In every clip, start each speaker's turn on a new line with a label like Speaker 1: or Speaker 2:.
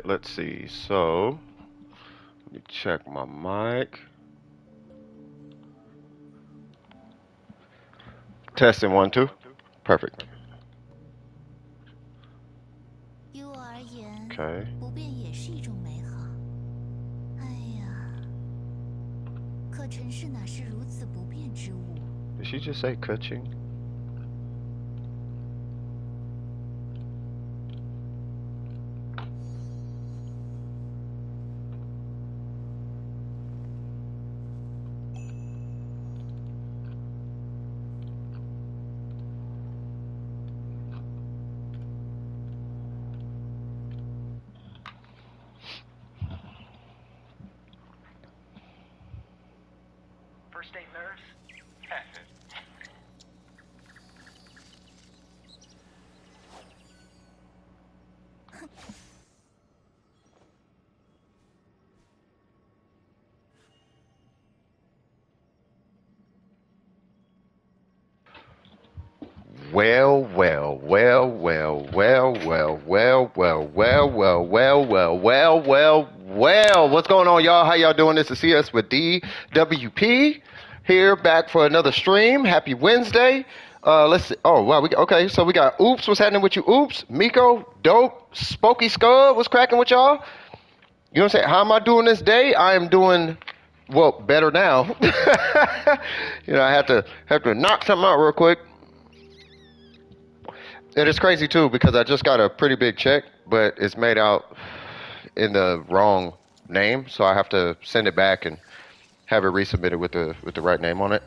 Speaker 1: let's see. So, let me check my mic. Testing 1, 2. Perfect. Okay. Did she just say Kuching?
Speaker 2: First aid nurse?
Speaker 1: Well, well, well, well, well, well, well, well, well, well, well, well, well, well, well. What's going on, y'all? How y'all doing? This is CS with DWP here, back for another stream. Happy Wednesday. Let's see. Oh, wow. Okay, so we got Oops. What's happening with you, Oops? Miko, Dope, Spooky Scud. What's cracking with y'all? You know what I'm saying? How am I doing this day? I am doing, well, better now. You know, I have to knock something out real quick. It is crazy too because I just got a pretty big check, but it's made out in the wrong name, so I have to send it back and have it resubmitted with the right name on it.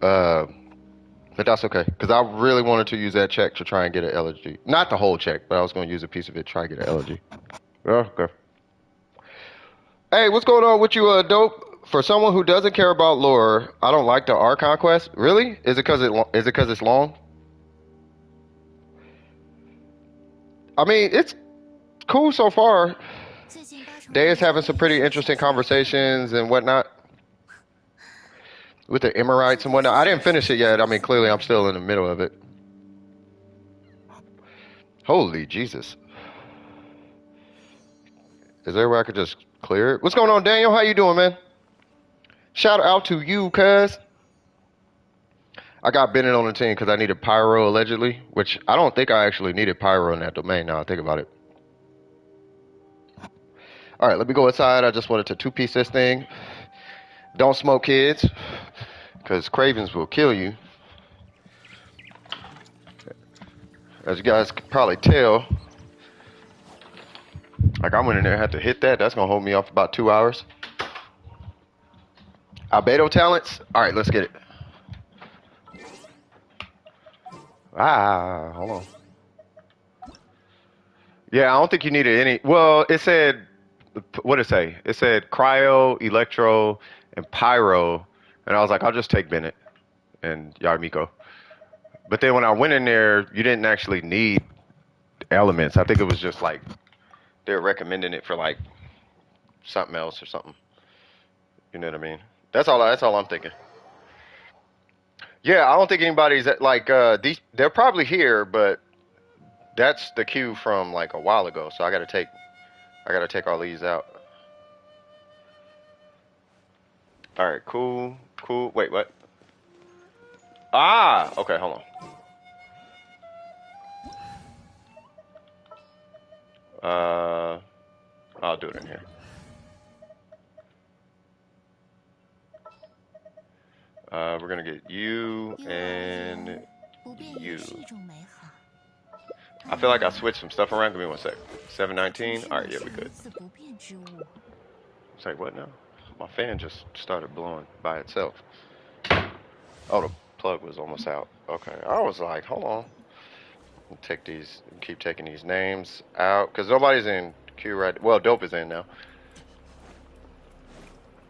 Speaker 1: But that's okay because I really wanted to use that check to try and get an elegy. Not the whole check, but I was going to use a piece of it to try and get an elegy. Okay. Hey, what's going on with you, Dope? For someone who doesn't care about lore, I don't like the Archon quest. Really? Is it because it's long? I mean, it's cool so far. Day is having some pretty interesting conversations and whatnot with the Emirites and whatnot. I didn't finish it yet. I mean, clearly I'm still in the middle of it. Holy Jesus. Is there a way I could just clear it? What's going on, Daniel? How you doing, man? Shout out to you, cuz. I got Bennett on the team because I needed Pyro, allegedly, which I don't think I actually needed Pyro in that domain now I think about it. All right, let me go inside. I just wanted to two-piece this thing. Don't smoke, kids, because cravings will kill you. As you guys can probably tell, like I went in there and had to hit that. That's going to hold me off about 2 hours. Albedo talents? All right, let's get it. Hold on. Yeah, I don't think you needed any. Well, it said, what did it say? It said cryo, electro, and pyro. And I was like, I'll just take Bennett and Yarmiko. But then when I went in there, you didn't actually need elements. I think it was just like they're recommending it for like something else or something. You know what I mean? That's all I'm thinking. Yeah, I don't think anybody's like these. They're probably here, but that's the queue from like a while ago. So I gotta take all these out. All right, cool. Wait, what? Ah, okay, hold on. I'll do it in here. We're gonna get you and you. I feel like I switched some stuff around. Give me one sec. 719. All right, yeah, we good. It's like what now? My fan just started blowing by itself. Oh, the plug was almost out. Okay, I was like, hold on. I'll take these, keep taking these names out because nobody's in queue right. Well, Dope is in now.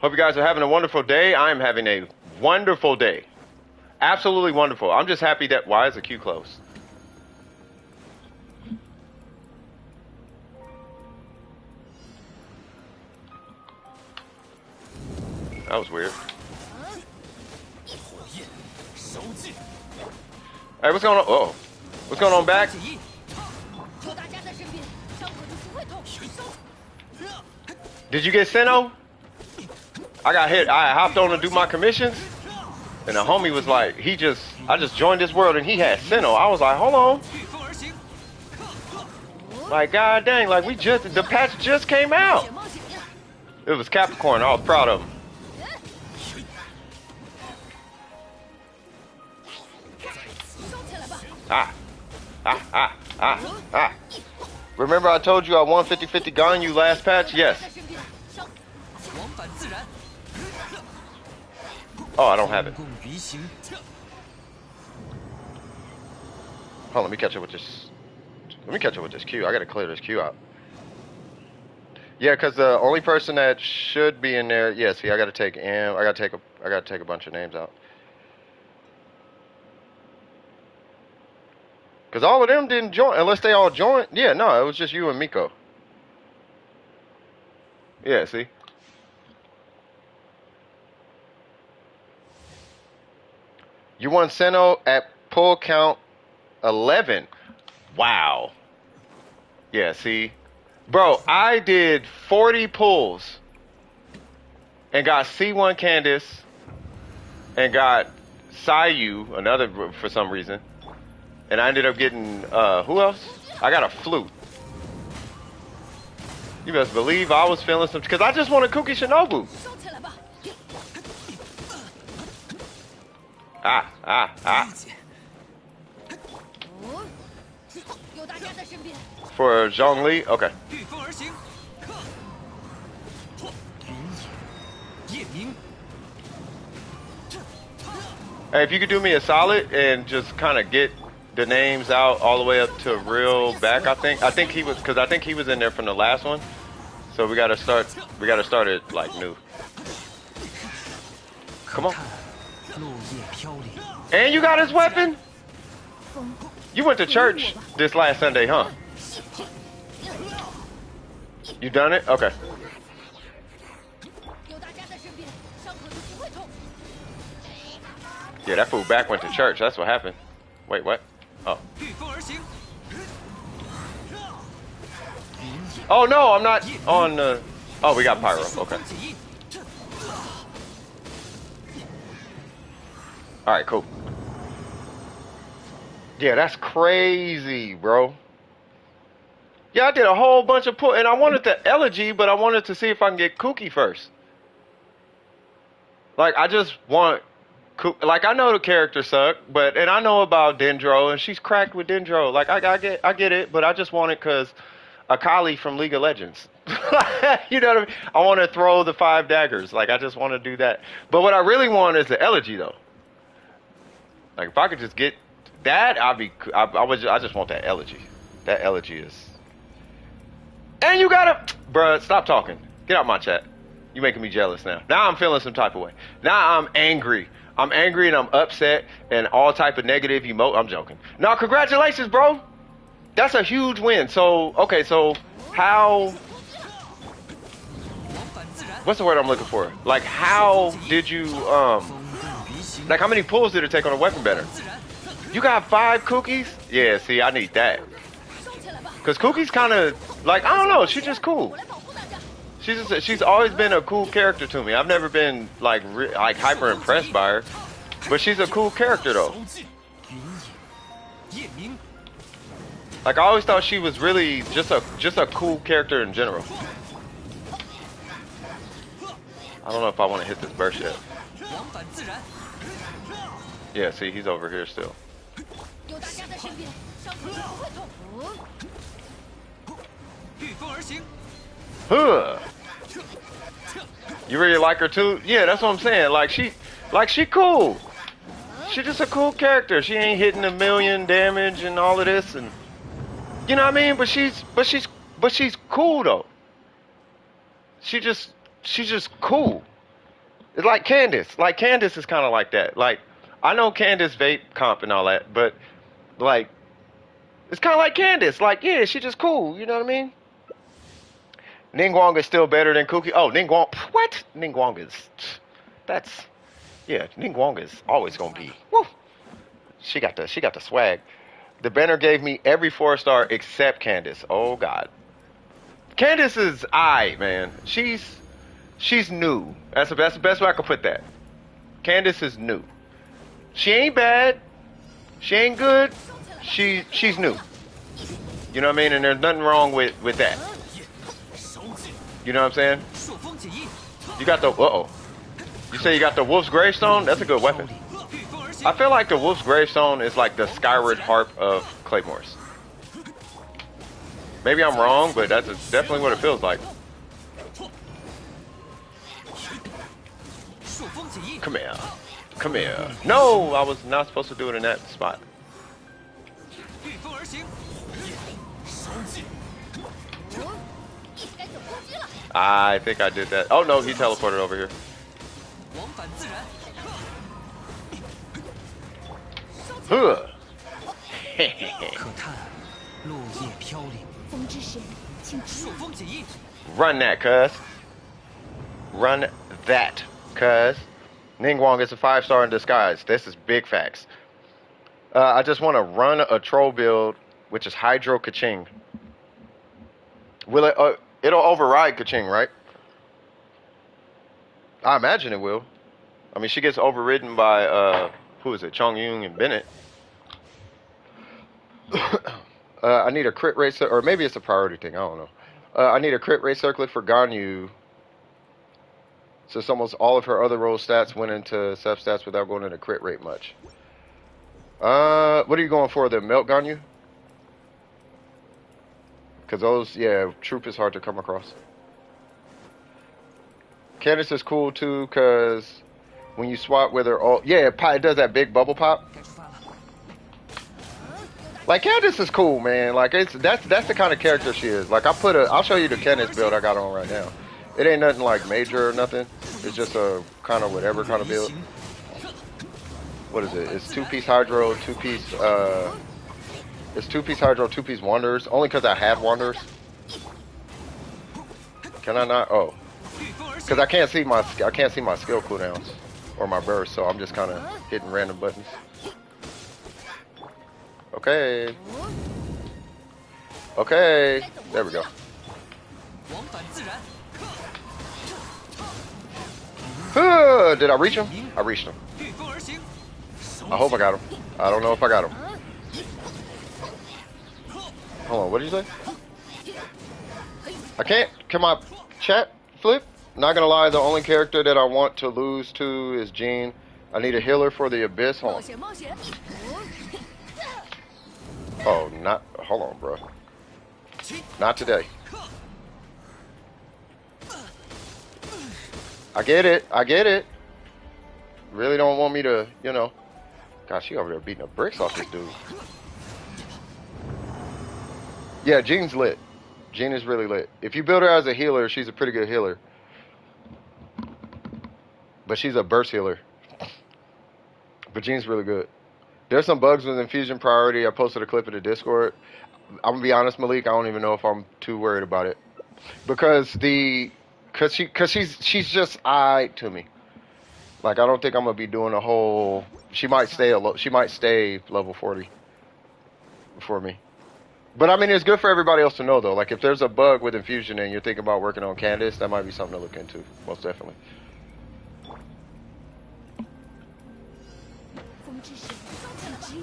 Speaker 1: Hope you guys are having a wonderful day. I am having a wonderful day. Absolutely wonderful. I'm just happy that. Why is the queue closed? That was weird. Hey, what's going on? Oh, what's going on back? Did you get Sino? I got hit. I hopped on to do my commissions, and the homie was like, I just joined this world, and he had Sino. I was like, hold on. Like, god dang, like the patch just came out. It was Capricorn. I was proud of him. Remember I told you I won 50-50 gone you last patch? Yes. Oh, I don't have it. Hold on, let me catch up with this. Let me catch up with this queue. I gotta clear this queue out. Yeah, cause the only person that should be in there. Yeah, see, I gotta take M. I gotta take a bunch of names out. Cause all of them didn't join, unless they all joined. Yeah, no, it was just you and Miko. Yeah, see. You won Sino at pull count 11. Wow. Yeah, see. Bro, I did 40 pulls and got C1 Candace and got Sayu, another for some reason. And I ended up getting, who else? I got a flute. You best believe I was feeling some, because I just wanted Kuki Shinobu. For Zhongli? Okay. Hey, if you could do me a solid and just kind of get the names out all the way up to real back, I think he was, because I think he was in there from the last one. So we gotta start it like new. Come on. And you got his weapon? You went to church this last Sunday, huh? You done it? Okay. Yeah, that fool back went to church. That's what happened. Wait, what? Oh. Oh no, I'm not on the... Oh, we got Pyro. Okay. Alright, cool. Yeah, that's crazy, bro. Yeah, I did a whole bunch of pull, and I wanted the elegy, but I wanted to see if I can get Kuki first. Like, I just want... Like, I know the characters suck, and I know about Dendro, and she's cracked with Dendro. Like, I get it, but I just want it because Akali from League of Legends. You know what I mean? I want to throw the 5 daggers. Like, I just want to do that. But what I really want is the elegy, though. Like, if I could just get that, I just want that elegy. That elegy is... And you gotta... Bruh, stop talking. Get out my chat. You're making me jealous now. Now I'm feeling some type of way. Now I'm angry. I'm angry and I'm upset and all type of negative emote. I'm joking. No, congratulations, bro. That's a huge win. So, okay, so how... What's the word I'm looking for? Like, how did you, like, how many pulls did it take on a weapon banner? You got 5 cookies? Yeah, see, I need that. Because Cookie's kind of, like, I don't know, she's just cool. She's always been a cool character to me. I've never been, like hyper impressed by her. But she's a cool character, though. Like, I always thought she was really just a cool character in general. I don't know if I want to hit this burst yet. Yeah, see, he's over here still. Huh. You really like her too? Yeah, that's what I'm saying. Like she cool. She just a cool character. She ain't hitting 1,000,000 damage and all of this, and you know what I mean. But she's cool though. She's just cool. It's like Candace. Like Candace is kind of like that. Like I know Candace vape comp and all that, but like it's kind of like Candace. Like yeah, she just cool. You know what I mean? Ningguang is still better than Kuki. Oh, Ningguang. What? Ningguang is... That's... Yeah, Ningguang is always going to be... Woo! She got the swag. The banner gave me every 4-star except Candace. Oh, God. Candace is aight, man. She's new. That's the best way I could put that. Candace is new. She ain't bad. She ain't good. She's new. You know what I mean? And there's nothing wrong with that. You know what I'm saying? You got the You say you got the Wolf's Gravestone? That's a good weapon. I feel like the Wolf's Gravestone is like the Skyward Harp of Claymores. Maybe I'm wrong, but that's definitely what it feels like. Come here. Come here. No, I was not supposed to do it in that spot. I think I did that. Oh no, he teleported over here. Huh. Run that, cuz. Run that, cuz. Ningguang is a 5-star in disguise. This is big facts. I just want to run a troll build, which is Hydro Kaching. Will it? It'll override Kaching, right? I imagine it will. I mean, she gets overridden by who is it? Chongyun and Bennett. I need a crit rate, or maybe it's a priority thing. I don't know. I need a crit rate circlet for Ganyu. Since almost all of her other role stats went into sub stats without going into crit rate much. What are you going for? The Melt Ganyu? Because those, yeah, Troop is hard to come across. Candace is cool too, because when you swap with her, yeah, it does that big bubble pop. Like Candace is cool, man. Like that's the kind of character she is. Like I'll show you the Candace build I got on right now. It ain't nothing like major or nothing. It's just a kind of whatever kind of build. What is it? It's 2-piece Hydro, 2-piece. It's 2-piece Hydro, 2-piece Wanderers. Only because I have Wanderers. Can I not? Oh, because I can't see my skill cooldowns or my burst, so I'm just kind of hitting random buttons. Okay. Okay. There we go. Did I reach him? I reached him. I hope I got him. I don't know if I got him. Hold on, what did you say? I can't. Can my chat flip? Not gonna lie, the only character that I want to lose to is Jean. I need a healer for the Abyss. Hold on. Oh, hold on, bro. Not today. I get it. Really don't want me to, you know. Gosh, she over there beating the bricks off this dude. Yeah, Jean's lit. Jean is really lit. If you build her as a healer, she's a pretty good healer. But she's a burst healer. But Jean's really good. There's some bugs with Infusion Priority. I posted a clip in the Discord. I'm gonna be honest, Malik, I don't even know if I'm too worried about it. Because she's just aight to me. Like I don't think I'm gonna be doing a whole. She might stay level 40 for me. But I mean, it's good for everybody else to know though. Like if there's a bug with Infusion and you're thinking about working on Candace, that might be something to look into. Most definitely.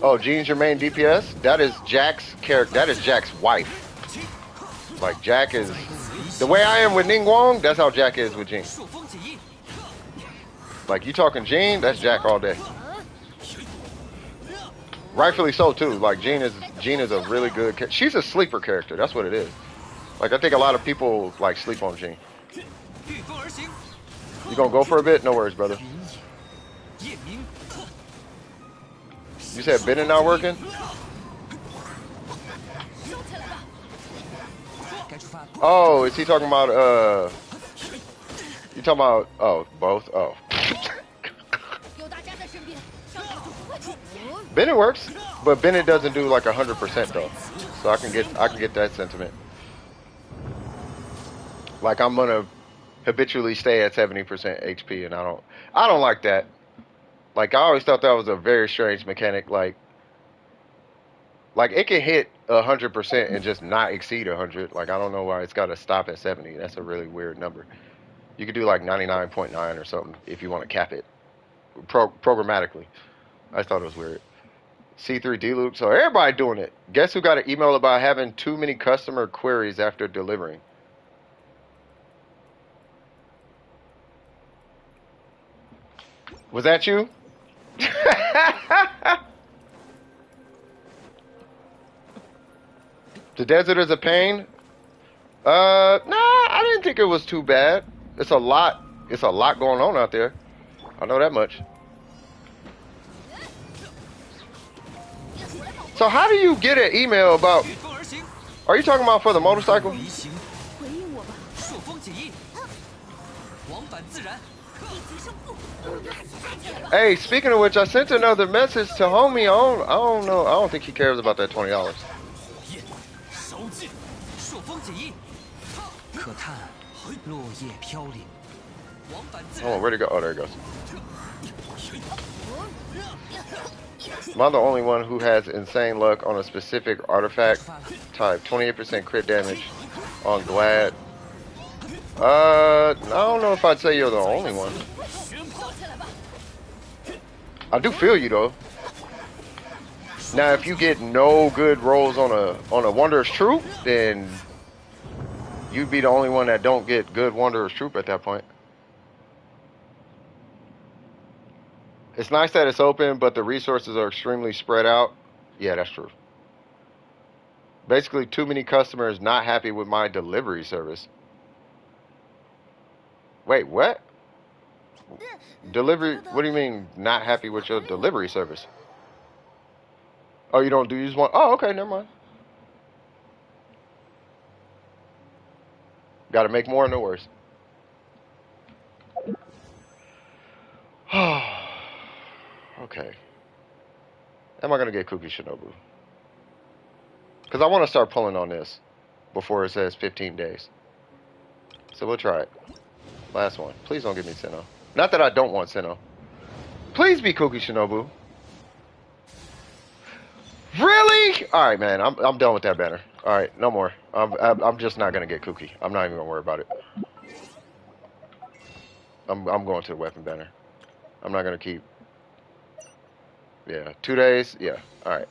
Speaker 1: Oh, Jean's your main DPS? That is Jack's character. That is Jack's wife. Like Jack is the way I am with Ningguang. That's how Jack is with Jean. Like you talking Jean, that's Jack all day. Rightfully so too. Like Jean is a really good. She's a sleeper character. That's what it is. Like I think a lot of people like sleep on Jean. You gonna go for a bit? No worries, brother. You said Bennett not working? Oh, is he talking about you talking about both? Oh. Bennett works, but Bennett doesn't do like 100% though. So I can get that sentiment. Like I'm gonna habitually stay at 70% HP and I don't like that. Like I always thought that was a very strange mechanic. Like Like it can hit 100% and just not exceed 100. Like I don't know why it's got to stop at 70. That's a really weird number. You could do like 99.9 or something if you want to cap it programmatically. I thought it was weird. C3D loop. So everybody doing it. Guess who got an email about having too many customer queries after delivering? Was that you? The desert is a pain. Nah, I didn't think it was too bad. It's a lot. It's a lot going on out there. I know that much. So how do you get an email about? Are you talking about for the motorcycle? Hey, speaking of which, I sent another message to homie. I don't know. I don't think he cares about that $20. Oh, where'd it go? Oh, there it goes. Am I the only one who has insane luck on a specific artifact type? 28% crit damage on Glad. I don't know if I'd say you're the only one. I do feel you though. Now, if you get no good rolls on a Wanderer's Troop, then you'd be the only one that don't get good Wanderer's Troop at that point. It's nice that it's open, but the resources are extremely spread out. Yeah, that's true. Basically, too many customers not happy with my delivery service. Wait, what? Delivery? What do you mean not happy with your delivery service? Oh, you don't do use one? Oh, okay, never mind. Got to make more, no worries. Okay. Am I going to get Cookie Shinobu? Because I want to start pulling on this before it says 15 days. So we'll try it. Last one. Please don't give me Sino. Not that I don't want Sino. Please be Cookie Shinobu. Really? All right, man. I'm done with that banner. All right, no more. I'm just not going to get Cookie. I'm not even going to worry about it. I'm going to the weapon banner. I'm not going to keep. Yeah, 2 days. Yeah, all right.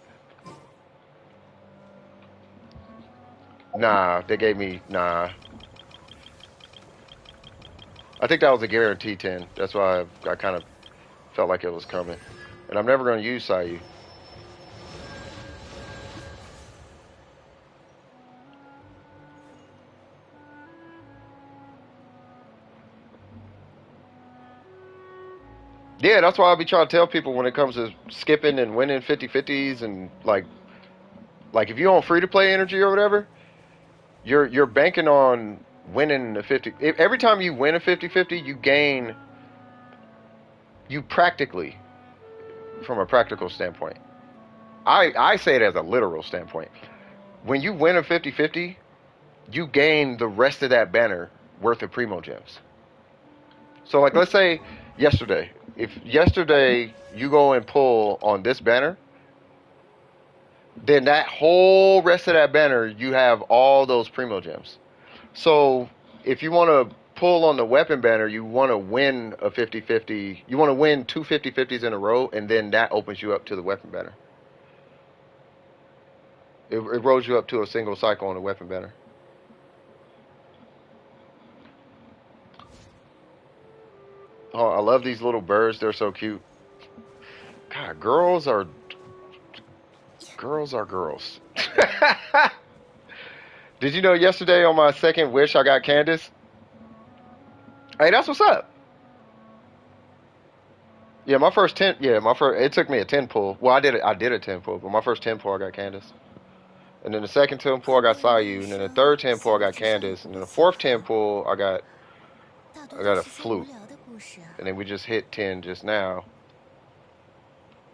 Speaker 1: Nah, they gave me, nah. I think that was a guarantee 10. That's why I kind of felt like it was coming. And I'm never going to use Sayu. Yeah, that's why I be trying to tell people when it comes to skipping and winning 50-50s and like if you own free to play energy or whatever, you're banking on winning the 50. Every time you win a 50-50, you gain. You practically, from a practical standpoint, I say it as a literal standpoint. When you win a 50-50, you gain the rest of that banner worth of primo gems. So like let's say yesterday, if yesterday you go and pull on this banner, then that whole rest of that banner, you have all those primo gems. So if you want to pull on the weapon banner, you want to win a 50-50. You want to win two 50-50s in a row, and then that opens you up to the weapon banner. It rolls you up to a single cycle on the weapon banner. Oh, I love these little birds. They're so cute. God, girls are girls. Did you know yesterday on my second wish I got Candace? Hey, that's what's up. Yeah, my first 10. Yeah, it took me a 10 pull. Well, I did a 10 pull, but my first 10 pull I got Candace. And then the second 10 pull I got Sayu, and then the third 10 pull I got Candace, and then the fourth 10 pull I got a flute. And then we just hit 10 just now.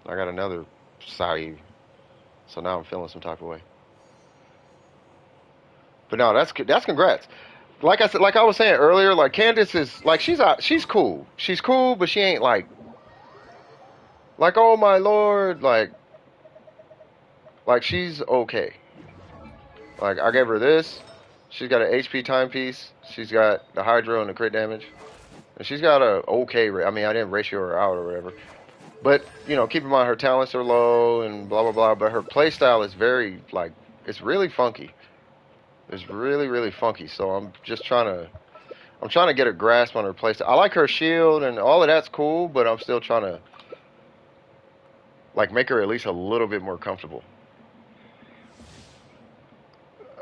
Speaker 1: I got another Sayu. So now I'm feeling some type of way. But no, that's congrats. Like I said, like I was saying earlier, like Candace is like she's cool. She's cool, but she ain't like oh my lord, like Like, she's okay. Like, I gave her this. She's got an HP timepiece. She's got the Hydro and the crit damage. And she's got a okay... I mean, I didn't ratio her out or whatever. But, you know, keep in mind her talents are low and blah, blah, blah. But her playstyle is very, like, it's really funky. It's really, really funky. So I'm just trying to get a grasp on her playstyle. I like her shield and all of that's cool, but I'm still trying to, like, make her at least a little bit more comfortable.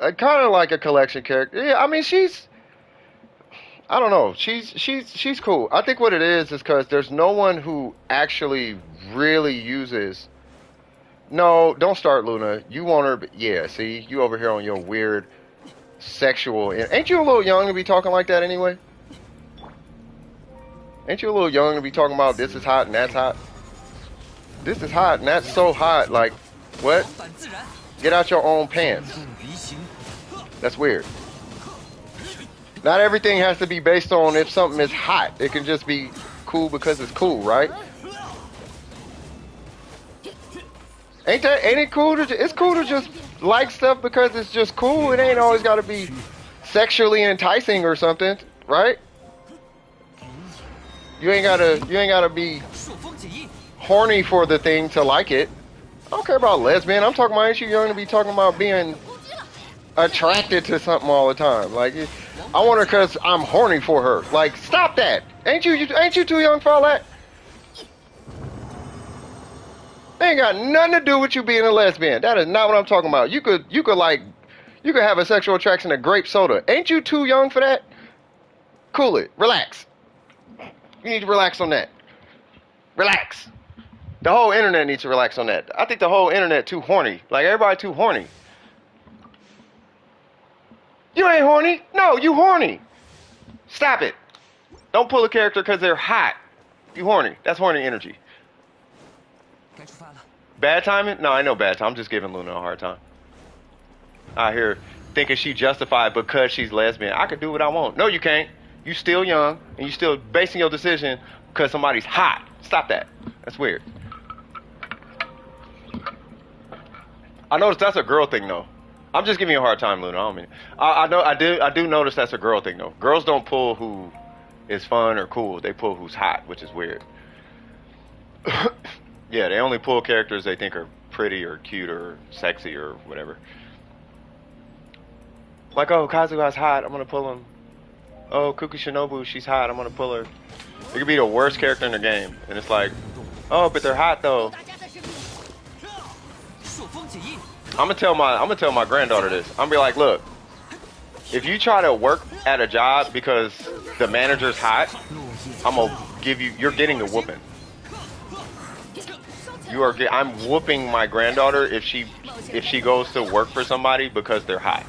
Speaker 1: Kind of like a collection character. Yeah, I mean, I don't know. She's cool. I think what it is because there's no one who actually really uses. No, don't start, Luna. You want her, but yeah. See, you over here on your weird sexual. Ain't you a little young to be talking like that anyway? Ain't you a little young to be talking about this is hot and that's hot? This is hot and that's so hot. Like, what? Get out your own pants. That's weird. Not everything has to be based on if something is hot. It can just be cool because it's cool, right? Ain't it cool it's cool to just like stuff because it's just cool. It ain't always got to be sexually enticing or something, right? You ain't gotta be horny for the thing to like it. I don't care about lesbian. I'm talking about ain't you young to be talking about being attracted to something all the time. Like, I want her because I'm horny for her. Like, stop that. Ain't you too young for all that? They ain't got nothing to do with you being a lesbian. That is not what I'm talking about. You could have a sexual attraction to grape soda. Ain't you too young for that? Cool it. Relax. You need to relax on that. Relax. The whole internet needs to relax on that. I think the whole internet too horny. Like, everybody too horny. You ain't horny. No, you horny. Stop it. Don't pull a character because they're hot. You horny. That's horny energy. Bad timing? No, I know bad time. I'm just giving Luna a hard time. Out here thinking she justified because she's lesbian. I could do what I want. No, you can't. You still young and you still basing your decision because somebody's hot. Stop that. That's weird. I noticed that's a girl thing though. I'm just giving you a hard time, Luna. I don't mean. I do notice that's a girl thing though. Girls don't pull who is fun or cool. They pull who's hot, which is weird. Yeah, they only pull characters they think are pretty or cute or sexy or whatever. Like, oh, Kazuha's hot, I'm gonna pull him. Oh, Kuku Shinobu, she's hot, I'm gonna pull her. It could be the worst character in the game, and it's like, oh, but they're hot though. I'm gonna tell my granddaughter this. I'm gonna be like, look, if you try to work at a job because the manager's hot, I'm gonna give you're getting a whooping. I'm whooping my granddaughter if she goes to work for somebody because they're hot.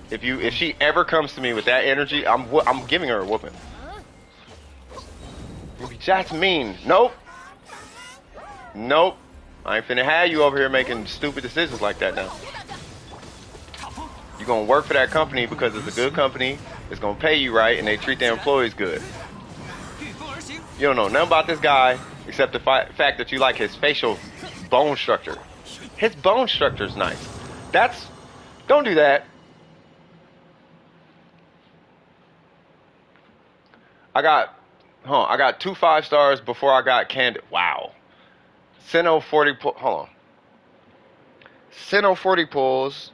Speaker 1: If she ever comes to me with that energy, I'm giving her a whooping. That's mean. Nope. Nope. I ain't finna have you over here making stupid decisions like that now. You're gonna work for that company because it's a good company, it's gonna pay you right, and they treat their employees good. You don't know nothing about this guy except the fact that you like his facial bone structure. His bone structure's nice. Don't do that. I got 2 5 stars before I got Candid. Wow. Sino 40 hold on. Sino 40 pulls.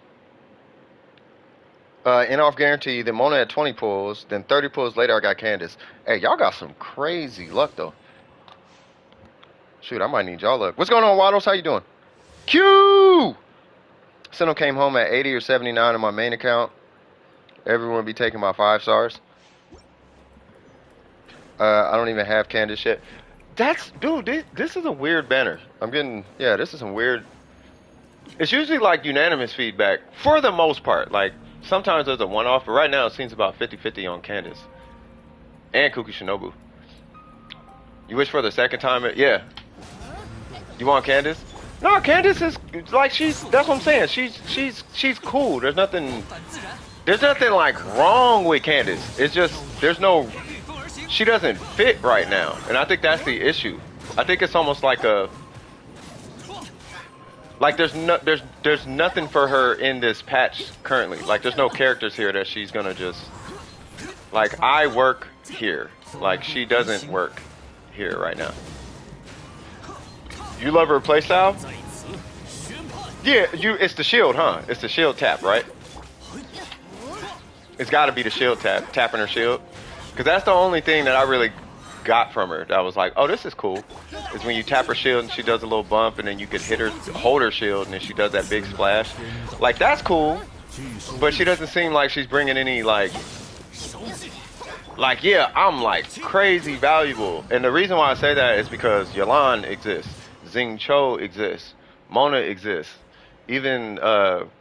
Speaker 1: In off guarantee, then Mona had 20 pulls, then 30 pulls later I got Candace. Hey, y'all got some crazy luck though. Shoot, I might need y'all luck. What's going on, Waddles? How you doing? Q! Sino came home at 80 or 79 on my main account. Everyone be taking my 5 stars. I don't even have Candace yet. Dude, this is a weird banner. This is some weird. It's usually like unanimous feedback for the most part. Like, sometimes there's a one-off, but right now it seems about 50-50 on Candace. And Kuki Shinobu. You wish for the second time? Yeah. You want Candace? No, Candace is like that's what I'm saying. She's cool. There's nothing like wrong with Candace. It's just she doesn't fit right now, and I think that's the issue. I think it's almost like Like there's nothing for her in this patch currently. Like there's no characters here that she's gonna just like I work here. Like she doesn't work here right now. You love her playstyle? Yeah, it's the shield, huh? It's the shield tap, right? It's got to be the shield tap, tapping her shield. Because that's the only thing that I really got from her that was like, oh, this is cool. Is when you tap her shield and she does a little bump and then you could hit her, hold her shield and then she does that big splash. Like, that's cool. But she doesn't seem like she's bringing any, yeah, I'm like crazy valuable. And the reason why I say that is because Yalan exists. Xing Cho exists. Mona exists. Even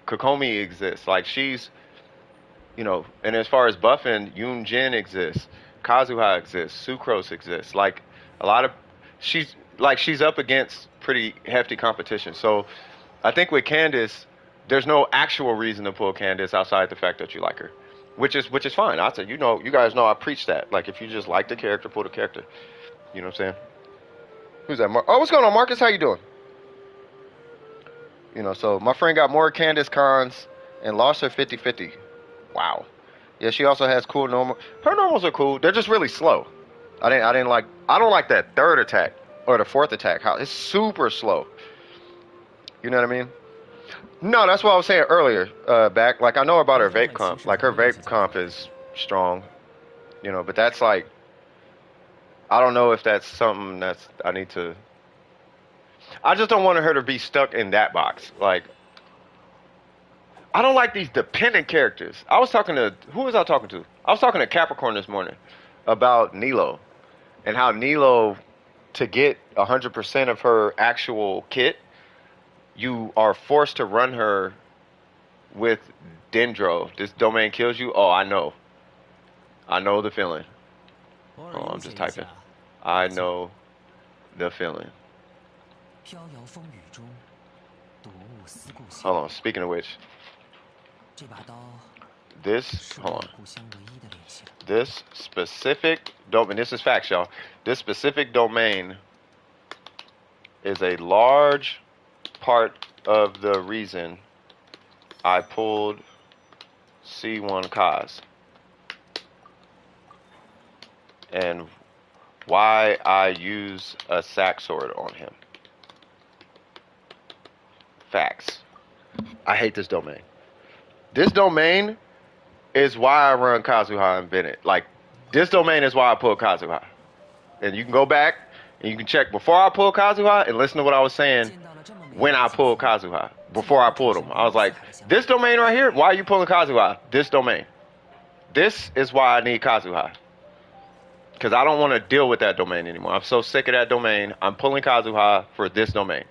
Speaker 1: Kokomi exists. Like, she's, and as far as buffing, Yoon Jin exists, Kazuha exists, Sucrose exists. Like a lot of, she's up against pretty hefty competition. So I think with Candace, there's no actual reason to pull Candace outside the fact that you like her, which is fine. I said, you guys know I preach that. Like if you just like the character, pull the character. You know what I'm saying? Who's that? Oh, what's going on, Marcus? How you doing? So my friend got more Candace cons and lost her 50-50. Wow. Yeah, she also has cool normal. Her normals are cool. They're just really slow. I don't like that third attack or the fourth attack. How it's super slow. You know what I mean? No, that's what I was saying earlier. Back, like I know about her vape comp. Like her vape comp is strong. But that's like, I don't know if that's something that's I need to. I just don't want her to be stuck in that box. Like, I don't like these dependent characters. Who was I talking to? I was talking to Capricorn this morning about Nilo and how Nilo, to get 100% of her actual kit, you are forced to run her with Dendro. This domain kills you. Oh, I know. I know the feeling. Oh, I'm just typing. I know the feeling. Hold on. Speaking of which, hold on. This specific domain, this is facts, y'all. This specific domain is a large part of the reason I pulled C1 Kaz and why I use a sack sword on him. Facts. I hate this domain. This domain is why I run Kazuha and Bennett. Like, this domain is why I pull Kazuha. And you can go back and you can check before I pull Kazuha and listen to what I was saying when I pulled Kazuha. Before I pulled him, I was like, this domain right here, why are you pulling Kazuha? This domain. This is why I need Kazuha. Because I don't want to deal with that domain anymore. I'm so sick of that domain. I'm pulling Kazuha for this domain.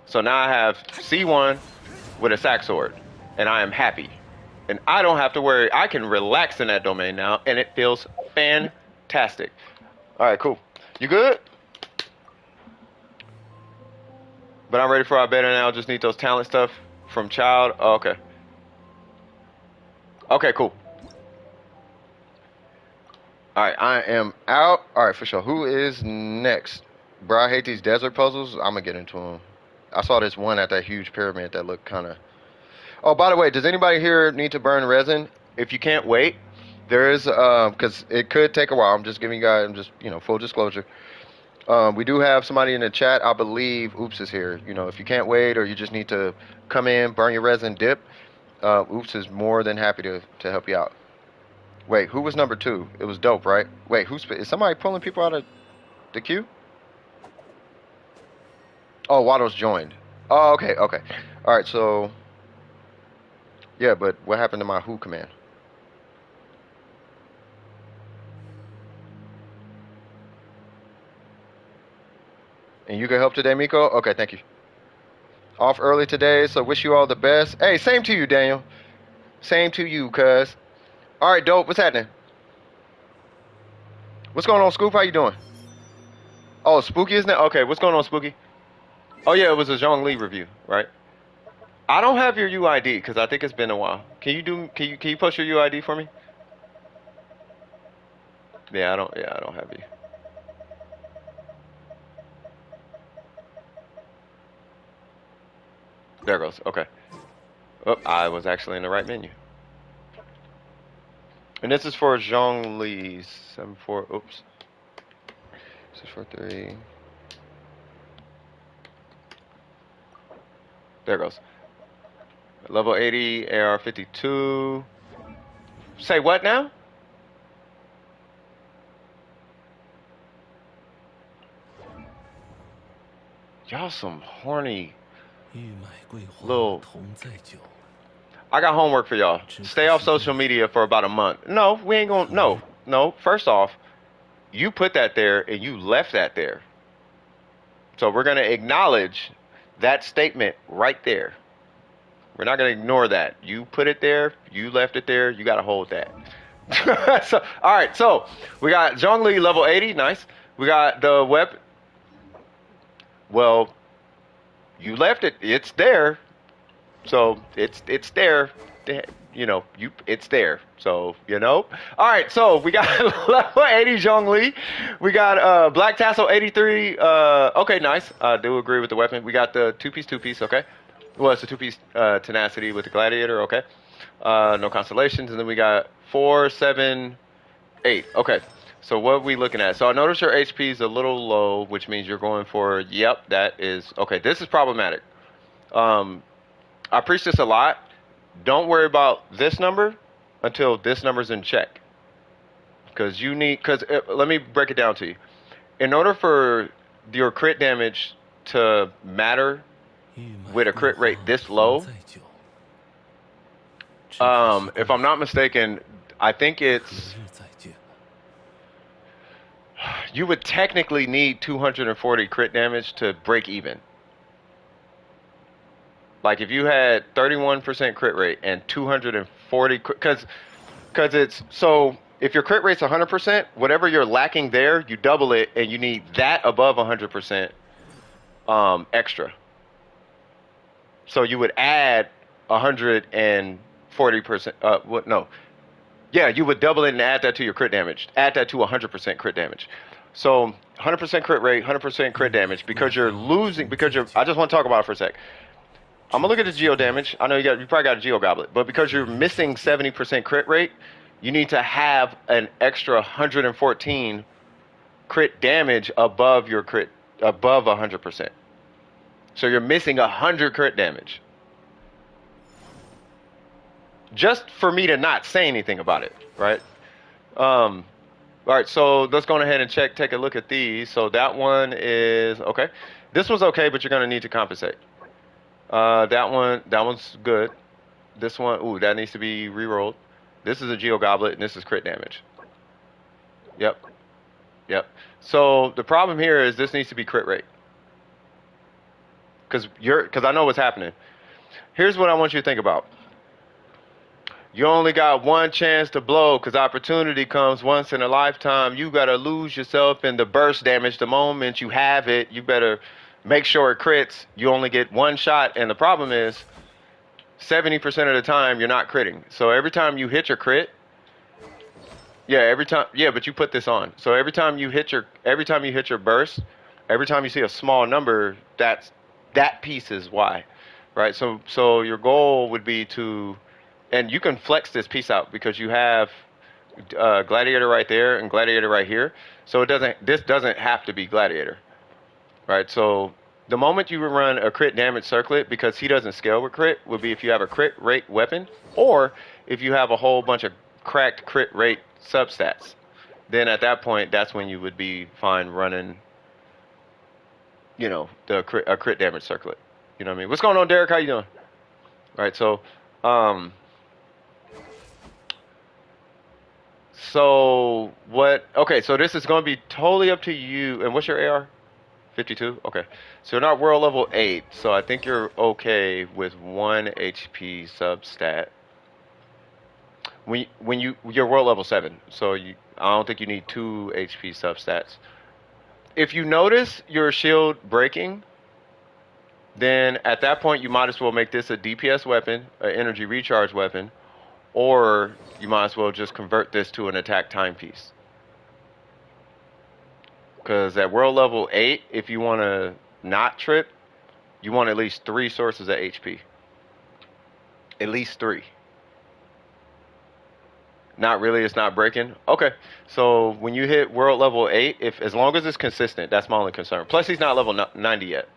Speaker 1: So now I have C1 with a sack sword. And I am happy. And I don't have to worry. I can relax in that domain now. And it feels fantastic. Alright, cool. You good? But I'm ready for our beta now. Just need those talent stuff from Child. Oh, okay. Okay, cool. Alright, I am out. Alright, for sure. Who is next? Bro, I hate these desert puzzles. I'm gonna get into them. I saw this one at that huge pyramid that looked kind of... Oh, by the way, does anybody here need to burn resin? If you can't wait, there is, because it could take a while. I'm just giving you guys, full disclosure. We do have somebody in the chat, I believe Oops is here. If you can't wait or you just need to come in, burn your resin, dip, Oops is more than happy to help you out. Wait, who was number 2? It was Dope, right? Wait, is somebody pulling people out of the queue? Oh, Watto's joined. Oh, okay. All right, so... Yeah, but what happened to my who command? And you can help today, Miko? Okay, thank you. Off early today, so wish you all the best. Hey, same to you, Daniel. Same to you, cuz. All right, Dope, what's happening? What's going on, Scoop? How you doing? Oh, Spooky, isn't it? Okay, what's going on, Spooky? Oh, yeah, it was a Zhongli review, right? I don't have your UID because I think it's been a while. Can you post your UID for me? Yeah, I don't have you. There it goes. Okay. Oh, I was actually in the right menu. And this is for Zhongli 74. Oops. 643. There it goes. Level 80, AR52. Say what now? Y'all some horny
Speaker 3: 欲买桂花
Speaker 1: little.
Speaker 3: 同载酒。
Speaker 1: I got homework for y'all. Stay off social media for about a month. No, we ain't gonna. No, no. First off, you put that there and you left that there. So we're gonna acknowledge that statement right there. We're not gonna ignore that. You put it there. You left it there. You gotta hold that. So, all right. So we got Zhongli level 80. Nice. We got the weapon. Well, you left it. It's there. So it's there. You know, it's there. So, you know. All right, so we got level 80 Zhongli. We got Black Tassel 83. Okay, nice. I do agree with the weapon. We got the two-piece, okay. Well, it's a two-piece tenacity with the gladiator, okay. No constellations, and then we got 4, 7, 8. Okay. So what are we looking at? So I notice your HP is a little low, which means you're going for, yep, that is, okay, this is problematic. I preach this a lot. Don't worry about this number until this number's in check. Because you need, let me break it down to you. In order for your crit damage to matter with a crit rate this low, if I'm not mistaken, I think it's, you would technically need 240 crit damage to break even. Like if you had 31% crit rate and 240, because it's, so if your crit rate's 100%, whatever you're lacking there, you double it and you need that above 100% extra. So you would add 140%, what, no. Yeah, you would double it and add that to your crit damage. Add that to 100% crit damage. So 100% crit rate, 100% crit damage, because you're losing, because you're, I just want to talk about it for a sec. I'm gonna look at the geo damage. I know you probably got a geo goblet, but because you're missing 70% crit rate, you need to have an extra 114 crit damage above your crit, above 100%. So you're missing 100 crit damage. Just for me to not say anything about it, right? All right, so let's go ahead and take a look at these. So that one is okay. This one's okay, but you're gonna need to compensate. That one's good. This one, ooh, that needs to be re-rolled. This is a Geo Goblet, and this is crit damage. Yep. So the problem here is this needs to be crit rate. Because I know what's happening. Here's what I want you to think about. You only got one chance to blow because opportunity comes once in a lifetime. You gotta lose yourself in the burst damage the moment you have it. You better make sure it crits. You only get one shot, and the problem is 70% of the time you're not critting. So every time you hit your crit, but you put this on. So every time you hit your burst, every time you see a small number, that piece is why, right? So your goal would be to, and you can flex this piece out because you have gladiator right there and gladiator right here. So this doesn't have to be gladiator. Right, so the moment you run a crit damage circlet, because he doesn't scale with crit, would be if you have a crit rate weapon, or if you have a whole bunch of cracked crit rate substats. Then at that point, that's when you would be fine running, you know, a crit damage circlet. You know what I mean? What's going on, Derek? How you doing? All right, so, okay, so this is going to be totally up to you. And what's your AR? 52? Okay. So you're not world level 8, so I think you're okay with 1 HP substat. You're world level 7, so I don't think you need 2 HP substats. If you notice your shield breaking, then at that point you might as well make this a DPS weapon, an energy recharge weapon, or you might as well just convert this to an attack timepiece. Because at world level 8, if you want to not trip, you want at least 3 sources of HP. At least 3. Not really, it's not breaking. Okay, so when you hit world level 8, if as long as it's consistent, that's my only concern. Plus, he's not level 90 yet,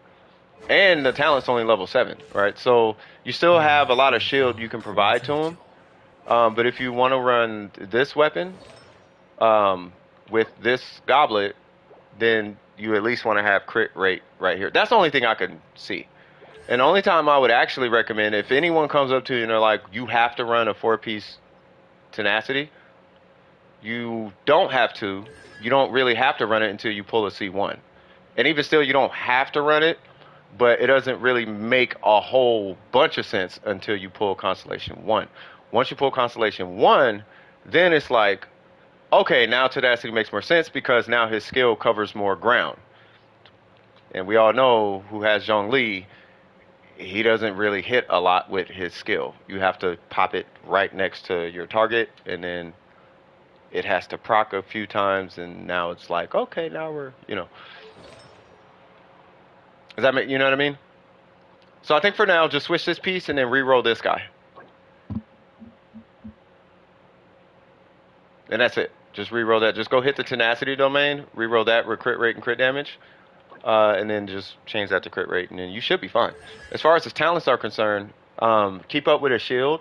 Speaker 1: and the talent's only level 7, right? So you still have a lot of shield you can provide to him. But if you want to run this weapon with this goblet, then you at least want to have crit rate right here. That's the only thing I can see. And the only time I would actually recommend, if anyone comes up to you and they're like, you have to run a 4-piece tenacity, you don't have to. You don't really have to run it until you pull a C1. And even still, you don't have to run it, but it doesn't really make a whole bunch of sense until you pull Constellation 1. Once you pull Constellation 1, then it's like, okay, now tenacity makes more sense because now his skill covers more ground. And we all know who has Zhongli, he doesn't really hit a lot with his skill. You have to pop it right next to your target, and then it has to proc a few times, and now it's like, okay, now we're, Does that make, you know what I mean? So I think for now, just switch this piece and then re-roll this guy. And that's it. Just re-roll that. Just go hit the tenacity domain, re-roll that with crit rate and crit damage. And then just change that to crit rate, and then you should be fine. As far as his talents are concerned, keep up with a shield.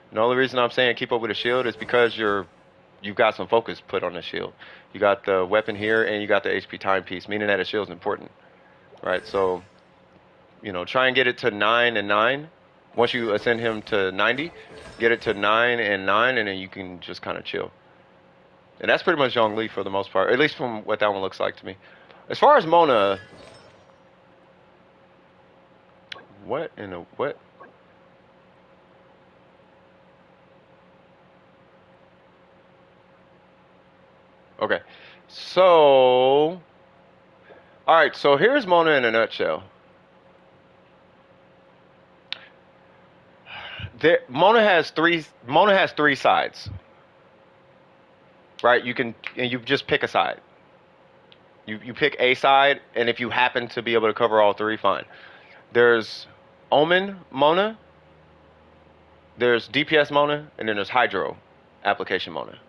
Speaker 1: And the only reason I'm saying keep up with a shield is because you've got some focus put on the shield. You got the weapon here, and you got the HP timepiece, meaning that a shield's important, right? So, try and get it to 9 and 9. Once you ascend him to 90, get it to 9 and 9, and then you can just kind of chill. And that's pretty much Zhongli for the most part, at least from what that one looks like to me. As far as Mona, what? Okay, so, all right, so here's Mona in a nutshell. Mona has three sides, right? You just pick a side. You pick a side, and if you happen to be able to cover all 3, fine. There's Omen Mona, there's DPS Mona, and then there's Hydro Application Mona,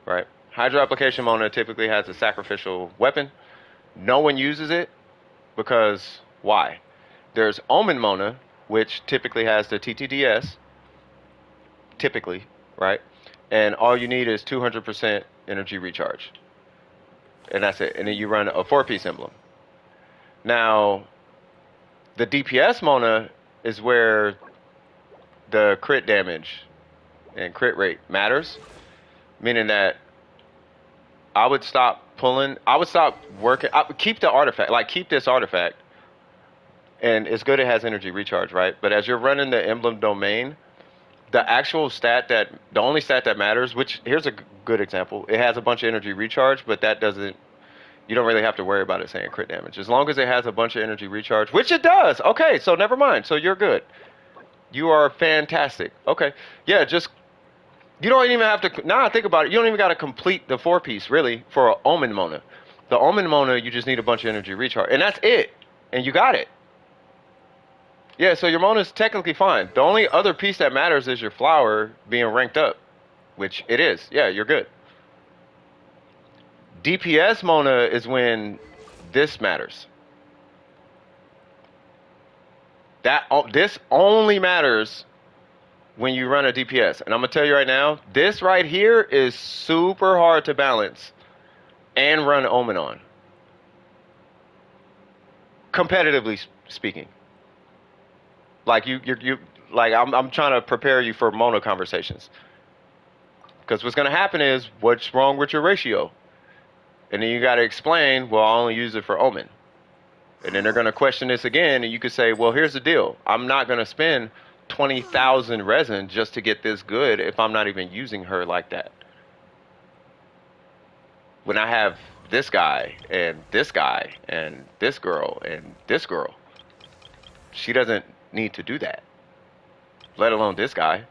Speaker 1: right? Hydro Application Mona typically has a sacrificial weapon. No one uses it because why? There's Omen Mona, which typically has the TTDS, typically, right? And all you need is 200% energy recharge. And that's it. And then you run a 4-piece emblem. Now, the DPS Mona is where the crit damage and crit rate matters. Meaning that I would stop working. I would keep the artifact, keep this artifact. And it's good it has energy recharge, right? But as you're running the emblem domain, the only stat that matters, which here's a good example. It has a bunch of energy recharge, but you don't really have to worry about it saying crit damage. As long as it has a bunch of energy recharge, which it does. Okay, so never mind. So you're good. You are fantastic. Okay. Yeah, you don't even have to, now I think about it, you don't even got to complete the 4-piece, really, for an Omen Mona. The Omen Mona, you just need a bunch of energy recharge. And that's it. And you got it. Yeah, so your Mona's technically fine. The only other piece that matters is your flower being ranked up, which it is. Yeah, you're good. DPS Mona is when this matters. This only matters when you run a DPS. And I'm going to tell you right now, this right here is super hard to balance and run Omen on. Competitively speaking. I'm trying to prepare you for Mona conversations. Because what's going to happen is, what's wrong with your ratio? And then you got to explain, well, I only use it for Omen. And then they're going to question this again, and you could say, well, here's the deal. I'm not going to spend 20,000 resin just to get this good if I'm not even using her like that. When I have this guy, and this guy, and this girl, and this girl, she doesn't need to do that, let alone this guy.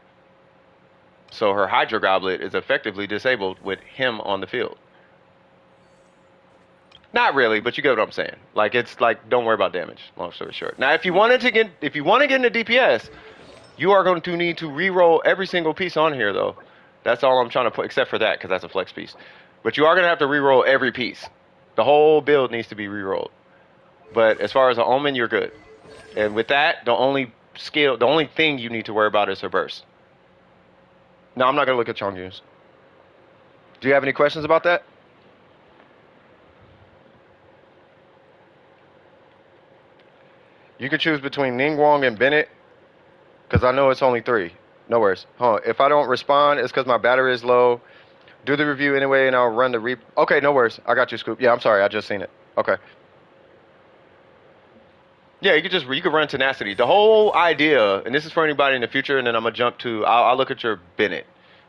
Speaker 1: So her Hydro Goblet is effectively disabled with him on the field. Not really, but you get what I'm saying. Like it's like don't worry about damage. Long story short. Now, if you want to get into DPS, you are going to need to re-roll every single piece on here, though. That's all I'm trying to put, except for that, because that's a flex piece. But you are going to have to re-roll every piece. The whole build needs to be re-rolled. But as far as an Omen, you're good. And with that, the only thing you need to worry about is her burst. No, I'm not going to look at Chongyun's. Do you have any questions about that? You can choose between Ningguang and Bennett, because I know it's only 3. No worries. Huh. If I don't respond, it's because my battery is low. Do the review anyway, and I'll run the Okay, no worries. I got you, Scoop. Yeah, I'm sorry. I just seen it. Okay. Yeah, you could run Tenacity. The whole idea, and this is for anybody in the future, and then I'm going to jump to, I'll look at your Bennett,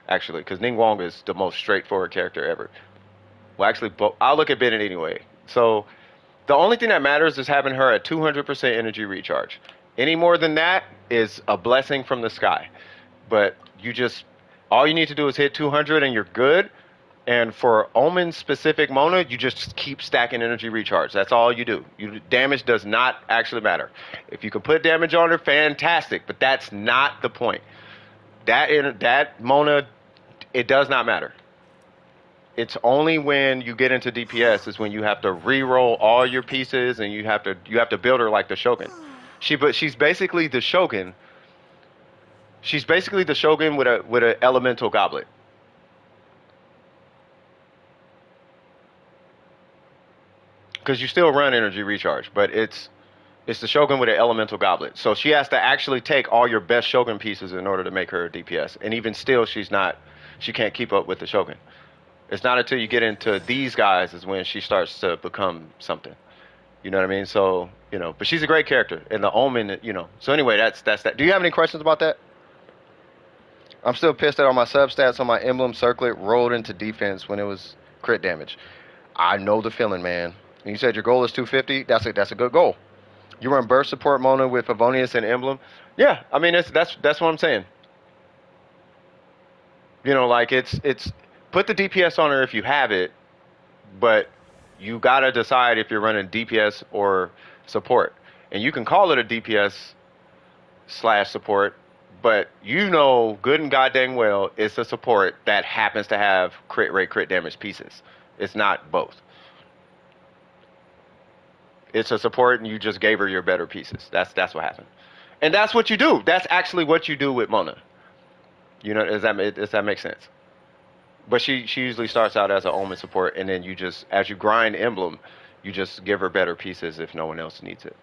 Speaker 1: actually, because Ningguang is the most straightforward character ever. Well, actually, I'll look at Bennett anyway. So, the only thing that matters is having her at 200% energy recharge. Any more than that is a blessing from the sky. But all you need to do is hit 200 and you're good. And for Omen specific Mona, you just keep stacking energy recharge. That's all you do. Damage does not actually matter. If you can put damage on her, fantastic. But that's not the point. That Mona, it does not matter. It's only when you get into DPS is when you have to re-roll all your pieces and you have to build her like the Shogun. She's basically the Shogun. She's basically the Shogun with an elemental goblet. Because you still run energy recharge, but it's the Shogun with an elemental goblet. So she has to actually take all your best Shogun pieces in order to make her a DPS. And even still, she can't keep up with the Shogun. It's not until you get into these guys is when she starts to become something. You know what I mean? So, but she's a great character. And the Omen, So anyway, that's that. Do you have any questions about that? I'm still pissed that all my substats on my emblem circlet rolled into defense when it was crit damage. I know the feeling, man. And you said your goal is 250. That's a good goal. You run burst support Mona with Favonius and emblem. Yeah, I mean that's what I'm saying. Like it's put the DPS on her if you have it, but you gotta decide if you're running DPS or support. And you can call it a DPS / support, but good and goddamn well it's a support that happens to have crit rate, crit damage pieces. It's not both. It's a support and you just gave her your better pieces. That's what happened. And that's what you do. That's actually what you do with Mona. Does that make sense? But she usually starts out as an Omen support, and then as you grind emblem, you just give her better pieces if no one else needs it.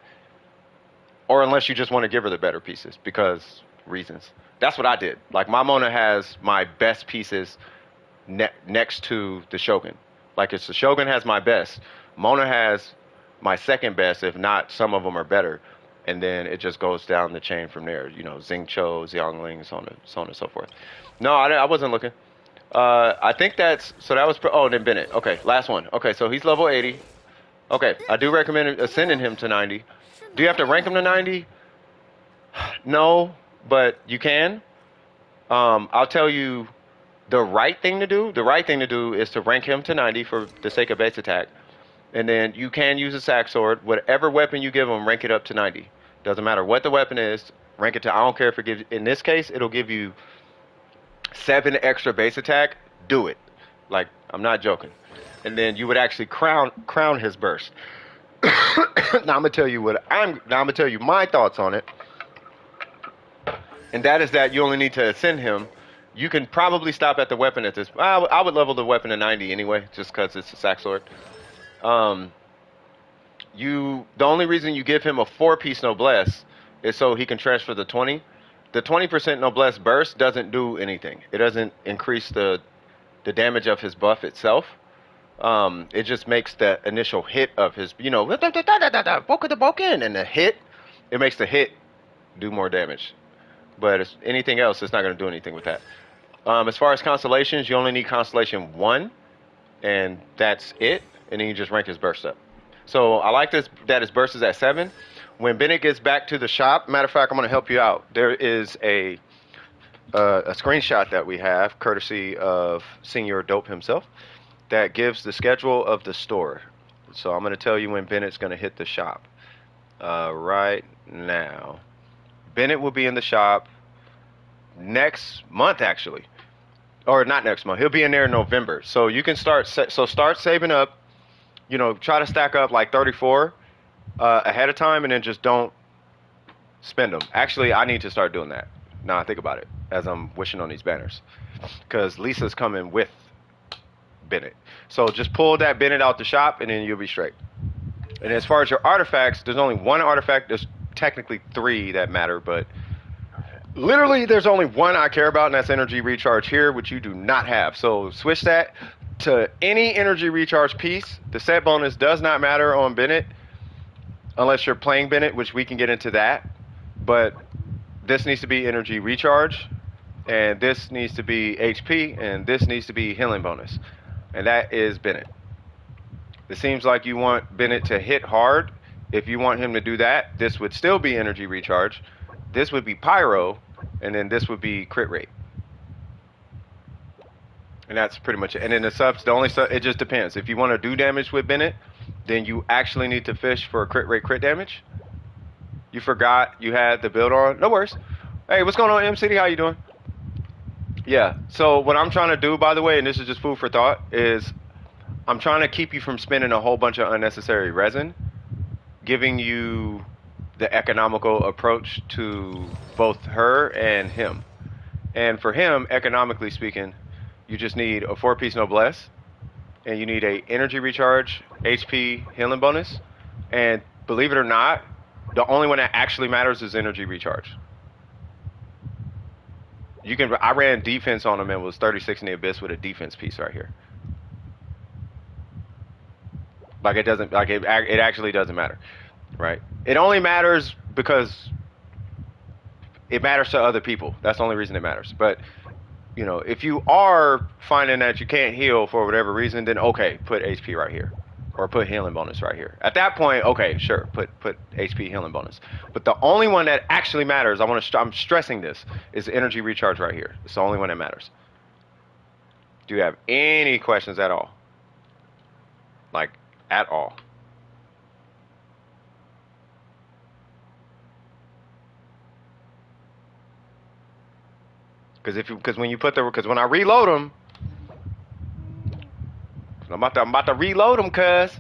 Speaker 1: Or unless you just want to give her the better pieces, because reasons. That's what I did. Like, my Mona has my best pieces next to the Shogun. Like, if the Shogun has my best, Mona has my second best, if not, some of them are better. And then it just goes down the chain from there. Xing Cho, Xiangling, so on and so forth. No, I wasn't looking. I think that was, then Bennett. Okay, last one. Okay, so he's level 80. Okay, I do recommend ascending him to 90. Do you have to rank him to 90? No, but you can. I'll tell you the right thing to do. The right thing to do is to rank him to 90 for the sake of base attack. And then you can use a sack sword. Whatever weapon you give him, rank it up to 90. Doesn't matter what the weapon is. Rank it to, I don't care if it gives, in this case, it'll give you 7 extra base attack. Do it. Like, I'm not joking. And then you would actually crown his burst. Now I'm gonna tell you my thoughts on it. And that is that you only need to ascend him. You can probably stop at the weapon at this. I would level the weapon to 90 anyway, just because it's a sack sword. The only reason you give him a 4-piece noblesse is so he can transfer the 20. The 20% noblesse burst doesn't do anything. It doesn't increase the damage of his buff itself. It just makes the initial hit of his, and the hit, it makes the hit do more damage. But anything else, it's not going to do anything with that. As far as constellations, you only need constellation 1, and that's it. And then you just rank his burst up. So I like this, that his burst is at 7. When Bennett gets back to the shop, matter of fact, I'm going to help you out. There is a screenshot that we have, courtesy of Senior Dope himself, that gives the schedule of the store. So I'm gonna tell you when Bennett's gonna hit the shop. Right now, Bennett will be in the shop next month, actually, or not next month. He'll be in there in November. So you can start. Start saving up. You know, try to stack up like 34 ahead of time, and then just don't spend them. Actually, I need to start doing that. Now I think about it, as I'm wishing on these banners, because Lisa's coming with Bennett. So just pull that Bennett out the shop, and then you'll be straight. And as far as your artifacts, there's only one artifact. There's technically 3 that matter, but literally there's only one I care about, and that's energy recharge here, which you do not have. So switch that to any energy recharge piece. The set bonus does not matter on Bennett unless you're playing Bennett, which we can get into that. But this needs to be energy recharge, and this needs to be HP, and this needs to be healing bonus. And that is Bennett. It seems like you want Bennett to hit hard. If you want him to do that, this would still be energy recharge. This would be pyro, and then this would be crit rate. And that's pretty much it. And then the subs, the only sub, it just depends. If you want to do damage with Bennett, then you actually need to fish for crit rate, crit damage. You forgot you had the build on. No worries. Hey, what's going on, MCD? How you doing? Yeah. So what I'm trying to do, by the way, and this is just food for thought, is I'm trying to keep you from spending a whole bunch of unnecessary resin, giving you the economical approach to both her and him. And for him, economically speaking, you just need a 4-piece noblesse, and you need a energy recharge, HP healing bonus, and believe it or not, the only one that actually matters is energy recharge. You can. I ran defense on him and was 36 in the abyss with a defense piece right here. Like it doesn't. Like it actually doesn't matter, right? It only matters because it matters to other people. That's the only reason it matters. But you know, if you are finding that you can't heal for whatever reason, then okay, put HP right here, or put healing bonus right here. At that point, okay, sure, put HP healing bonus. But the only one that actually matters, I'm stressing this, is energy recharge right here. It's the only one that matters. Do you have any questions at all? Like at all? Because when I reload them, I'm about to reload them, cuz.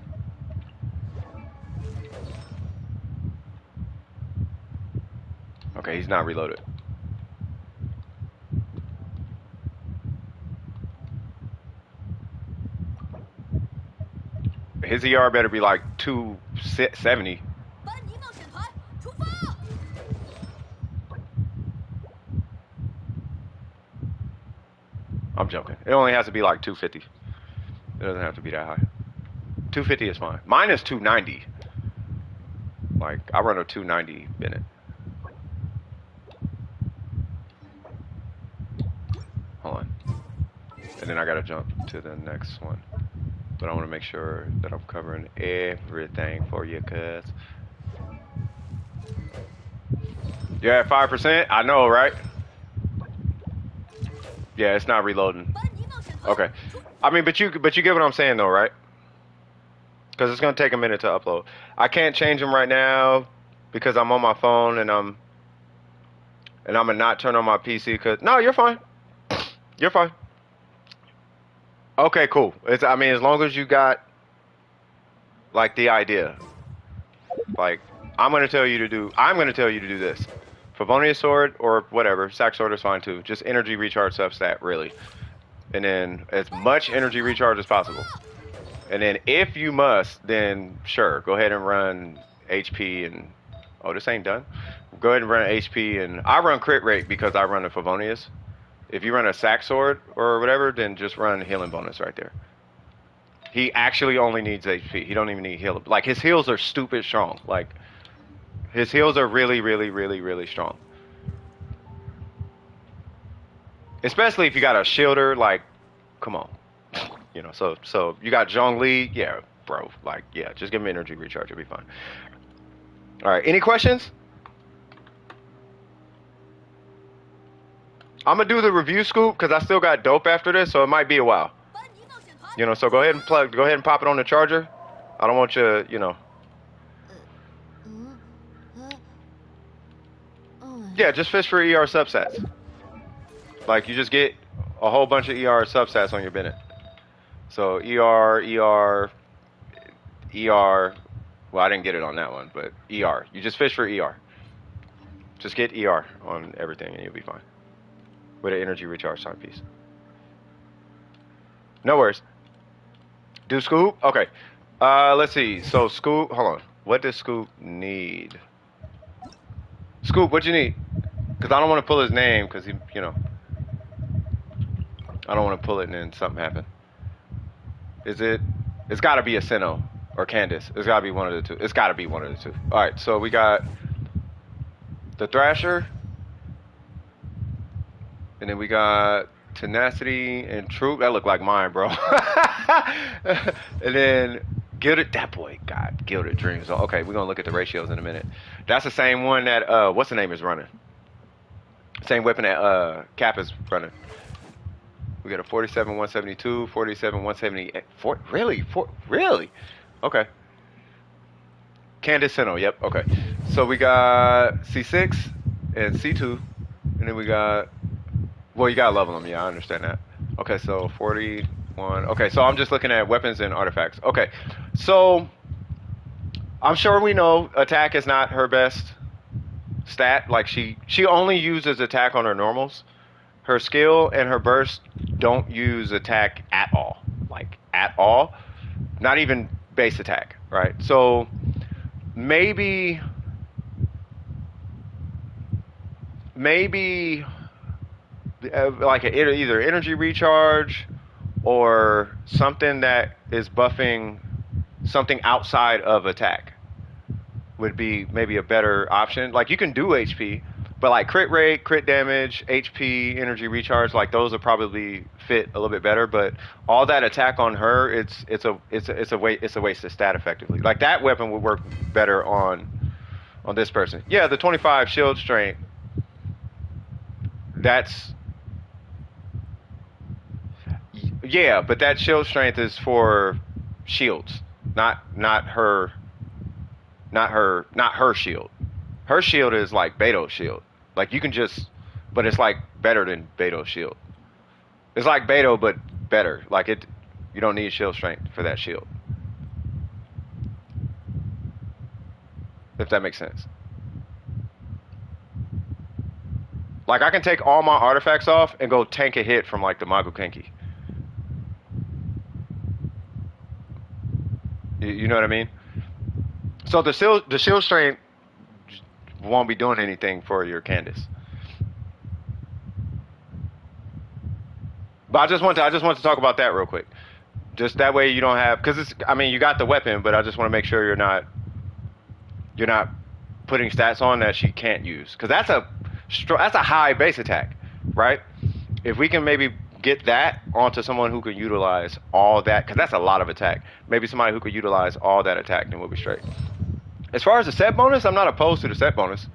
Speaker 1: Okay, he's not reloaded. His ER better be like 270. I'm joking. It only has to be like 250. It doesn't have to be that high. 250 is fine. Mine is 290. Like, I run a 290 Bennett. Hold on. And then I gotta jump to the next one. But I want to make sure that I'm covering everything for you, cuz. You're at 5%? I know, right? Yeah, it's not reloading. Okay. I mean, but you get what I'm saying though, right? Because it's gonna take a minute to upload. I can't change them right now because I'm on my phone and I'm gonna not turn on my PC. Cause no, you're fine. You're fine. Okay, cool. I mean, as long as you got like the idea. Like I'm gonna tell you to do this. Favonius sword or whatever, sack sword is fine too. Just energy recharge substat, really. And then as much energy recharge as possible. And then if you must, then sure, go ahead and run HP and oh, this ain't done. Go ahead and run HP and I run crit rate because I run a Favonius. If you run a sack sword or whatever, then just run healing bonus right there. He actually only needs HP. He don't even need heal. Like his heals are stupid strong. Like his heals are really, really, really, really strong. Especially if you got a shielder, like, come on. You know, so you got Zhongli, yeah, bro. Like, yeah, just give him energy recharge, it'll be fine. Alright, any questions? I'm gonna do the review scoop because I still got dope after this, so it might be a while. You know, so go ahead and pop it on the charger. I don't want you, you know. Yeah, just fish for ER subsets. Like you just get a whole bunch of ER subsets on your Bennett. So ER. Well, I didn't get it on that one, but ER. You just fish for ER. Just get ER on everything, and you'll be fine with an energy recharge timepiece. No worries. Do Scoop? Okay. Let's see. So Scoop, hold on. What does Scoop need? Scoop, what you need? Because I don't want to pull his name because he, you know, I don't want to pull it and then something happen. Is it? It's got to be a Sino or Candace. It's got to be one of the two. It's got to be one of the two. All right. So we got the Thrasher, and then we got Tenacity and Troop. That look like mine, bro. And then Gilded. That boy, God, Gilded Dreams. Okay, we're gonna look at the ratios in a minute. That's the same one that what's the name is running. Same weapon that Cap is running. We got a 47 172, 47 178. Really? Okay. Candace Sino. Yep. Okay. So we got C6 and C2, and then we got. Well, you gotta level them. Yeah, I understand that. Okay, so 41. Okay, so I'm just looking at weapons and artifacts. Okay, so I'm sure we know attack is not her best stat. Like she only uses attack on her normals. Her skill and her burst don't use attack at all. Like at all. Not even base attack, right? So maybe like either energy recharge or something that is buffing something outside of attack would be maybe a better option. Like you can do HP, but like crit rate, crit damage, HP, energy recharge, like those will probably fit a little bit better. But all that attack on her, it's a waste of stat effectively. Like that weapon would work better on this person. Yeah, the 25 shield strength. That's Yeah, but that shield strength is for shields, not her shield. Her shield is like Beto's shield. Like you can just, but it's like better than Beto's shield. It's like Beto but better. Like it, you don't need shield strength for that shield. If that makes sense. Like I can take all my artifacts off and go tank a hit from like the Magu Kenki. You know what I mean? So the shield strength won't be doing anything for your Candace. But I just want to talk about that real quick. Just that way you don't have, because it's, I mean, you got the weapon, but I just want to make sure you're not putting stats on that she can't use, because that's a high base attack, right? If we can maybe get that onto someone who could utilize all that, because that's a lot of attack. Maybe somebody who could utilize all that attack, then we'll be straight. As far as the set bonus, I'm not opposed to the set bonus.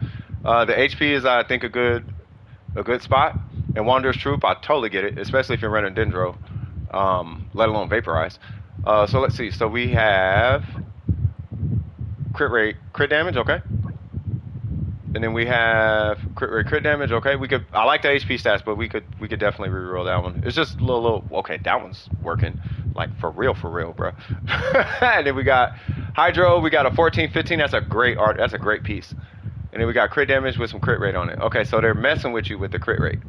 Speaker 1: The HP is, I think, a good spot. And Wanderer's Troop, I totally get it, especially if you're running Dendro, let alone Vaporize. So let's see. So we have crit rate, crit damage, okay. And then we have crit rate, crit damage, okay. I like the HP stats, but we could definitely reroll that one. It's just a little okay, that one's working. Like for real, bro. And then we got Hydro, we got a 14, 15, that's a great piece. And then we got crit damage with some crit rate on it. Okay, so they're messing with you with the crit rate.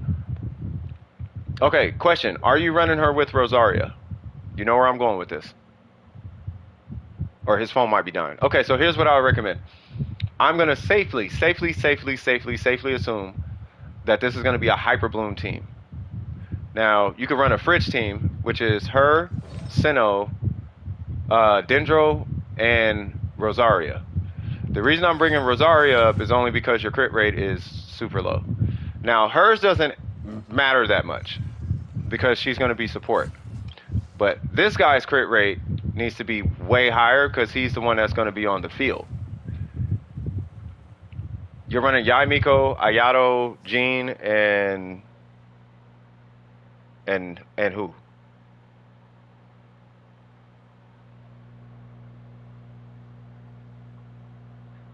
Speaker 1: Okay, question. Are you running her with Rosaria? You know where I'm going with this. Or his phone might be dying. Okay, so here's what I would recommend. I'm going to safely assume that this is going to be a Hyper Bloom team. Now, you could run a Fridge team, which is her, Sino, Dendro, and Rosaria. The reason I'm bringing Rosaria up is only because your crit rate is super low. Now, hers doesn't matter that much because she's going to be support. But this guy's crit rate needs to be way higher because he's the one that's going to be on the field. You're running Yaimiko, Ayato, Jean, and who?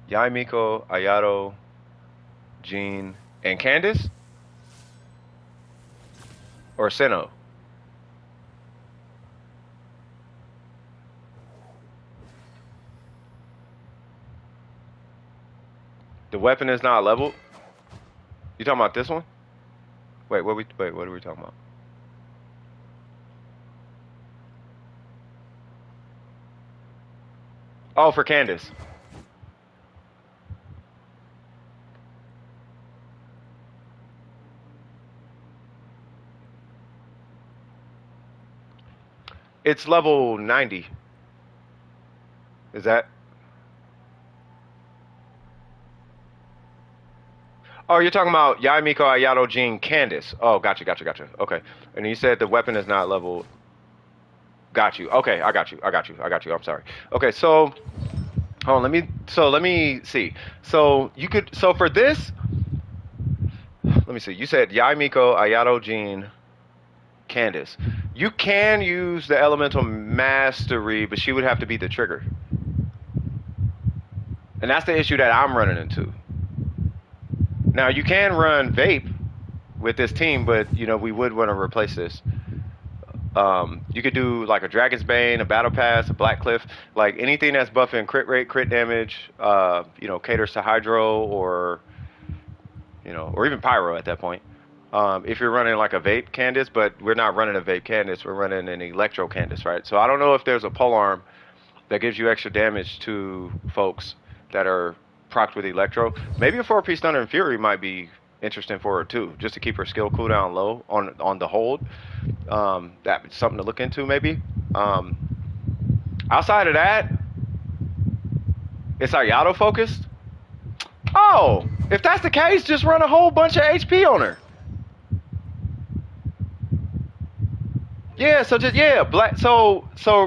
Speaker 1: Yaimiko, Ayato, Jean, and Candace? Or Sino? The weapon is not leveled? You talking about this one? Wait, what are we talking about? Oh, for Candace. It's level 90. Is that? Oh, you're talking about Yaimiko, Ayato, Jean, Candace. Oh, gotcha. Okay. And you said the weapon is not level. Got you. Okay, I got you. I'm sorry. Okay, so hold on, let me see. So for this, let me see. You said Yaimiko, Ayato, Jean, Candace. You can use the elemental mastery, but she would have to be the trigger. And that's the issue that I'm running into. Now you can run vape with this team, but you know we would want to replace this. You could do like a Dragon's Bane, a Battle Pass, a Black Cliff, like anything that's buffing crit rate, crit damage. You know, caters to Hydro or or even Pyro at that point. If you're running like a vape Candace, but we're not running a vape Candace, we're running an Electro Candace, right? So I don't know if there's a polearm that gives you extra damage to folks that are procced with Electro. Maybe a 4-piece Thunder and Fury might be interesting for her too, just to keep her skill cooldown low on the hold. That's something to look into maybe. Outside of that, it's Ayato focused. Oh, if that's the case, just run a whole bunch of HP on her. Yeah, so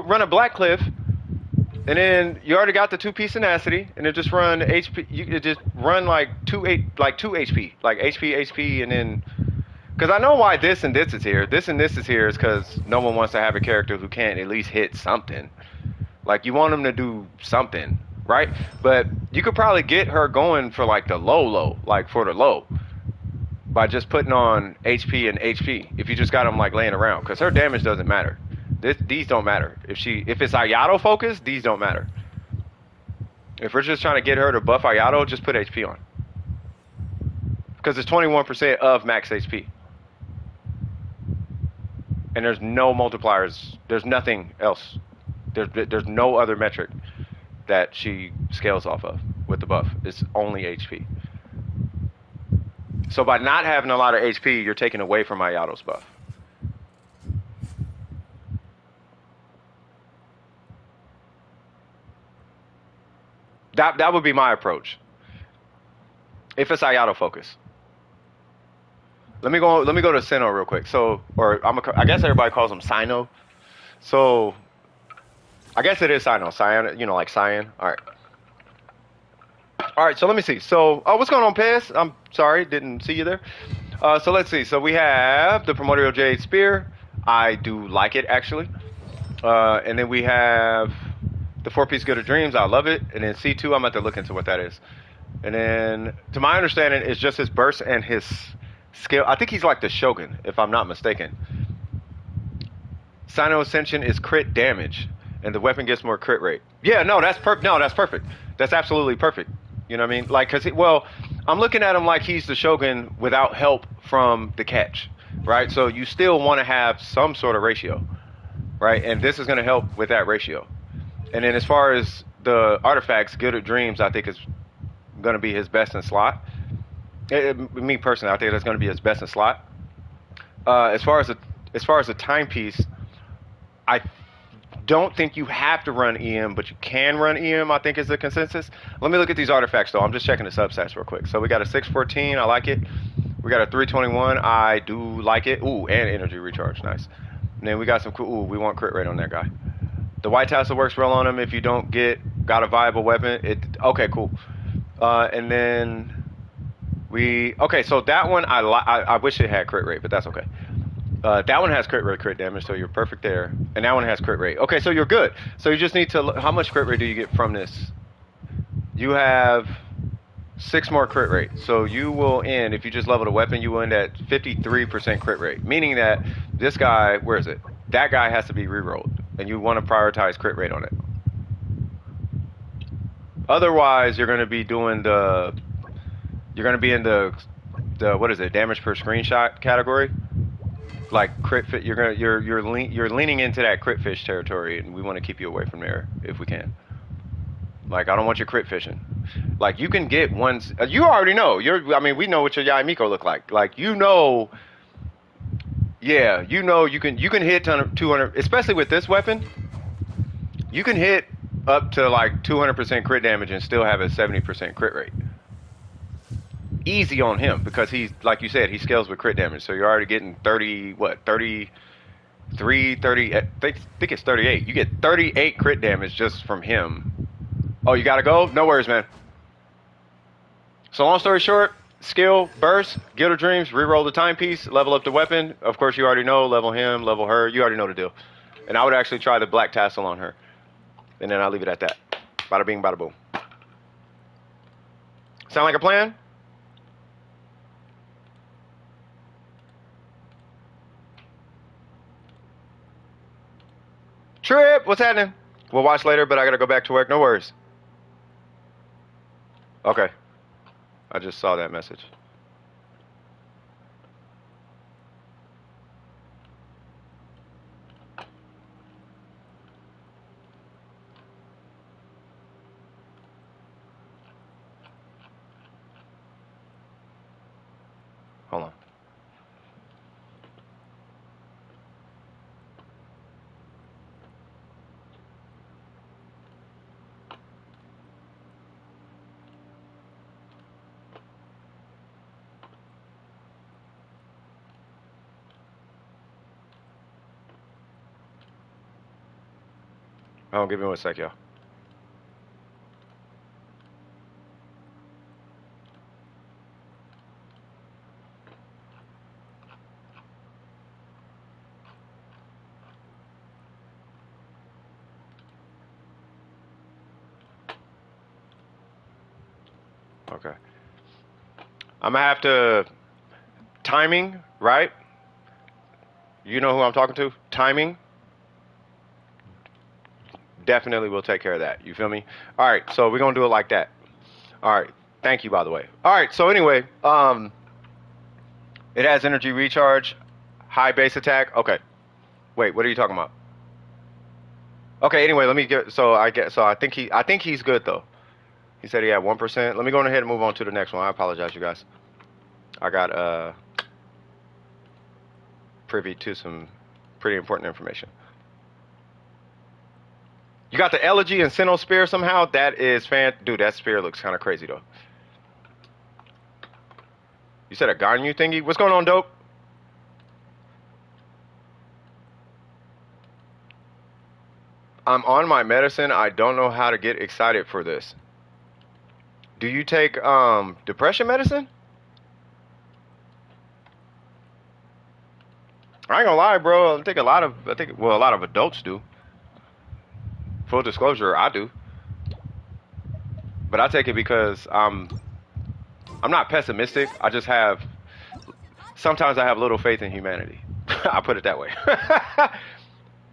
Speaker 1: run a Black Cliff, and then you already got the 2-piece tenacity, and then just run HP. You could just run like 2 HP, like HP, and then because I know why this and this is here. This and this is here is because no one wants to have a character who can't at least hit something. Like you want them to do something, right? But you could probably get her going for like the low, like for the low, by just putting on HP and HP. If you just got them like laying around, because her damage doesn't matter. These don't matter. If it's Ayato focused, these don't matter. If we're just trying to get her to buff Ayato, just put HP on, because it's 21% of max HP. And there's no multipliers. There's nothing else. There's no other metric that she scales off of with the buff. It's only HP. So by not having a lot of HP, you're taking away from Ayato's buff. That would be my approach. If it's Ayato focus. Let me go to Sino real quick. I guess everybody calls him Sino. So I guess it is Sino. Cyan, like Cyan. All right, so let me see. So, what's going on, Pez? I'm sorry, didn't see you there. So let's see. So we have the Primordial Jade Spear. I do like it, actually. And then we have the 4-piece Good of Dreams. I love it. And then C2, I'm going to have to look into what that is. And then, to my understanding, it's just his burst and his skill. I think he's like the Shogun, if I'm not mistaken. Sino Ascension is crit damage, and the weapon gets more crit rate. Yeah, no, that's perfect. No, that's perfect. That's absolutely perfect. You know what I mean? Like, I'm looking at him like he's the Shogun without help from the catch, right? So you still want to have some sort of ratio, right? And this is going to help with that ratio. And then as far as the artifacts, Good of Dreams, I think is going to be his best in slot. Me personally, I think that's going to be his best in slot. As far as a timepiece, I don't think you have to run EM, but you can run EM, I think is the consensus. Let me look at these artifacts, though. I'm just checking the substats real quick. So we got a 614, I like it. We got a 321, I do like it. Ooh, and energy recharge, nice. And then we got some cool, we want crit rate on that guy. The White Tassel works well on him if you don't got a viable weapon. Okay, cool. And then so that one, I wish it had crit rate, but that's okay. That one has crit rate, crit damage, so you're perfect there. And that one has crit rate. Okay, so you're good. So you just need to, how much crit rate do you get from this? you have 6 more crit rate. So you will end, if you just level the weapon, you will end at 53% crit rate. Meaning that this guy, where is it? That guy has to be rerolled. And you want to prioritize crit rate on it. Otherwise, you're going to be doing the, you're going to be in the what is it, damage per screenshot category. Like crit fit, you're leaning into that crit fish territory, and we want to keep you away from there if we can. Like, I don't want you crit fishing. Like, you can get ones. You already know. I mean, we know what your Yai Miko look like. Like, you know. Yeah, you know you can hit 200, especially with this weapon. You can hit up to like 200% crit damage and still have a 70% crit rate. Easy on him because he's, like you said, he scales with crit damage. So you're already getting 30, what, 33, 30, I think it's 38. You get 38 crit damage just from him. Oh, you gotta go? No worries, man. So long story short, skill, burst, Guild of Dreams, reroll the timepiece, level up the weapon. Of course, you already know, level him, level her. You already know the deal. And I would actually try the black tassel on her. And then I'll leave it at that. Bada bing, bada boom. Sound like a plan? Trip, what's happening? We'll watch later, but I gotta go back to work. No worries. Okay. I just saw that message. Hold on. Oh, give me 1 sec, y'all. Okay. I'm gonna have to timing, right? You know who I'm talking to? Timing. Definitely will take care of that. You feel me? All right, so we're gonna do it like that. All right. Thank you, by the way. All right, so anyway, it has energy recharge, high base attack. Okay. Wait, what are you talking about? Okay, anyway, let me get I think he's good though. He said he had 1%. Let me go ahead and move on to the next one. I apologize, you guys. I got privy to some pretty important information. You got the Elegy and Sino Spear somehow? That is dude, that spear looks kind of crazy though. You said a Ganyu thingy? What's going on, dope? I'm on my medicine. I don't know how to get excited for this. Do you take depression medicine? I ain't gonna lie, bro. I think a lot of adults do. Full disclosure, I do. But I take it because I'm not pessimistic. I just have, sometimes I have little faith in humanity. I'll put it that way.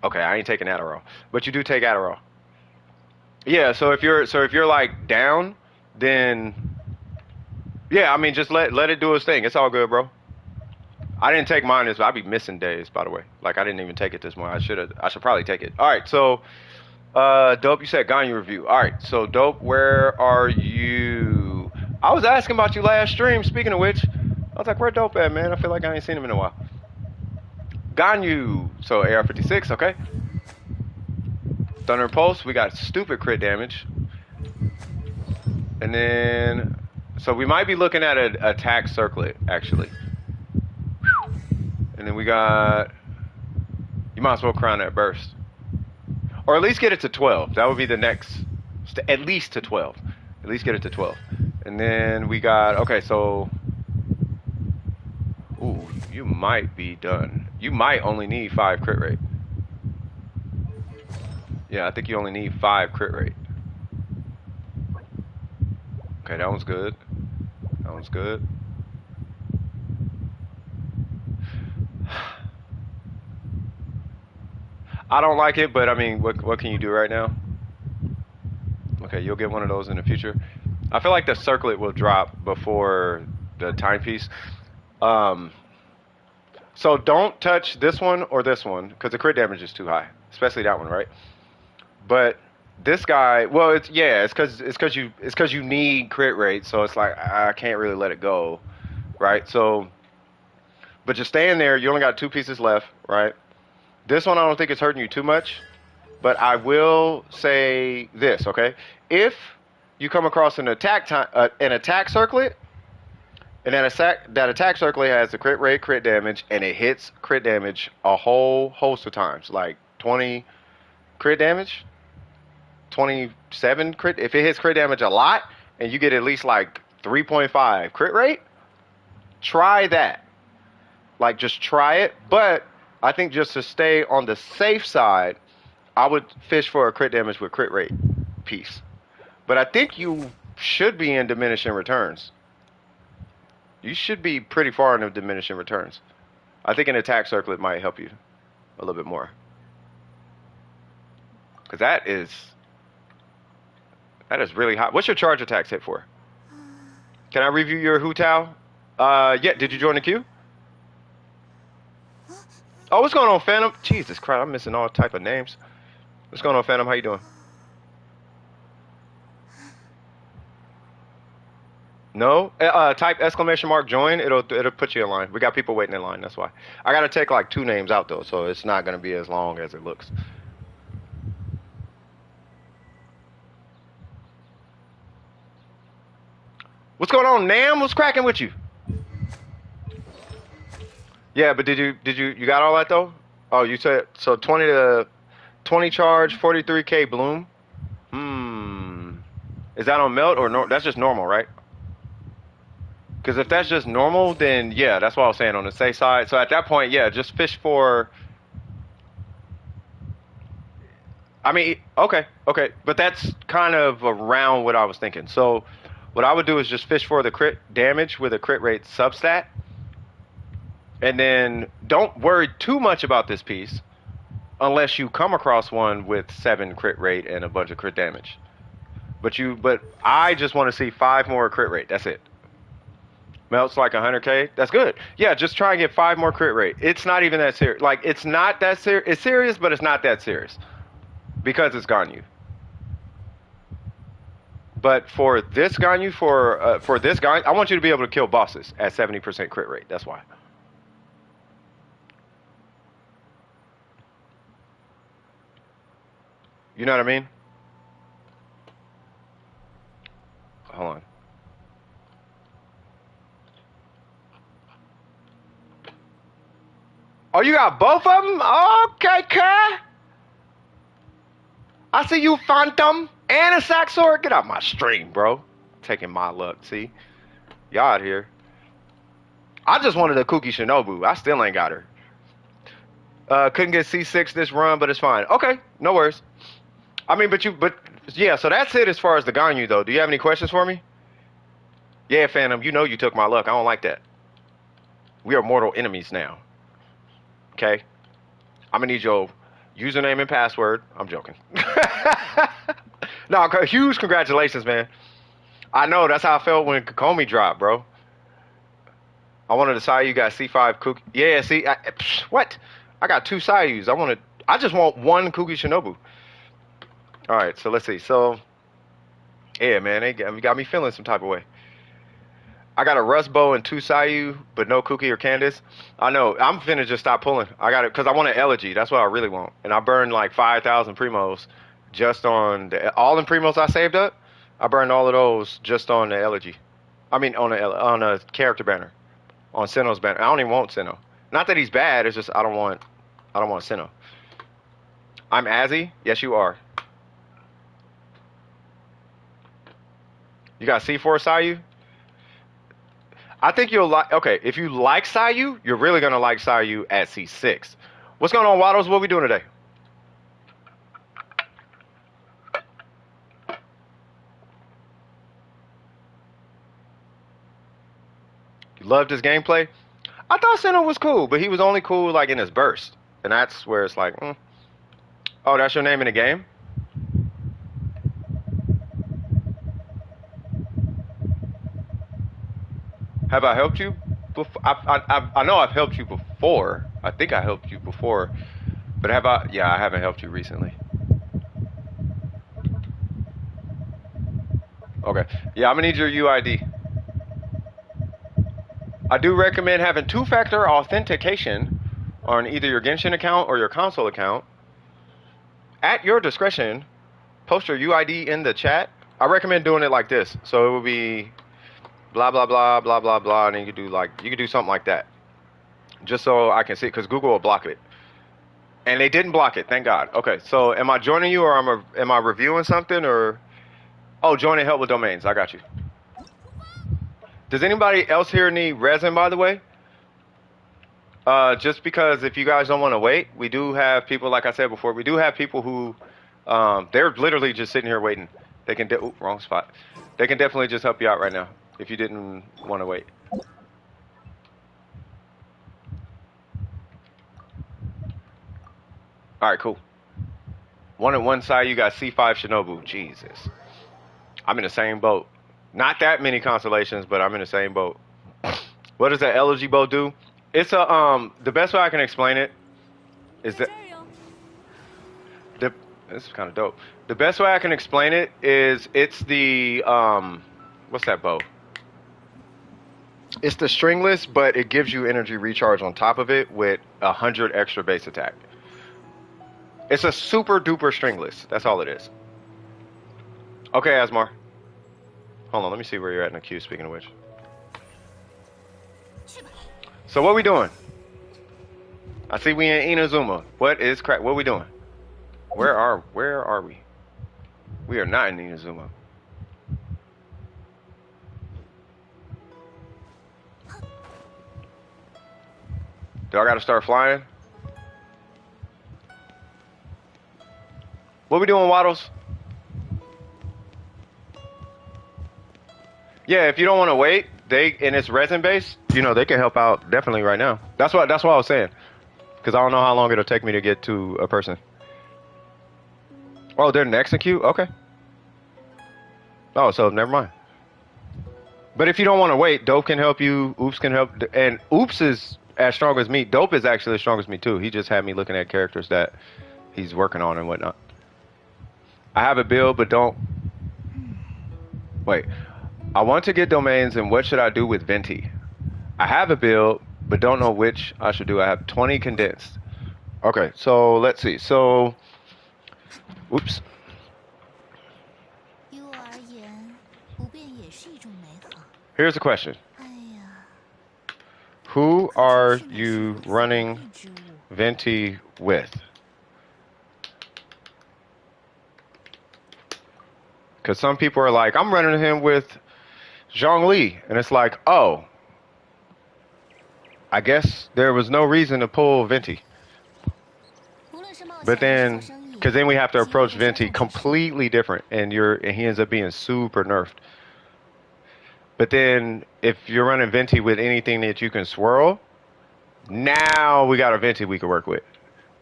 Speaker 1: Okay, I ain't taking Adderall, but you do take Adderall. Yeah, so if you're like down, then yeah, I mean just let it do its thing. It's all good, bro. I didn't take mine I'd be missing days, by the way. Like I didn't even take it this morning. I should probably take it. All right, so dope, you said Ganyu review. All right, so dope, where are you? I was asking about you last stream. Speaking of which, I was like, where dope at, man? I feel like I ain't seen him in a while. Ganyu, so AR56, okay. Thunder Pulse, we got stupid crit damage. And then, so we might be looking at an attack circlet, actually. And then we got, you might as well crown that burst. Or at least get it to 12. That would be the next, at least to 12. At least get it to 12. And then we got, okay, so, ooh, you might be done. You might only need 5 crit rate. Yeah, I think you only need 5 crit rate. Okay, that one's good. That one's good. I don't like it, but I mean, what can you do right now? Okay, you'll get one of those in the future. I feel like the circlet will drop before the timepiece. Um, so don't touch this one or this one because the crit damage is too high, especially that one, right? But this guy, well, it's because you need crit rate, so it's like I can't really let it go, right? So, but just staying there. You only got two pieces left, right? This one I don't think it's hurting you too much, but I will say this, okay? If you come across an attack circlet, and that attack circlet has the crit rate, crit damage, and it hits crit damage a whole host of times, like 20 crit damage, 27 crit. If it hits crit damage a lot, and you get at least like 3.5 crit rate, try that. Like just try it, but I think just to stay on the safe side, I would fish for a crit damage with crit rate piece. But I think you should be in diminishing returns. You should be pretty far in the diminishing returns. I think an attack circlet might help you a little bit more. Because that is really hot. What's your charge attacks hit for? Can I review your Hu Tao? Yeah, did you join the queue? Oh, what's going on, Phantom? Jesus Christ, I'm missing all type of names. What's going on, Phantom? How you doing? No? Type exclamation mark join. It'll put you in line. We got people waiting in line. That's why. I gotta take like 2 names out though, so it's not gonna be as long as it looks. What's going on, Nam? What's cracking with you? Yeah, but did you got all that though? Oh, you said so 20 charge, 43k bloom. Is that on melt or no? That's just normal, right? Because if that's just normal, then yeah, that's what I was saying on the safe side. So at that point, yeah, just fish for. I mean, okay, but that's kind of around what I was thinking. So what I would do is just fish for the crit damage with a crit rate substat. And then don't worry too much about this piece unless you come across one with 7 crit rate and a bunch of crit damage. But I just want to see 5 more crit rate. That's it. Melts like 100k. That's good. Yeah, just try and get 5 more crit rate. It's not even that serious. Like it's not that serious. It's serious, but it's not that serious because it's Ganyu. But for this Ganyu, for this Ganyu, I want you to be able to kill bosses at 70% crit rate. That's why. You know what I mean? Hold on. Oh, you got both of them? Okay, Kai. I see you, Phantom, and a Saxor. Get out my stream, bro. Taking my luck, see? Y'all out here. I just wanted a Kuki Shinobu. I still ain't got her. Couldn't get C6 this run, but it's fine. Okay, no worries. I mean, but yeah, so that's it as far as the Ganyu, though. Do you have any questions for me? Yeah, Phantom, you know you took my luck. I don't like that. We are mortal enemies now. Okay? I'm going to need your username and password. I'm joking. No, huge congratulations, man. I know, that's how I felt when Kokomi dropped, bro. I wanted to Sayu, got C5 Kuki. Yeah, see, what? I got 2 Sayus. I just want 1 Kuki Shinobu. All right, so let's see. So, yeah, man, they got me feeling some type of way. I got a Rust Bow and 2 Sayu, but no Kuki or Candace. I know. I'm finna just stop pulling. I got it because I want an elegy. That's what I really want. And I burned like 5,000 primos just on all the primos I saved up. I burned all of those just on the elegy. I mean, on a character banner, on Sino's banner. I don't even want Sino. Not that he's bad. It's just I don't want Sino. I'm Azzy. Yes, you are. You got C4 Sayu? I think you'll like, okay, if you like Sayu, you're really going to like Sayu at C6. What's going on, Waddles? What are we doing today? loved his gameplay. I thought Sino was cool, but he was only cool like in his burst, and that's where it's like, oh, that's your name in the game. Have I helped you? I know I've helped you before. I think I helped you before, but have I? Yeah, I haven't helped you recently. Okay. Yeah, I'm gonna need your UID. I do recommend having two-factor authentication on either your Genshin account or your console account. At your discretion, post your UID in the chat. I recommend doing it like this. So it will be blah blah blah blah blah blah, and then you could do something like that, just so I can see it, because Google will block it. And they didn't block it, thank God. Okay, so am I joining you, or am I reviewing something, or? Oh, join and help with domains. I got you. Does anybody else here need resin, by the way? Just because if you guys don't want to wait, we do have people, like I said before, we do have people who, they're literally just sitting here waiting. They can, wrong spot. They can definitely just help you out right now if you didn't want to wait. All right, cool. One on one side, you got C5 Shinobu. Jesus. I'm in the same boat. Not that many constellations, but I'm in the same boat. What does that elegy boat do? It's a the best way I can explain it is that this is kind of dope. The best way I can explain it is it's the what's that bow? It's the stringless, but it gives you energy recharge on top of it with 100 extra base attack. It's a super duper stringless. That's all it is. Okay, Asmar. Hold on, let me see where you're at in the queue, speaking of which. So what we doing? I see we in Inazuma. What is crap? What we doing? Where are we? We are not in Inazuma. Do I gotta start flying? What we doing, Waddles? Yeah, if you don't want to wait, and it's resin based, you know, they can help out definitely right now. That's what I was saying, because I don't know how long it'll take me to get to a person. Oh, they're next in queue? Okay. Oh, so never mind. But if you don't want to wait, Dope can help you. Oops can help, and Oops is as strong as me. Dope is actually as strong as me too. He just had me looking at characters that he's working on and whatnot. I have a build, but don't wait. I want to get domains, and what should I do with Venti? I have a build, but don't know which I should do. I have 20 condensed. Okay, so let's see. So, oops. Here's the question. Who are you running Venti with? Because some people are like, I'm running him with Zhongli, and it's like, oh, I guess there was no reason to pull Venti. But then, because then we have to approach Venti completely different, and he ends up being super nerfed. But then, if you're running Venti with anything that you can swirl, now we got a Venti we can work with.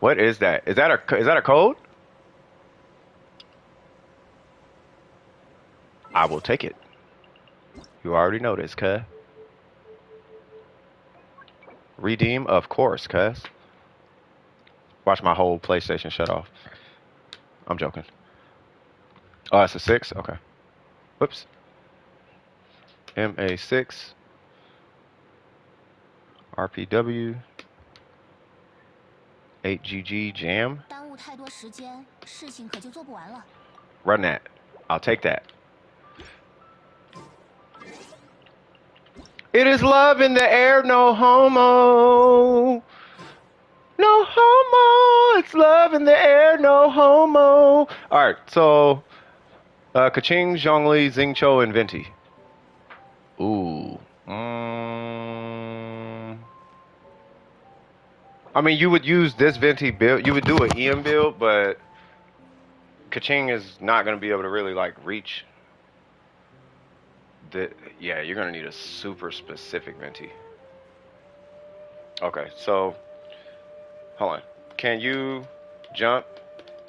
Speaker 1: What is that? Is that a code? I will take it. You already know this, cuz. Redeem, of course, cuz. Watch my whole PlayStation shut off. I'm joking. Oh, that's a 6? Okay. Whoops. MA6. RPW. 8GG Jam. Run that. I'll take that. It is love in the air, no homo. No homo. It's love in the air, no homo. Alright, so Kaching, Zhongli, Xingqiu, and Venti. Ooh. I mean, you would use this Venti build. You would do an EM build, but Kaching is not going to be able to really, like, reach Yeah, you're gonna need a super specific venti. Okay, so hold on. Can you jump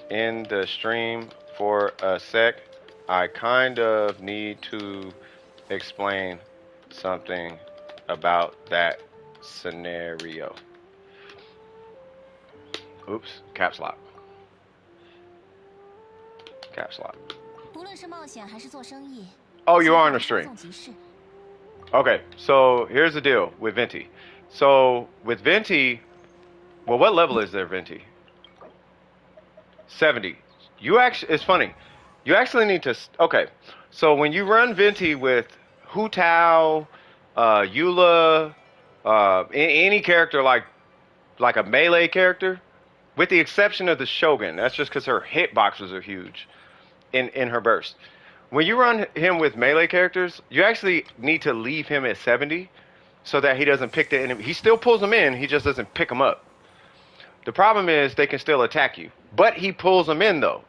Speaker 1: in the stream for a sec? I kind of need to explain something about that scenario. Oops, caps lock. Caps lock. Oh, you are on the stream. Okay, so here's the deal with Venti. So with Venti, well, what level is their Venti? 70. You actually, it's funny. You actually need to. Okay, so when you run Venti with Hu Tao, Eula, any character like a melee character, with the exception of the Shogun, that's just because her hitboxes are huge in her burst. When you run him with melee characters, you actually need to leave him at 70 so that he doesn't pick the enemy. He still pulls them in, he just doesn't pick them up. The problem is they can still attack you, but he pulls them in though.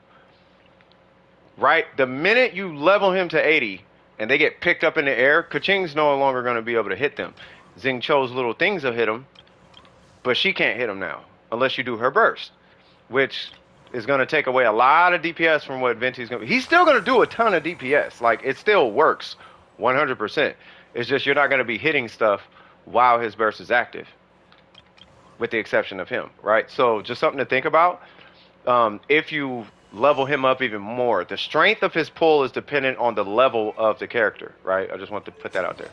Speaker 1: Right? The minute you level him to 80 and they get picked up in the air, Kaching's no longer going to be able to hit them. Xing Cho's little things will hit them, but she can't hit them now unless you do her burst, which is going to take away a lot of DPS from what Venti's going to be. He's still going to do a ton of DPS. Like, it still works 100%. It's just you're not going to be hitting stuff while his burst is active, with the exception of him, right? So just something to think about. If you level him up even more, the strength of his pull is dependent on the level of the character, right? I just want to put that out there.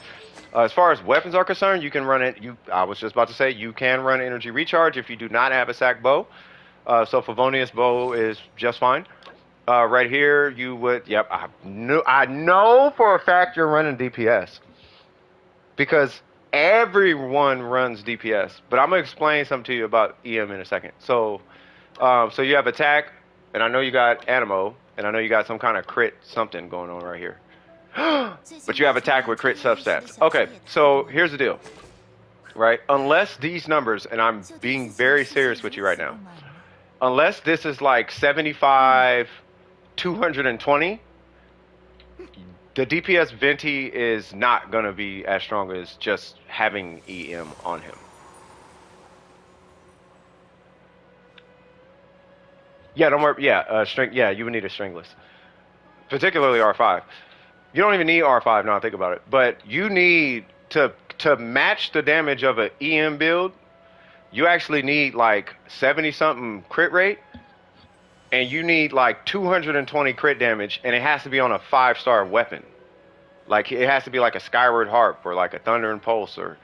Speaker 1: As far as weapons are concerned, you can run it. I was just about to say, you can run energy recharge if you do not have a sack bow. So Favonius bow is just fine. Right here, you would. Yep, I know for a fact you're running DPS because everyone runs DPS. But I'm gonna explain something to you about EM in a second. So you have attack, and I know you got Animo, and I know you got some kind of crit something going on right here. But you have attack with crit substats. Okay, so here's the deal, right? Unless these numbers, and I'm being very serious with you right now, unless this is like 75, 220, the DPS Venti is not going to be as strong as just having EM on him. Yeah, don't worry. Yeah, yeah, you would need a stringless, particularly R5. You don't even need R5 now I think about it, but you need to match the damage of an EM build. You actually need like 70-something crit rate, and you need like 220 crit damage, and it has to be on a 5-star weapon. Like, it has to be like a Skyward Harp or like a Thunder and Pulse or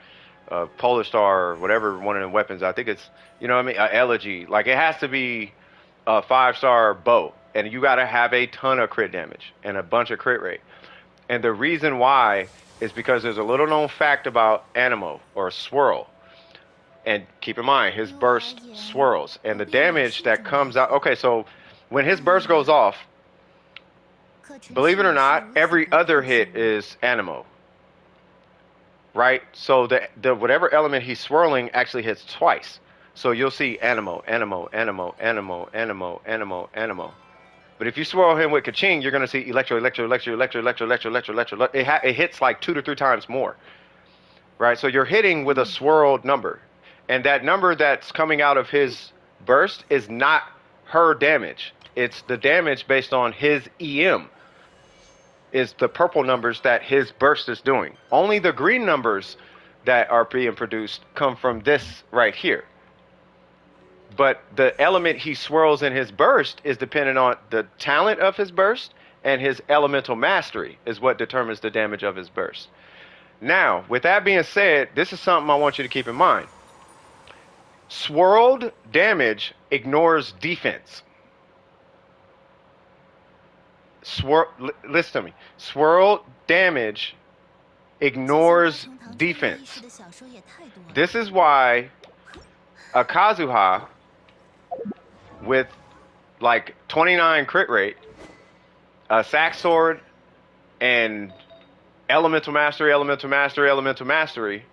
Speaker 1: a Polar Star or whatever one of the weapons. I think it's, you know what I mean, a Elegy. Like, it has to be a 5-star bow, and you got to have a ton of crit damage and a bunch of crit rate. And the reason why is because there's a little known fact about Animo or Swirl. And keep in mind, his burst swirls. And the damage that comes out... Okay, so when his burst goes off, believe it or not, every other hit is Animo. Right? So the whatever element he's swirling actually hits twice. So you'll see Animo, Animo, Animo, Animo, Animo, Animo, Animo. But if you swirl him with Kaching, you're going to see Electro, Electro, Electro, Electro, Electro, Electro, Electro, Electro. It hits like 2 to 3 times more. Right? So you're hitting with a swirled number. And that number that's coming out of his burst is not her damage. It's the damage based on his EM. Is the purple numbers that his burst is doing. Only the green numbers that are being produced come from this right here. But the element he swirls in his burst is dependent on the talent of his burst, and his elemental mastery is what determines the damage of his burst. Now, with that being said, this is something I want you to keep in mind. Swirled damage ignores defense. Listen to me. Swirled damage ignores defense. This is why a Kazuha with like 29 crit rate, a sack sword, and elemental mastery, elemental mastery, elemental mastery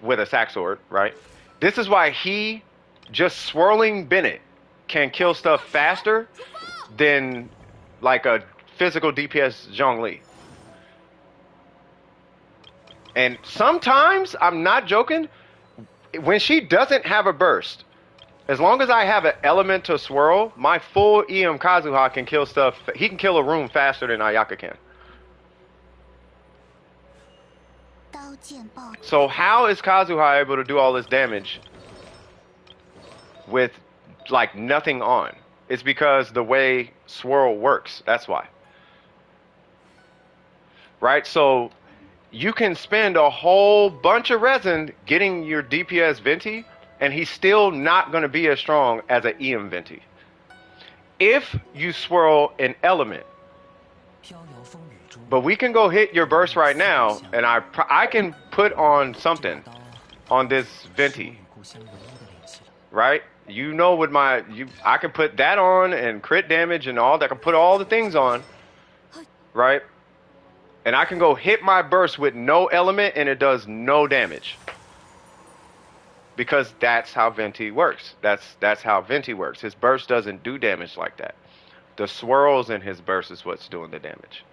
Speaker 1: with a sack sword, right? This is why he just swirling Bennett can kill stuff faster than like a physical DPS Zhongli. And sometimes, I'm not joking, when she doesn't have a burst, as long as I have an elemental swirl, my full EM Kazuha can kill stuff. He can kill a room faster than Ayaka can. So how is Kazuha able to do all this damage with like nothing on? It's because the way swirl works. That's why. Right? So you can spend a whole bunch of resin getting your DPS Venti, and he's still not going to be as strong as an EM Venti. If you swirl an element. But we can go hit your burst right now, and I can put on something on this Venti. Right? You know with I can put that on and crit damage and all that. I can put all the things on. Right? And I can go hit my burst with no element and it does no damage. Because that's how Venti works. That's how Venti works. His burst doesn't do damage like that. The swirls in his burst is what's doing the damage.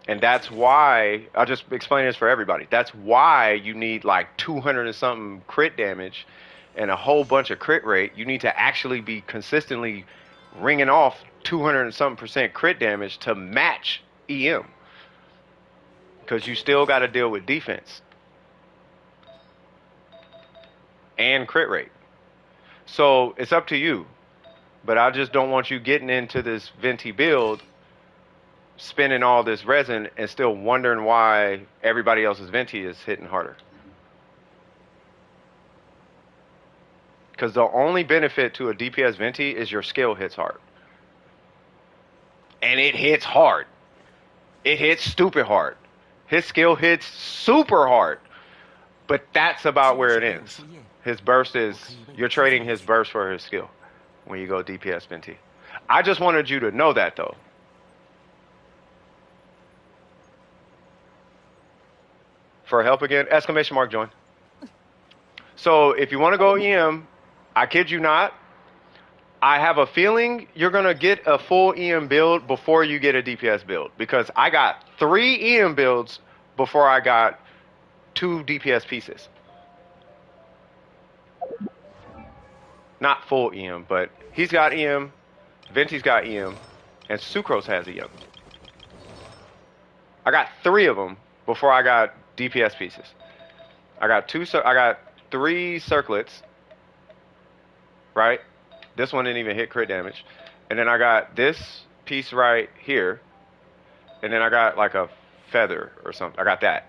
Speaker 1: And that's why, I'll just explain this for everybody. That's why you need like 200 and something crit damage and a whole bunch of crit rate. You need to actually be consistently ringing off 200 and something percent crit damage to match EM. Because you still got to deal with defense. And crit rate. So it's up to you. But I just don't want you getting into this Venti build, spending all this resin, and still wondering why everybody else's Venti is hitting harder. Because the only benefit to a DPS Venti is your skill hits hard. And it hits hard. It hits stupid hard. His skill hits super hard. But that's about where it ends. His burst is, you're trading his burst for his skill when you go DPS Venti. I just wanted you to know that though. For help again, exclamation mark join. So if you want to go EM, I kid you not, I have a feeling you're going to get a full EM build before you get a DPS build. Because I got 3 EM builds before I got 2 DPS pieces. Not full EM, but he's got EM, Venti's got EM, and Sucrose has EM. I got 3 of them before I got DPS pieces. I got 3 circlets, right? This one didn't even hit crit damage. And then I got this piece right here. And then I got like a feather or something. I got that.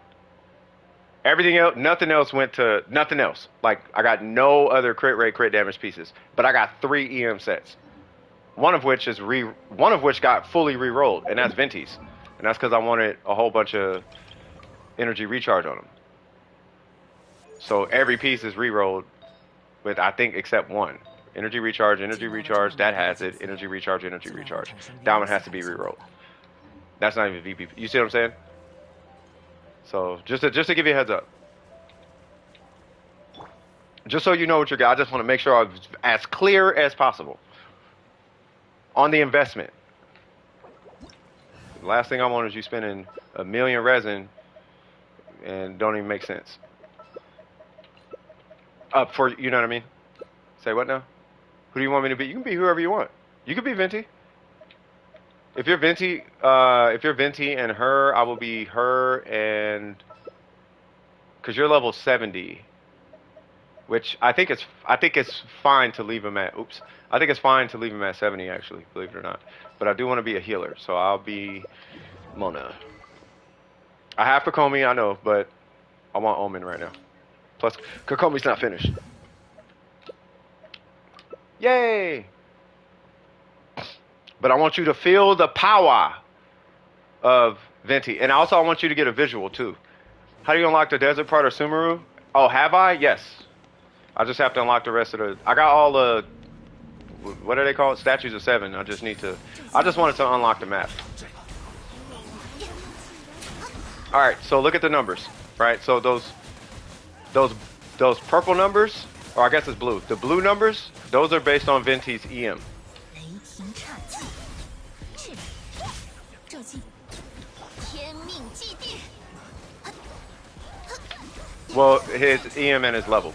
Speaker 1: Everything else, nothing else went to, nothing else. Like, I got no other crit rate, crit damage pieces. But I got 3 EM sets. One of which got fully re-rolled, and that's Venti's. And that's because I wanted a whole bunch of energy recharge on them. So every piece is re-rolled with, I think, except one. Energy recharge, that has it. Energy recharge. That one has to be re-rolled. That's not even VP. You see what I'm saying? So just to give you a heads up. Just so you know what you're getting, I just want to make sure I'm as clear as possible on the investment. The last thing I want is you spending $1 million resin and don't even make sense. For, you know what I mean? Say what now? Who do you want me to be? You can be whoever you want. You could be Venti. If you're Venti and her, I will be her and, because you're level 70, which I think it's fine to leave him at. Oops, I think it's fine to leave him at 70 actually, believe it or not. But I do want to be a healer, so I'll be Mona. I have Kokomi, I know, but I want Omen right now. Plus, Kokomi's not finished. Yay! But I want you to feel the power of Venti. And also I want you to get a visual too. How do you unlock the desert part of Sumeru? Oh, have I? Yes. I just have to unlock the rest of the... I got all the... What do they call it? Statues of 7. I just wanted to unlock the map. Alright, so look at the numbers. Right? So those purple numbers, or I guess it's blue. The blue numbers, those are based on Venti's EM. Well, his EM and his level.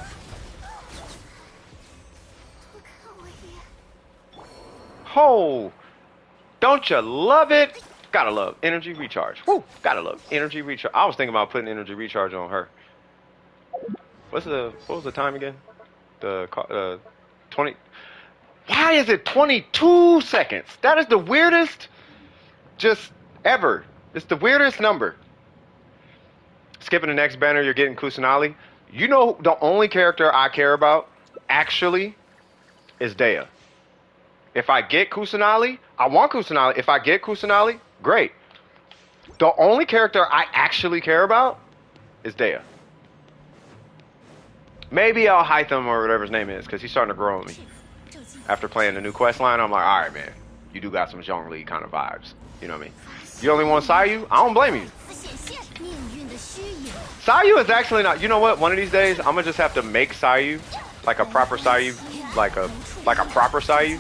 Speaker 1: Oh, don't you love it? Gotta love energy recharge. Woo, gotta love energy recharge. I was thinking about putting energy recharge on her. What was the time again? The 20. Why is it 22 seconds? That is the weirdest just ever. It's the weirdest number. Skipping the next banner, you're getting Kusanali. You know the only character I care about actually is Dea. If I get Kusanali, I want Kusanali. If I get Kusanali, great. The only character I actually care about is Dea. Maybe I'll Hytham or whatever his name is, because he's starting to grow on me. After playing the new quest line, I'm like, alright, man, you do got some Zhongli kind of vibes. You know what I mean? You only want Sayu? I don't blame you. Sayu is actually not, you know what? One of these days, I'm gonna just have to make Sayu like a proper Sayu, like a proper Sayu.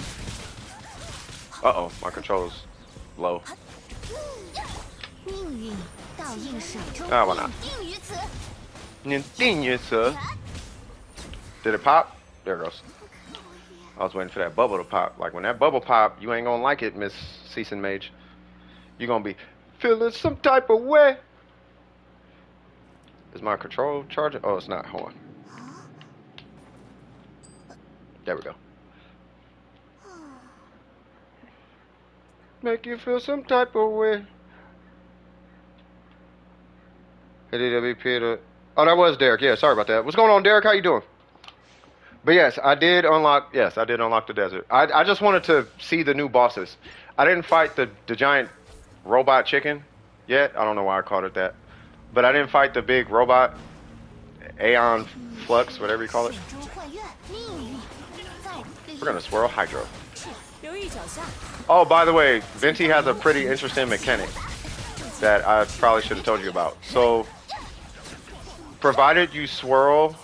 Speaker 1: Uh-oh, my controller's low. Ah, why not? Did it pop? There it goes. I was waiting for that bubble to pop. Like, when that bubble pop, you ain't gonna like it, Miss Season Mage. You're gonna be feeling some type of way. Is my control charging? Oh, it's not. Hold on. There we go. Make you feel some type of way. Oh, that was Derek. Yeah, sorry about that. What's going on, Derek? How you doing? But yes, I did unlock the desert. I just wanted to see the new bosses. I didn't fight the giant robot chicken yet. I don't know why I called it that. But I didn't fight the big robot, Aeon Flux, whatever you call it. We're gonna swirl Hydro. Oh, by the way, Venti has a pretty interesting mechanic that I probably should have told you about. So, provided you swirl,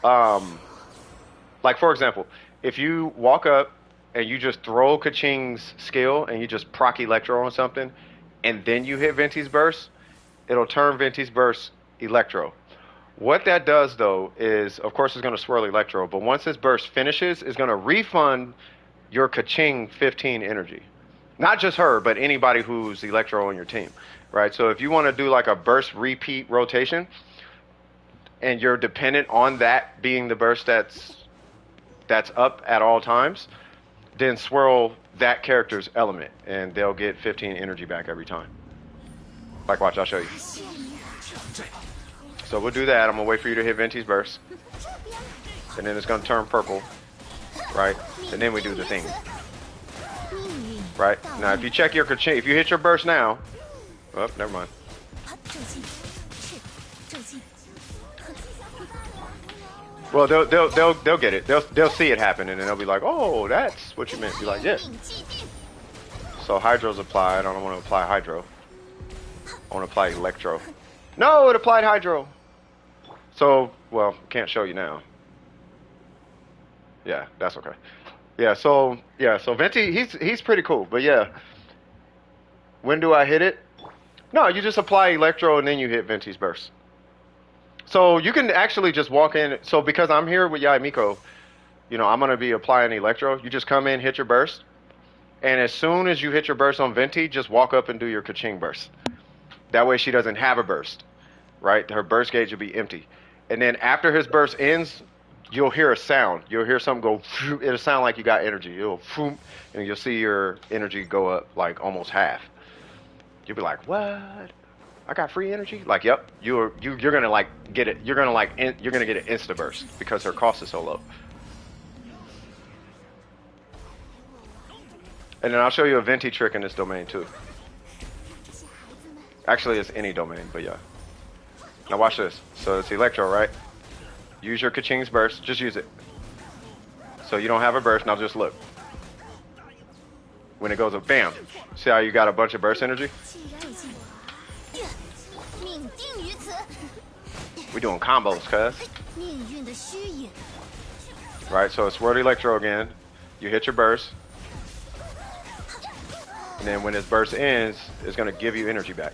Speaker 1: like for example, if you walk up and you just throw Kaching's skill and you just proc Electro on something, and then you hit Venti's burst, it'll turn Venti's burst Electro. What that does though is, of course, it's going to swirl Electro, but once his burst finishes, it's going to refund your Kaching 15 energy. Not just her, but anybody who's Electro on your team, right? So if you want to do like a burst repeat rotation, and you're dependent on that being the burst that's up at all times, then swirl that character's element, and they'll get 15 energy back every time. Like, watch, I'll show you. So we'll do that. I'm gonna wait for you to hit Venti's burst, and then it's gonna turn purple, right? And then we do the thing, right? Now, if you check your Kaching, if you hit your burst now, oh, never mind. Well, they'll get it. They'll see it happen, and then they'll be like, "Oh, that's what you meant." Be like, "Yeah." So Hydro's applied. I don't want to apply Hydro. I want to apply Electro. No, it applied Hydro. So, well, can't show you now. Yeah, that's okay. Yeah, so Venti, he's pretty cool. But yeah, when do I hit it? No, you just apply Electro and then you hit Venti's burst. So you can actually just walk in. So because I'm here with Yai Miko, you know, I'm going to be applying Electro. You just come in, hit your burst. And as soon as you hit your burst on Venti, just walk up and do your Kaching burst. That way she doesn't have a burst, right? Her burst gauge will be empty. And then after his burst ends, you'll hear a sound. You'll hear something go, it'll sound like you got energy. It'll, and you'll see your energy go up like almost half. You'll be like, what? I got free energy? Like, yep. You're gonna like get it. You're gonna get an insta burst because her cost is so low. And then I'll show you a Venti trick in this domain too. Actually, it's any domain, but yeah. Now watch this. So it's Electro, right? Use your Kaching's burst. Just use it. So you don't have a burst. Now just look. When it goes up, bam. See how you got a bunch of burst energy? We're doing combos, cuz. Right, so it's Sword Electro again. You hit your burst. And then when his burst ends, it's going to give you energy back.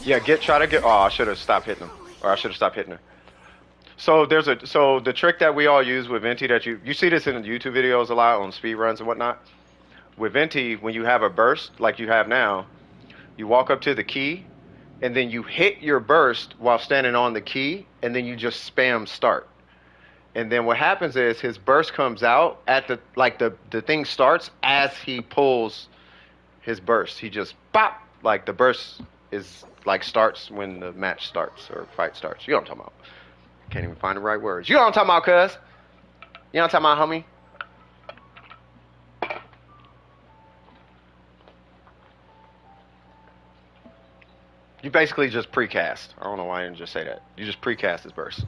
Speaker 1: Yeah, try to get. Oh, I should have stopped hitting him, or I should have stopped hitting her. So the trick that we all use with Venti that you see this in the YouTube videos a lot on speed runs and whatnot. With Venti, when you have a burst like you have now, you walk up to the key, and then you hit your burst while standing on the key, and then you just spam start. And then what happens is his burst comes out at the thing starts as he pulls his burst. He just pop, like the burst is like starts when the match starts or fight starts. You know what I'm talking about. Can't even find the right words. You know what I'm talking about, cuz? You know what I'm talking about, homie? You basically just precast. I don't know why I didn't just say that. You just precast his burst.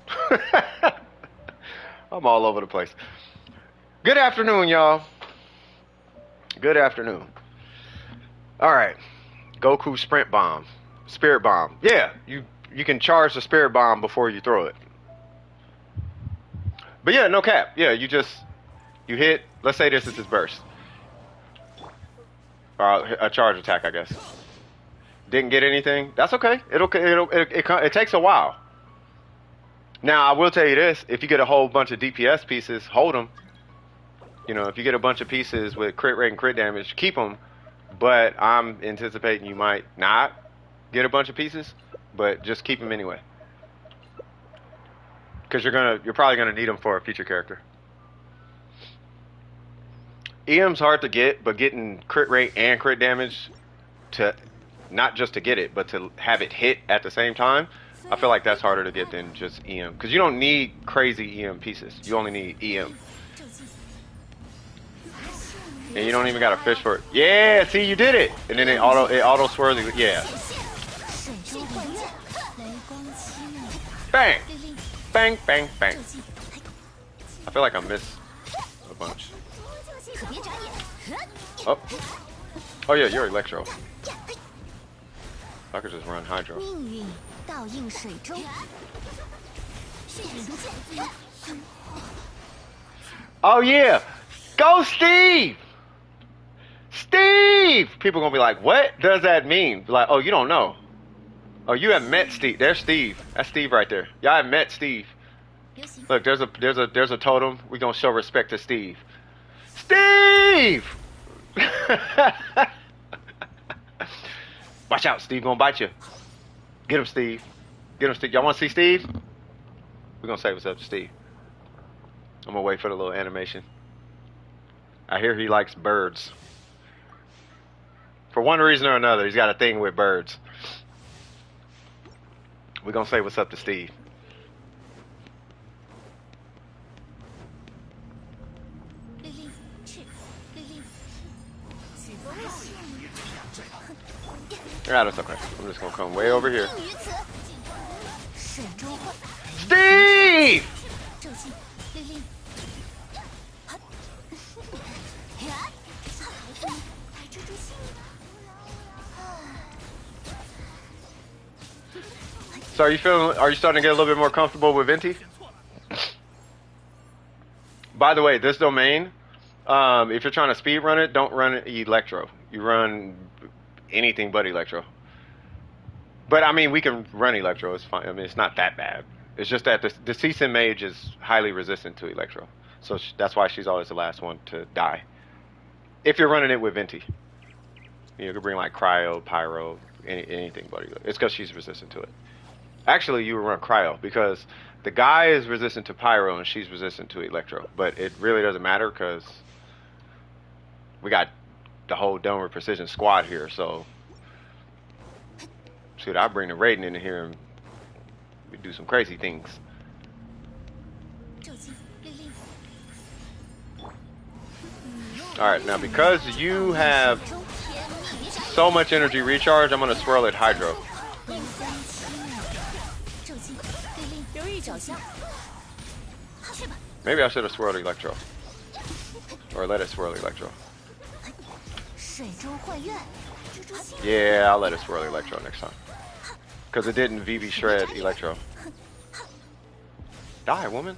Speaker 1: I'm all over the place. Good afternoon, y'all. Good afternoon. All right. Goku Sprint Bomb. Spirit Bomb. Yeah, you can charge the Spirit Bomb before you throw it. But yeah, no cap. Yeah, you hit, let's say this is his burst. A charge attack, I guess. Didn't get anything. That's okay. It takes a while. Now, I will tell you this. If you get a whole bunch of DPS pieces, hold them. You know, if you get a bunch of pieces with crit rate and crit damage, keep them. But I'm anticipating you might not get a bunch of pieces, but just keep them anyway. Because you're probably gonna need them for a future character. EM's hard to get, but getting crit rate and crit damage to not just to get it, but to have it hit at the same time, I feel like that's harder to get than just EM. Because you don't need crazy EM pieces. You only need EM. And you don't even got to fish for it. Yeah, see, you did it. And then it auto swirls. Yeah. Bang. Bang, bang, bang. I feel like I missed a bunch. Oh. Oh yeah, you're Electro. I could just run Hydro. Oh yeah! Go Steve! Steve! People gonna be like, what does that mean? Be like, oh, you don't know. Oh, you have met Steve. There's Steve. That's Steve right there. Y'all have met Steve. Look, there's a totem. We gonna show respect to Steve. Steve! Watch out, Steve gonna bite you. Get him, Steve. Get him, Steve. Y'all wanna see Steve? We're gonna say what's up to Steve. I'm gonna wait for the little animation. I hear he likes birds. For one reason or another, he's got a thing with birds. We're gonna say what's up to Steve. Yeah, that's okay. I'm just gonna come way over here. Steve! So are you starting to get a little bit more comfortable with Venti? By the way, this domain, if you're trying to speed run it, don't run Electro. You run anything but Electro. But I mean, we can run Electro. It's fine. I mean, it's not that bad. It's just that the Season Mage is highly resistant to Electro, so that's why she's always the last one to die. If you're running it with Venti, you can bring like Cryo, Pyro, anything but it's because she's resistant to it. Actually, you would run Cryo because the guy is resistant to Pyro and she's resistant to Electro, but it really doesn't matter because we got the whole Downward Precision squad here, so shoot, I bring the Raiden in here and we do some crazy things. Alright, now because you have so much energy recharge, I'm going to swirl it Hydro. Maybe I should have swirled Electro. Or let it swirl Electro. Yeah, I'll let it swirl Electro next time. Because it didn't VV shred Electro. Die, woman.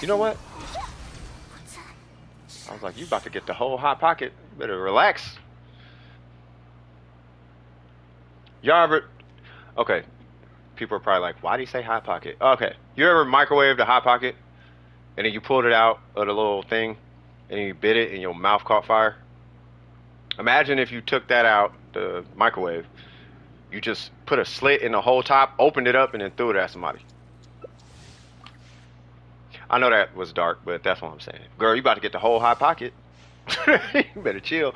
Speaker 1: You know what? I was like, you about to get the whole hot pocket. Better relax. Y'all ever? Okay. People are probably like, why do you say hot pocket? Okay. You ever microwave the hot pocket and then you pulled it out of the little thing and you bit it and your mouth caught fire? Imagine if you took that out the microwave, you just put a slit in the whole top, opened it up, and then threw it at somebody. I know that was dark, but that's what I'm saying. Girl, you about to get the whole hot pocket. You better chill.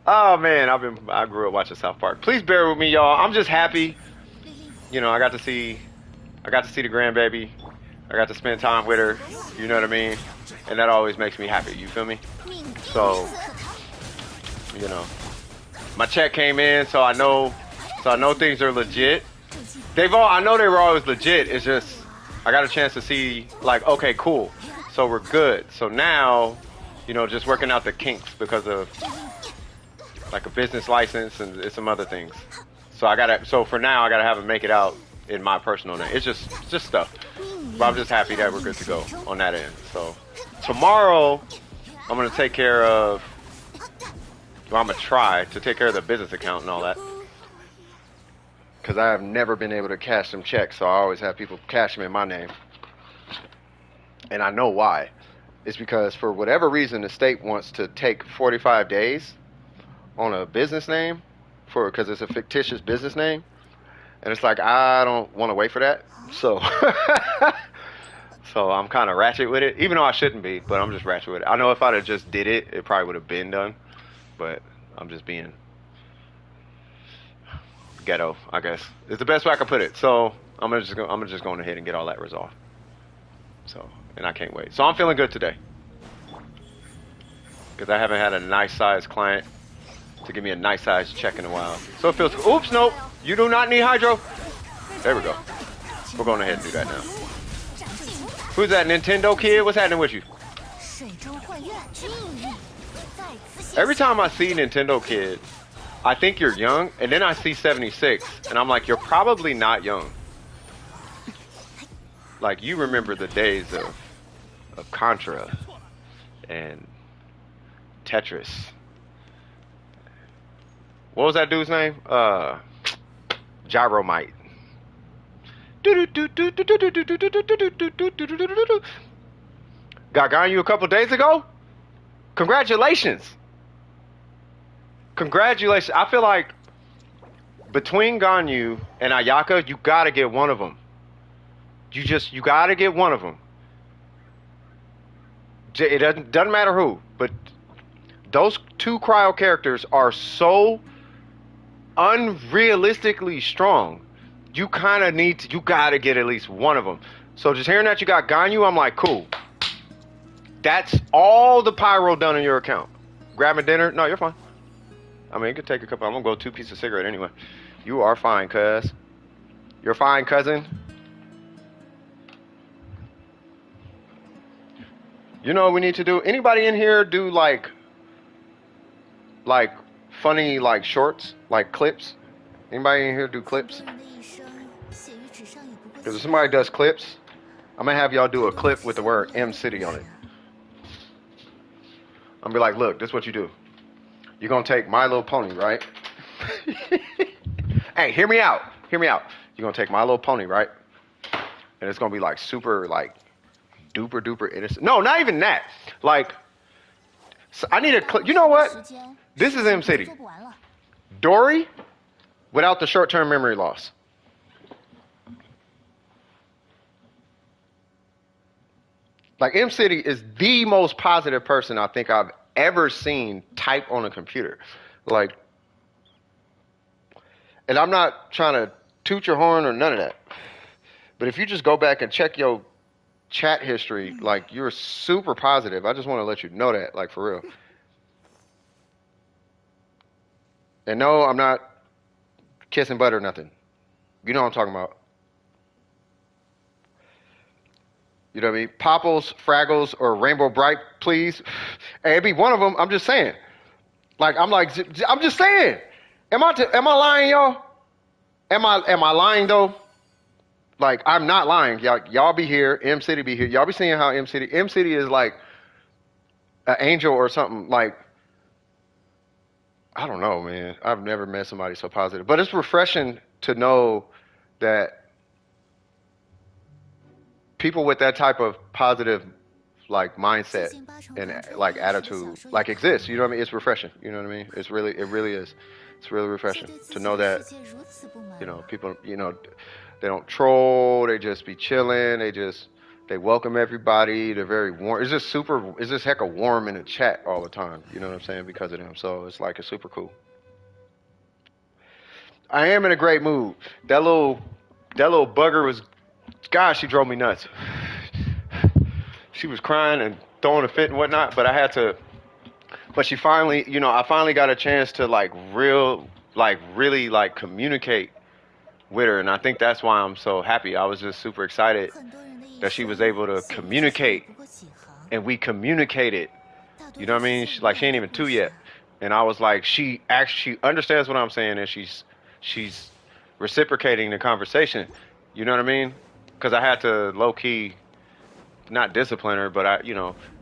Speaker 1: Oh man, I grew up watching South Park. Please bear with me, y'all. I'm just happy. You know, I got to see the grandbaby. I got to spend time with her. You know what I mean? And that always makes me happy. You feel me? So, you know, my check came in, so I know things are legit. I know they were always legit. It's just I got a chance to see, like, okay, cool. So we're good. So now, you know, just working out the kinks because of like a business license and some other things. So for now I gotta have them make it out in my personal name. It's just stuff. But I'm just happy that we're good to go on that end. So tomorrow I'm gonna take care of, well, I'm gonna try to take care of the business account and all that. Because I have never been able to cash some checks, so I always have people cash them in my name. And I know why. It's because for whatever reason, the state wants to take 45 days on a business name because it's a fictitious business name. And it's like, I don't want to wait for that. So, so I'm kind of ratchet with it, even though I shouldn't be, but I'm just ratchet with it. I know if I'd have just did it, it probably would have been done. But I'm just being ghetto, I guess. It's the best way I can put it. So I'm just going ahead and get all that resolved. So, and I can't wait. So I'm feeling good today. Because I haven't had a nice sized client to give me a nice sized check in a while. So it feels, oops, nope, you do not need hydro. There we go. We're going ahead and do that now. Who's that Nintendo kid? What's happening with you? Every time I see Nintendo kid, I think you're young, and then I see 76, and I'm like, you're probably not young. Like, you remember the days of Contra and Tetris. What was that dude's name? Gyromite. Got Ganyu a couple days ago? Congratulations. Congratulations. I feel like between Ganyu and Ayaka, you gotta get one of them. You gotta get one of them. It doesn't matter who, but those two cryo characters are so unrealistically strong. You gotta get at least one of them. So just hearing that you got Ganyu, I'm like, cool. That's all the pyro done in your account. Grabbing dinner? No, you're fine. I mean, you could take a couple. I'm gonna go 2 pieces of cigarette anyway. You are fine, cuz. You're fine, cousin. You know what we need to do? Anybody in here do like funny like shorts, like clips? Anybody in here do clips? Because if somebody does clips, I'm gonna have y'all do a clip with the word M City on it. I'm gonna be like, look, this is what you do. You're gonna take My Little Pony, right? Hey, hear me out. Hear me out. You're gonna take My Little Pony, right? And it's gonna be like super like duper duper innocent. No, not even that. Like, so I need a clip. You know what? This is M City. Dory without the short-term memory loss. Like, M City is the most positive person I think I've ever seen type on a computer. Like, and I'm not trying to toot your horn or none of that. But if you just go back and check your chat history, like, you're super positive. I just want to let you know that, like, for real. And no, I'm not kissing butt or nothing. You know what I'm talking about. You know what I mean? Popples, Fraggles, or Rainbow Bright, please. Hey, it'd be one of them. I'm just saying. I'm just saying. Am I lying, y'all? Am I lying though? Like, I'm not lying. Y'all be here. M City be here. Y'all be seeing how M City is like an angel or something. Like, I don't know, man. I've never met somebody so positive, but it's refreshing to know that people with that type of positive like mindset and like attitude like exists. You know what I mean? It's refreshing. You know what I mean? It really is. It's really refreshing to know that people they don't troll. They just be chilling. They welcome everybody. They're very warm. It's just hecka warm in the chat all the time. You know what I'm saying? Because of them. So it's super cool. I am in a great mood. That little bugger was, gosh, she drove me nuts. She was crying and throwing a fit and whatnot, but she finally, I finally got a chance to really communicate with her, and I think that's why I'm so happy. I was just super excited that she was able to communicate, and we communicated. You know what I mean? She ain't even 2 yet, and I was like, she understands what I'm saying, and she's reciprocating the conversation. You know what I mean? Because I had to low key not discipline her, but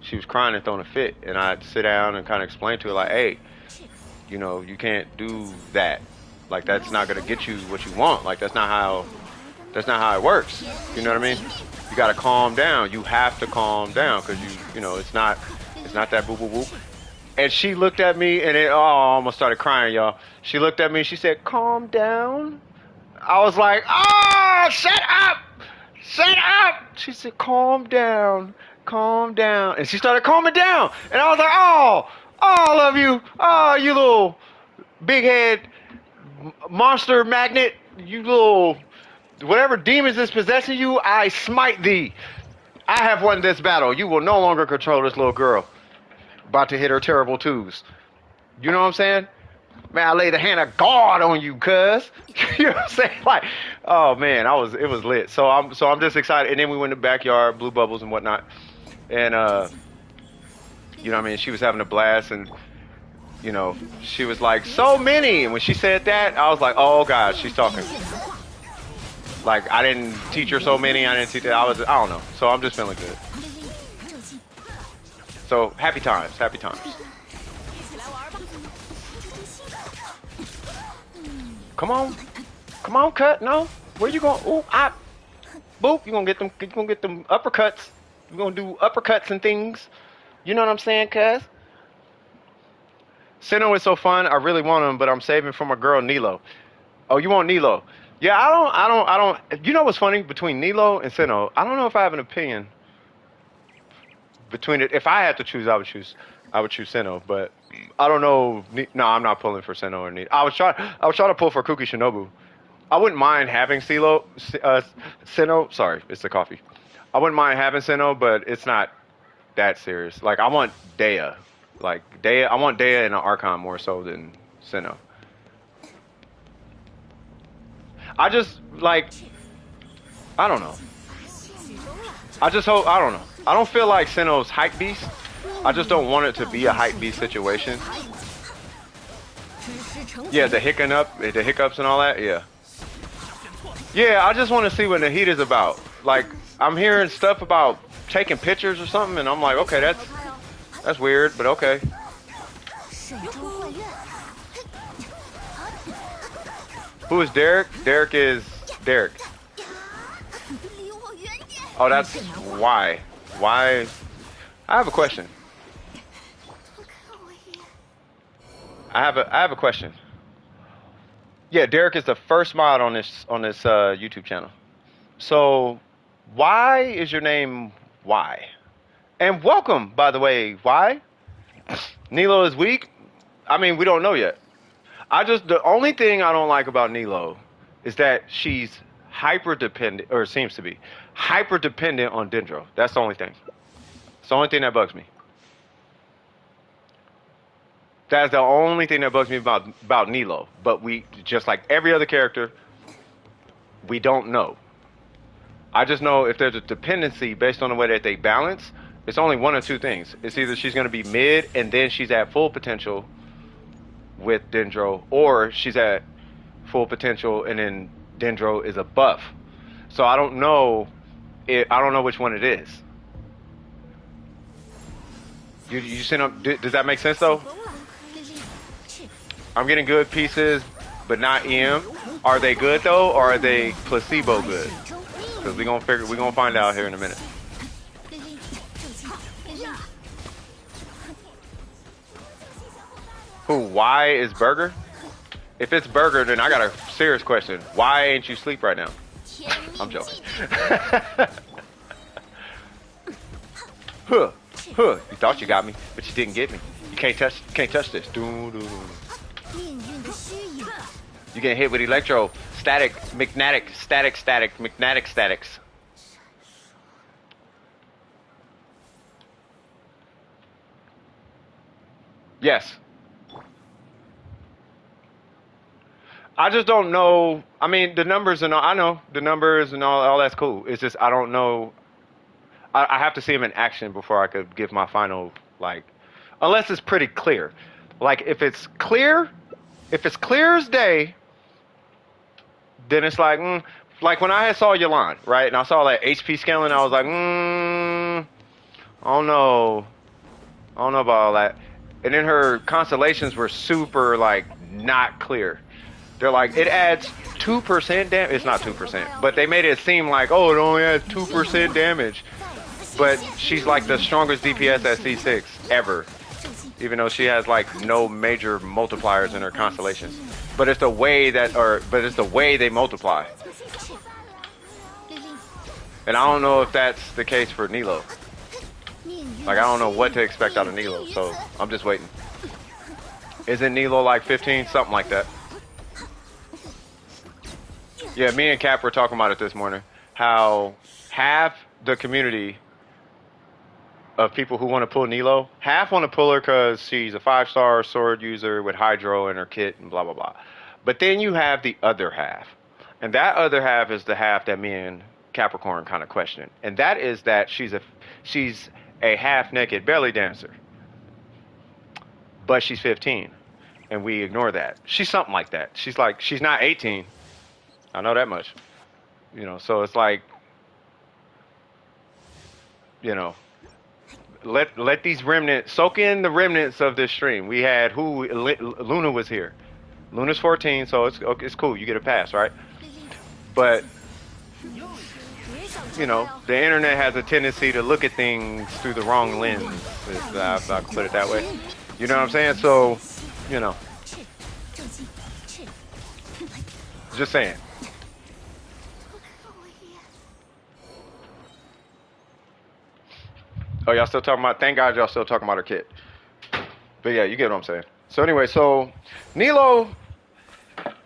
Speaker 1: she was crying and throwing a fit, and I'd sit down and kind of explain to her like, hey, you can't do that. Like, that's not gonna get you what you want. Like, that's not how it works. You know what I mean? You gotta calm down. You have to calm down because it's not that boo boo boo. And she looked at me and I almost started crying, y'all. She looked at me. She said, "Calm down." I was like, "Oh, shut up! Shut up!" She said, "Calm down, calm down." And she started calming down. And I was like, "Oh, I love you. Oh, you little big head monster magnet. You little whatever demons is possessing you, I smite thee. I have won this battle. You will no longer control this little girl. About to hit her terrible twos. You know what I'm saying? Man, I laid the hand of God on you, cuz. You know what I'm saying? Like, oh man, it was lit. So I'm just excited. And then we went in the backyard, blew bubbles and whatnot. And you know what I mean? She was having a blast, and she was like, so many. And when she said that, I was like, oh god, she's talking. Like, I didn't teach her so many. I didn't teach her. I don't know. So I'm just feeling good. So happy times, happy times. Come on, cut. No, where you going? Ooh, boop. You gonna get them uppercuts. You're gonna do uppercuts and things. You know what I'm saying, cuz? Sino is so fun. I really want him, but I'm saving for my girl Nilo. Oh, you want Nilo? Yeah, I don't. You know what's funny between Nilo and Sino? I don't know if I have an opinion between it. If I had to choose, I would choose Sino, but I don't know. No, I'm not pulling for Sino or Nilo. I was trying to pull for Kuki Shinobu. I wouldn't mind having Sino. Sorry, it's the coffee. I wouldn't mind having Sino, but it's not that serious. Like, I want Dea. I want Dea in an Archon more so than Sino. I just, I don't know. I just hope, I don't know. I don't feel like Sino's hype beast. I just don't want it to be a hype beast situation. Yeah, the hiccups and all that, yeah. Yeah, I just want to see what the heat is about. Like, I'm hearing stuff about taking pictures or something, and I'm like, okay, that's weird, but okay. Who is Derek? Derek is Derek. Oh, that's why. Why? I have a question. I have a question. Yeah, Derek is the first mod on this YouTube channel. So, why is your name Y? And welcome, by the way, Y. Nilo is weak. I mean, we don't know yet. The only thing I don't like about Nilo is that she's hyper dependent, or seems to be hyper dependent on Dendro. That's the only thing. It's the only thing that bugs me. That's the only thing that bugs me about Nilo. But we, just like every other character, we don't know. I just know if there's a dependency based on the way that they balance, it's only one of two things. It's either she's going to be mid and then she's at full potential with Dendro, or she's at full potential and then Dendro is a buff. So I don't know. I don't know which one it is. You send up. Does that make sense though? I'm getting good pieces, but not EM. Are they good though, or are they placebo good? Because we're gonna find out here in a minute. Who? Why is Burger? If it's Burger, then I got a serious question. Why ain't you asleep right now? I'm joking. Huh. Huh. You thought you got me, but you didn't get me. You can't touch this. You getting hit with electro static, magnetic, static, magnetic statics. Yes. I just don't know. I mean, the numbers and all, I know the numbers and all that's cool. It's just I don't know. I have to see him in action before I could give my final, like, unless it's pretty clear. Like, if it's clear as day, then it's like, like when I saw Yalan, right, and I saw that HP scaling, I was like, I don't know about all that. And then her constellations were super, like, not clear. They're like, it adds 2% damage. It's not 2%, but they made it seem like, oh, it only adds 2% damage. But she's like the strongest DPS at C6 ever, even though she has like no major multipliers in her constellations. But it's the way they multiply. And I don't know if that's the case for Nilo. Like, I don't know what to expect out of Nilo, so I'm just waiting. Isn't Nilo like 15? Something like that. Yeah, me and Cap were talking about it this morning. How half the community of people who want to pull Nilo, half want to pull her because she's a 5-star sword user with Hydro in her kit and blah, blah, blah. But then you have the other half. And that other half is the half that me and Capricorn kind of question. And that is that she's a half-naked belly dancer. But she's 15. And we ignore that. She's something like that. She's not 18. I know that much. You know, so it's like, you know, let these remnants, soak in the remnants of this stream. We had Luna was here. Luna's 14, so it's cool. You get a pass, right? But, you know, the internet has a tendency to look at things through the wrong lens, if I can put it that way. You know what I'm saying? So, you know, just saying. Oh, y'all still talking about, thank God y'all still talking about her kid. But yeah, you get what I'm saying. So anyway, so Nilo,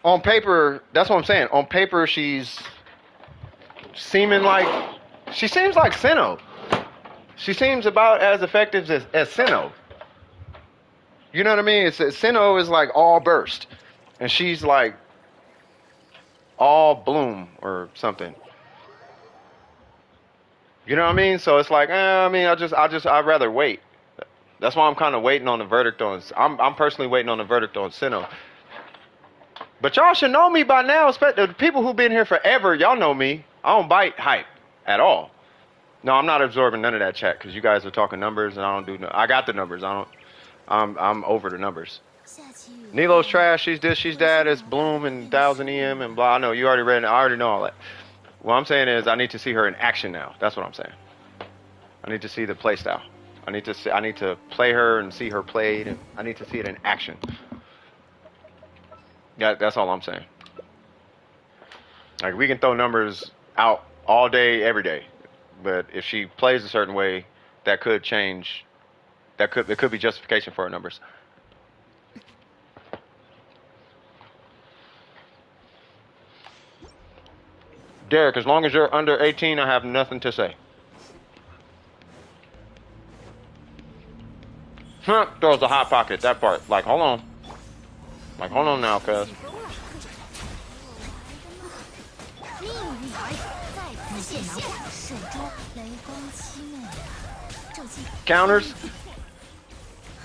Speaker 1: on paper, that's what I'm saying. On paper, she seems like Sino. She seems about as effective as Sino. You know what I mean? Sino is like all burst. And she's like all bloom or something. You know what I mean? So it's like, I'd rather wait. That's why I'm kind of waiting on the verdict on. I'm personally waiting on the verdict on Sino. But y'all should know me by now. Especially the people who've been here forever. Y'all know me. I don't bite hype at all. No, I'm not absorbing none of that chat because you guys are talking numbers and I don't do. I got the numbers. I'm over the numbers. Nilo's trash. She's this. She's that. It's Bloom and 1000 EM and blah. I know you already read it. I already know all that. What I'm saying is I need to see her in action now. That's what I'm saying. I need to see the play style. I need to play her and see her played, and I need to see it in action. Yeah, that's all I'm saying. Like, we can throw numbers out all day, every day, but if she plays a certain way, that could change. There could be justification for her numbers. Derek, as long as you're under 18, I have nothing to say. Throws a hot pocket, that part. Like, hold on. Like, hold on now, cuz. Counters?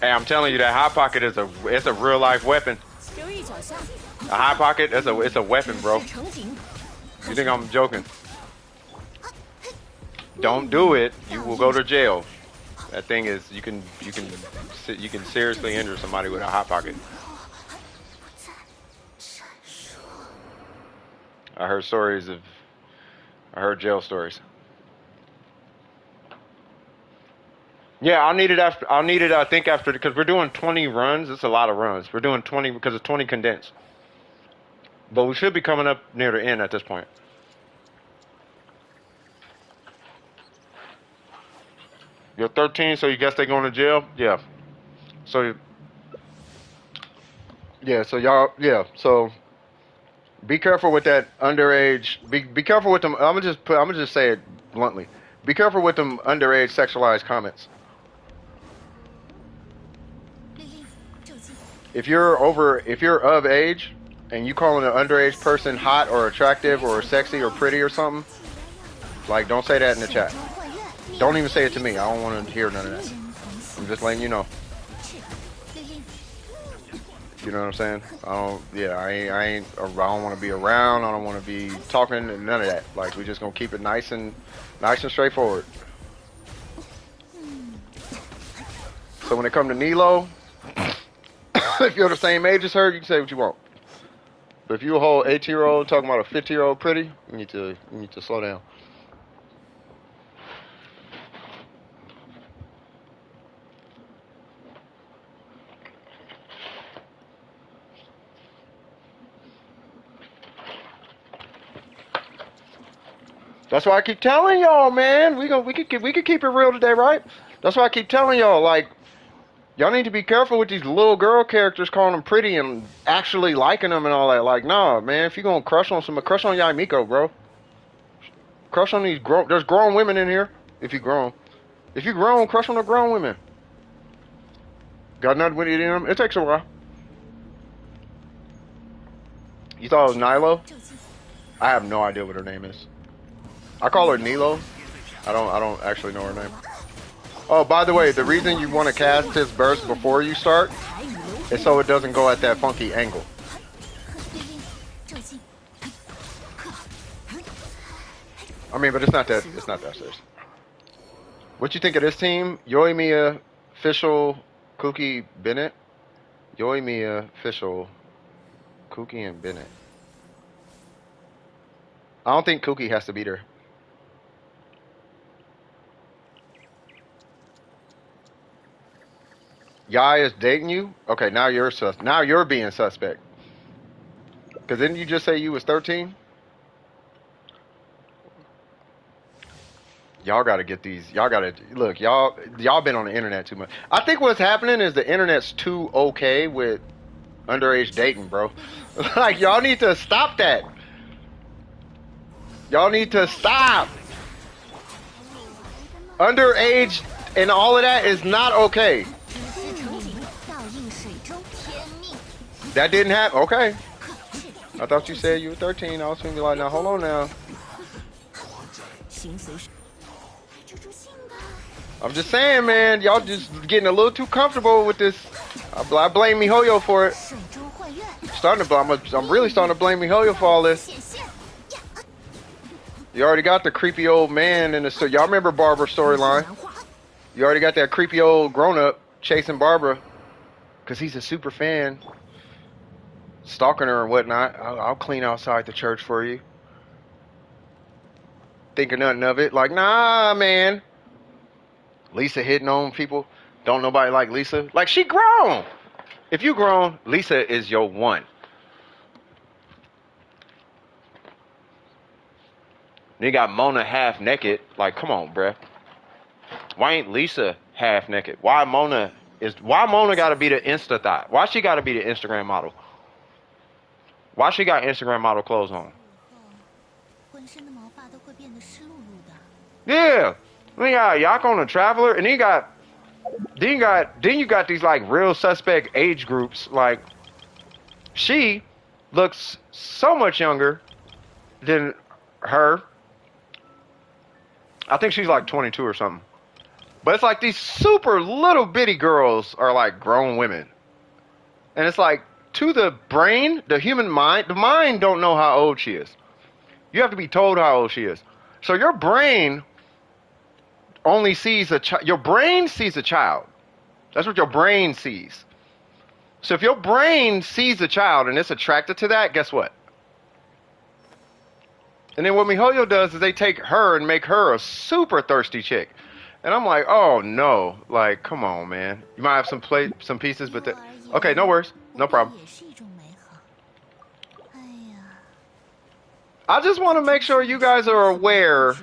Speaker 1: Hey, I'm telling you, that hot pocket it's a real life weapon. A hot pocket, it's a weapon, bro. You think I'm joking? Don't do it. You will go to jail. That thing is, you can seriously injure somebody with a hot pocket. I heard stories of. I heard jail stories. Yeah, I'll need it after. I'll need it. I think after because we're doing 20 runs. It's a lot of runs. We're doing 20 because it's 20 condensed. But we should be coming up near the end at this point. You're 13, so you guess they're going to jail? Yeah. So, yeah, so y'all, yeah, so be careful with that underage. Be careful with them. I'm gonna just say it bluntly. Be careful with them underage sexualized comments. If you're of age, and you calling an underage person hot or attractive or sexy or pretty or something, like don't say that in the chat. Don't even say it to me. I don't want to hear none of that. I'm just letting you know. You know what I'm saying? I don't want to be around. I don't want to be talking. None of that. Like we just gonna keep it nice and straightforward. So when it come to Nilo, if you're the same age as her, you can say what you want. But if you a whole 18-year-old talking about a 50-year-old pretty, you need to slow down. That's why I keep telling y'all, man. We could keep it real today, right? That's why I keep telling y'all, like, y'all need to be careful with these little girl characters calling them pretty and actually liking them and all that. Like, nah, man. If you gonna crush on Yamiko, bro. Crush on these there's grown women in here. If you grown, crush on the grown women. Got nothing with it in them. It takes a while. You thought it was Nilo? I have no idea what her name is. I call her Nilo. I don't actually know her name. Oh, by the way, the reason you want to cast his burst before you start is so it doesn't go at that funky angle. I mean, but it's not that serious. What you think of this team? Yoimiya, Official, Kuki, Bennett. Yoimiya, Official, Kuki, and Bennett. I don't think Kuki has to be there. Yai is dating you? Okay, now you're being suspect. Cause didn't you just say you was 13? Y'all gotta get these. Y'all gotta look. Y'all been on the internet too much. I think what's happening is the internet's too okay with underage dating, bro. Like y'all need to stop that. Y'all need to stop. Underage and all of that is not okay. That didn't happen. Okay. I thought you said you were 13. I was gonna be like, now hold on now. I'm just saying, man. Y'all just getting a little too comfortable with this. I blame MiHoYo for it. I'm really starting to blame MiHoYo for all this. You already got the creepy old man in the story. Y'all remember Barbara's storyline? You already got that creepy old grown-up chasing Barbara because he's a super fan. Stalking her and whatnot. I'll clean outside the church for you. Thinking nothing of it. Like, nah, man. Lisa hitting on people. Don't nobody like Lisa. Like, she grown. If you grown, Lisa is your one. Then you got Mona half naked. Like, come on, bruh. Why ain't Lisa half naked? Why Mona gotta be the Insta thought? Why she gotta be the Instagram model? Why she got Instagram model clothes on? Yeah. Then you got Yak on the Traveler, and then you got these like real suspect age groups. Like she looks so much younger than her. I think she's like 22 or something. But it's like these super little bitty girls are like grown women. And it's like, to the brain, the human mind, the mind don't know how old she is. You have to be told how old she is. So your brain only sees your brain sees a child. That's what your brain sees. So if your brain sees a child and it's attracted to that, guess what? And then what MiHoYo does is they take her and make her a super thirsty chick. And I'm like, oh no, like, come on, man. You might have some pieces, but okay, no worries, no problem. I just want to make sure you guys are aware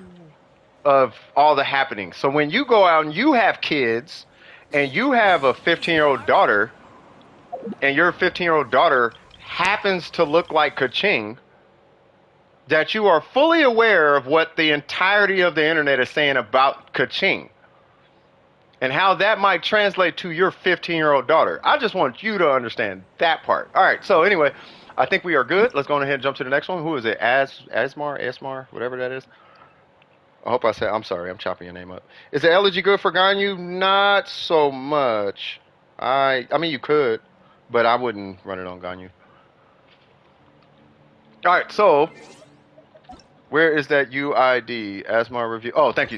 Speaker 1: of all the happenings. So when you go out and you have kids, and you have a 15-year-old daughter, and your 15-year-old daughter happens to look like Kaching, that you are fully aware of what the entirety of the internet is saying about Kaching and how that might translate to your 15-year-old daughter. I just want you to understand that part. All right, so anyway, I think we are good. Let's go ahead and jump to the next one. Who is it? Asmar, whatever that is. I hope I said, I'm sorry, I'm chopping your name up. Is the elegy good for Ganyu? Not so much. I mean, you could, but I wouldn't run it on Ganyu. All right, so where is that UID? Asmar review. Oh, thank you.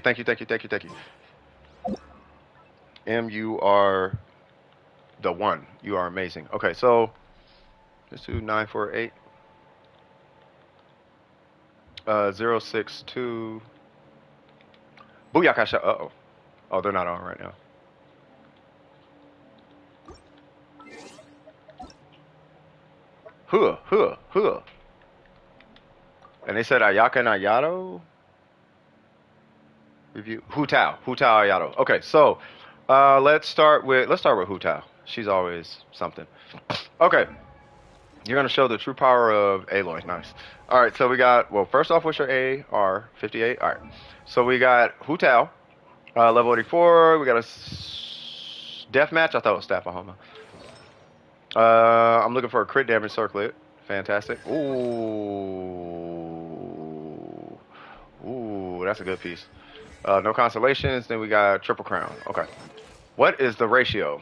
Speaker 1: MUR the one. You are amazing. Okay, so let's do 948 062. Booyakasha. Uh-oh. Oh, they're not on right now. Huh. And they said Ayaka and Ayato review. Hutao Ayato. Okay, so let's start with Hutao. She's always something. Okay. You're gonna show the true power of Aloy. Nice. All right, so we got, well, first off, what's your AR58? All right, so we got Hutao, level 84. We got a death match. I thought it was Staff of Homa. I'm looking for a crit damage circlet. Fantastic. Ooh, that's a good piece. No constellations. Then we got triple crown. Okay. What is the ratio?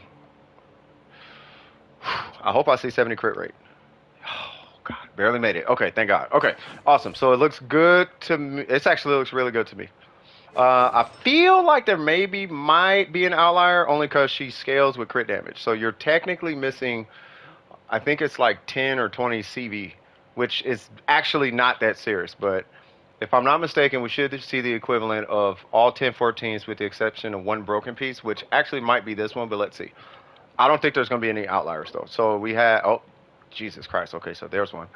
Speaker 1: I hope I see 70 crit rate. God, barely made it. Okay, thank God. Okay, awesome. So it looks good to me. It actually looks really good to me. I feel like there might be an outlier only because she scales with crit damage. So you're technically missing, I think it's like 10 or 20 CV, which is actually not that serious. But if I'm not mistaken, we should see the equivalent of all 1014s with the exception of one broken piece, which actually might be this one, but let's see. I don't think there's going to be any outliers, though. So we had, oh, Jesus Christ. Okay, so there's one.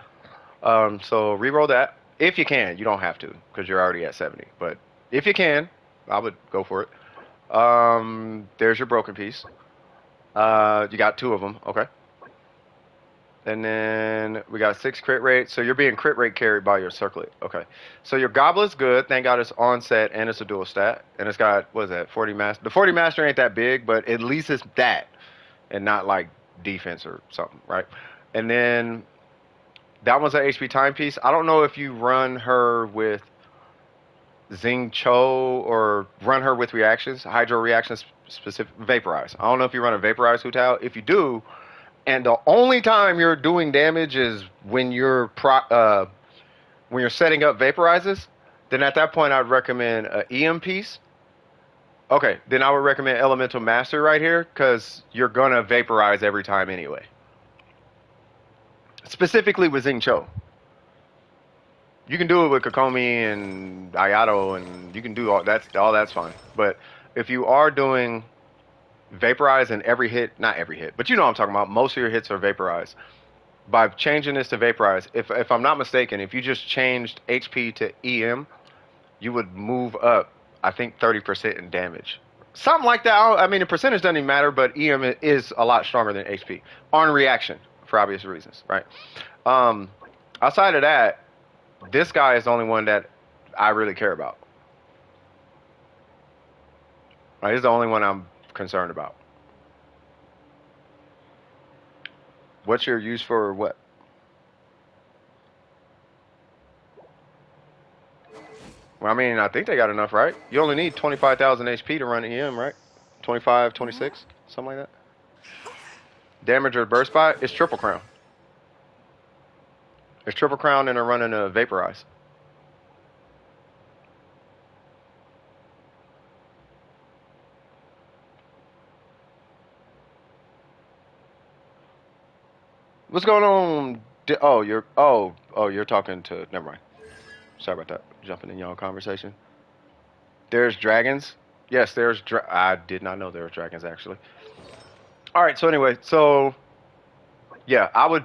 Speaker 1: So re-roll that. If you can. You don't have to because you're already at 70. But if you can, I would go for it. There's your broken piece. You got 2 of them. Okay. And then we got 6 crit rate. So you're being crit rate carried by your circlet. Okay. So your goblet's good. Thank God it's on set and it's a dual stat. And it's got, what is that, 40 master. The 40 master ain't that big, but at least it's that. And not like defense or something, right? And then that one's an HP timepiece. I don't know if you run her with Xing Cho or run her with reactions, hydro reactions, specific vaporize. I don't know if you run a vaporize Hutao. If you do, and the only time you're doing damage is when you're setting up vaporizes, then at that point I'd recommend an EM piece. Okay, then I would recommend Elemental Master right here because you're gonna vaporize every time anyway. Specifically with Xing Cho. You can do it with Kokomi and Ayato, and you can do all that's fine. But if you are doing vaporize in every hit, not every hit, but you know what I'm talking about, most of your hits are vaporized. By changing this to vaporize, if I'm not mistaken, if you just changed HP to EM, you would move up, I think, 30% in damage. Something like that. I mean, the percentage doesn't even matter, but EM is a lot stronger than HP on reaction for obvious reasons, right? Outside of that, this guy is the only one that I really care about. Right, he's the only one I'm concerned about. What's your use for what? Well, I mean, I think they got enough, right? You only need 25,000 HP to run EM, right? 25, 26, something like that. Damage or burst spot? It's triple crown. It's triple crown and they're running a vaporize. What's going on? Oh, you're talking to, never mind. Sorry about that. Jumping in y'all conversation. There's dragons. Yes, I did not know there were dragons, actually. All right, so anyway, yeah, I would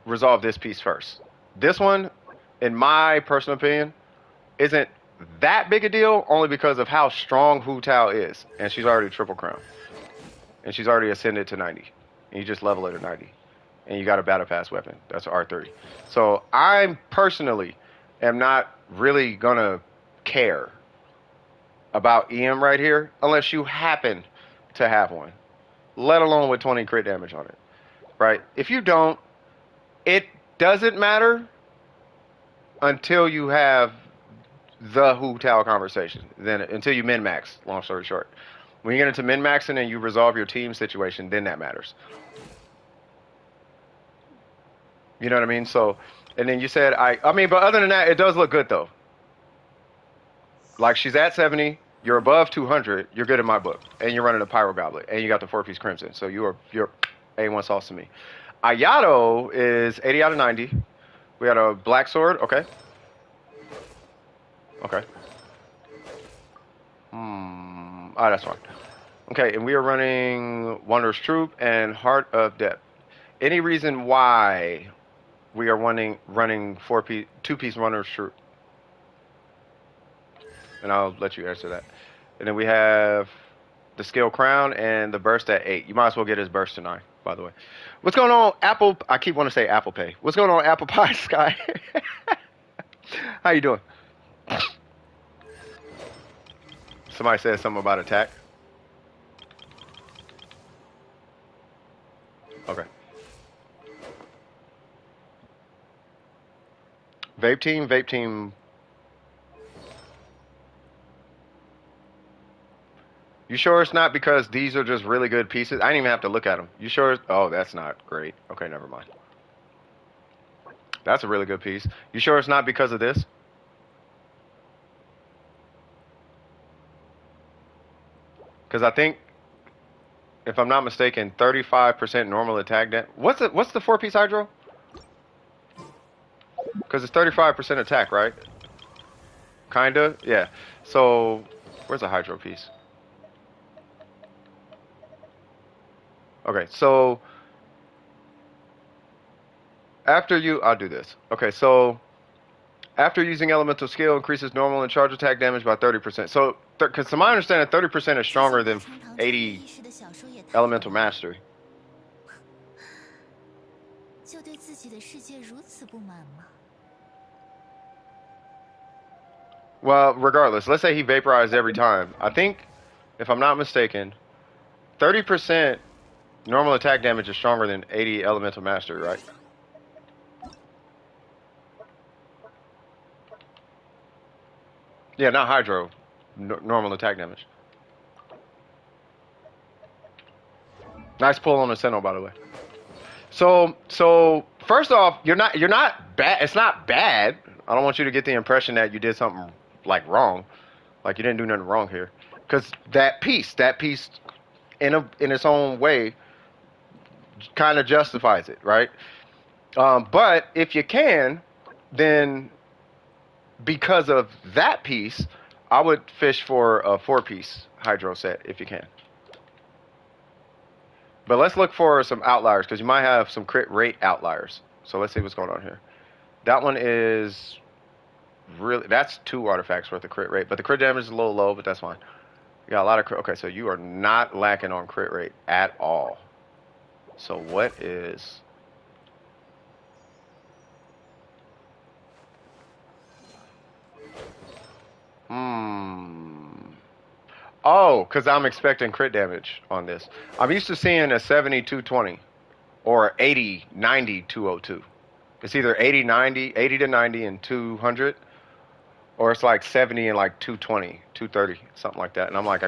Speaker 1: resolve this piece first. This one, in my personal opinion, isn't that big a deal, only because of how strong Hu Tao is. And she's already triple crown. And she's already ascended to 90. And you just level it at 90. And you got a battle pass weapon. That's R30. So I personally am not really going to care about EM right here unless you happen to have one, let alone with 20 crit damage on it, right? If you don't, it doesn't matter until you have the Hu Tao conversation. Then until you min-max, long story short. When you get into min-maxing and you resolve your team situation, then that matters. You know what I mean? So, and then you said, I mean, but other than that, it does look good though. Like she's at 70, you're above 200, you're good in my book. And you're running a Pyro Goblet, and you got the 4-piece Crimson. So you're A1 sauce to me. Ayato is 80 out of 90. We got a Black Sword, okay. Okay. Oh, that's fine. Okay, and we are running Wanderer's Troop and Heart of Depth. Any reason why we are running 2-piece Wanderer's Troop? And I'll let you answer that. And then we have the Scale Crown and the Burst at 8. You might as well get his Burst to 9, by the way. What's going on, Apple? I keep wanting to say Apple Pay. What's going on, Apple Pie Sky? How you doing? Somebody said something about attack. Okay. Vape team. You sure it's not because these are just really good pieces? I didn't even have to look at them. You sure? Oh, that's not great. Okay, never mind. That's a really good piece. You sure it's not because of this? Because I think, if I'm not mistaken, 35% normal attack damage. What's the 4-piece Hydro? Because it's 35% attack, right? Kinda? Yeah. So, where's the Hydro piece? Okay, so I'll do this. Okay, so after using Elemental Skill, increases normal and charge attack damage by 30%. So, because to my understanding, 30% is stronger than 80 Elemental Mastery. Well, regardless, let's say he vaporized every time. I think, if I'm not mistaken, 30% normal attack damage is stronger than 80 Elemental Mastery, right? Yeah, not Hydro. Normal attack damage. Nice pull on the Sino, by the way. So first off, you're not bad. It's not bad. I don't want you to get the impression that you did something like wrong, like you didn't do nothing wrong here, because that piece, in its own way, kind of justifies it, right? But if you can, then because of that piece, I would fish for a 4-piece Hydro set if you can. But let's look for some outliers, because you might have some crit rate outliers. So let's see what's going on here. That one is really, that's 2 artifacts worth of crit rate, but the crit damage is a little low, but that's fine. You got a lot of crit. Okay, so you are not lacking on crit rate at all. So what is... Oh, because I'm expecting crit damage on this. I'm used to seeing a 70, 220 or 80, 90, 202. It's either 80, 90, 80 to 90 and 200, or it's like 70 and like 220, 230, something like that. And I'm like,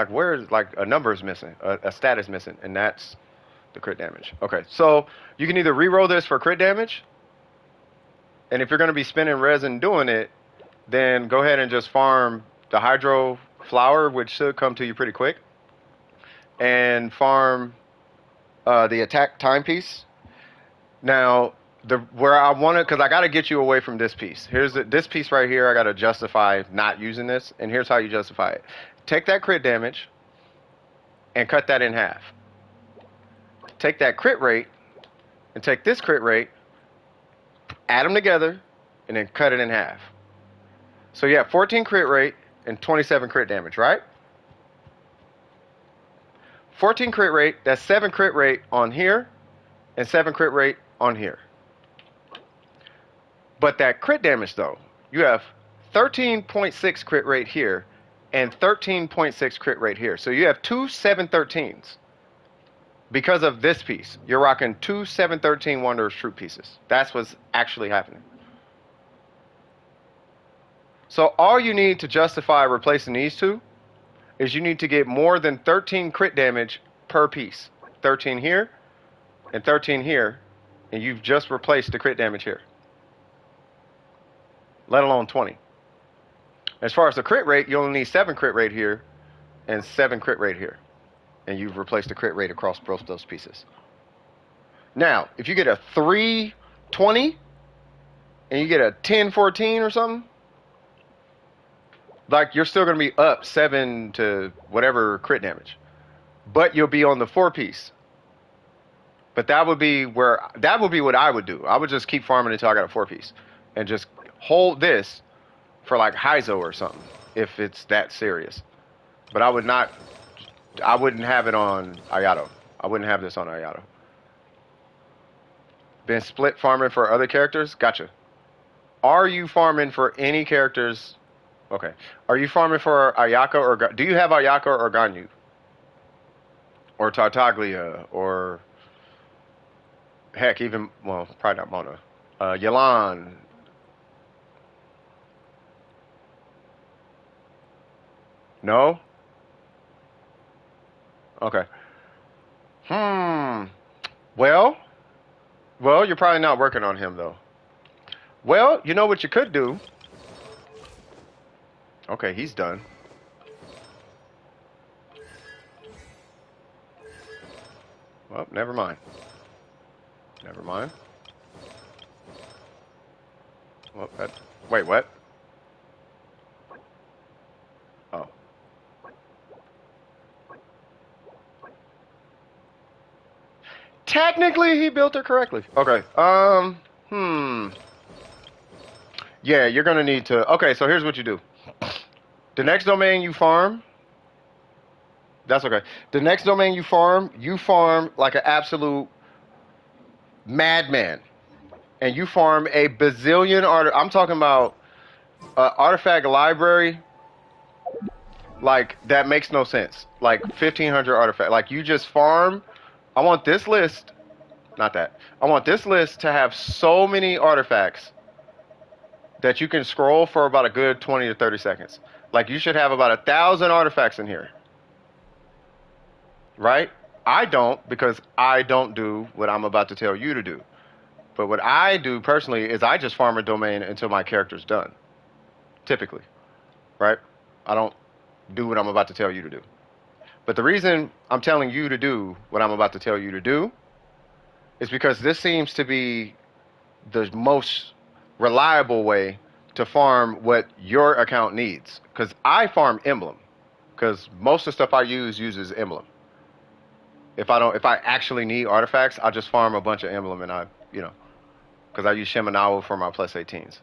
Speaker 1: where's like a number is missing, a stat is missing, and that's the crit damage. Okay, so you can either re-roll this for crit damage, and if you're going to be spending resin doing it, then go ahead and just farm the Hydro Flower, which should come to you pretty quick, and farm the attack timepiece. Now, where I want to, because I got to get you away from this piece. This piece right here. I got to justify not using this, and here's how you justify it. Take that crit damage and cut that in half. Take that crit rate and take this crit rate, add them together, and then cut it in half. So you have 14 crit rate and 27 crit damage, right? 14 crit rate, that's 7 crit rate on here, and 7 crit rate on here. But that crit damage, though, you have 13.6 crit rate here and 13.6 crit rate here. So you have two 713s. Because of this piece, you're rocking two 713 Wanderer's Troop pieces. That's what's actually happening. So all you need to justify replacing these two is you need to get more than 13 crit damage per piece. 13 here and 13 here, and you've just replaced the crit damage here. Let alone 20. As far as the crit rate, you only need 7 crit rate here and 7 crit rate here. And you've replaced the crit rate across both those pieces. Now, if you get a 320 and you get a 1014 or something, like you're still going to be up 7 to whatever crit damage. But you'll be on the 4 piece. But that would be what I would do. I would just keep farming until I got a 4 piece. And just hold this for like Heizo or something, if it's that serious. But I wouldn't have it on Ayato. I wouldn't have this on Ayato. Been split farming for other characters? Gotcha. Are you farming for any characters? Okay. Are you farming for Ayaka or... Do you have Ayaka or Ganyu? Or Tartaglia? Or... Heck, even... Well, probably not Mona. Yelan. No? Okay. Well, you're probably not working on him, though. Well, you know what you could do? Okay, he's done. Well, never mind. Never mind. Well, wait, what? Oh. Technically, he built it correctly. Okay. Yeah, you're gonna need to... Okay, so here's what you do. The next domain you farm... That's okay. The next domain you farm like an absolute madman. And you farm a bazillion I'm talking about artifact library. Like, that makes no sense. Like, 1,500 artifacts. Like, you just farm... I want this list... Not that. I want this list to have so many artifacts that you can scroll for about a good 20 to 30 seconds. Like, you should have about 1,000 artifacts in here. Right? I don't, because I don't do what I'm about to tell you to do. But what I do personally is I just farm a domain until my character's done. Typically. Right? I don't do what I'm about to tell you to do. But the reason I'm telling you to do what I'm about to tell you to do is because this seems to be the most reliable way to farm what your account needs. Because I farm emblem. Because most of the stuff I uses emblem. If I actually need artifacts, I just farm a bunch of emblem and because I use Shiminawa for my plus 18s.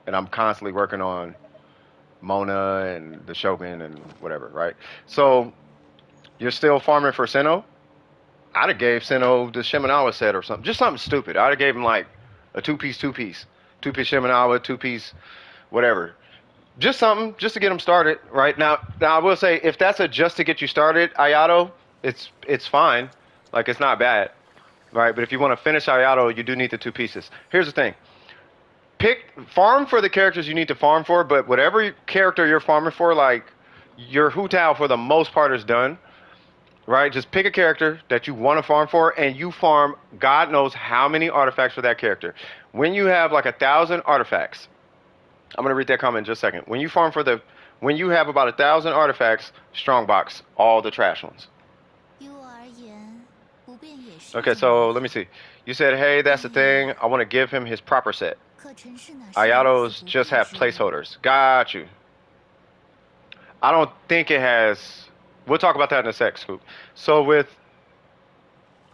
Speaker 1: And I'm constantly working on Mona and the Shogun and whatever, right? So, you're still farming for Sino? I'd have gave Sino the Shiminawa set or something. Just something stupid. I'd have gave him like a two-piece. Two-piece Shiminawa, two-piece whatever. Just something, just to get him started, right? Now I will say, if that's just to get you started, Ayato, it's fine. Like, it's not bad, right? But if you want to finish Ayato, you do need the 2 pieces. Here's the thing. Farm for the characters you need to farm for, but whatever character you're farming for, like, your Hu Tao for the most part is done, right? Just pick a character that you want to farm for, and you farm God knows how many artifacts for that character. When you have like 1,000 artifacts, I'm going to read that comment in just a second. When you have about 1,000 artifacts, strongbox all the trash ones. Okay, so let me see. You said, hey, that's the thing. I want to give him his proper set.
Speaker 4: 可城市呢是如
Speaker 1: Ayatos
Speaker 4: 此不
Speaker 1: just
Speaker 4: 便
Speaker 1: have
Speaker 4: 说
Speaker 1: placeholders. Got you. I don't think it has. We'll talk about that in a sec, Scoop. So with,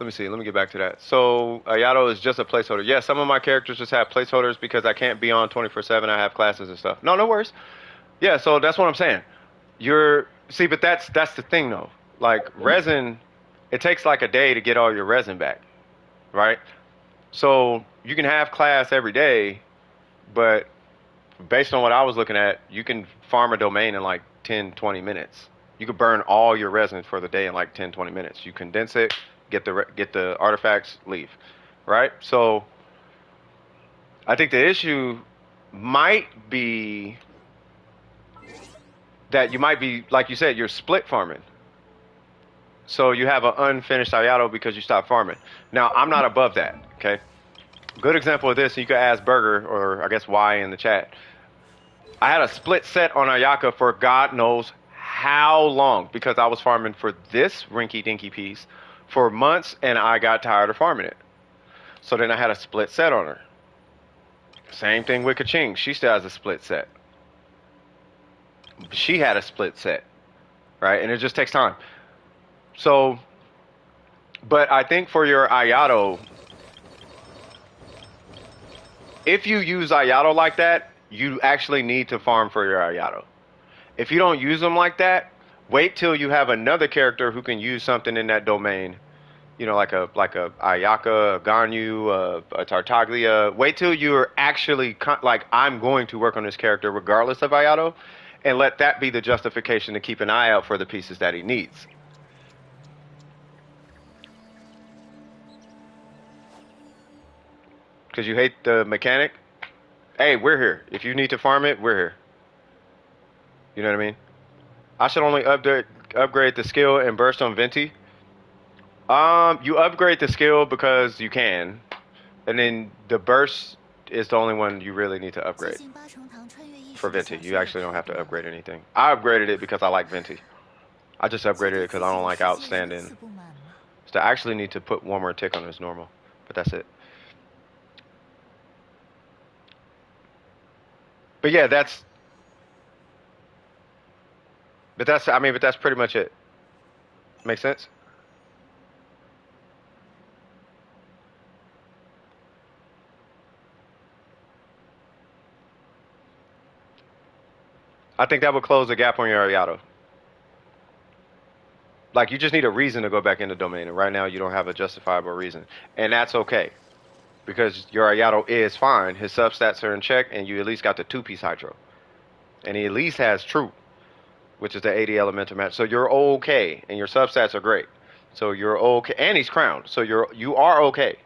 Speaker 1: let me see. Let me get back to that. So Ayato is just a placeholder. Yeah, some of my characters just have placeholders because I can't be on 24/7. I have classes and stuff. No, no worries. Yeah, so that's what I'm saying. You're see, but that's the thing though. Like resin, it takes like a day to get all your resin back, right? So you can have class every day, but based on what I was looking at, you can farm a domain in like 10, 20 minutes. You could burn all your resin for the day in like 10, 20 minutes. You condense it, get the artifacts, leave, right? So I think the issue might be that you might be, like you said, you're split farming. So you have an unfinished Ayato because you stopped farming. Now, I'm not above that, okay? Good example of this, you could ask Burger, or I guess Y in the chat. I had a split set on Ayaka for God knows how long because I was farming for this rinky-dinky piece for months and I got tired of farming it. So then I had a split set on her. Same thing with Kaching. She still has a split set. She had a split set, right? And it just takes time. So, but I think for your Ayato, if you use Ayato like that, you actually need to farm for your Ayato. If you don't use them like that, wait till you have another character who can use something in that domain. You know, like a Ayaka, a Ganyu, a Tartaglia. Wait till you're actually like, I'm going to work on this character regardless of Ayato, and let that be the justification to keep an eye out for the pieces that he needs. Because you hate the mechanic? Hey, we're here. If you need to farm it, we're here. You know what I mean? I should only upgrade the skill and burst on Venti. You upgrade the skill because you can, and then the burst is the only one you really need to upgrade
Speaker 4: 接近八重堂穿越异世
Speaker 1: for
Speaker 4: 的
Speaker 1: Venti.
Speaker 4: 小
Speaker 1: You
Speaker 4: 说
Speaker 1: actually
Speaker 4: 也
Speaker 1: don't
Speaker 4: 差
Speaker 1: have
Speaker 4: 不
Speaker 1: to
Speaker 4: 多
Speaker 1: upgrade anything. I upgraded it because I like Venti. I just upgraded it because I don't like
Speaker 4: 世界如
Speaker 1: outstanding.
Speaker 4: 此不满吗
Speaker 1: So I actually need to put one more tick on his normal, but that's it. But yeah, but that's pretty much it. Make sense? I think that would close the gap on your Ariado. Like, you just need a reason to go back into domain, and right now you don't have a justifiable reason. And that's okay, because your Ayato is fine. His substats are in check, and you at least got the two-piece Hydro. And he at least has True, which is the 80 elemental match. So you're okay, and your substats are great. So you're okay, and he's crowned, so you are okay.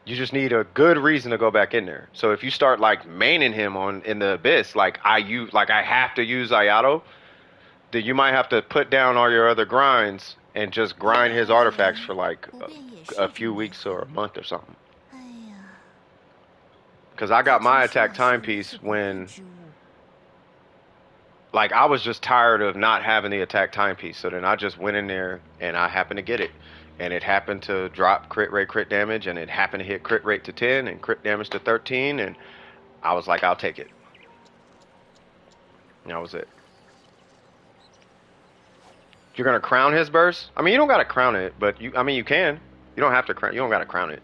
Speaker 1: You just need a good reason to go back in there. So if you start like maining him in the abyss, like I have to use Ayato, then you might have to put down all your other grinds and just grind his artifacts for like a few weeks or a month or something.
Speaker 4: 哎呀
Speaker 1: Because I got my attack timepiece when, like, I was just tired of not having the attack timepiece. So then I just went in there and I happened to get it. And it happened to drop crit rate, crit damage, and it happened to hit crit rate to 10 and crit damage to 13. And I was like, I'll take it. And that was it. You're gonna crown his burst? I mean, you don't gotta crown it, but you can. You don't have to crown. You don't gotta crown it.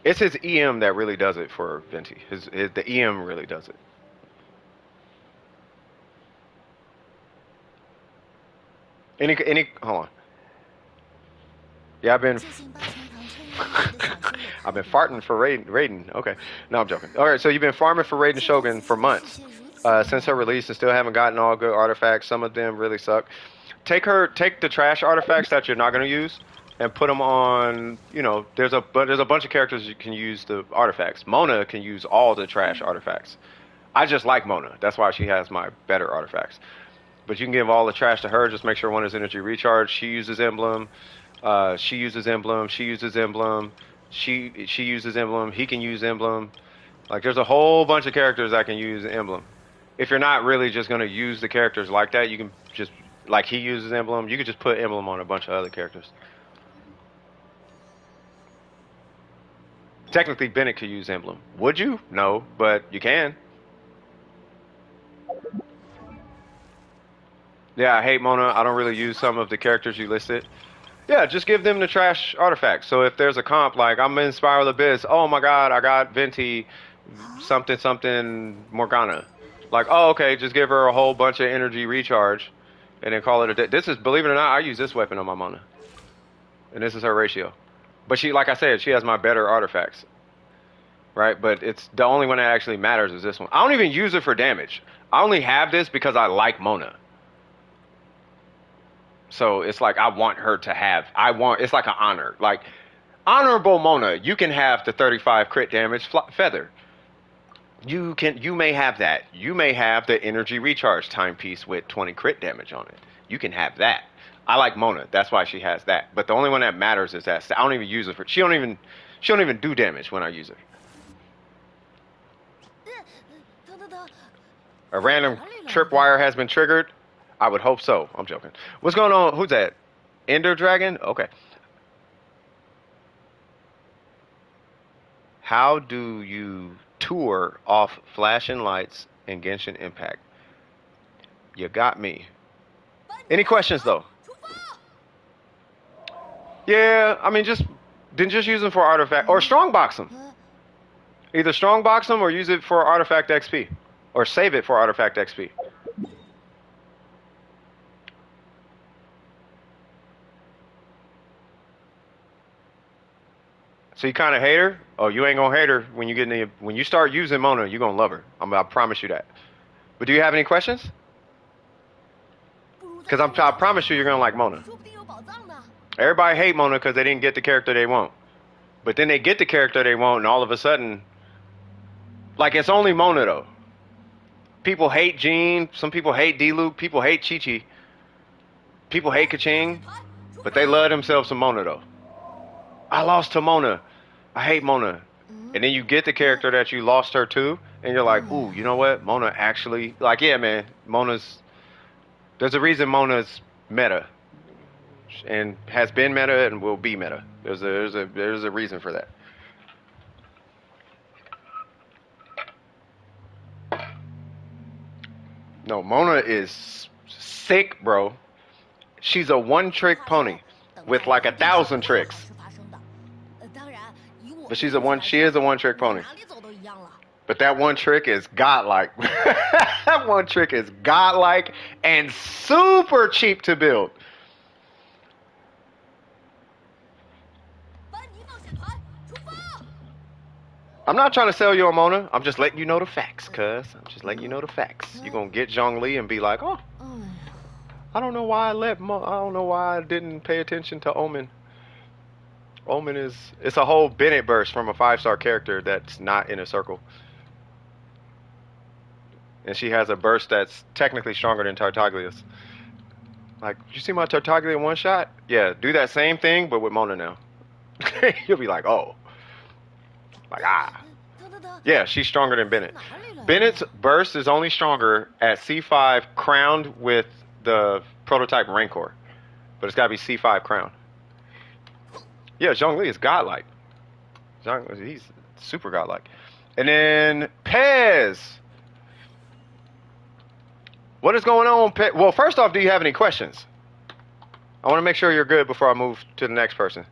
Speaker 1: It's his EM that really does it for Venti. The EM really does it. Any hold on. Yeah, I've been
Speaker 4: 接近八重堂穿越异世的小说也
Speaker 1: I've been
Speaker 4: 差不多
Speaker 1: farting for Raiden. Okay, no, I'm joking. All right, so you've been farming for Raiden Shogun for months since her release, and still haven't gotten all good artifacts. Some of them really suck. Take the trash artifacts that you're not gonna use, and put them on. You know, there's a bunch of characters you can use the artifacts. Mona can use all the trash artifacts. I just like Mona. That's why she has my better artifacts. But you can give all the trash to her. Just make sure one is energy recharge. She uses emblem. She uses emblem. She uses emblem. She uses emblem. He can use emblem. Like, there's a whole bunch of characters that can use emblem. If you're not really just gonna use the characters like that, you can just, like, he uses emblem. You could just put emblem on a bunch of other characters. Technically, Bennett could use Emblem. Would you? No, but you can. Yeah, I hate Mona. I don't really use some of the characters you listed. Yeah, just give them the trash artifacts. So if there's a comp, like I'm in Spiral Abyss, oh my god, I got Venti, something, something, Morgana. Like, oh, okay, just give her a whole bunch of energy recharge and then call it a day. This is, believe it or not, I use this weapon on my Mona. And this is her ratio. But she, like I said, she has my better artifacts. Right? But it's the only one that actually matters is this one. I don't even use it for damage. I only have this because I like Mona. So it's like I want her to have, it's like an honor. Like, honorable Mona, you can have the 35 crit damage feather. You may have that. You may have the energy recharge timepiece with 20 crit damage on it. You can have that. I like Mona. That's why she has that. But the only one that matters is that. I don't even use it for, she don't even do damage when I use her. A random tripwire has been triggered. I would hope so. I'm joking. What's going on? Who's that? Ender Dragon? Okay. How do you tour off flashing lights in Genshin Impact? You got me. Any questions though? Yeah, I mean just use them for artifact or strongbox them. Either strongbox them or use it for artifact XP. Or save it for artifact XP. So you kind of hate her? Oh, you ain't gonna hate her when you start using Mona. You gonna love her. I promise you that. But do you have any questions? Because I promise you, you're gonna like Mona. Everybody hate Mona because they didn't get the character they want. But then they get the character they want, and all of a sudden, like it's only Mona though. People hate Jean. Some people hate D-Loop. People hate Chi-Chi. People hate Kaching. But they love themselves some Mona though. I lost to Mona. I hate Mona. And then you get the character that you lost her to, and you're like, ooh, you know what? Mona actually, like, yeah, man, there's a reason Mona's meta. And has been meta and will be meta. There's a reason for that. No, Mona is sick, bro. She's a one-trick pony with like 1,000 tricks. But she is a one-trick pony. But that one trick is godlike. That one trick is godlike and super cheap to build. I'm not trying to sell you on Mona. I'm just letting you know the facts, cuz. I'm just letting you know the facts. You're going to get Zhongli and be like, oh, I don't know why I don't know why I didn't pay attention to Omen. Omen it's a whole Bennett burst from a 5-star character that's not in a circle. And she has a burst that's technically stronger than Tartaglia's. Like, you see my Tartaglia one shot? Yeah, do that same thing, but with Mona now. You'll be like, oh. Like, ah. Yeah, she's stronger than Bennett. Bennett's burst is only stronger at C5 crowned with the prototype Rancor. But it's got to be C5 crowned. Yeah, Zhongli is godlike. He's super godlike. And then Pez. What is going on, Pez? Well, first off, do you have any questions? I want to make sure you're good before I move to the next person.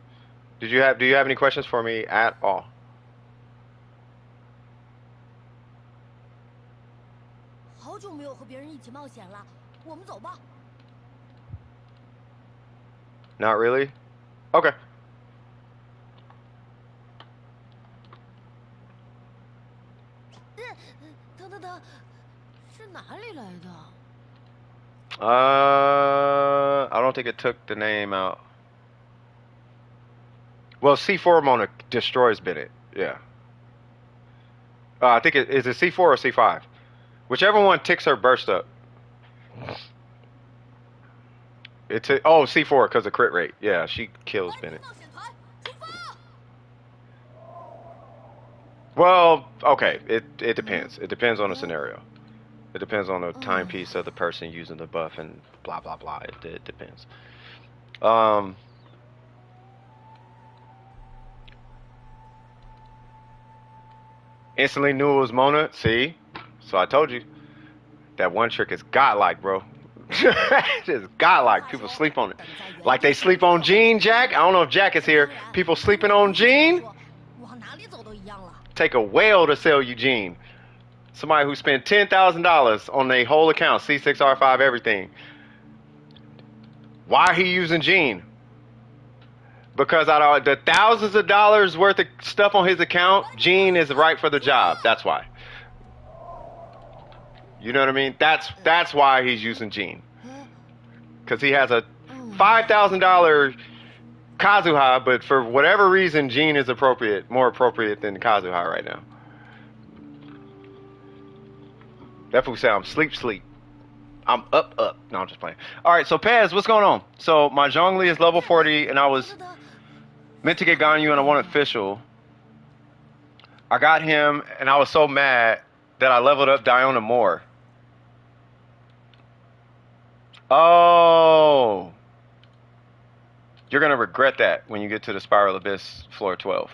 Speaker 1: Do you have any questions for me at all? Not really? Okay. I don't think it took the name out. Well, C4 Mona destroys Bennett. Yeah. I think is it C4 or C5? Whichever one ticks her burst up. C4 because of crit rate. Yeah, she kills Bennett. Well, okay. It depends. It depends on the scenario. It depends on the timepiece of the person using the buff and blah blah blah. It depends. Instantly knew it was Mona. See? So I told you. That one trick is godlike, bro. Just godlike. People sleep on it. Like they sleep on Gene, Jack. I don't know if Jack is here. People sleeping on Gene.
Speaker 4: 往哪里走都一样了。
Speaker 1: Take a whale to sell you Gene. Somebody who spent $10,000 on their whole account, C6R5, everything. Why are he using Gene? Because out of the thousands of dollars worth of stuff on his account, Gene is right for the job. That's why. You know what I mean? That's why he's using Gene. Because he has a $5,000 Kazuha, but for whatever reason, Gene is more appropriate than Kazuha right now. That fool said I'm sleep. I'm up. No, I'm just playing. Alright, so Pez, what's going on? So my Zhongli is level 40, and I was meant to get Ganyu, and I want official. I got him, and I was so mad that I leveled up Diona more. Oh. You're going to regret that when you get to the Spiral Abyss floor 12.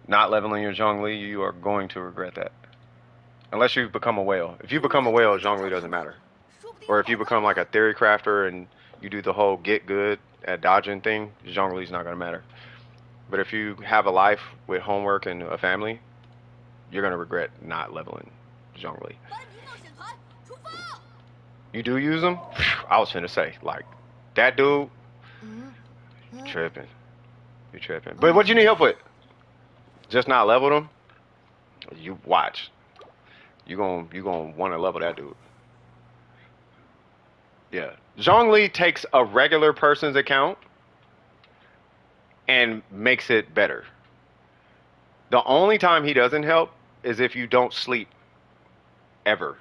Speaker 1: Not leveling your Zhongli, you are going to regret that. Unless you become a whale. If you become a whale, Zhongli doesn't matter. Or if you become like a theory crafter and you do the whole get good at dodging thing, Zhongli's not going to matter. But if you have a life with homework and a family, you're going to regret not leveling Zhongli. You do use them? I was finna say, like, that dude, you tripping. But what you need help with? Just not level them? You watch. You gonna want to level that dude. Yeah. Zhongli takes a regular person's account and makes it better. The only time he doesn't help is if you don't sleep ever.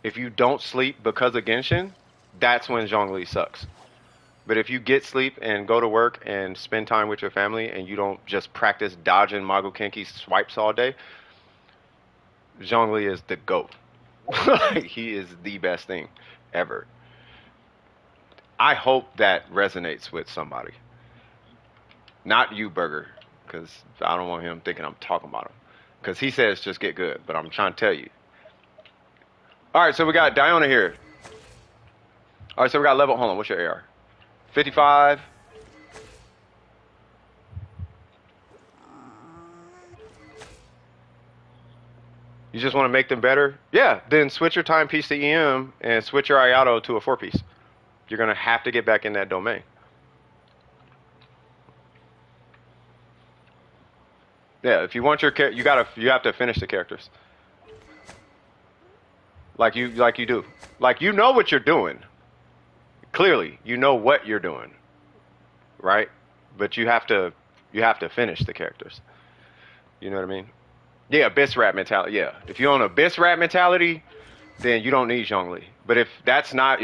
Speaker 1: If you don't sleep because of Genshin, that's when Zhongli sucks. But if you get sleep and go to work and spend time with your family and you don't just practice dodging Magokenki swipes all day, Zhongli is the GOAT. He is the best thing ever. I hope that resonates with somebody. Not you, Burger, because I don't want him thinking I'm talking about him. Because he says just get good, but I'm trying to tell you. Alright, so we got Diona here. Alright, so we got level. Hold on, what's your AR? 55. You just want to make them better? Yeah, then switch your timepiece to EM and switch your Ayato to a 4-piece. You're going to have to get back in that domain. Yeah, if you want your you have to finish the characters. Like you do. Like you know what you're doing. Clearly, you know what you're doing. Right? But you have to finish the characters. You know what I mean? Yeah, Abyss Rat mentality. Yeah. If you're on Abyss Rat mentality, then you don't need Zhongli. But if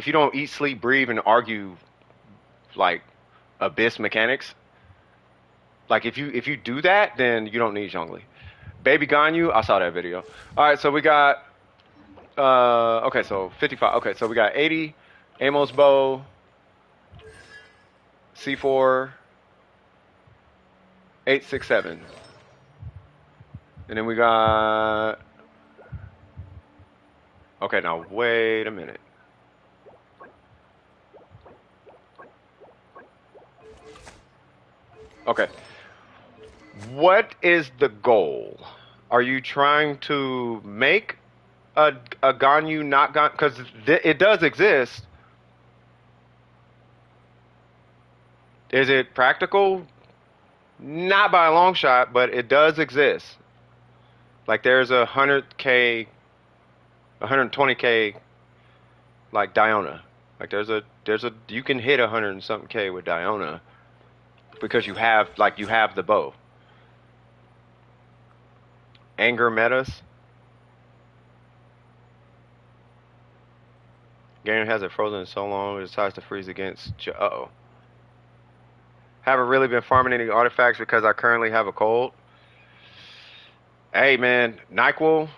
Speaker 1: you don't eat, sleep, breathe, and argue like Abyss mechanics, like if you do that, then you don't need Zhongli. Baby Ganyu, I saw that video. Alright, so we got okay, so 55. Okay, so we got 80, Amos Bow, C4, 867. And then we got... Okay, now wait a minute. Okay. What is the goal? Are you trying to make a Ganyu not Ganyu? Because it does exist. Is it practical? Not by a long shot, but it does exist. Like there's 100K, 120K, like Diona. Like there's a you can hit 100 and something K with Diona because you have the bow. Anger metas. Game hasn't frozen in so long it decides to freeze against. Uh-oh. Haven't really been farming any artifacts because I currently have a cold. Hey man, NyQuil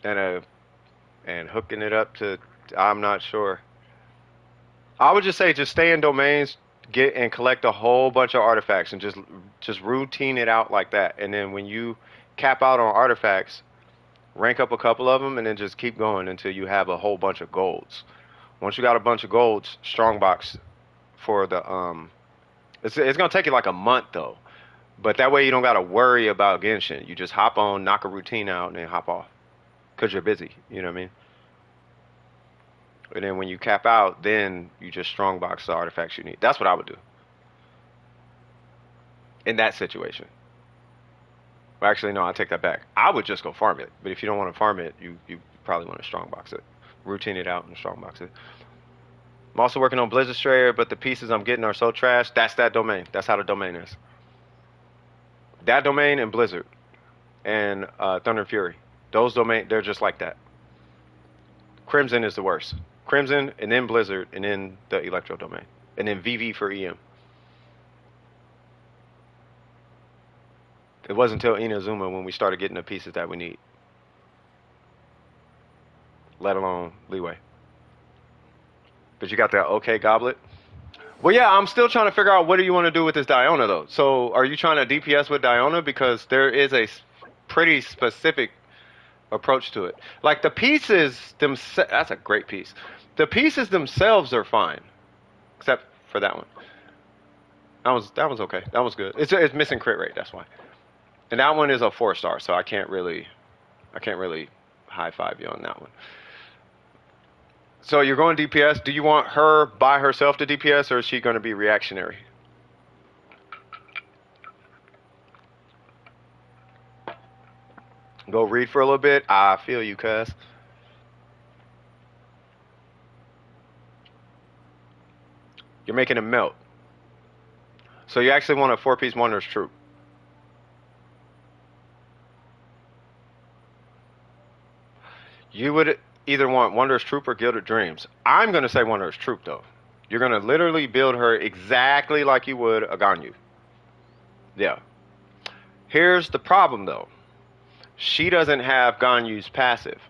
Speaker 1: and hooking it up to, I'm not sure. I would just say just stay in domains, get and collect a whole bunch of artifacts and just routine it out like that. And then when you cap out on artifacts, rank up a couple of them, and then just keep going until you have a whole bunch of golds. Once you got a bunch of golds, strongbox for the it's gonna take you like a month though. But that way you don't gotta worry about Genshin. You just hop on, knock a routine out, and then hop off. Cause you're busy. You know what I mean? And then when you cap out, then you just strongbox the artifacts you need. That's what I would do. In that situation. Well, actually, no, I take that back. I would just go farm it. But if you don't want to farm it, you probably want to strongbox it. Routine it out and strongbox it. I'm also working on Blizzard Strayer, but the pieces I'm getting are so trash. That's that domain. That's how the domain is. That domain and Blizzard. And Thunder and Fury. Those domain, they're just like that. Crimson is the worst. Crimson, and then Blizzard, and then the Electro domain. And then VV for EM. It wasn't until Inazuma when we started getting the pieces that we need. Let alone Leeway. But you got that okay goblet. Well, yeah, I'm still trying to figure out what do you want to do with this Diona, though. So are you trying to DPS with Diona? Because there is a pretty specific approach to it. Like the pieces themselves, that's a great piece. The pieces themselves are fine. Except for that one. That was okay. That was good. It's missing crit rate, that's why. And that one is a 4-star, so I can't really high five you on that one. So you're going DPS. Do you want her by herself to DPS, or is she going to be reactionary? Go read for a little bit. I feel you, cuz. You're making it melt. So you actually want a 4-piece Wanderer's Troop. You would either want Wanderer's Troop or Gilded Dreams. I'm going to say Wanderer's Troop, though. You're going to literally build her exactly like you would a Ganyu. Yeah. Here's the problem, though. She doesn't have Ganyu's passive.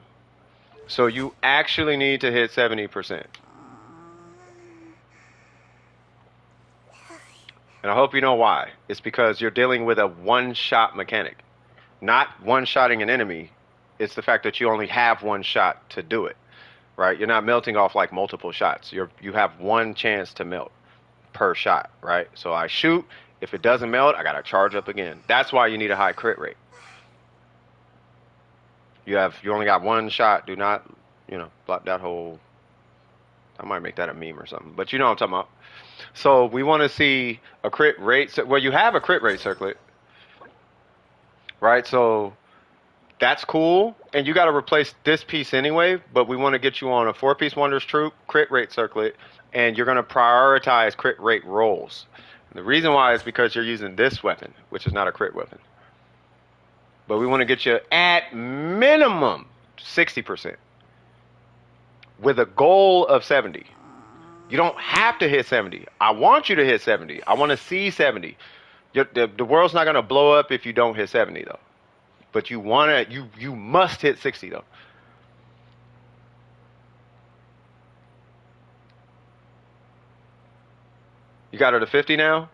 Speaker 1: So you actually need to hit 70%. And I hope you know why. It's because you're dealing with a one-shot mechanic. Not one-shotting an enemy. It's the fact that you only have one shot to do it, right? You're not melting off like multiple shots. You have one chance to melt per shot, right? So I shoot. If it doesn't melt, I got to charge up again. That's why you need a high crit rate. You only got one shot. Do not, block that whole. I might make that a meme or something, but you know what I'm talking about. So we want to see a crit rate. Well, you have a crit rate circlet, right? So that's cool, and you got to replace this piece anyway, but we want to get you on a 4-piece Wanderer's Troop, crit rate circlet, and you're going to prioritize crit rate rolls. And the reason why is because you're using this weapon, which is not a crit weapon. But we want to get you at minimum 60%, with a goal of 70. You don't have to hit 70. I want you to hit 70. I want to see 70. The world's not going to blow up if you don't hit 70, though. But you must hit 60 though. You got her to 50 now?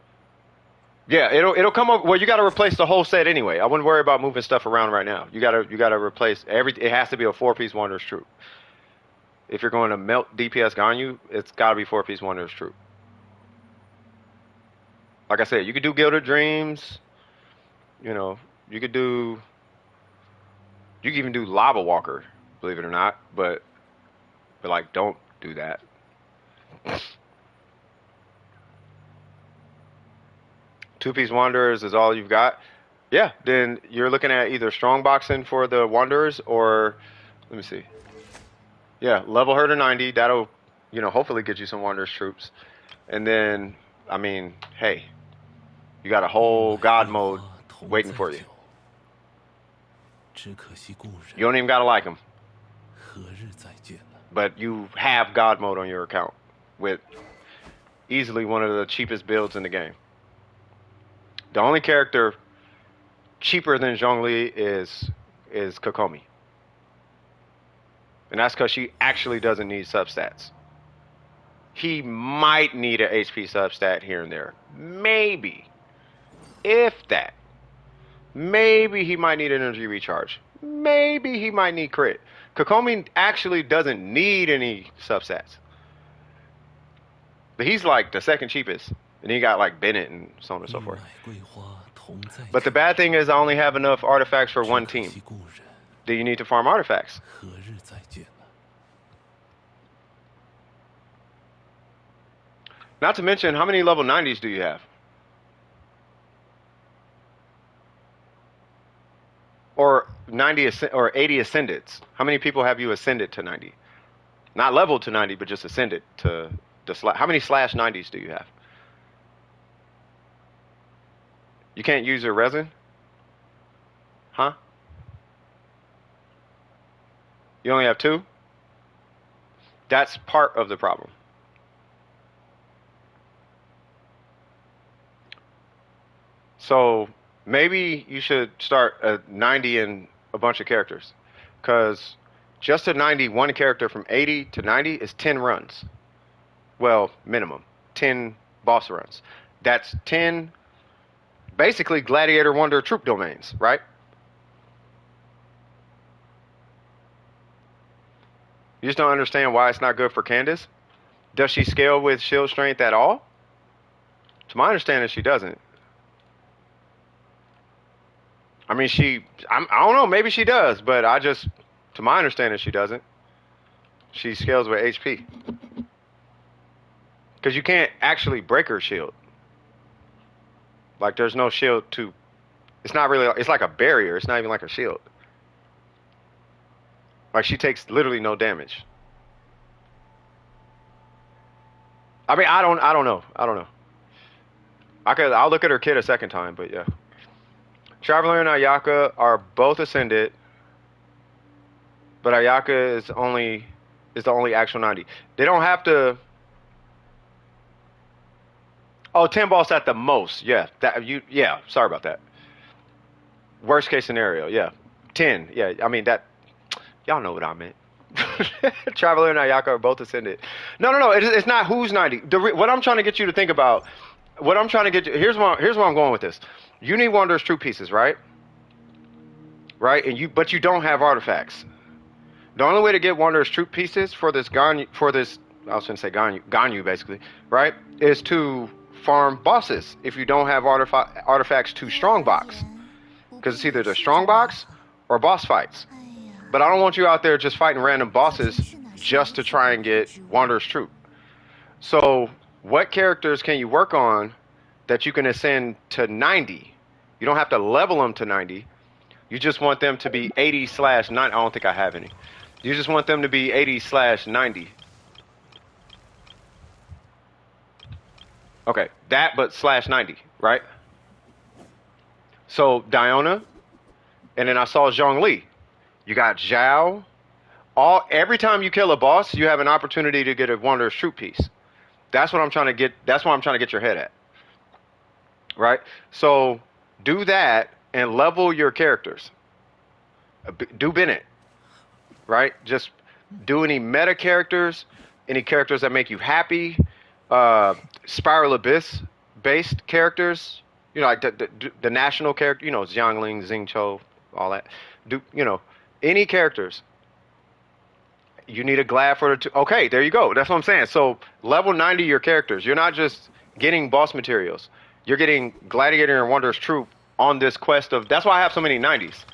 Speaker 1: Yeah, it'll come up. Well, you got to replace the whole set anyway. I wouldn't worry about moving stuff around right now. You got to replace it has to be a 4-piece Wanderer's Troop. If you're going to melt DPS Ganyu, it's got to be 4-piece Wanderer's Troop. Like I said, you could do Gilded Dreams. You could even do Lava Walker, believe it or not, but like, don't do that. 2-piece Wanderers is all you've got. Yeah, then you're looking at either strongboxing for the Wanderers or, let me see. Yeah, level her to 90. That'll, hopefully get you some Wanderers troops. And then, I mean, hey, you got a whole God mode waiting for you. You don't even gotta like him. But you have God mode on your account with easily one of the cheapest builds in the game. The only character cheaper than Zhongli is Kokomi. And that's because she actually doesn't need substats. He might need an HP substat here and there. Maybe. If that. Maybe he might need energy recharge. Maybe he might need crit. Kokomi actually doesn't need any substats. But he's like the second cheapest. And he got like Bennett and so on and so
Speaker 3: 玉
Speaker 1: forth.
Speaker 3: 乃桂花同在
Speaker 1: But the
Speaker 3: 前
Speaker 1: bad thing is I only have enough artifacts for one
Speaker 3: 可
Speaker 1: team.
Speaker 3: 惜故人
Speaker 1: Do you need to farm artifacts?
Speaker 3: 何日再见了？
Speaker 1: Not to mention, how many level 90s do you have? Or 80 ascendeds? How many people have you ascended to 90? Not leveled to 90, but just ascended to the how many slash 90s do you have? You can't use your resin? Huh? You only have 2? That's part of the problem. So maybe you should start a 90 in a bunch of characters. Because just a 90, one character from 80 to 90 is 10 runs. Well, minimum. 10 boss runs. That's 10 basically Gladiator Wonder troop domains, right? You just don't understand why it's not good for Candace? Does she scale with shield strength at all? To my understanding, she doesn't. I mean, I don't know, maybe she does, but to my understanding, she doesn't. She scales with HP. Because you can't actually break her shield. Like, there's no shield it's not really, it's like a barrier. It's not even like a shield. Like, she takes literally no damage. I mean, I don't know. I'll look at her kit a second time, but yeah. Traveler and Ayaka are both ascended, but Ayaka is the only actual 90. They don't have to. Oh, 10 boss at the most. Yeah, sorry about that. Worst case scenario, yeah. 10. Yeah, I mean that. Y'all know what I meant. Traveler and Ayaka are both ascended. No. It's not who's 90. What I'm trying to get you to think about. Here's where I'm going with this. You need Wanderer's troop pieces, right? Right, but you don't have artifacts. The only way to get Wanderer's troop pieces for this I was going to say Ganyu basically, right, is to farm bosses if you don't have artifacts to strong box. Because it's either the strong box or boss fights. But I don't want you out there just fighting random bosses just to try and get Wanderer's troop. So what characters can you work on that you can ascend to 90? You don't have to level them to 90. You just want them to be 80/90. I don't think I have any. You just want them to be 80/90. Okay, that but /90, right? So Diona, and then I saw Zhongli. You got Zhao. Every time you kill a boss, you have an opportunity to get a Wanderer's troop piece. That's what I'm trying to get. That's what I'm trying to get your head at. Right? So do that and level your characters. Do Bennett. Right? Just do any meta characters, any characters that make you happy, Spiral Abyss based characters, you know, like the national character, you know, Xiangling, Xingqiu, all that. Any characters. You need a glad for okay, there you go. That's what I'm saying. So level 90 your characters. You're not just getting boss materials. You're getting Gladiator and Wanderer's troop on this quest of. That's why I have so many 90s.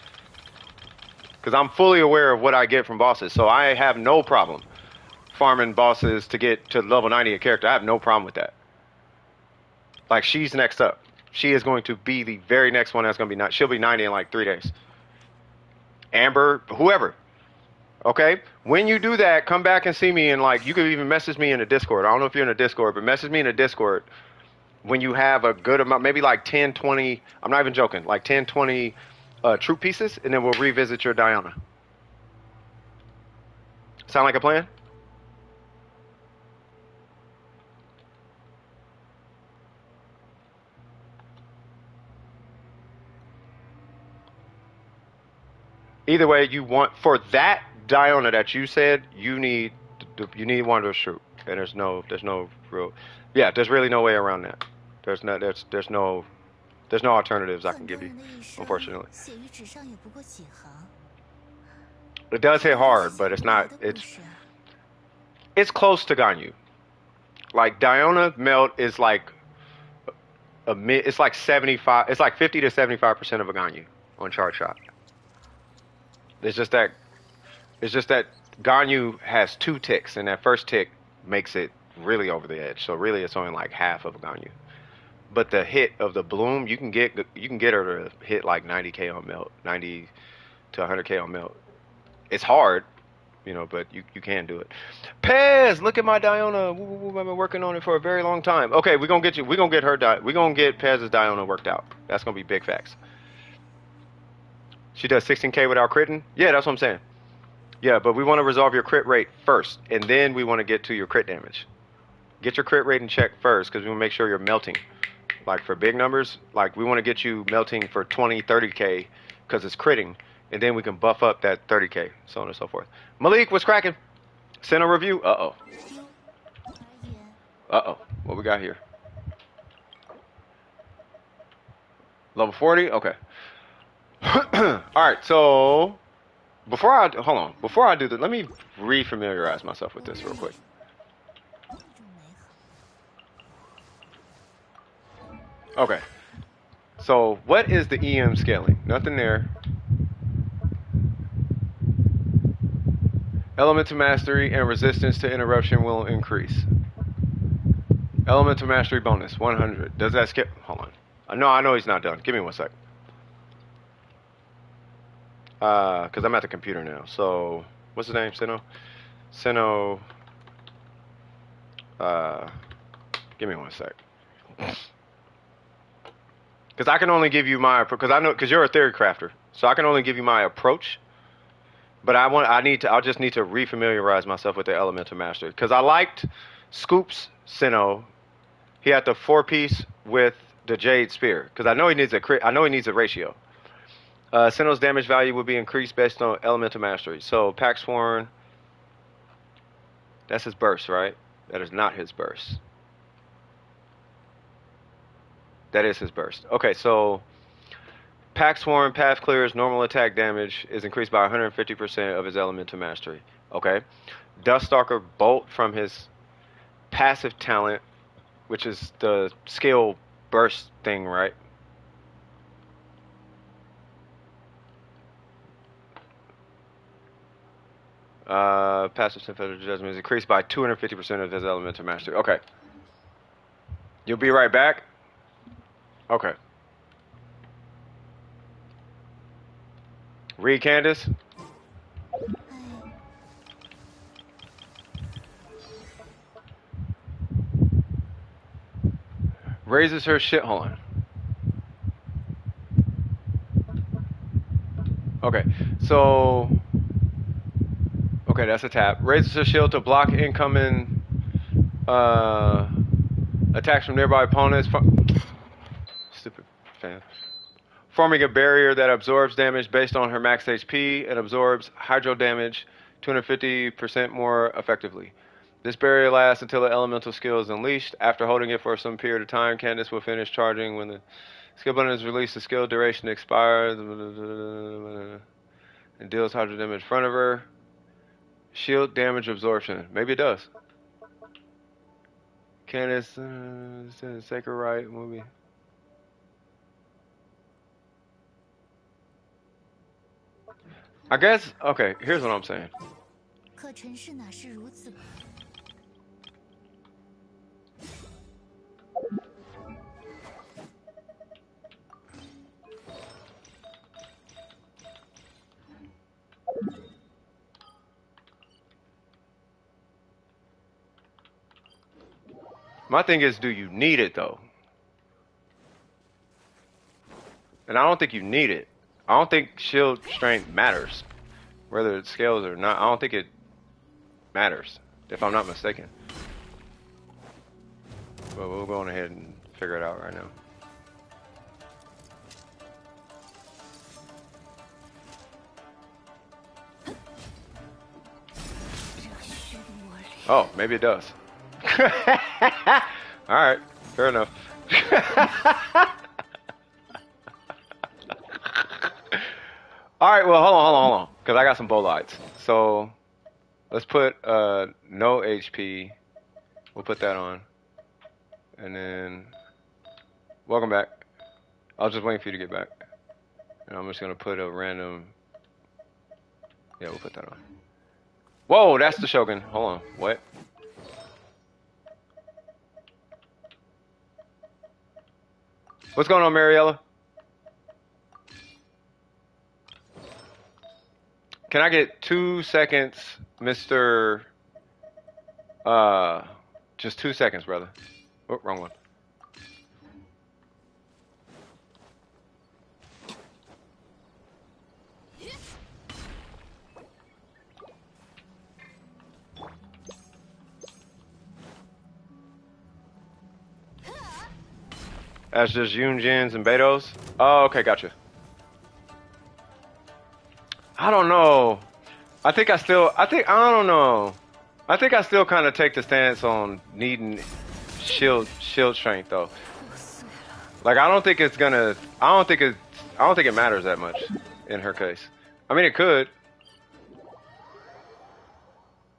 Speaker 1: Because I'm fully aware of what I get from bosses. So I have no problem farming bosses to get to level 90 a character. I have no problem with that. Like, she's next up. She is going to be the very next one that's going to be. She'll be 90 in like 3 days. Amber, whoever. Okay? When you do that, come back and see me, and like, you could even message me in the Discord. I don't know if you're in the Discord, but message me in the Discord when you have a good amount, maybe like 10, 20, I'm not even joking, like 10, 20 troop pieces, and then we'll revisit your Diana. Sound like a plan? Either way, you want, for that Diana that you said, you need Wanderer's troop. and there's no real, yeah, there's really no way around that. There's no alternatives I can
Speaker 4: 很
Speaker 1: give
Speaker 4: 多
Speaker 1: you,
Speaker 4: 人的一生
Speaker 1: unfortunately.
Speaker 4: 写于纸上也不过几行，
Speaker 1: It does
Speaker 4: 这
Speaker 1: hit
Speaker 4: 都是
Speaker 1: hard,
Speaker 4: 写
Speaker 1: but it's
Speaker 4: 不来
Speaker 1: not.
Speaker 4: 的故事。
Speaker 1: It's close to Ganyu. Like Diona melt is like it's like 75. It's like 50 to 75% of a Ganyu on chart shot. It's just that Ganyu has 2 ticks, and that first tick makes it really over the edge. So really, it's only like half of a Ganyu. But the hit of the bloom, you can get her to hit like 90k on melt, 90 to 100k on melt. It's hard, you know, but you can do it. Pez, look at my Diona. Woo, woo, woo, I've been working on it for a very long time. Okay, we're gonna get you. We're gonna get Pez's Diona worked out. That's gonna be big facts. She does 16k without critting. Yeah, that's what I'm saying. Yeah, but we want to resolve your crit rate first, and then we want to get to your crit damage. Get your crit rate in check first, because we want to make sure you're melting. Like for big numbers, like we want to get you melting for 20, 30k, because it's critting, and then we can buff up that 30k, so on and so forth. Malik, what's cracking? Send a review. Uh-oh. Uh-oh. What we got here? Level 40? Okay. Alright, so before I do that, let me re-familiarize myself with this real quick. Okay. So what is the EM scaling? Nothing there. Elemental mastery and resistance to interruption will increase. Elemental mastery bonus 100. Does that skip? Hold on. No, I know he's not done. Give me 1 sec. Because I'm at the computer now. So, what's his name? Sino. Give me 1 sec. Because I can only give you my, because you're a theory crafter, so I can only give you my approach. But I'll just need to refamiliarize myself with the elemental mastery. Because I liked Scoop's Sino. He had the 4-piece with the Jade Spear. Because I know he needs a ratio. Sino's damage value will be increased based on elemental mastery. So Pack Sworn, that's his burst, right? That is not his burst. That is his burst. Okay, so Pack Sworn, Path Clear's normal attack damage is increased by 150% of his elemental mastery. Okay. Duststalker Bolt from his passive talent, which is the skill burst thing, right? Passive Synthetic Judgment is increased by 250% of his elemental mastery. Okay. You'll be right back? Okay. Read, Candace. Raises her shit. Hold on. Okay, so. Okay, that's a tap. Raises her shield to block incoming attacks from nearby opponents. Stupid fan. Forming a barrier that absorbs damage based on her max HP and absorbs hydro damage 250% more effectively. This barrier lasts until the elemental skill is unleashed. After holding it for some period of time, Candace will finish charging. When the skill button is released, the skill duration expires and deals hydro damage in front of her. Shield damage absorption. Maybe it does. Candace, Sacred Right movie. I guess, okay, here's what I'm saying.
Speaker 4: 可尘世哪是如此？
Speaker 1: My thing is, do you need it though? And I don't think you need it. I don't think shield strength matters, whether it scales or not. I don't think it matters, if I'm not mistaken. But we'll go on ahead and figure it out right now. Oh, maybe it does. All right, fair enough. All right, well, hold on, because I got some bolides. So let's put no HP. We'll put that on, and then welcome back. I was just waiting for you to get back, and I'm just gonna put a random. Yeah, we'll put that on. Whoa, that's the Shogun. Hold on, what? What's going on, Mariella? Can I get 2 seconds, Mr. Just 2 seconds, brother. Oh, wrong one. That's just Yunjins and Betos? Oh, okay, gotcha. I don't know. I don't know. I think I still kind of take the stance on needing shield strength though. Like I don't think it matters that much in her case. I mean it could.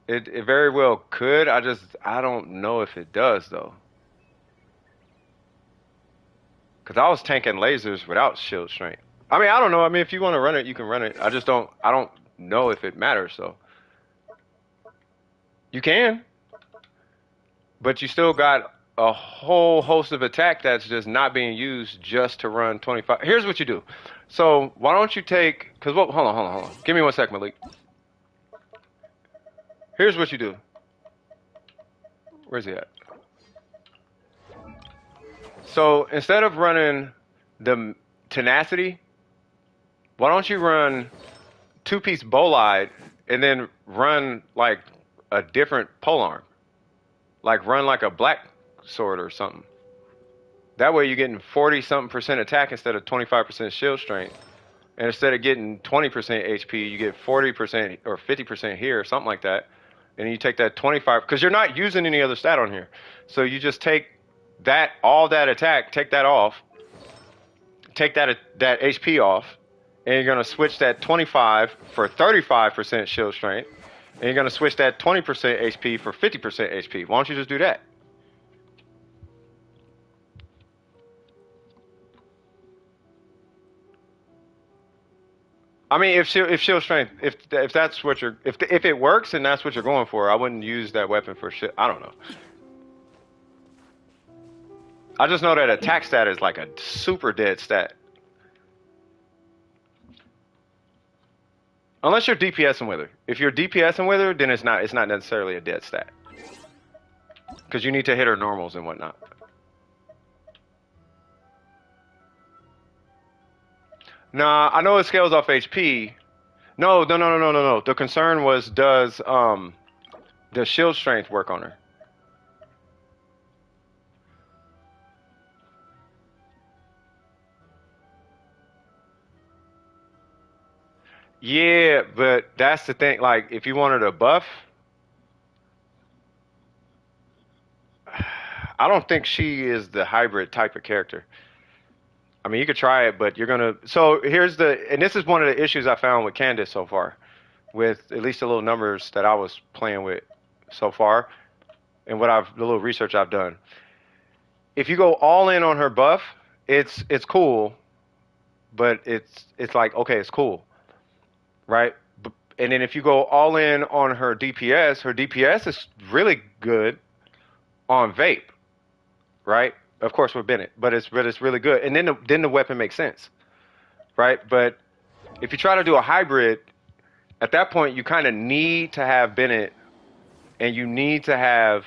Speaker 1: It very well could. I don't know if it does though. Cause I was tanking lasers without shield strength. I mean I don't know. I mean if you want to run it, you can run it. I don't know if it matters though. You can. But you still got a whole host of attack that's just not being used just to run 25. Here's what you do. So why don't you take, cause hold on. Give me 1 second, Malik. Here's what you do. Where's he at? So instead of running the tenacity, why don't you run 2-piece bolide and then run like a different polearm? Like run like a black sword or something. That way you're getting 40-something% attack instead of 25% shield strength. And instead of getting 20% HP, you get 40% or 50% here, something like that. And you take that 25, because you're not using any other stat on here. So you just take all that attack, take that off, take that HP off, and you're gonna switch that 25 for 35% shield strength, and you're gonna switch that 20% HP for 50% HP. Why don't you just do that? I mean, if shield strength, if that's what if it works and that's what you're going for, I wouldn't use that weapon for shit. I don't know. I just know that attack stat is like a super dead stat. Unless you're DPSing with her. If you're DPSing with her, then it's not necessarily a dead stat. Because you need to hit her normals and whatnot. Nah, I know it scales off HP. No. The concern was does shield strength work on her? Yeah, but that's the thing. Like, if you wanted a buff, I don't think she is the hybrid type of character. I mean, you could try it, but you're gonna. So and this is one of the issues I found with Candace so far, with at least the little numbers that I was playing with so far, and the little research I've done. If you go all in on her buff, it's cool, but it's like okay, it's cool. Right? And then if you go all in on her DPS is really good on vape, right? Of course with Bennett, but it's really good. And then the weapon makes sense, right? But if you try to do a hybrid, at that point you kind of need to have Bennett, and you need to have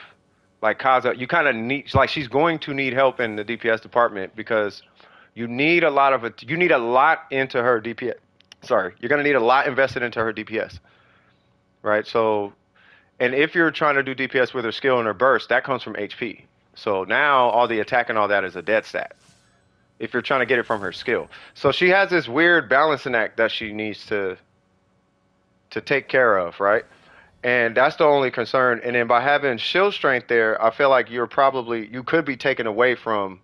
Speaker 1: like Kaza. You kind of need she's going to need help in the DPS department because you need a lot into her DPS. Sorry, you're going to need a lot invested into her DPS, right? So, and if you're trying to do DPS with her skill and her burst, that comes from HP. So now all the attack and all that is a dead stat if you're trying to get it from her skill. So she has this weird balancing act that she needs to take care of, right? And that's the only concern. And then by having shield strength there, I feel like you could be taken away from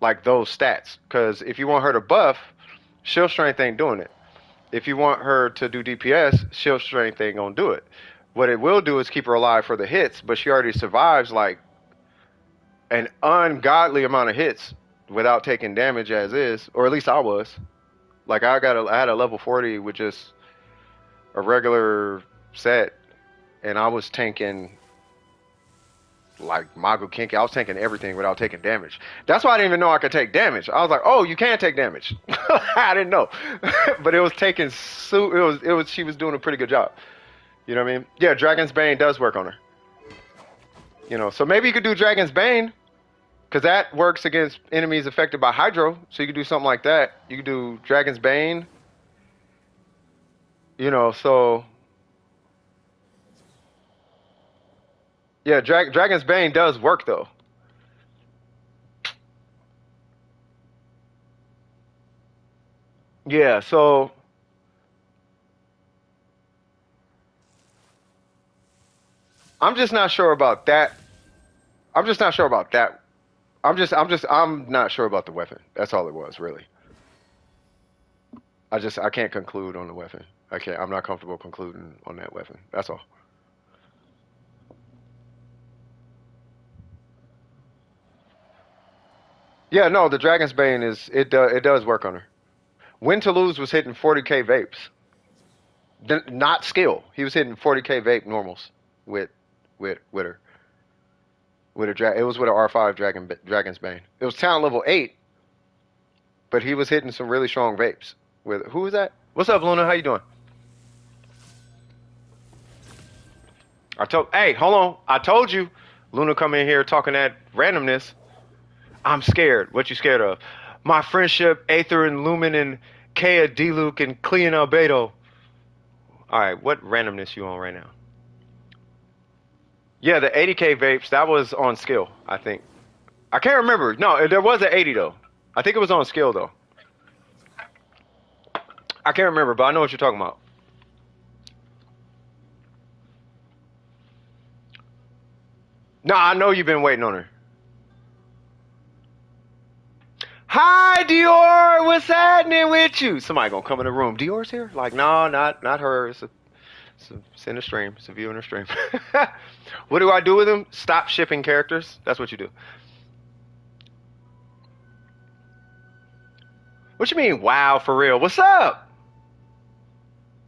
Speaker 1: like those stats. Because if you want her to buff, shield strength ain't doing it. If you want her to do DPS, shield strength ain't gonna do it. What it will do is keep her alive for the hits, but she already survives like an ungodly amount of hits without taking damage as is, or at least I was. Like I had a level 40 with just a regular set, and I was tanking like Mago Kinky. I was taking everything without taking damage. That's why I didn't even know I could take damage. I was like, oh, you can take damage. I didn't know, but it was taking. It was. She was doing a pretty good job. You know what I mean? Yeah, Dragon's Bane does work on her. You know, so maybe you could do Dragon's Bane, because that works against enemies affected by Hydro. So you could do something like that. You could do Dragon's Bane. You know, so. Yeah, Dragon's Bane does work though. Yeah, so I'm just not sure about that. I'm just not sure about that. I'm not sure about the weapon. That's all it was, really. I can't conclude on the weapon. I'm not comfortable concluding on that weapon. That's all. Yeah, no, the Dragon's Bane it does work on her. Win to Lose was hitting 40k vapes. Not skill. He was hitting 40k vape normals with her. It was with an R5 Dragon's Bane. It was talent level 8, but he was hitting some really strong vapes. Who was that? What's up, Luna? How you doing? Hey, hold on. I told you, Luna come in here talking that randomness. I'm scared. What you scared of? My friendship, Aether and Lumen and Kea D-Luke and Clean Albedo. Alright, what randomness you on right now? Yeah, the 80k vapes, that was on skill, I think. I can't remember. No, there was an 80 though. I think it was on skill though. I can't remember, but I know what you're talking about. No, I know you've been waiting on her. Hi, Dior. What's happening with you? Somebody gonna come in the room. Dior's here? Like, no, not her. It's in the stream. It's a view in the stream. What do I do with them? Stop shipping characters. That's what you do. What you mean? Wow, for real? What's up?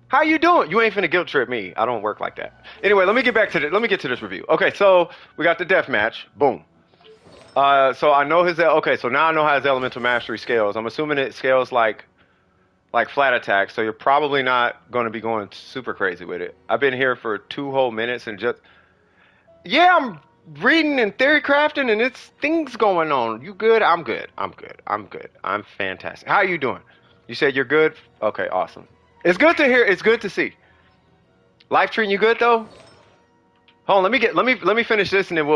Speaker 1: How you doing? You ain't finna guilt trip me. I don't work like that. Anyway, let me get to this review. Okay, so we got the death match. Boom. So I know so now I know how his elemental mastery scales. I'm assuming it scales like flat attack, so you're probably not going to be going super crazy with it. I've been here for 2 whole minutes and yeah, I'm reading and theory crafting and it's things going on. You good? I'm good. I'm fantastic. How you doing? You said you're good? Okay, awesome. It's good to hear. It's good to see. Life treating you good though? Hold on, let me finish this and then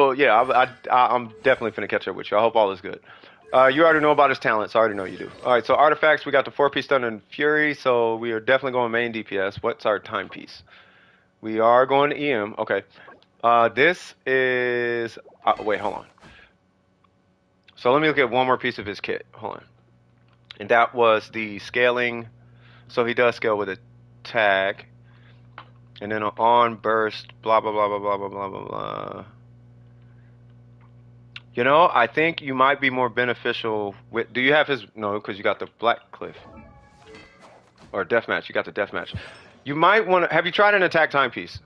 Speaker 1: I'm definitely finna catch up with you. I hope all is good. You already know about his talents. I already know you do. All right, so artifacts, we got the 4-piece Thunder and Fury, so we are definitely going main DPS. What's our timepiece? We are going to EM. Okay. This is... wait, hold on. So let me look at one more piece of his kit. Hold on. And that was the scaling. So he does scale with attack. And then on burst, blah, blah, blah, blah, blah, blah, blah, blah, blah. You know, I think you might be more beneficial with... Do you have his... No, because you got the Black Cliff. Or Deathmatch. You got the Deathmatch. You might want to... Have you tried an attack timepiece?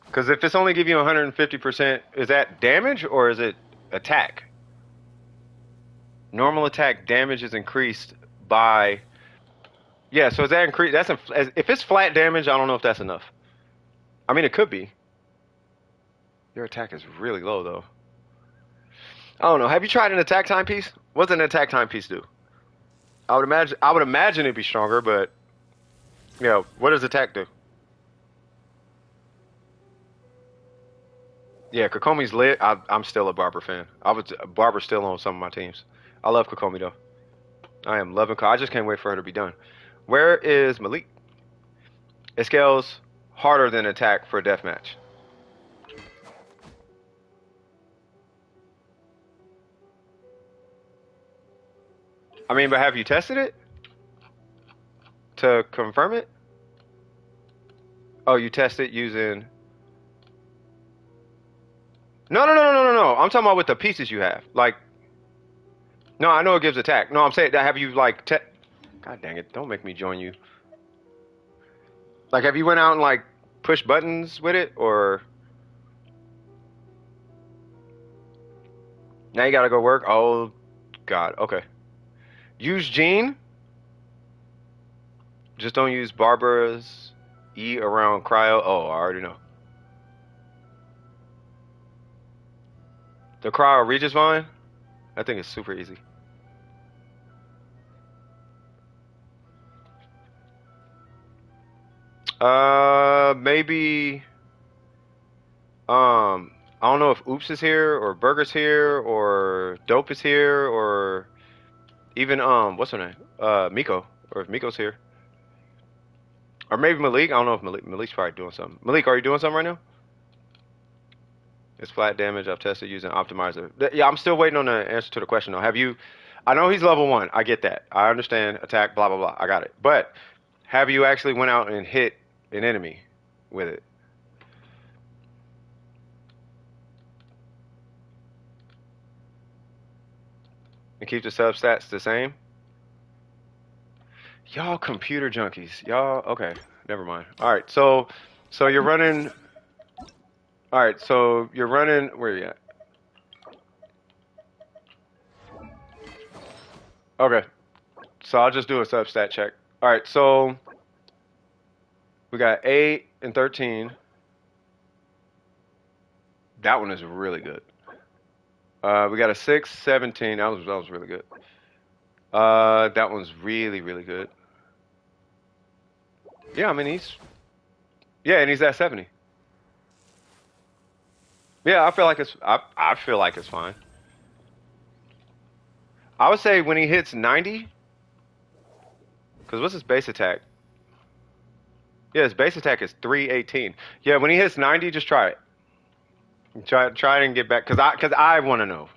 Speaker 1: Because if it's only giving you 150%, is that damage or is it attack? Normal attack damage is increased by... Yeah, so is that increased? If it's flat damage, I don't know if that's enough. I mean, it could be. Your attack is really low, though. I don't know. Have you tried an attack timepiece? What does an attack timepiece do? I would imagine it'd be stronger, but yeah. What does attack do? Yeah, Kokomi's lit. I'm still a Barber fan. Barber's still on some of my teams. I love Kokomi though. I am loving. I just can't wait for her to be done. Where is Malik? It scales harder than attack for deathmatch. I mean, but have you tested it to confirm it? Oh, you test it using. No. I'm talking about with the pieces you have. Like, no, I know it gives attack. No, I'm saying that have you like God dang it! Don't make me join you. Like, have you went out and like push buttons with it, or now you gotta go work? Oh, God. Okay. Use Gene. Just don't use Barbara's E around cryo. Oh, I already know. The cryo Regis Vine. I think it's super easy. Maybe. I don't know if Oops is here or Burger's here or Dope is here or even what's her name? Miko, or if Miko's here. Or maybe Malik. I don't know if Malik's probably doing something. Malik, are you doing something right now? It's flat damage. I've tested using optimizer. Yeah, I'm still waiting on the answer to the question though. Have you? I know he's level 1. I get that. I understand attack. Blah blah blah. I got it. But have you actually went out and hit an enemy with it? And keep the substats the same? Y'all computer junkies. Y'all, okay, never mind. All right, so you're running. All right, so you're running. Where are you at? Okay, so I'll just do a substat check. All right, so we got 8 and 13. That one is really good. We got a 6, 17. That was really good. That one's really, really good. Yeah, I mean and he's at 70. Yeah, I feel like it's fine. I would say when he hits 90, because what's his base attack? Yeah, his base attack is 318. Yeah, when he hits 90, just try it. Try it and get back, because I want to know.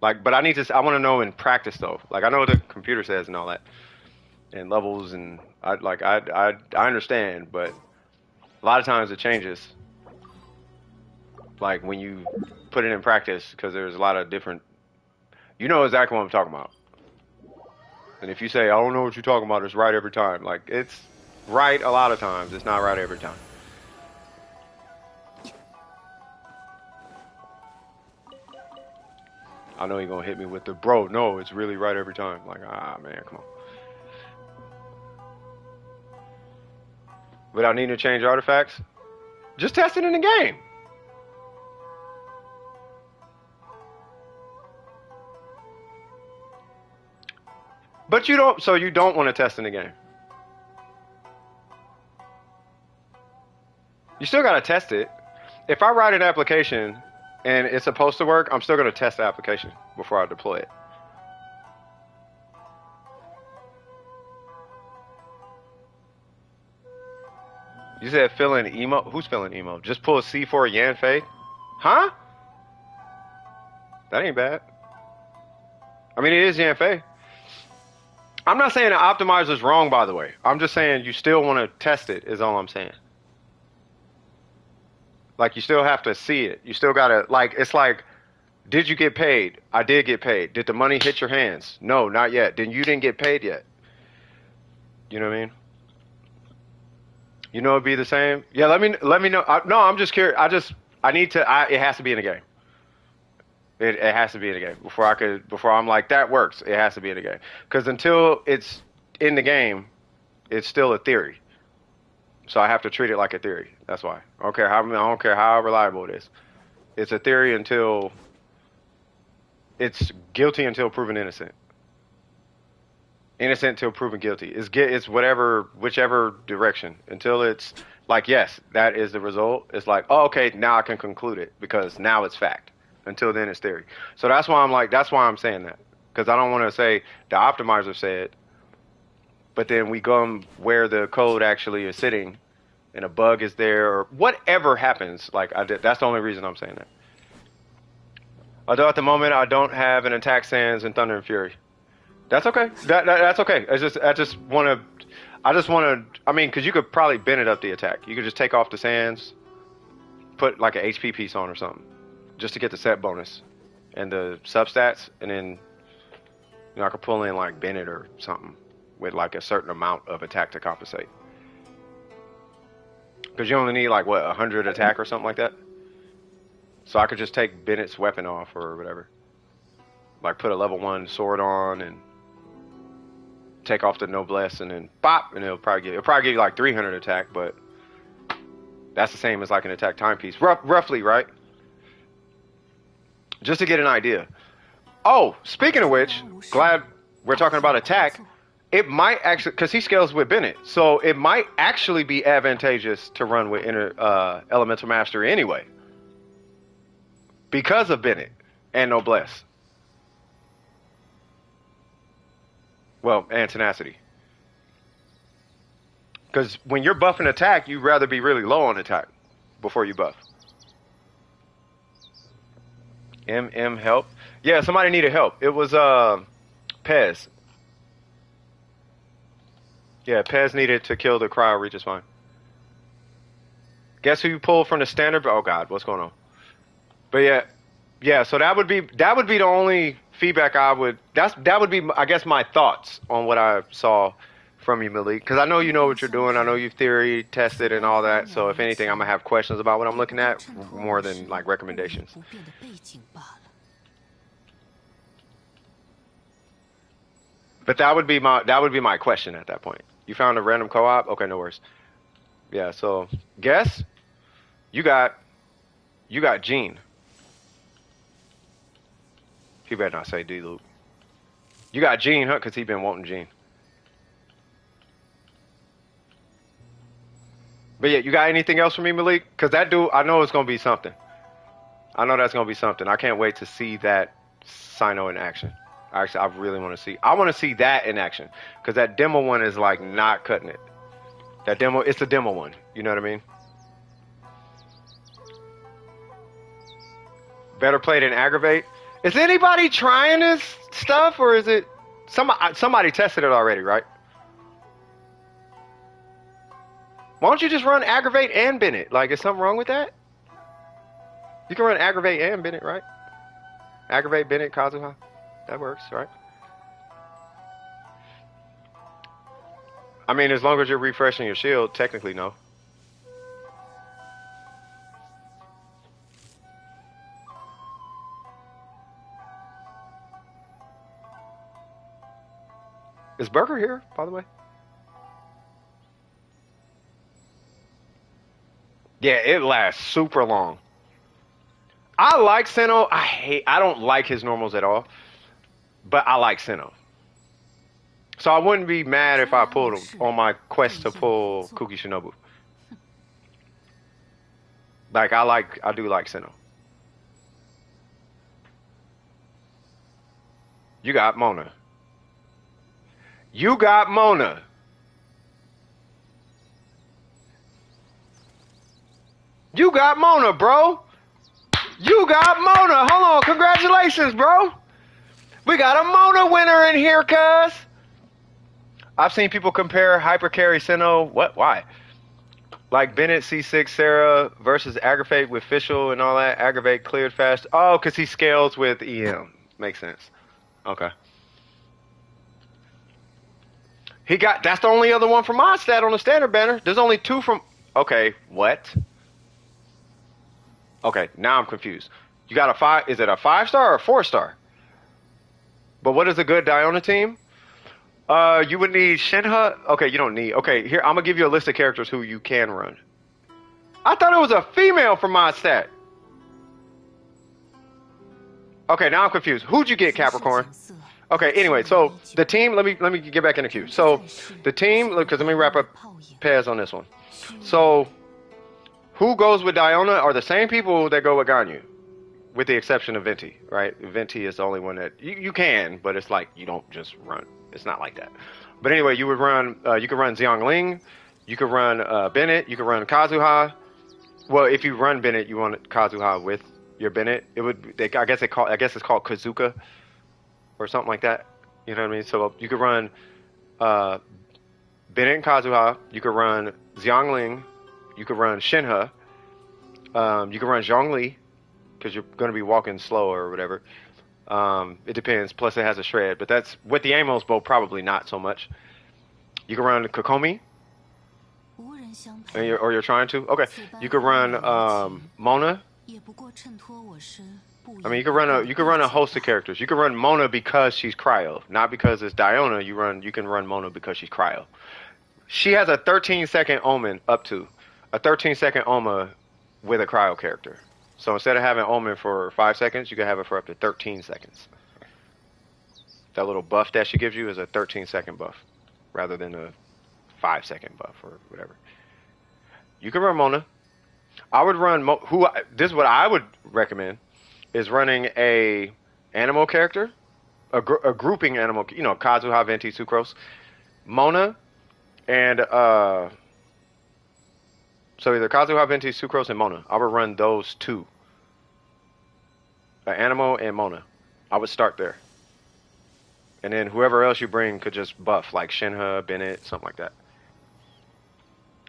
Speaker 1: Like, but I want to know in practice though. Like, I know what the computer says and all that, and levels, and I understand, but a lot of times it changes. Like when you put it in practice, because there's a lot of different. You know exactly what I'm talking about. And if you say I don't know what you're talking about, it's right every time. Like, it's right a lot of times. It's not right every time. I know you're gonna hit me with the bro. No, it's really right every time. Like, man, come on. Without needing to change artifacts, just test it in the game. But you don't. So you don't want to test in the game. You still gotta test it. If I write an application and it's supposed to work, I'm still gonna test the application before I deploy it. You said fill in emo? Who's filling emo? Just pull a C4 Yan Fei? Huh? That ain't bad. I mean, it is Yan Fei. I'm not saying the optimizer's wrong, by the way. I'm just saying you still want to test it, is all I'm saying. Like, you still have to see it. You still gotta, like, it's like, did you get paid? I did get paid. Did the money hit your hands? No, not yet. Then you didn't get paid yet. You know what I mean? You know it'd be the same? Yeah, let me know. No, I'm just curious. It has to be in the game. It has to be in the game before I'm like, that works. It has to be in the game. Because until it's in the game, it's still a theory. So I have to treat it like a theory. That's why. I don't care how reliable it is. It's a theory until it's guilty until proven innocent. Innocent until proven guilty. It's whichever direction. Until it's like, yes, that is the result. It's like, oh, okay, now I can conclude it because now it's fact. Until then, it's theory. So that's why I'm saying that. Because I don't want to say the optimizer said, but then we go where the code actually is sitting, and a bug is there or whatever happens. Like that's the only reason I'm saying that. Although at the moment I don't have an attack sans and Thunder and Fury. That's okay. That's okay. I just want to. I mean, because you could probably bend it up the attack. You could just take off the sands, put like an HP piece on or something, just to get the set bonus and the substats, and then I could pull in like Bennett or something with like a certain amount of attack to compensate. Because you only need like what 100 attack or something like that. So I could just take Bennett's weapon off or whatever, like put a level 1 sword on and take off the noblesse and then pop, and it'll probably give you like 300 attack, but that's the same as like an attack timepiece, roughly, right? Just to get an idea. Oh, speaking of which, glad we're talking about attack. It might actually, because he scales with Bennett, so it might actually be advantageous to run with Elemental Mastery anyway, because of Bennett and noblesse. Well, and tenacity. Because when you're buffing attack, you'd rather be really low on attack before you buff. MM help. Yeah, somebody needed help. It was Pez. Yeah, Pez needed to kill the cryo Regis Fine. Guess who you pulled from the standard? Oh God, what's going on? But yeah. So that would be the only feedback I would. That would be, I guess, my thoughts on what I saw from you, Malik. Because I know you know what you're doing. I know you've theory tested and all that. So if anything, I'm gonna have questions about what I'm looking at more than like recommendations. But that would be my question at that point. You found a random co-op? Okay, no worries. Yeah. So guess you got Gene. He better not say D-Loop. You got Gene, huh? Because he been wanting Gene. But yeah, you got anything else for me, Malik? Because that dude, I know it's going to be something. I know that's going to be something. I can't wait to see that Sino in action. Actually, I really want to see. I want to see that in action. Because that demo one is like not cutting it. That demo, it's a demo one. You know what I mean? Better play than aggravate. Is anybody trying this stuff, or is it somebody tested it already, right? Why don't you just run aggravate and Bennett? Like, is something wrong with that? You can run aggravate and Bennett, right? Aggravate, Bennett, Kazuha. That works, right? I mean, as long as you're refreshing your shield, technically, no. Is Burger here, by the way? Yeah, it lasts super long. I like Sino. I don't like his normals at all, but I like Sino. So I wouldn't be mad if I pulled him on my quest to pull Kuki Shinobu. Like I do like Sino. You got Mona. You got Mona. You got Mona, bro. You got Mona. Hold on. Congratulations, bro. We got a Mona winner in here, cuz. I've seen people compare Hypercarry Sino. What? Why? Like Bennett C6 Sarah versus Aggravate with Fischl and all that. Aggravate cleared fast. Oh, because he scales with EM. Makes sense. Okay. He got, that's the only other one from my stat on the standard banner. There's only two from, okay, what? Okay, now I'm confused. You got a 5, is it a 5-star or a 4-star? But what is a good Diona team? You would need Shinha. Okay, you don't need, okay, here, I'm gonna give you a list of characters who you can run. I thought it was a female from my stat. Okay, now I'm confused. Who'd you get, Capricorn? Okay, anyway, so the team, let me get back in the queue. So the team, because let me wrap up Pez on this one. So who goes with Diona are the same people that go with Ganyu, with the exception of Venti, right? Venti is the only one that you can, but it's like you don't just run. It's not like that. But anyway, you would run, you could run Xiangling, You could run Bennett. You could run Kazuha. Well, if you run Bennett, you want Kazuha with your Bennett. It would. I guess it's called Kazuka or something like that. You know what I mean? So you could run Bennett and Kazuha. You could run Xiangling. You could run Shinha. You could run Zhongli because you're going to be walking slow or whatever. It depends. Plus, it has a shred, but that's with the Amos bow. Probably not so much. You can run Kokomi,
Speaker 4: 无人相陪，
Speaker 1: or you're trying to. Okay, you could run Mona.
Speaker 4: 也不过衬托我是不。
Speaker 1: I mean, you could run a host of characters. You could run Mona because she's cryo, not because it's Diona. You can run Mona because she's cryo. She has a 13-second omen up to a 13-second Oma with a cryo character. So instead of having omen for 5 seconds, you can have it for up to 13 seconds. That little buff that she gives you is a 13-second buff, rather than a 5-second buff or whatever. You can run Mona. I would run this is what I would recommend is running a animal character, a grouping animal, Kazuha, Venti, Sucrose, Mona, and so either Kazuha, Venti, Sucrose, and Mona. I would run those two. Animo and Mona. I would start there. And then whoever else you bring could just buff, like Shinha, Bennett, something like that.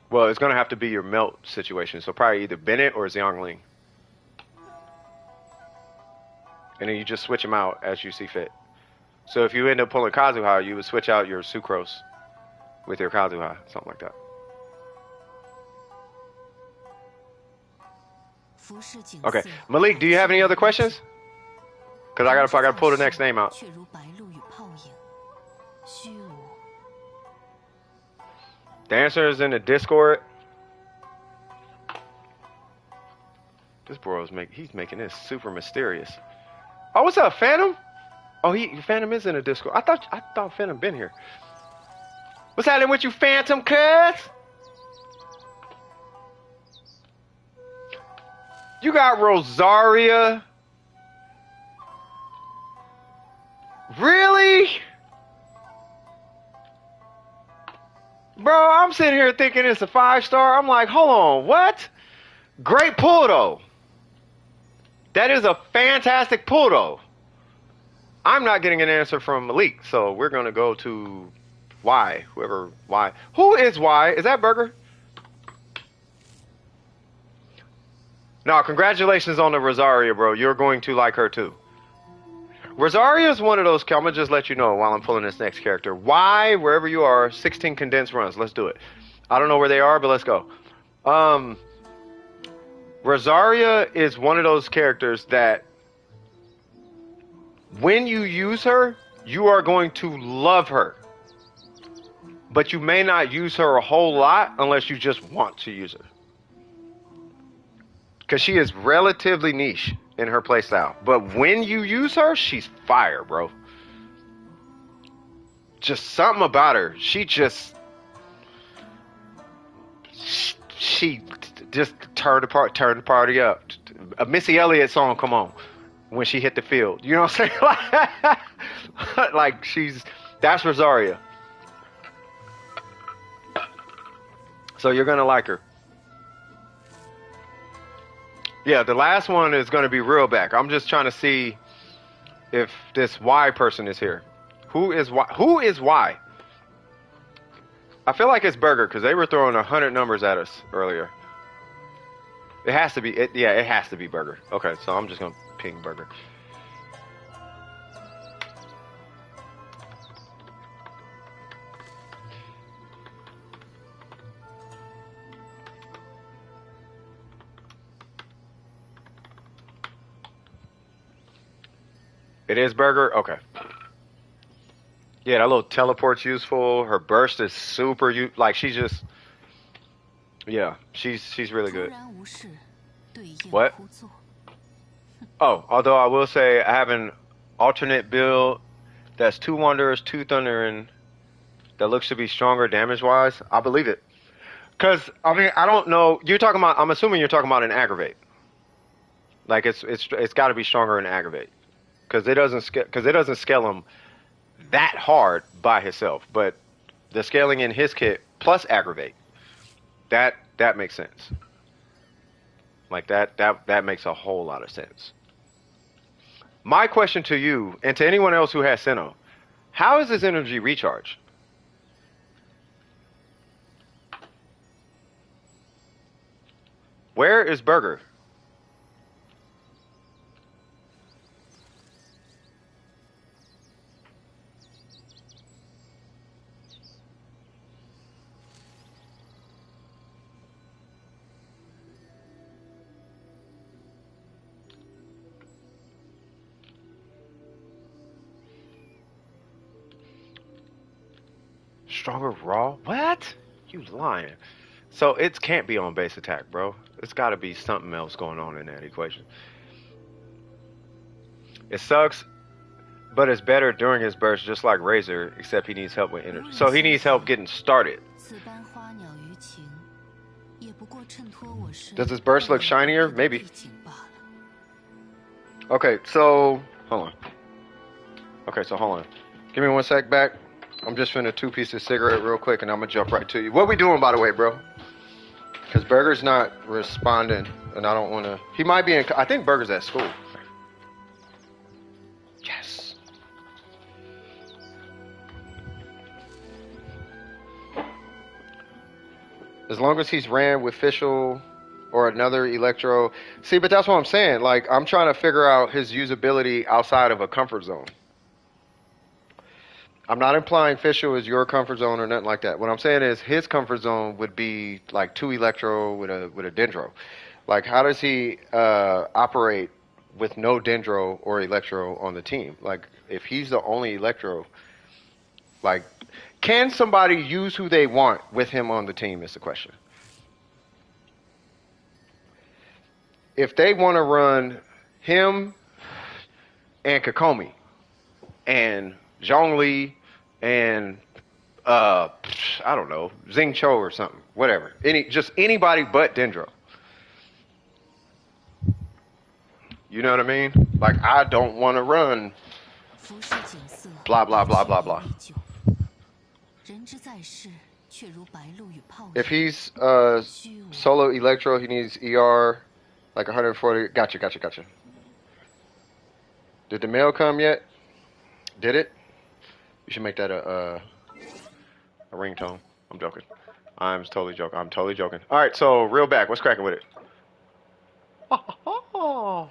Speaker 1: Well, it's going to have to be your melt situation. So probably either Bennett or Xiangling. And then you just switch them out as you see fit. So if you end up pulling Kazuha, you would switch out your Sucrose with your Kazuha, something like that. Okay, Malik, do you have any other questions? Because I gotta pull the next name out. The answer is in the Discord. This bro's he's making this super mysterious. Oh, what's up, Phantom? Oh, Phantom is in the Discord. I thought Phantom been here. What's happening with you, Phantom, cuz? You got Rosaria. Really? Bro, I'm sitting here thinking it's a 5-star. I'm like, hold on, what? Great pull, though. That is a fantastic pull, though. I'm not getting an answer from Malik, so we're going to go to Y. Whoever Y. Who is Y? Is that Burger? No, congratulations on the Rosaria, bro. You're going to like her, too. Rosaria is one of those. I'm going to just let you know while I'm pulling this next character. Why, wherever you are, 16 condensed runs. Let's do it. I don't know where they are, but let's go. Rosaria is one of those characters that when you use her, you are going to love her. But you may not use her a whole lot unless you just want to use her. Because she is relatively niche in her playstyle. But when you use her, she's fire, bro. Just something about her. She just turned the party up. A Missy Elliott song, come on. When she hit the field. You know what I'm saying? Like that's Rosaria. So you're going to like her. Yeah, the last one is going to be real back. I'm just trying to see if this Y person is here. Who is Y? Who is Y? I feel like it's Burger because they were throwing 100 numbers at us earlier. It has to be. It has to be Burger. Okay, so I'm just going to ping Burger. It is Burger? Okay. Yeah, that little teleport's useful. Her burst is super like she's just yeah, she's really good. What? Oh, although I will say I have an alternate build that's 2 Wanderers, 2 Thundering that looks to be stronger damage wise. I believe it. Cause I mean I don't know. I'm assuming you're talking about an aggravate. Like it's gotta be stronger in aggravate. Because it doesn't scale him that hard by himself, but the scaling in his kit plus aggravate That makes sense. Like that makes a whole lot of sense. My question to you and to anyone else who has Sino, how is this energy recharged? Where is Burger? Stronger raw? What? You lying. So it can't be on base attack, bro. It's got to be something else going on in that equation. It sucks, but it's better during his burst, just like Razor, except he needs help with energy. So he needs help getting started. Does his burst look shinier? Maybe. Okay, so hold on. Okay, so hold on. Give me 1 sec back. I'm just finna 2-piece this cigarette real quick, and I'm gonna jump right to you. What we doing, by the way, bro? Because Burger's not responding, and I don't want to. He might be in. I think Burger's at school. Yes. As long as he's ran with Fischl or another Electro. See, but that's what I'm saying. Like, I'm trying to figure out his usability outside of a comfort zone. I'm not implying Fischl is your comfort zone or nothing like that. What I'm saying is his comfort zone would be like 2 Electro with a Dendro. Like, how does he operate with no Dendro or Electro on the team? Like, if he's the only Electro, like, can somebody use who they want with him on the team is the question. If they want to run him and Kokomi and Zhongli and I don't know, Xing Cho or something, whatever. Just anybody but Dendro. You know what I mean? Like, I don't want to run blah blah blah blah blah. If he's solo Electro, he needs ER like 140. Gotcha. Did the mail come yet? Did it? You should make that a ringtone. I'm joking. I'm totally joking. All right, so real back. What's cracking with it? God,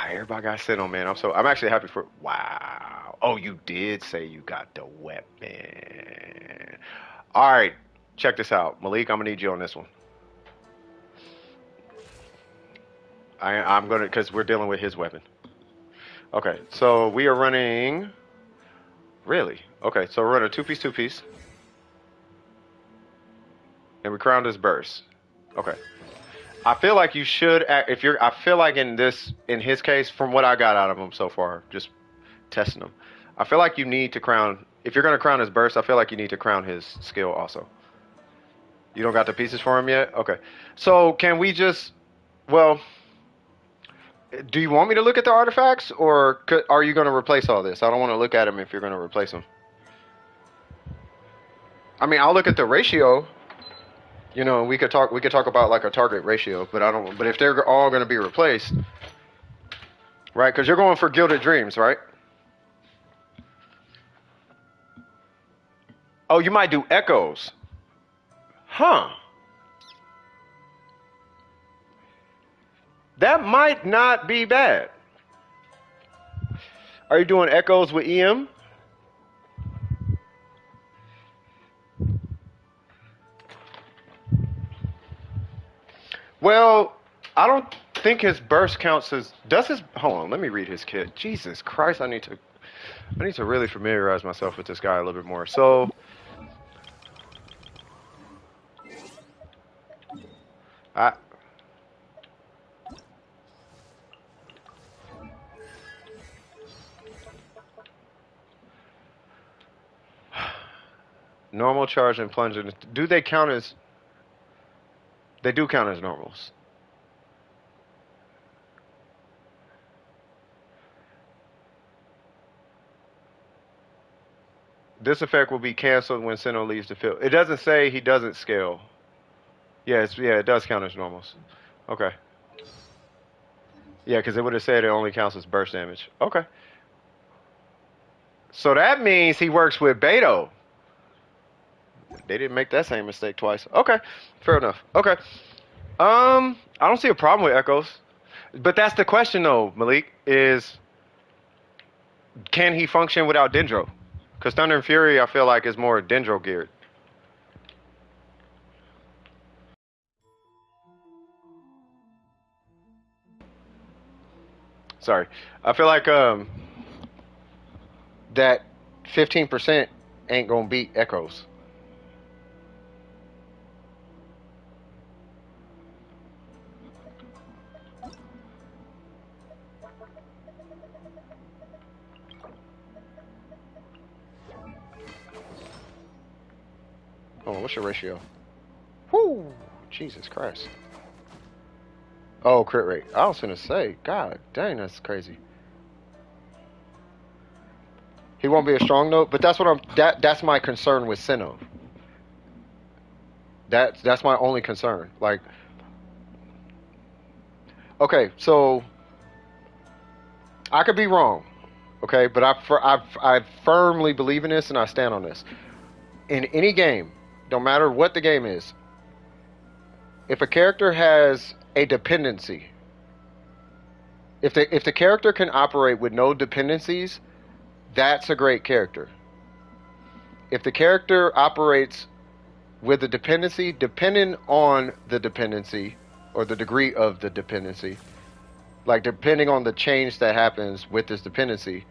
Speaker 1: everybody got Sino, man. I'm actually happy for. Wow. Oh, you did say you got the weapon. All right, check this out, Malik. I'm gonna need you on this one. I'm gonna, because we're dealing with his weapon. Okay, so we are running. Really? Okay, so we're running 2-piece. And we crowned his burst. Okay. I feel like you should act, I feel like in his case, from what I got out of him so far, just testing him, I feel like you need to crown, if you're going to crown his burst, I feel like you need to crown his skill also. You don't got the pieces for him yet? Okay. So can we just, well, do you want me to look at the artifacts, or are you going to replace all this? I don't want to look at them if you're going to replace them. I mean, I'll look at the ratio. You know, we could talk about like a target ratio, but I don't. But if they're all going to be replaced, right? Because you're going for Gilded Dreams, right? Oh, you might do echoes, huh? That might not be bad. Are you doing echoes with EM? Well, I don't think his burst counts as. Does his? Hold on, let me read his kit. Jesus Christ, I need to really familiarize myself with this guy a little bit more. So, normal, charge, and plunge. Do they count as? They do count as normals. This effect will be canceled when Sino leaves the field. It doesn't say he doesn't scale. Yeah, it does count as normals. Okay. Yeah, because it would have said it only counts as burst damage. Okay. So that means he works with Beto. They didn't make that same mistake twice. Okay. Fair enough. Okay. I don't see a problem with echoes. But that's the question though, Malik, is can he function without Dendro? Because Thunder and Fury, I feel like, is more Dendro geared. Sorry. I feel like that 15% ain't gonna beat echoes. Oh, what's your ratio? Whoo! Jesus Christ. Oh, crit rate. I was gonna say, God dang, that's crazy. He won't be a strong note, but that's what that's my concern with Sino. That's my only concern. Like, okay, so I could be wrong, okay, but I firmly believe in this and I stand on this. In any game, no matter what the game is, if a character has a dependency, if the character can operate with no dependencies, that's a great character. If the character operates with a dependency, depending on the dependency or the degree of the dependency, like depending on the change that happens with this dependency,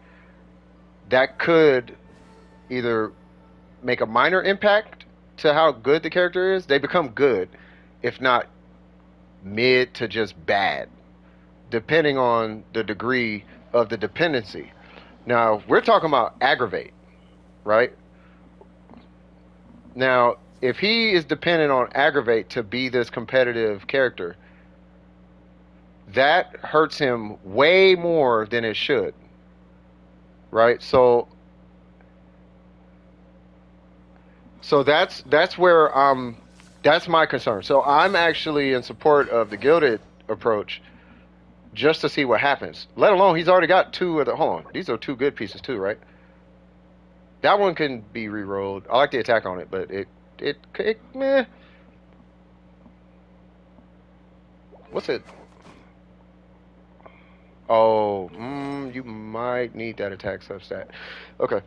Speaker 1: that could either make a minor impact to how good the character is. They become good, if not mid to just bad, depending on the degree of the dependency. Now, we're talking about aggravate, right? Now, if he is dependent on aggravate to be this competitive character, that hurts him way more than it should, right? So that's where that's my concern. So I'm actually in support of the gilded approach just to see what happens. Let alone he's already got two of the hold on. These are two good pieces too, right? That one can be re-rolled. I like the attack on it, but it meh. What's it? Oh, you might need that attack substat. Okay.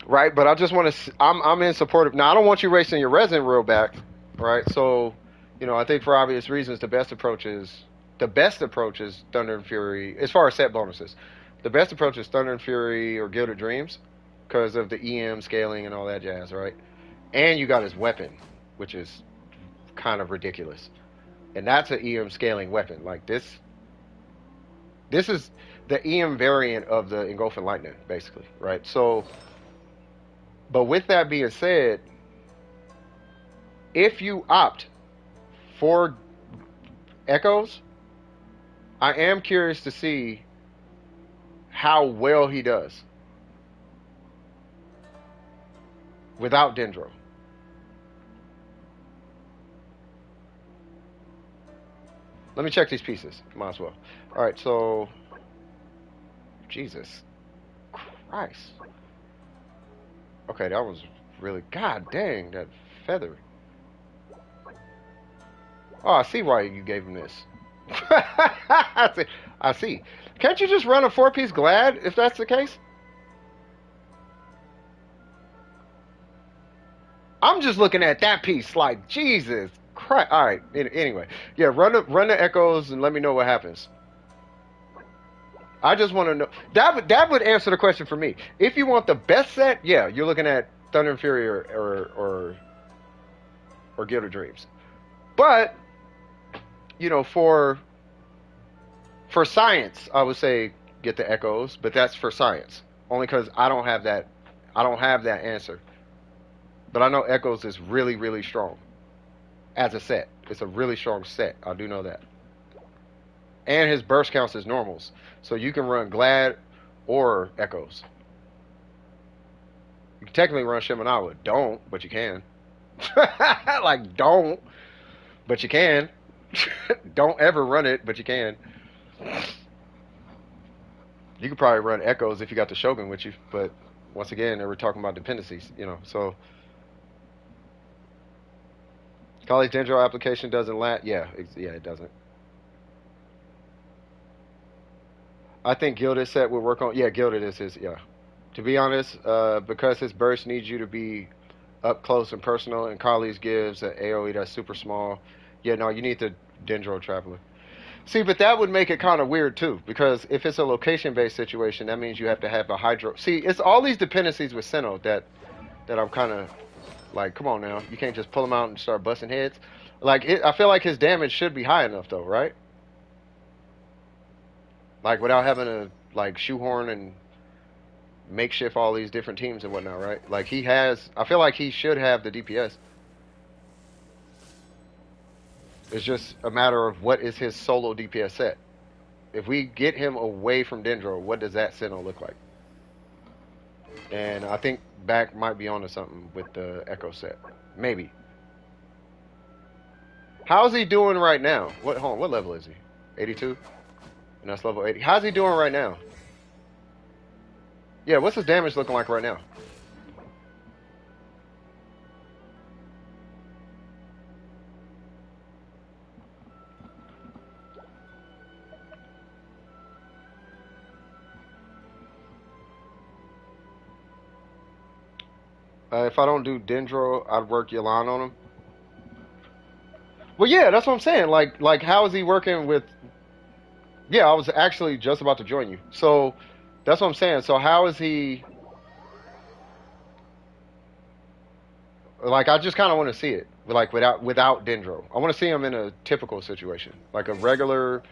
Speaker 1: Right, but I just want to. I'm in support of. Now I don't want you racing your resin real back, right? So, I think for obvious reasons, the best approach is Thunder and Fury as far as set bonuses. The best approach is Thunder and Fury or Gilded Dreams because of the EM scaling and all that jazz, right? And you got his weapon, which is kind of ridiculous, and that's an EM scaling weapon. Like this is the EM variant of the Engulfing Lightning, basically, right? So. But with that being said, if you opt for Echoes, I am curious to see how well he does without Dendro. Let me check these pieces. Might as well. All right, so Jesus Christ. Okay, that was really god dang that feather. Oh, I see why you gave him this. I see. Can't you just run a 4-piece Glad if that's the case? I'm just looking at that piece like Jesus Christ. All right. Anyway, yeah, run the echoes and let me know what happens. I just want to know that would answer the question for me. If you want the best set, yeah, you're looking at Thunder and Fury or Gilded Dreams. But for science, I would say get the echoes, but that's for science. Only because I don't have that answer. But I know echoes is really, really strong as a set. It's a really strong set. I do know that. And his burst counts as normals. So you can run Glad or Echoes. You can technically run Shiminawa. Don't, but you can. Like, don't. But you can. Don't ever run it, but you can. You could probably run echoes if you got the Shogun with you, but once again, we're talking about dependencies, you know. So, Kali's Dendro application doesn't last. Yeah, yeah, it doesn't. I think Gilded set would work on. Yeah, Gilded is his. Yeah, to be honest, because his burst needs you to be up close and personal, and Kali's gives an AOE that's super small. Yeah, no, you need the Dendro Traveler. See, but that would make it kind of weird too, because if it's a location-based situation, that means you have to have a Hydro. See, it's all these dependencies with Sino that I'm kind of like, come on now, you can't just pull him out and start busting heads. Like, I feel like his damage should be high enough though, right? Like without having to like shoehorn and makeshift all these different teams and whatnot, right? Like he has, I feel like he should have the DPS. It's just a matter of what is his solo DPS set. If we get him away from Dendro, what does that Sino look like? And I think Back might be onto something with the Echo set. Maybe. How's he doing right now? Hold on, what level is he? 82? And that's level 80. How's he doing right now? Yeah, what's his damage looking like right now? If I don't do Dendro, I'd work Yelan on him. Well, yeah, that's what I'm saying. Like, how is he working with? Yeah, I was actually just about to join you. So, that's what I'm saying. So, how is he? Like, I just kind of want to see it, like without Dendro. I want to see him in a typical situation, like a regular,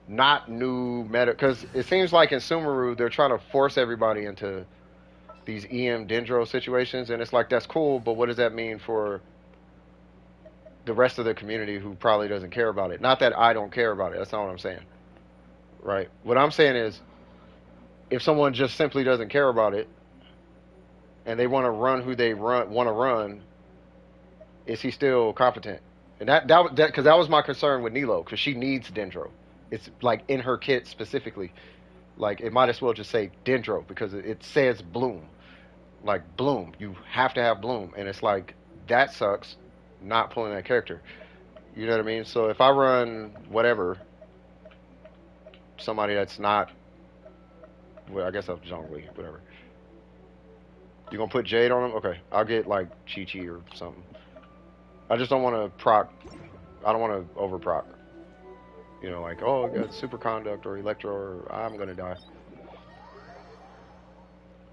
Speaker 1: not new meta. Because it seems like in Sumeru, they're trying to force everybody into these EM Dendro situations, and it's like that's cool, but what does that mean for the rest of the community who probably doesn't care about it? Not that I don't care about it. That's not what I'm saying. Right? What I'm saying is, if someone just simply doesn't care about it, and they want to run who they want to run, is he still competent? And that because that was my concern with Nilo, because she needs Dendro. It's like in her kit specifically. Like it might as well just say Dendro because it says Bloom. Like Bloom, you have to have Bloom, and it's like that sucks not pulling that character. You know what I mean? So if I run whatever, somebody that's not, well, I guess I'm Zhongli, whatever. You gonna put Jade on him? Okay, I'll get like Chi-Chi or something. I just don't want to proc. I don't want to over proc. You know, like, oh, I got super conduct or electro, or I'm gonna die.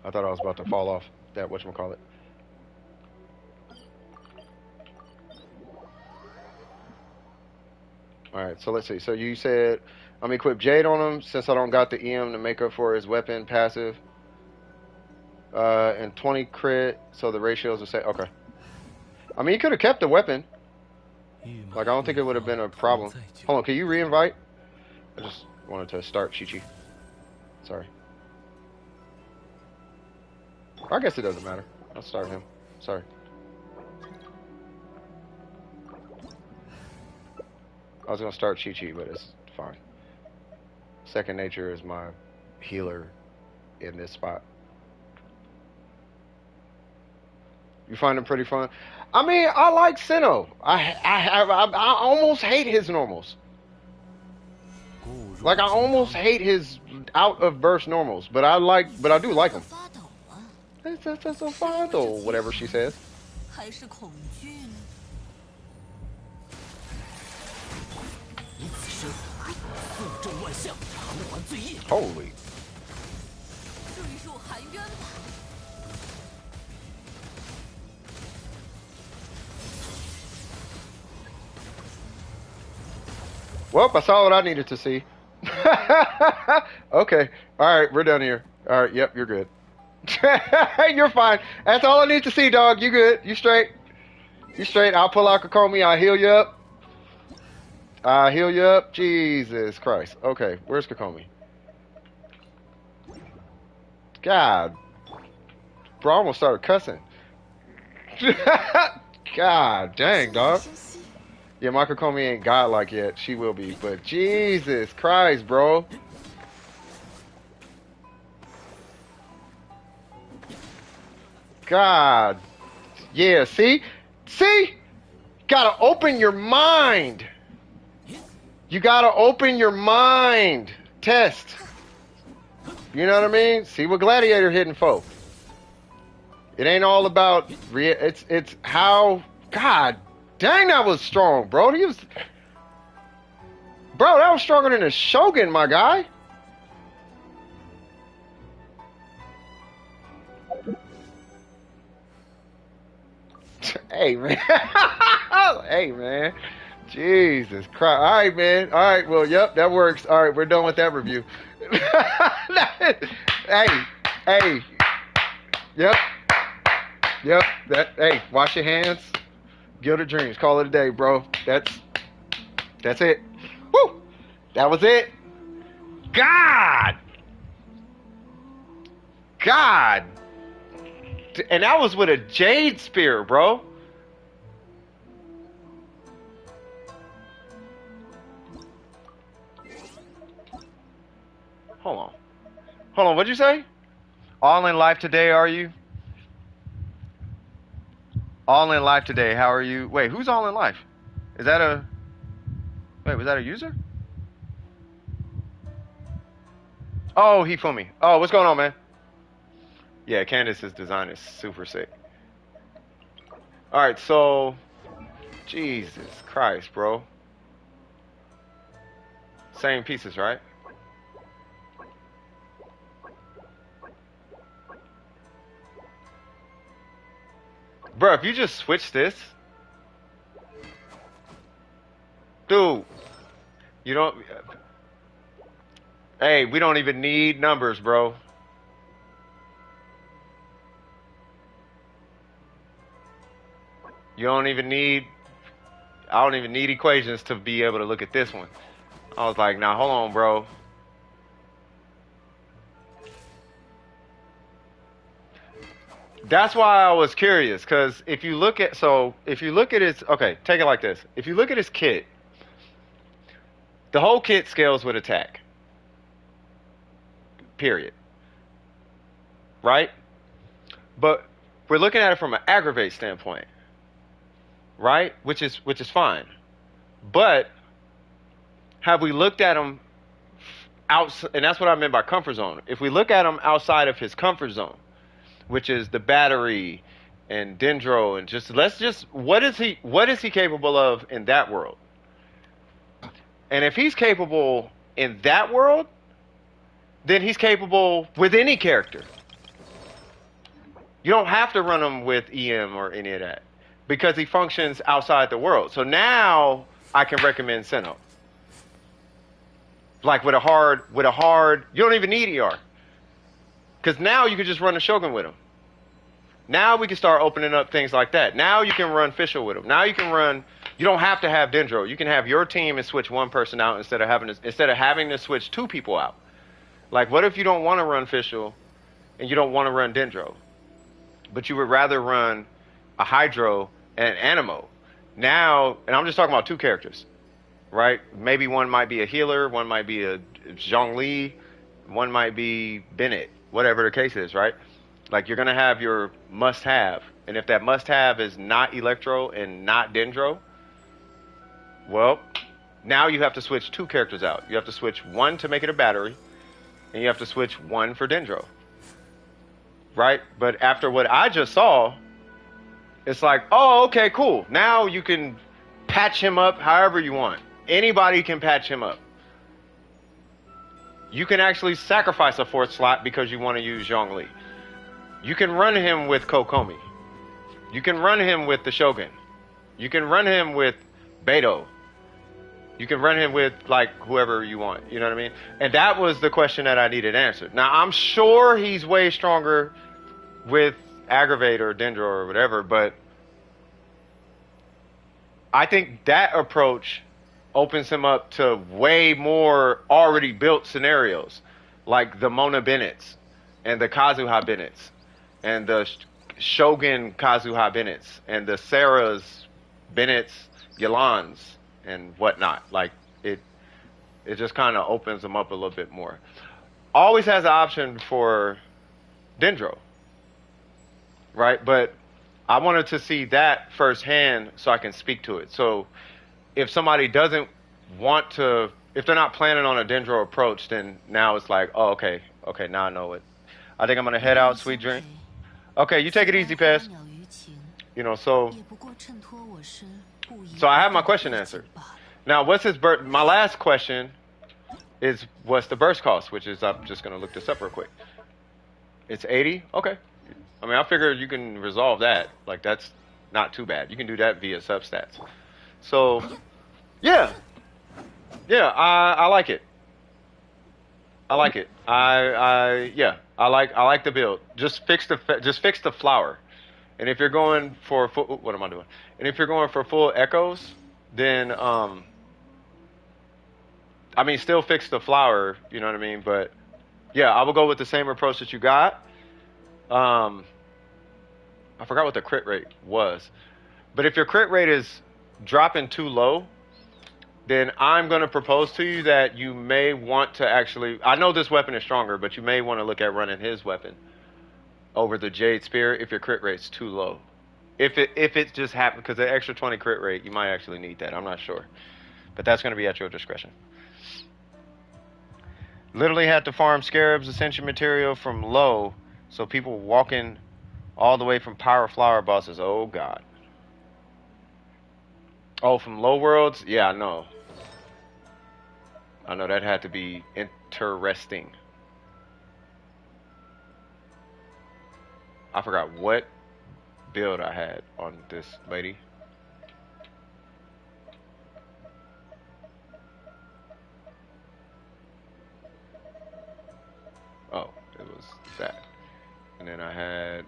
Speaker 1: I thought I was about to fall off that whatchamacallit. Alright, so let's see. So you said I'm gonna equip Jade on him since I don't got the EM to make up for his weapon passive. And 20 crit, so the ratios are set. Okay. I mean, you could have kept the weapon. Like, I don't think it would have been a problem. Hold on, can you re-invite? I just wanted to start Chi-Chi. Sorry. I guess it doesn't matter. I'll start him. Sorry. I was gonna start Chi-Chi, but it's fine. Second Nature is my healer in this spot. You find him pretty fun? I mean, I like Sino. I almost hate his normals. Like I almost hate his out of burst normals, but I do like him. It's so fun though, whatever she says. Holy. Well, I saw what I needed to see. Okay. Alright, we're done here. Alright, yep, you're good. You're fine. That's all I need to see, dog. You good. You straight. You straight. I'll pull out Kokomi. I'll heal you up. I'll heal you up. Jesus Christ. Okay, where's Kokomi? God. Bro, I almost started cussing. God dang, dog. Yeah, my Kokomi ain't godlike yet. She will be, but Jesus Christ, bro. God. Yeah, see? See? Gotta open your mind. You gotta open your mind. Test. You know what I mean? See what Gladiator hitting for. It ain't all about it's how. God dang, that was strong, bro. Bro, that was stronger than a Shogun, my guy. Hey, man. Hey, man. Jesus Christ. All right, man. All right, well, yep, that works. All right, we're done with that review. Hey. Yep. Hey, wash your hands. Guild of Dreams. Call it a day, bro. That's it. Woo! That was it. God! And that was with a Jade Spear, bro. Hold on, what'd you say? All in life today, are you? All in life today, how are you? Wait, who's all in life? Was that a user? Oh, Hifumi. Oh, what's going on, man? Yeah, Candace's design is super sick. Alright, so Jesus Christ, bro. Same pieces, right? Bro, if you just switch this, dude, you don't. Hey, we don't even need numbers, bro. You don't even need. I don't even need equations to be able to look at this one. I was like, nah, hold on, bro. That's why I was curious, because if you look at his, okay, take it like this. If you look at his kit, the whole kit scales with attack. Period. Right? But we're looking at it from an aggravate standpoint. Right? Which is fine. But have we looked at him outside, and that's what I meant by comfort zone. If we look at him outside of his comfort zone, which is the battery and Dendro, and what is he capable of in that world? And if he's capable in that world, then he's capable with any character. You don't have to run him with EM or any of that because he functions outside the world. So now I can recommend Sino. Like with a hard, you don't even need ER. Because now you can just run a Shogun with him. Now we can start opening up things like that. Now you can run Fischl with him. Now you don't have to have Dendro. You can have your team and switch one person out instead of having to switch two people out. Like, what if you don't want to run Fischl and you don't want to run Dendro, but you would rather run a Hydro and an Anemo? Now, and I'm just talking about two characters, right? Maybe one might be a healer, one might be a Zhongli, one might be Bennett, whatever the case is, right? Like, you're going to have your must-have. And if that must-have is not Electro and not Dendro, well, now you have to switch two characters out. You have to switch one to make it a battery, and you have to switch one for Dendro. Right? But after what I just saw, it's like, oh, okay, cool. Now you can patch him up however you want. Anybody can patch him up. You can actually sacrifice a fourth slot because you want to use Zhongli. You can run him with Kokomi. You can run him with the Shogun. You can run him with Beto. You can run him with, like, whoever you want. You know what I mean? And that was the question that I needed answered. Now, I'm sure he's way stronger with Aggravate or Dendro or whatever, but I think that approach opens him up to way more already built scenarios, like the Mona Bennetts and the Kazuha Bennetts and the Shogun Kazuha Bennetts and the Sarah's Bennett's, Yolan's, and whatnot. Like it just kind of opens them up a little bit more. Always has an option for Dendro, right? But I wanted to see that firsthand so I can speak to it. So if somebody doesn't want to, if they're not planning on a Dendro approach, then now it's like, oh, okay, now I know it. I think I'm gonna head out, sweet dream. Okay, you take it easy, Pez. You know, so I have my question answered. Now, what's his burst? My last question is, what's the burst cost? Which is, I'm just gonna look this up real quick. It's 80. Okay. I mean, I figure you can resolve that. Like, that's not too bad. You can do that via substats. So, yeah, I like it. I like it. I like the build. Just fix the flower. And if you're going for full, what am I doing? And if you're going for full echoes, then I mean, still fix the flower. You know what I mean? But yeah, I will go with the same approach that you got. I forgot what the crit rate was, but if your crit rate is dropping too low, then I'm going to propose to you that you may want to actually, I know this weapon is stronger, but you may want to look at running his weapon over the Jade Spear if your crit rate's too low. If it just happens, because the extra 20 crit rate, you might actually need that. I'm not sure. But that's going to be at your discretion. Literally had to farm Scarab's Ascension material from low, so people walking all the way from Power Flower bosses. Oh, God. Oh, from low worlds? Yeah, I know. I know that had to be interesting. I forgot what build I had on this lady. Oh, it was that. And then I had...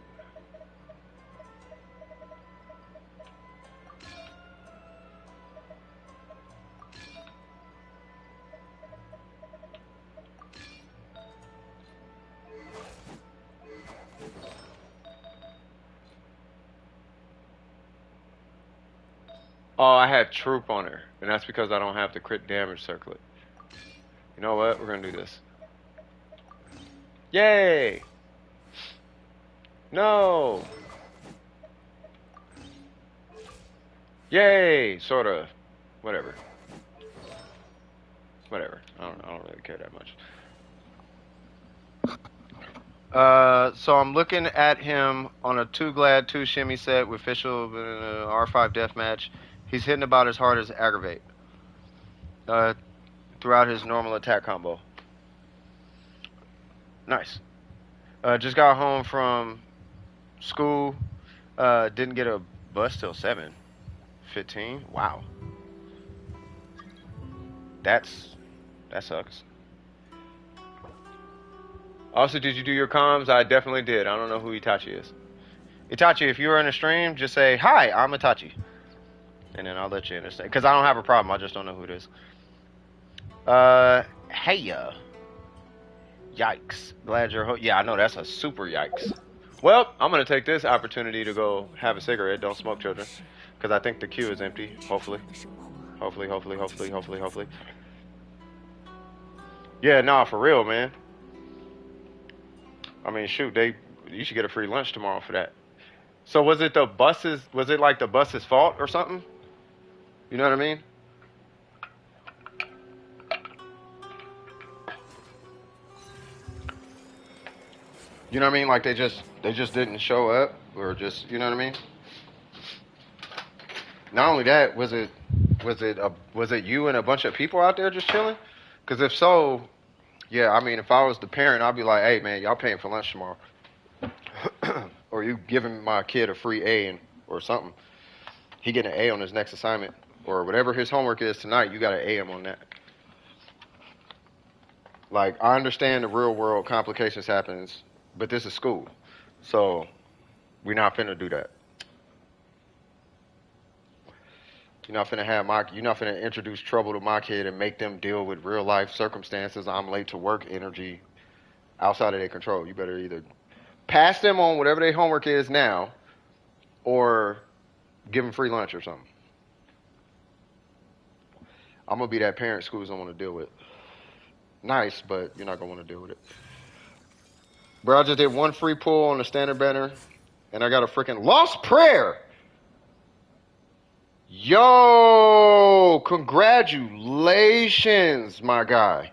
Speaker 1: Oh, I had Troop on her, and that's because I don't have the crit damage circlet. You know what? We're gonna do this. Yay! No! Yay! Sorta. Whatever. Whatever. I don't really care that much. So I'm looking at him on a 2 Glad 2 Shimmy set with official R5 deathmatch. He's hitting about as hard as Aggravate throughout his normal attack combo. Nice. Just got home from school. Didn't get a bus till 7:15. Wow. That sucks. Also, did you do your comms? I definitely did. I don't know who Itachi is. Itachi, if you were in a stream, just say, hi, I'm Itachi. And then I'll let you understand. Because I don't have a problem. I just don't know who it is. Hey, yikes. Glad you're... Yeah, I know. That's a super yikes. Well, I'm going to take this opportunity to go have a cigarette. Don't smoke, children. Because I think the queue is empty. Hopefully. Hopefully. Yeah, nah, for real, man. I mean, shoot, you should get a free lunch tomorrow for that. So was it the buses? Was it like the bus's fault or something? You know what I mean? You know what I mean? Like they just didn't show up, or just, you know what I mean? Not only that, was it you and a bunch of people out there just chilling? Because if so, yeah, I mean, if I was the parent, I'd be like, hey man, y'all paying for lunch tomorrow, or you giving my kid a free A or something. He getting an A on his next assignment, or whatever his homework is tonight. You got to A him on that. Like, I understand the real world complications happens, but this is school, so we're not finna do that. You're not finna introduce trouble to my kid and make them deal with real life circumstances. I'm late to work energy outside of their control. You better either pass them on whatever their homework is now, or give them free lunch or something. I'm gonna be that parent schools don't want to deal with. Nice, but you're not gonna want to deal with it. Bro, I just did one free pull on the standard banner, and I got a freaking lost prayer. Yo, congratulations, my guy.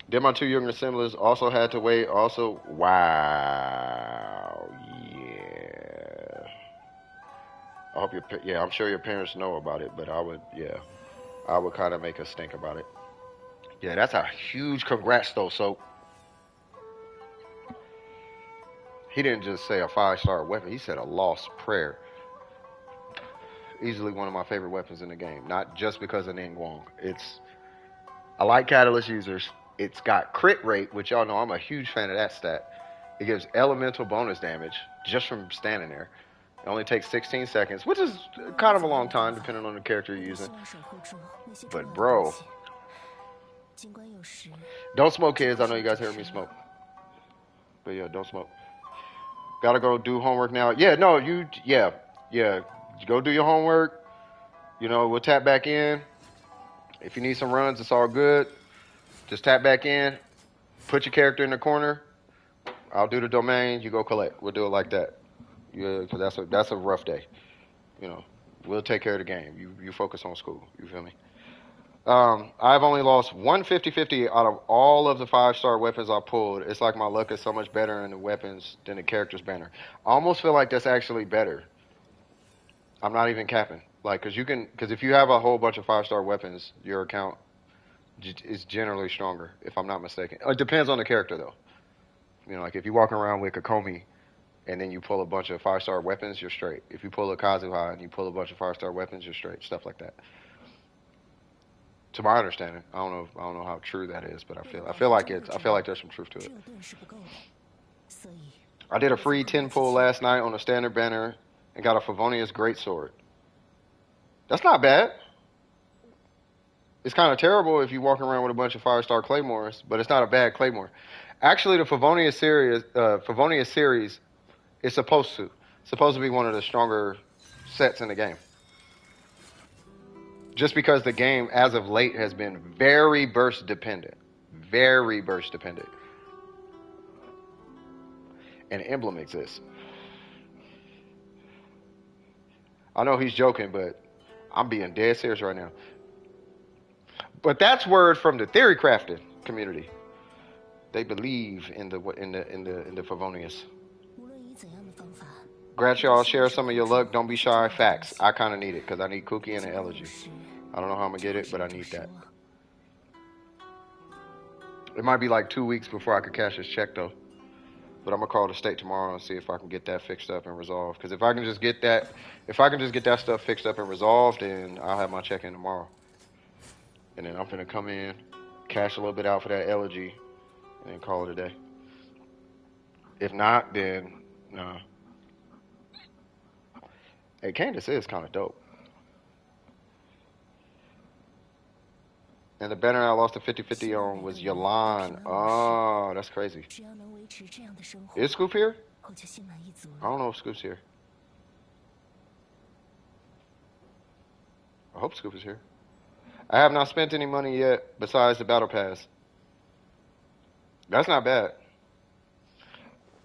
Speaker 1: Did my 2 younger siblings also had to wait? Also, wow, yeah. I hope yeah, I'm sure your parents know about it, but I would kind of make us think about it. Yeah, that's a huge congrats though. So he didn't just say a 5-star weapon; he said a lost prayer. Easily one of my favorite weapons in the game. Not just because of Ningguang. I like Catalyst users. It's got crit rate, which y'all know I'm a huge fan of that stat. It gives elemental bonus damage just from standing there. It only takes 16 seconds, which is kind of a long time depending on the character you're using. But bro, don't smoke, kids. I know you guys heard me smoke. But yeah, don't smoke. Gotta go do homework now. Yeah, no, yeah. Go do your homework. You know, we'll tap back in. If you need some runs, it's all good. Just tap back in. Put your character in the corner. I'll do the domain. You go collect. We'll do it like that. Yeah, because that's a rough day. You know, we'll take care of the game. You focus on school. You feel me? I've only lost one 50-50 out of all of the 5-star weapons I pulled. It's like my luck is so much better in the weapons than the character's banner. I almost feel like that's actually better. I'm not even capping. Like, because if you have a whole bunch of 5-star weapons, your account is generally stronger, if I'm not mistaken. It depends on the character, though. You know, like if you walk around with Kokomi and then you pull a bunch of 5-star weapons, you're straight. If you pull a Kazuha and you pull a bunch of 5-star weapons, you're straight. Stuff like that. To my understanding, I don't know how true that is, but I feel like there's some truth to it. I did a free 10 pull last night on a standard banner and got a Favonius Greatsword. That's not bad. It's kind of terrible if you walk around with a bunch of 5-star claymores, but it's not a bad claymore. Actually, the Favonius series is supposed to be one of the stronger sets in the game. Just because the game, as of late, has been very burst dependent. Very burst dependent. An emblem exists. I know he's joking, but I'm being dead serious right now. But that's word from the theory crafting community. They believe in the Favonius. Congrats, y'all. Share some of your luck. Don't be shy. Facts. I kind of need it because I need Cookie and an Elegy. I don't know how I'm going to get it, but I need that. It might be like 2 weeks before I could cash this check, though. But I'm going to call the state tomorrow and see if I can get that fixed up and resolved. Because if I can just get that stuff fixed up and resolved, then I'll have my check in tomorrow. And then I'm going to come in, cash a little bit out for that Elegy, and then call it a day. If not, then nah. Hey, Candace is kind of dope. And the banner I lost a 50-50 on was Yalan. Oh, that's crazy. Is Scoop here? I don't know if Scoop's here. I hope Scoop is here. I have not spent any money yet besides the battle pass. That's not bad.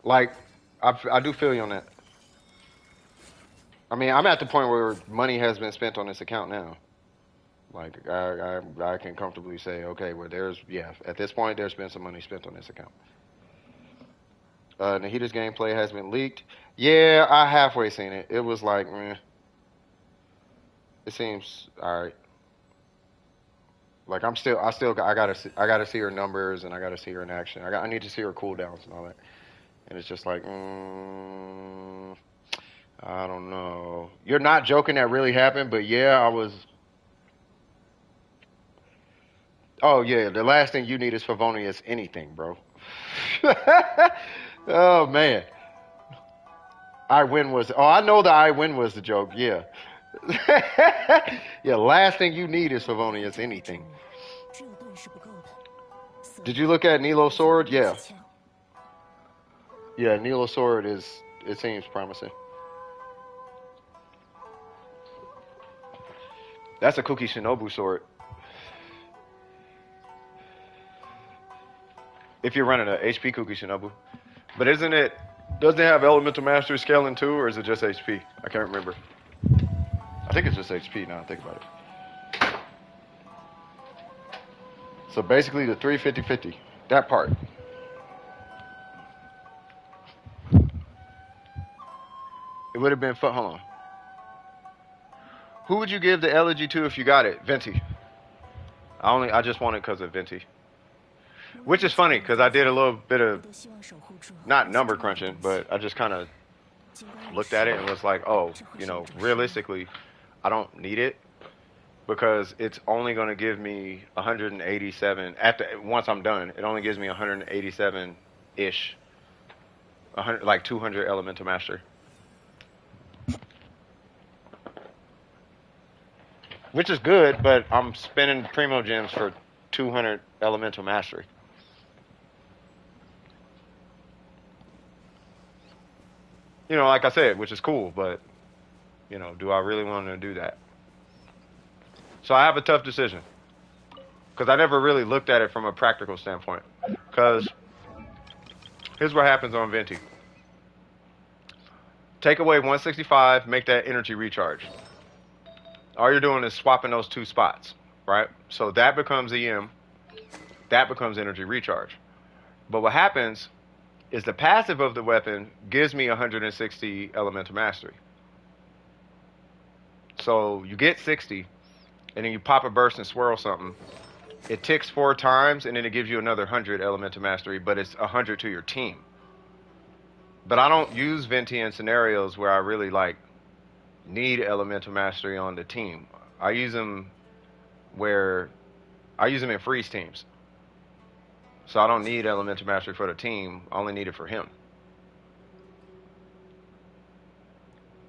Speaker 1: Like, I do feel you on that. I mean, I'm at the point where money has been spent on this account now. Like, I can comfortably say, okay, well, at this point, there's been some money spent on this account. Nahita's gameplay has been leaked. Yeah, I halfway seen it. It was like, meh. It seems alright. Like, I gotta see her numbers, and I gotta see her in action. I need to see her cooldowns and all that. And it's just like, I don't know. You're not joking that really happened, but yeah, I was. Oh, yeah, the last thing you need is Favonius anything, bro. Oh, man. I know the I win was the joke, yeah. Yeah, last thing you need is Favonius anything. Did you look at Nilo's sword? Yeah. Yeah, Nilo's sword it seems promising. That's a Kuki Shinobu sword. If you're running a HP Kuki Shinobu. But doesn't it have Elemental Mastery scaling too, or is it just HP? I can't remember. I think it's just HP now I think about it. So basically the 350-50, that part. It would have been fun. Hold on. Who would you give the elegy to if you got it? Venti. I just want it because of Venti. Which is funny because I did a little bit of not number crunching, but I just kind of looked at it and was like, oh, you know, realistically, I don't need it because it's only going to give me 187 once I'm done. It only gives me 187 ish, 100 like 200 elemental master. Which is good, but I'm spending primo gems for 200 elemental mastery. You know, like I said, which is cool, but, you know, do I really want to do that? So I have a tough decision. Because I never really looked at it from a practical standpoint. Because here's what happens on Venti. Take away 165, make that energy recharge. All you're doing is swapping those two spots, right? So that becomes EM. That becomes energy recharge. But what happens is the passive of the weapon gives me 160 elemental mastery. So you get 60, and then you pop a burst and swirl something. It ticks 4 times, and then it gives you another 100 elemental mastery, but it's 100 to your team. But I don't use Venti in scenarios where I really need elemental mastery on the team. I use them in freeze teams. So I don't need elemental mastery for the team. I only need it for him.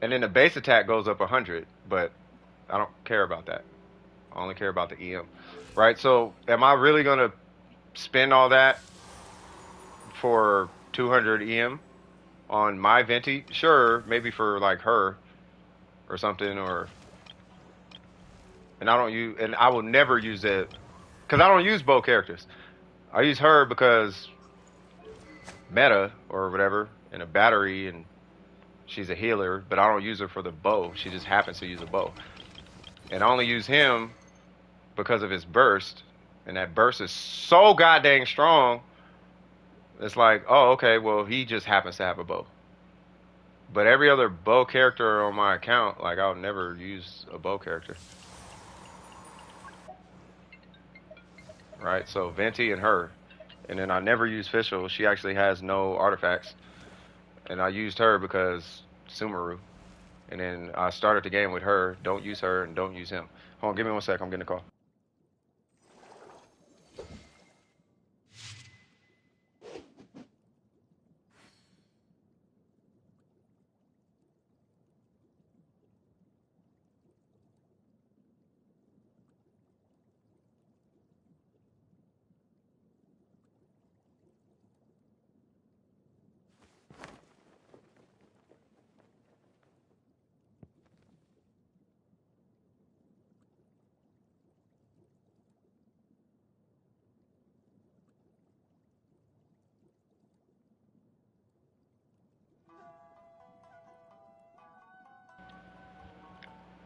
Speaker 1: And then the base attack goes up 100, but I don't care about that. I only care about the EM. Right? So am I really going to spend all that for 200 EM on my Venti? Sure, maybe for her or something, and I will never use it because I don't use bow characters. I use her because meta or whatever, and a battery, and she's a healer, but I don't use her for the bow. She just happens to use a bow. And I only use him because of his burst, and that burst is so goddamn strong. It's like, oh, okay, well, he just happens to have a bow. But every other bow character on my account, I'll never use a bow character. Right, so Venti and her. And then I never use Fischl. She actually has no artifacts. And I used her because Sumeru. And then I started the game with her. Don't use her and don't use him. Hold on, give me 1 sec. I'm getting a call.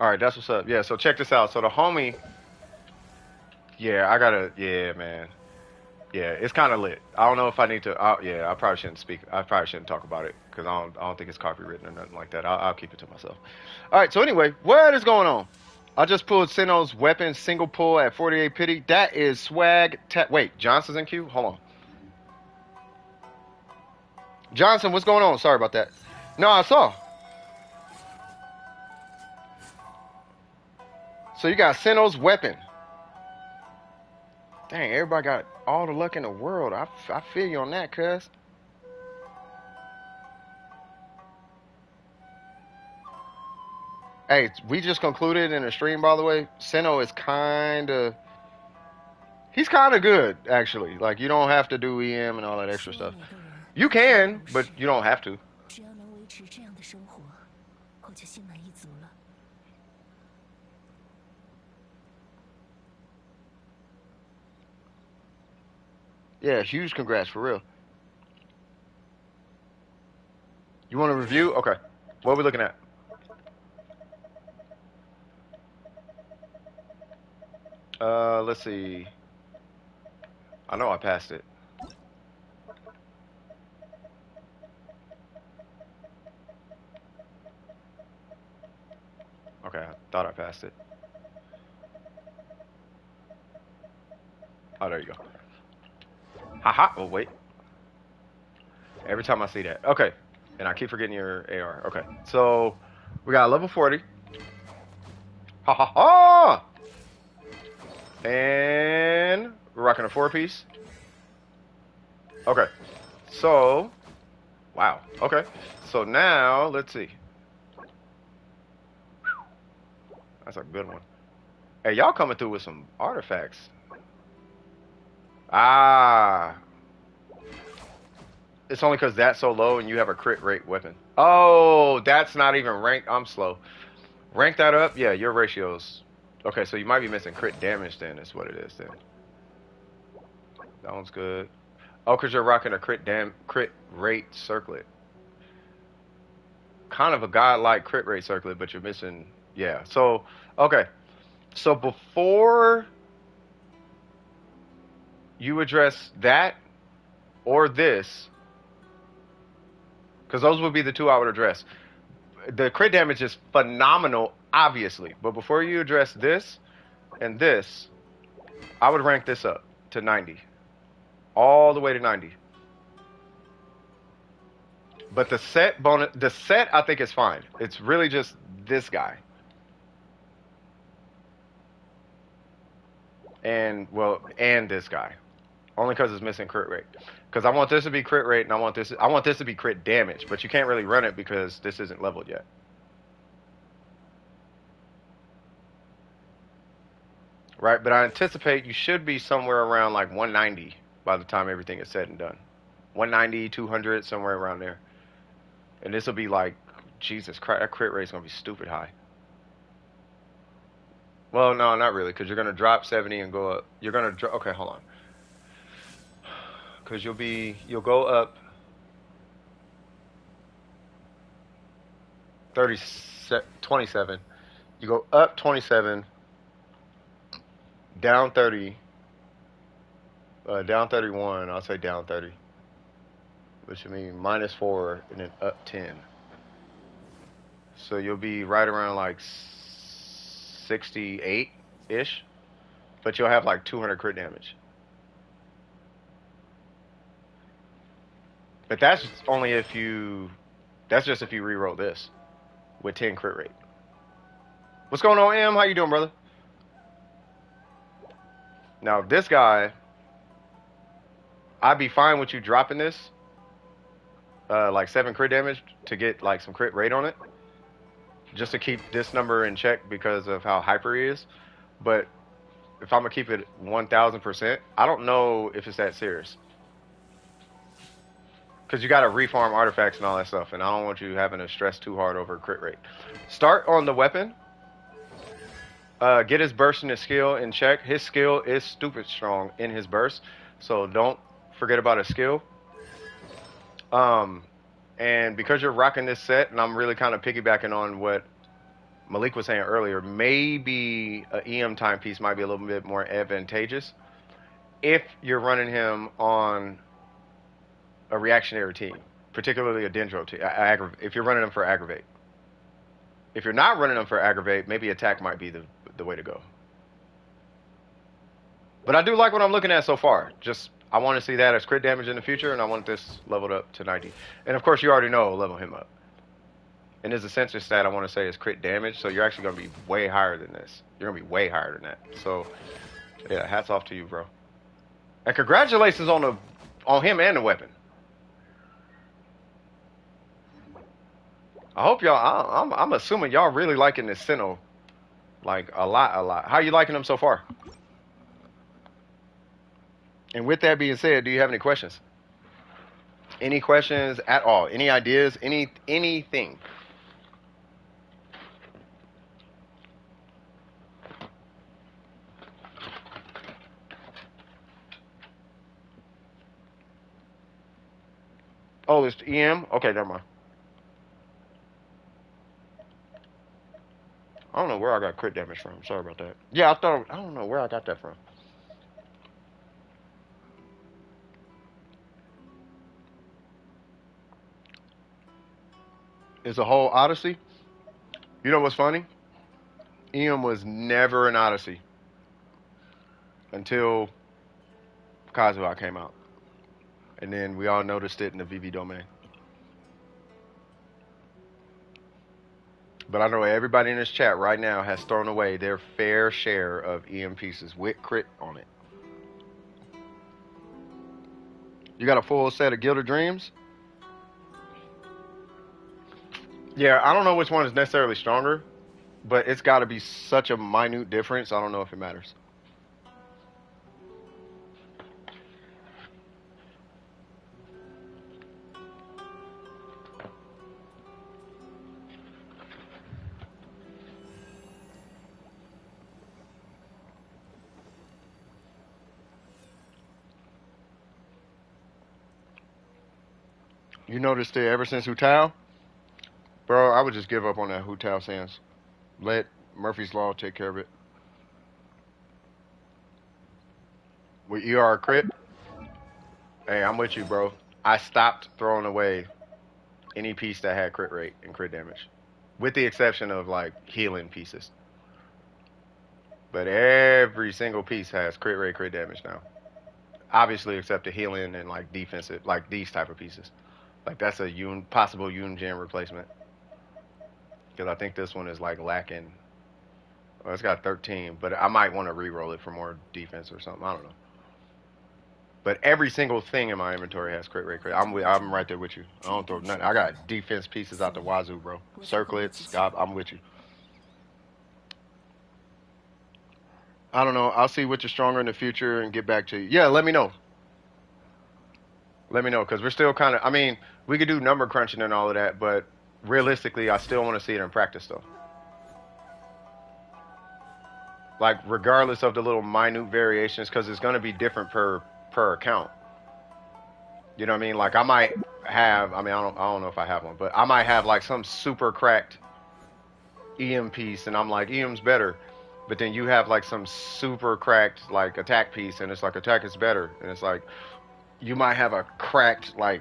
Speaker 1: All right, that's what's up. Yeah, so check this out. So the homie, yeah, man. Yeah, it's kind of lit. I don't know if I need to. I probably shouldn't speak. I probably shouldn't talk about it because I don't think it's copywritten or nothing like that. I'll keep it to myself. All right. So anyway, what is going on? I just pulled Sino's weapon single pull at 48 pity. That is swag. Wait, Johnson's in queue. Hold on. Johnson, what's going on? Sorry about that. No, I saw. So you got Sino's weapon. Dang, everybody got all the luck in the world. I feel you on that, cuz. Hey, we just concluded in the stream, by the way. Sino is he's kind of good, actually. You don't have to do EM and all that extra stuff. You can, but you don't have to. Yeah, huge congrats for real. You want a review? Okay. What are we looking at? Let's see. I know I passed it. Okay, I thought I passed it. Oh, there you go. Haha. Oh, wait. Every time I see that. Okay. And I keep forgetting your AR. Okay. So, we got level 40. Ha ha ha! And we're rocking a 4-piece. Okay. So, wow. Okay. So now, let's see. That's a good one. Hey, y'all coming through with some artifacts. Ah. It's only because that's so low and you have a crit rate weapon. Oh, that's not even ranked. I'm slow. Rank that up. Yeah, your ratios. Okay, so you might be missing crit damage then, is what it is then. That one's good. Oh, because you're rocking a crit rate circlet. Kind of a godlike crit rate circlet, but you're missing. Yeah. So, okay. So before you address that or this, because those would be the two I would address. The crit damage is phenomenal, obviously. But before you address this and this, I would rank this up to 90. All the way to 90. But the set bonus, the set I think is fine. It's really just this guy. And, well, and this guy. Only because it's missing crit rate. Because I want this to be crit rate and I want this to be crit damage. But you can't really run it because this isn't leveled yet. Right, but I anticipate you should be somewhere around like 190 by the time everything is said and done. 190, 200, somewhere around there. And this will be like, Jesus Christ, that crit rate's going to be stupid high. Well, no, not really, because you're going to drop 70 and go up. You're going to drop, okay, hold on. Because you'll go up 27. You go up 27, down 30, down 31, I'll say down 30. Which would mean minus 4 and then up 10. So you'll be right around like 68-ish, but you'll have like 200 crit damage. But that's only if you, that's just if you reroll this with 10 crit rate. What's going on, M? How you doing, brother? Now, this guy, I'd be fine with you dropping this, like 7 crit damage to get like some crit rate on it, just to keep this number in check because of how hyper he is. But if I'm gonna keep it 1000%, I don't know if it's that serious. Because you got to refarm artifacts and all that stuff, and I don't want you having to stress too hard over crit rate. Start on the weapon. Get his burst and his skill in check. His skill is stupid strong in his burst, so don't forget about his skill. And because you're rocking this set, and I'm really kind of piggybacking on what Malik was saying earlier, maybe an EM timepiece might be a little bit more advantageous if you're running him on a reactionary team, particularly a Dendro team. If you're running them for aggravate. If you're not running them for aggravate, maybe attack might be the way to go. But I do like what I'm looking at so far. Just, I want to see that as crit damage in the future, and I want this leveled up to 90. And of course, you already know I'll level him up. And there's a sensor stat I want to say is crit damage, so you're actually going to be way higher than this. You're going to be way higher than that. So, yeah, hats off to you, bro. And congratulations on him and the weapon. I hope y'all, I'm assuming y'all really liking this Sino, like a lot. How you liking them so far? And with that being said, do you have any questions? Any questions at all? Any ideas? Anything? Oh, it's EM? Okay, never mind. I don't know where I got crit damage from. Sorry about that. Yeah, I don't know where I got that from. It's a whole Odyssey. You know what's funny? EM was never an Odyssey until Kazuha came out. And then we all noticed it in the VV domain. But I know everybody in this chat right now has thrown away their fair share of EM pieces with crit on it. You got a full set of Guild of Dreams? Yeah, I don't know which one is necessarily stronger, but it's got to be such a minute difference. I don't know if it matters. You noticed it ever since Hutao? Bro, I would just give up on that Hutao Sans. Let Murphy's Law take care of it. With ER crit, hey, I'm with you, bro. I stopped throwing away any piece that had crit rate and crit damage. With the exception of, like, healing pieces. But every single piece has crit rate, crit damage now. Obviously, except the healing and, like, defensive, like, these type of pieces. Like, that's a possible Ungen replacement. Because I think this one is, like, lacking. Well, it's got 13, but I might want to re-roll it for more defense or something. I don't know. But every single thing in my inventory has crit rate, crit. I'm right there with you. I don't throw nothing. I got defense pieces out the wazoo, bro. Circlets, I'm with you. I don't know. I'll see which is stronger in the future and get back to you. Yeah, let me know. Let me know, because we're still kind of, I mean, we could do number crunching and all of that, but realistically, I still want to see it in practice, though. Like, regardless of the little minute variations, because it's going to be different per account. You know what I mean? Like, I might have, I mean, I don't know if I have one, but I might have, like, some super cracked EM piece, and I'm like, EM's better. But then you have, like, some super cracked, like, attack piece, and it's like, attack is better. And it's like, you might have a cracked, like,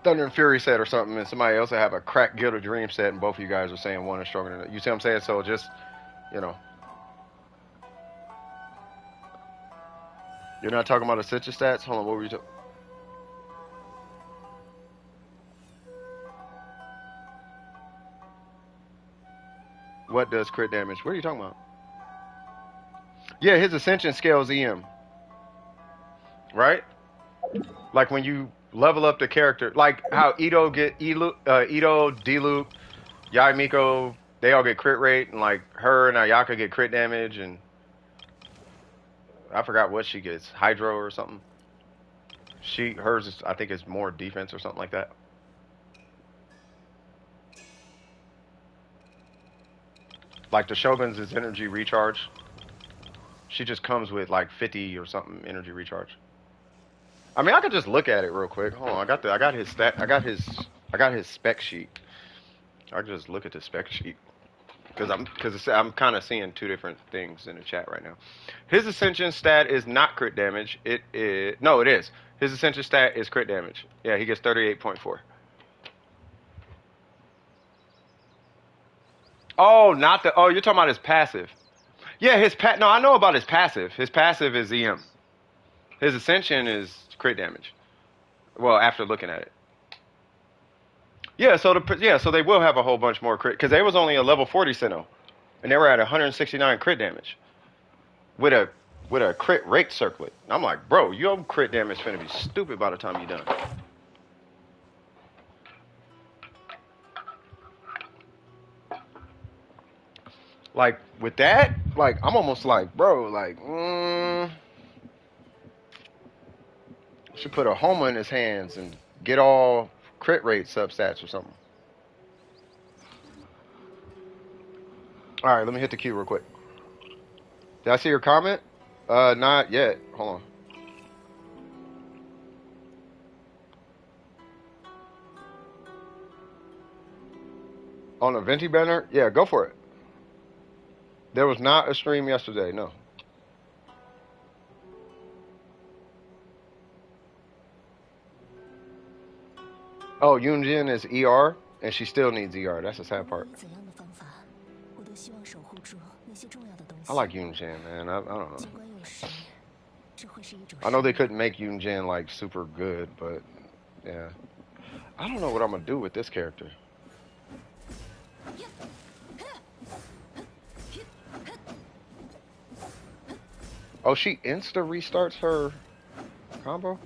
Speaker 1: Thunder and Fury set or something, and somebody else will have a cracked Guild of Dream set, and both of you guys are saying one is stronger than the other. You see what I'm saying? So just, you know. You're not talking about Ascension stats? Hold on, what were you talking? What does crit damage? What are you talking about? Yeah, his Ascension scales EM. Right? Like when you level up the character, like how Ito, D-Loop, Yai Miko, they all get crit rate, and like her and Ayaka get crit damage, and I forgot what she gets, Hydro or something. Hers is, I think, is more defense or something like that. Like the Shogun's is energy recharge. She just comes with like 50 or something energy recharge. I mean, I could just look at it real quick. Hold on, I got his stat. I got his spec sheet. I can just look at the spec sheet because I'm kind of seeing two different things in the chat right now. His Ascension stat is not crit damage. It is. His Ascension stat is crit damage. Yeah, he gets 38.4. Oh, not the. Oh, you're talking about his passive. Yeah, No, I know about his passive. His passive is EM. His Ascension is crit damage. Well, after looking at it. Yeah, so they will have a whole bunch more crit because they was only a level 40 Sino, and they were at 169 crit damage with a crit rate circlet. I'm like, bro, your crit damage finna be stupid by the time you're done. Like with that, like I'm almost like, bro, like, should put a Homa in his hands and get all crit rate substats or something. All right, let me hit the queue real quick. Did I see your comment? Not yet. Hold on. On a venti banner? Yeah, go for it. There was not a stream yesterday, no. Oh, Yunjin is ER, and she still needs ER. That's the sad part. I like Yunjin, man. I don't know. I know they couldn't make Yunjin like super good, but yeah. I don't know what I'm gonna do with this character. Oh, she insta restarts her combo?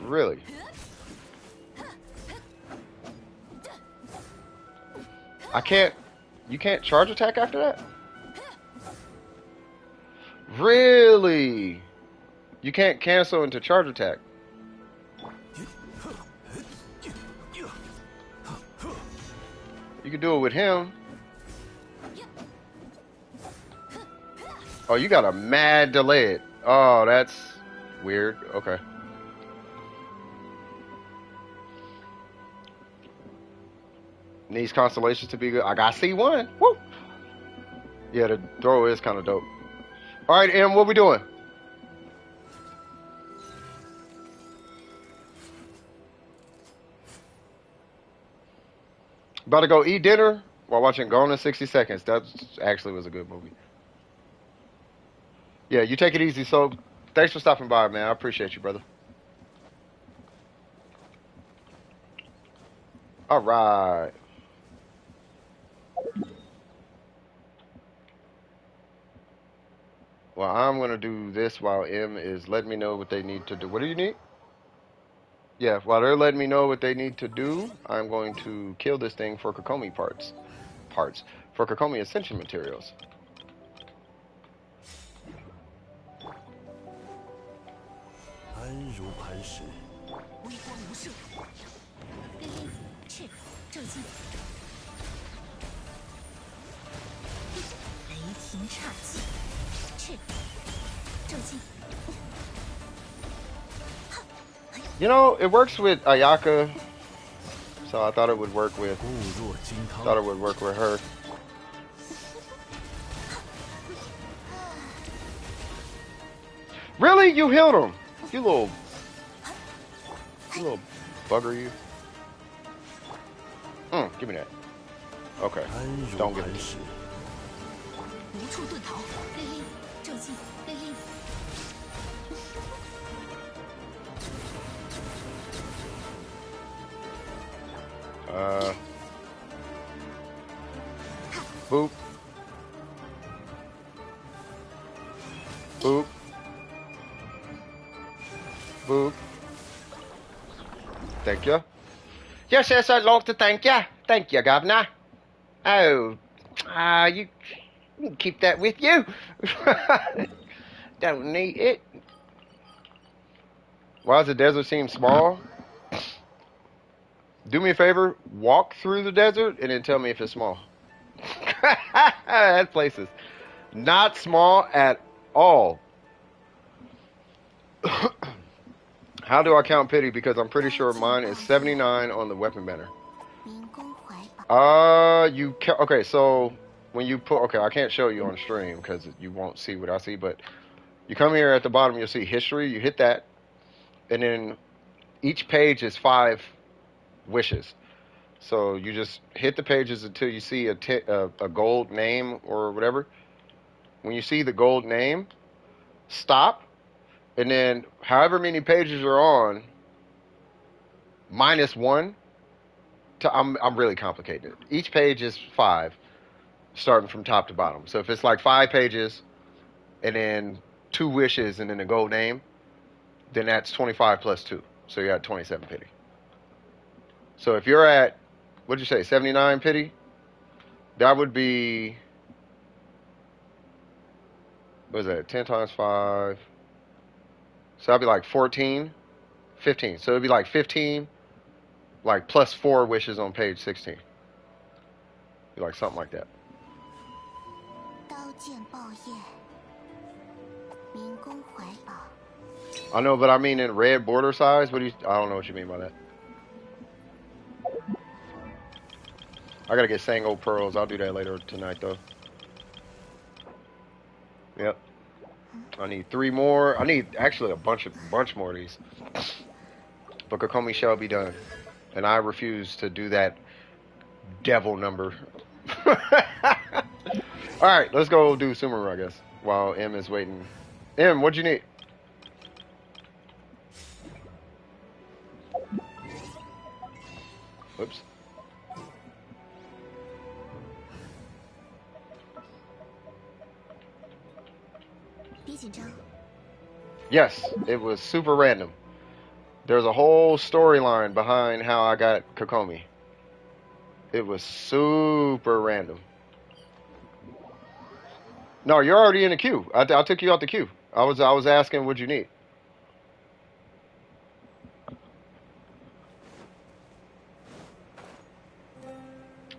Speaker 1: Really? You can't charge attack after that? Really? You can't cancel into charge attack. You can do it with him. Oh, you got a mad delay it. Oh, that's weird. Okay. Needs constellations to be good. I got C1. Woo! Yeah, the throw is kind of dope. All right, Em, what we doing? About to go eat dinner while watching Gone in 60 Seconds. That actually was a good movie. Yeah, you take it easy. So, thanks for stopping by, man. I appreciate you, brother. All right. Well, I'm going to do this while M is letting me know what they need to do. What do you need? Yeah, while they're letting me know what they need to do, I'm going to kill this thing for Kokomi parts. For Kokomi Ascension materials. You know, it works with Ayaka, so I thought it would work with her. Really? You healed him? You little bugger, you. Give me that. Okay. Don't give it to me. Boop. Boop. Boop. Thank you. Yes, I'd like to thank you. Thank you, Governor. Oh, you can keep that with you. Don't need it. Why does the desert seem small? Do me a favor, walk through the desert and then tell me if it's small. That place is not small at all. How do I count pity? Because I'm pretty sure mine is 79 on the weapon banner. Okay, so when you put, okay, I can't show you on stream because you won't see what I see, but you come here at the bottom, you'll see history, you hit that, and then each page is 5 wishes. So you just hit the pages until you see a gold name or whatever. When you see the gold name, stop, and then however many pages you're on, -1. I'm really complicated. Each page is 5, starting from top to bottom. So if it's like 5 pages, and then 2 wishes, and then a gold name, then that's 25 plus 2. So you're at 27 pity. So if you're at, what'd you say, 79 pity? That would be, what is that, 10 times 5? So that'd be like 14 15. So it'd be like 15, like plus 4 wishes on page 16. Be like something like that.
Speaker 4: 刀剑报业，民工怀抱。
Speaker 1: I know, but I mean in red border size. What do you? I don't know what you mean by that. I gotta get Sango pearls. I'll do that later tonight, though. Yep. I need 3 more. I need actually a bunch more of these. But Kokomi shall be done, and I refuse to do that devil number. All right, let's go do Sumeru, I guess, while M is waiting. M, what'd you need? Whoops. Yes, it was super random. There's a whole storyline behind how I got Kokomi. It was super random. No, you're already in the queue. I took you out the queue. I was asking what you need.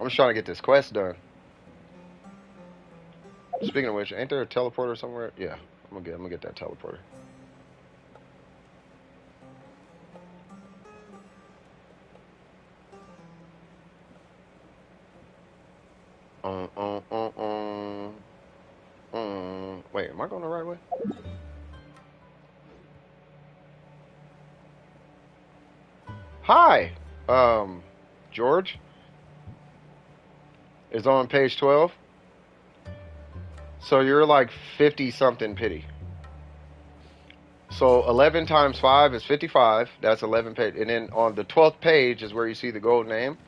Speaker 1: I'm just trying to get this quest done. Speaking of which, ain't there a teleporter somewhere? Yeah, I'm gonna get that teleporter. Wait, am I going the right way? Hi, George. Is on page 12. So you're like 50 something pity. So 11 times 5 is 55. That's 11 page. And then on the 12th page is where you see the gold name.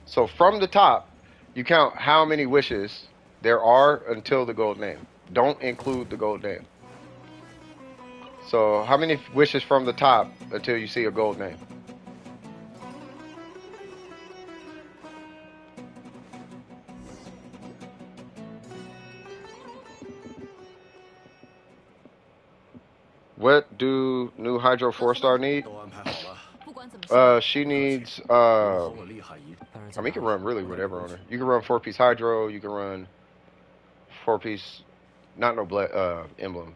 Speaker 1: So from the top, you count how many wishes there are until the gold name. Don't include the gold name. So how many wishes from the top until you see a gold name? What do new Hydro 4-star need? She needs, I mean, you can run really whatever on her. You can run 4-piece Hydro, you can run 4-piece, not no emblem.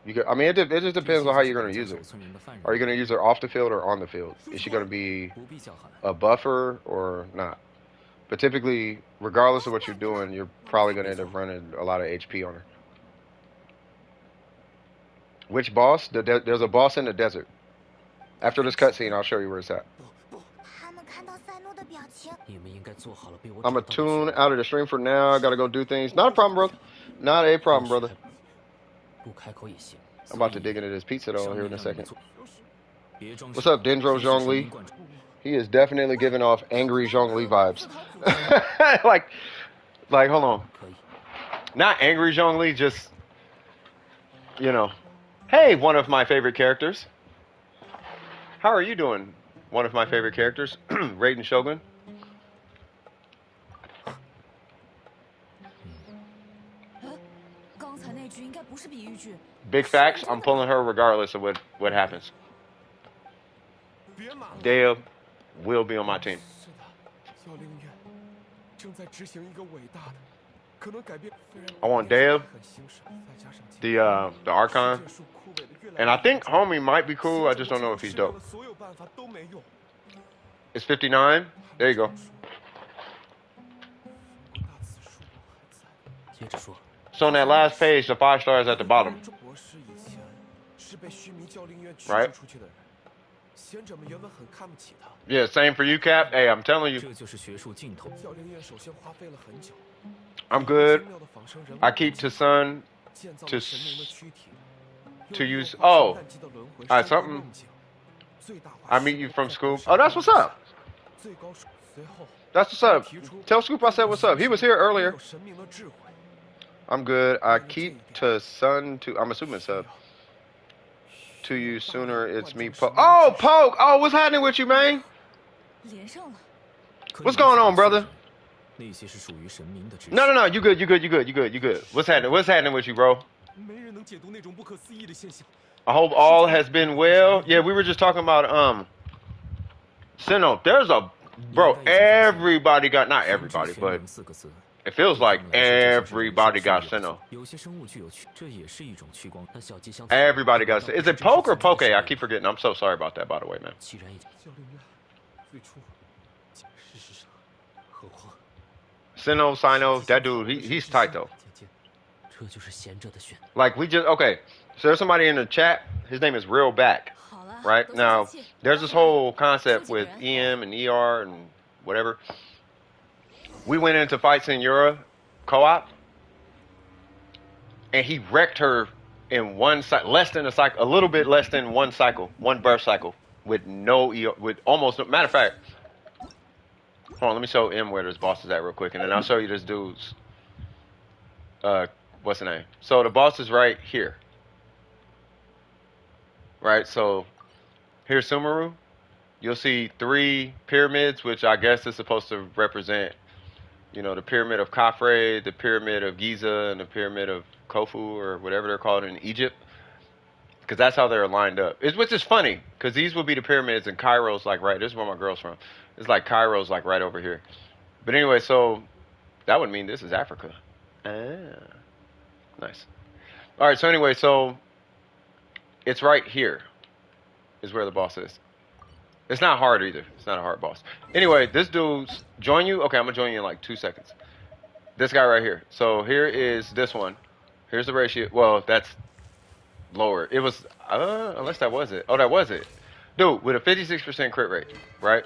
Speaker 1: You can, I mean, it just depends on how you're going to use it. Are you going to use her off the field or on the field? Is she going to be a buffer or not? But typically, regardless of what you're doing, you're probably going to end up running a lot of HP on her. Which boss? There's a boss in the desert. After this cutscene, I'll show you where it's at. I'm a tune out of the stream for now. I gotta go do things. Not a problem, brother. Not a problem, brother. I'm about to dig into this pizza though here in a second. What's up, Dendro Zhongli? He is definitely giving off angry Zhongli vibes. like, hold on. Not angry Zhongli, just, you know. Hey, one of my favorite characters. How are you doing? One of my favorite characters, Raiden Shogun. Big facts. I'm pulling her regardless of what happens. Dale will be on my team. I want Dale, the Archon, and I think Homie might be cool. I just don't know if he's dope. It's 59. There you go. So on that last page, the 5 stars at the bottom. Right? Yeah, same for you, Cap. Hey, I'm telling you. I'm good. I keep to Sun to use. Oh, all right, something. I meet you from Scoop. Oh, that's what's up. That's what's up. Tell Scoop I said what's up. He was here earlier. I'm good. I keep to Sun to. I'm assuming sub. To you sooner. It's me, Poke. Oh, Poke. Oh, what's happening with you, man? What's going on, brother? No. You good. What's happening? What's happening with you, bro? I hope all has been well. Yeah, we were just talking about Sino. There's a bro. Everybody got not everybody, but it feels like everybody got Sino. Everybody got Sino. Is it Poke or Poke? I keep forgetting. I'm so sorry about that, by the way, man. Sino, Sino, that dude, he's tight though. Like we just okay. So there's somebody in the chat. His name is Real Back. Right now, there's this whole concept with EM and ER and whatever. We went into Fight Senora co-op, and he wrecked her in one cycle, less than a cycle, a little bit less than one cycle, one burst cycle, with no ER, with almost. Matter of fact, hold on, let me show M where this boss is at real quick, and then I'll show you this dude's. What's the name? So the boss is right here. Right, so here's Sumeru. You'll see 3 pyramids, which I guess is supposed to represent, you know, the pyramid of Khafre, the pyramid of Giza, and the pyramid of Khufu, or whatever they're called in Egypt. Because that's how they're lined up. Which is funny, because these would be the pyramids, and Cairo's like right. This is where my girl's from. It's like Cairo's like right over here. But anyway, so that would mean this is Africa. Ah, nice. All right, so anyway, so it's right here is where the boss is. It's not hard either. It's not a hard boss. Anyway, this dude's join you. Okay, I'm gonna join you in like 2 seconds. This guy right here. So here is this one. Here's the ratio. Well, that's lower. It was unless that was it. Oh, that was it. Dude, with a 56% crit rate, right?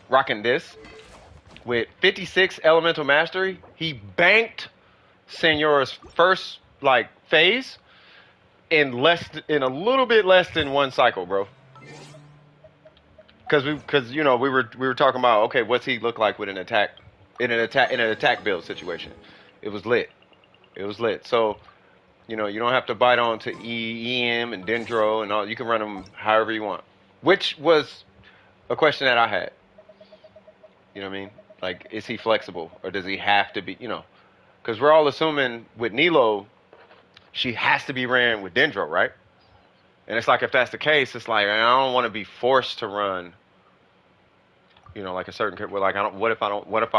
Speaker 1: Rocking this with 56 elemental mastery. He banked Senora's first like phase in a little bit less than one cycle, bro. Because you know we were talking about, okay, what's he look like with an attack in an attack build situation. It was lit. It was lit. So you know you don't have to bite on to EM and Dendro and all. You can run them however you want. Which was a question that I had. You know what I mean? Like, is he flexible or does he have to be? You know, because we're all assuming with Nilo, she has to be ran with Dendro, right? And it's like, if that's the case, it's like, I don't want to be forced to run, you know, like a certain, well, like, what if I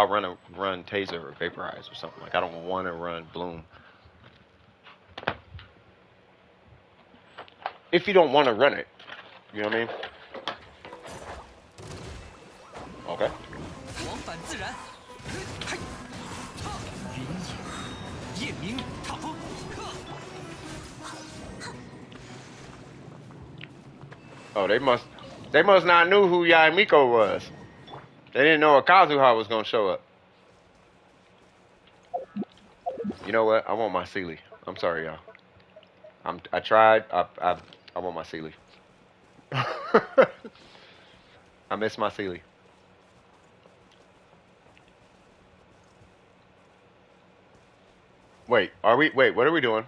Speaker 1: run Taser or Vaporize or something? Like, I don't want to run Bloom. If you don't want to run it, you know what I mean? Okay. Oh, they must not knew who Yaimiko was. They didn't know Kazuha was gonna show up. You know what? I want my Sealy. I'm sorry, y'all. I tried. I want my Sealy. I miss my Sealy. Wait, what are we doing?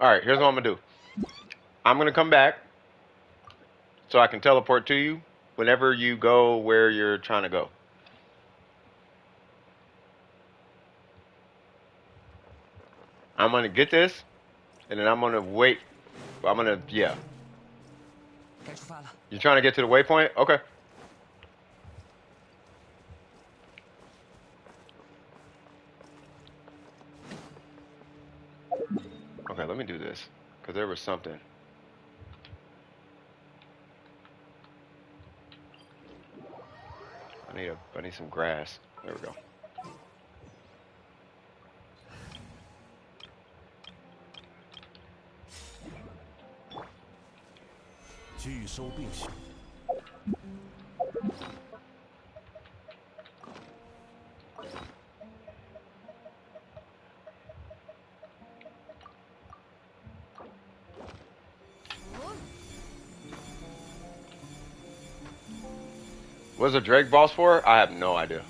Speaker 1: Alright, here's what I'm gonna do. I'm gonna come back so I can teleport to you whenever you go where you're trying to go. I'm gonna get this, and then I'm gonna wait. Yeah. You're trying to get to the waypoint? Okay. Okay, let me do this, because there was something. I need some grass. There we go. What's a Drake boss for? I have no idea.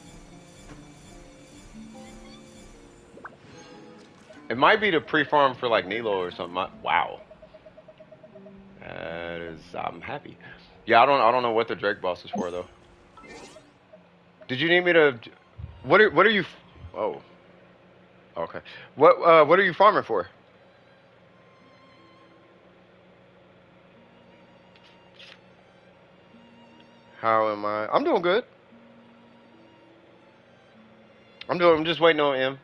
Speaker 1: It might be the pre-farm for like Nilo or something. Wow. That is, I'm happy. Yeah, I don't know what the Drake boss is for though. Did you need me to? What are you? Oh, Okay. What are you farming for? How am I? I'm doing good. I'm just waiting on M.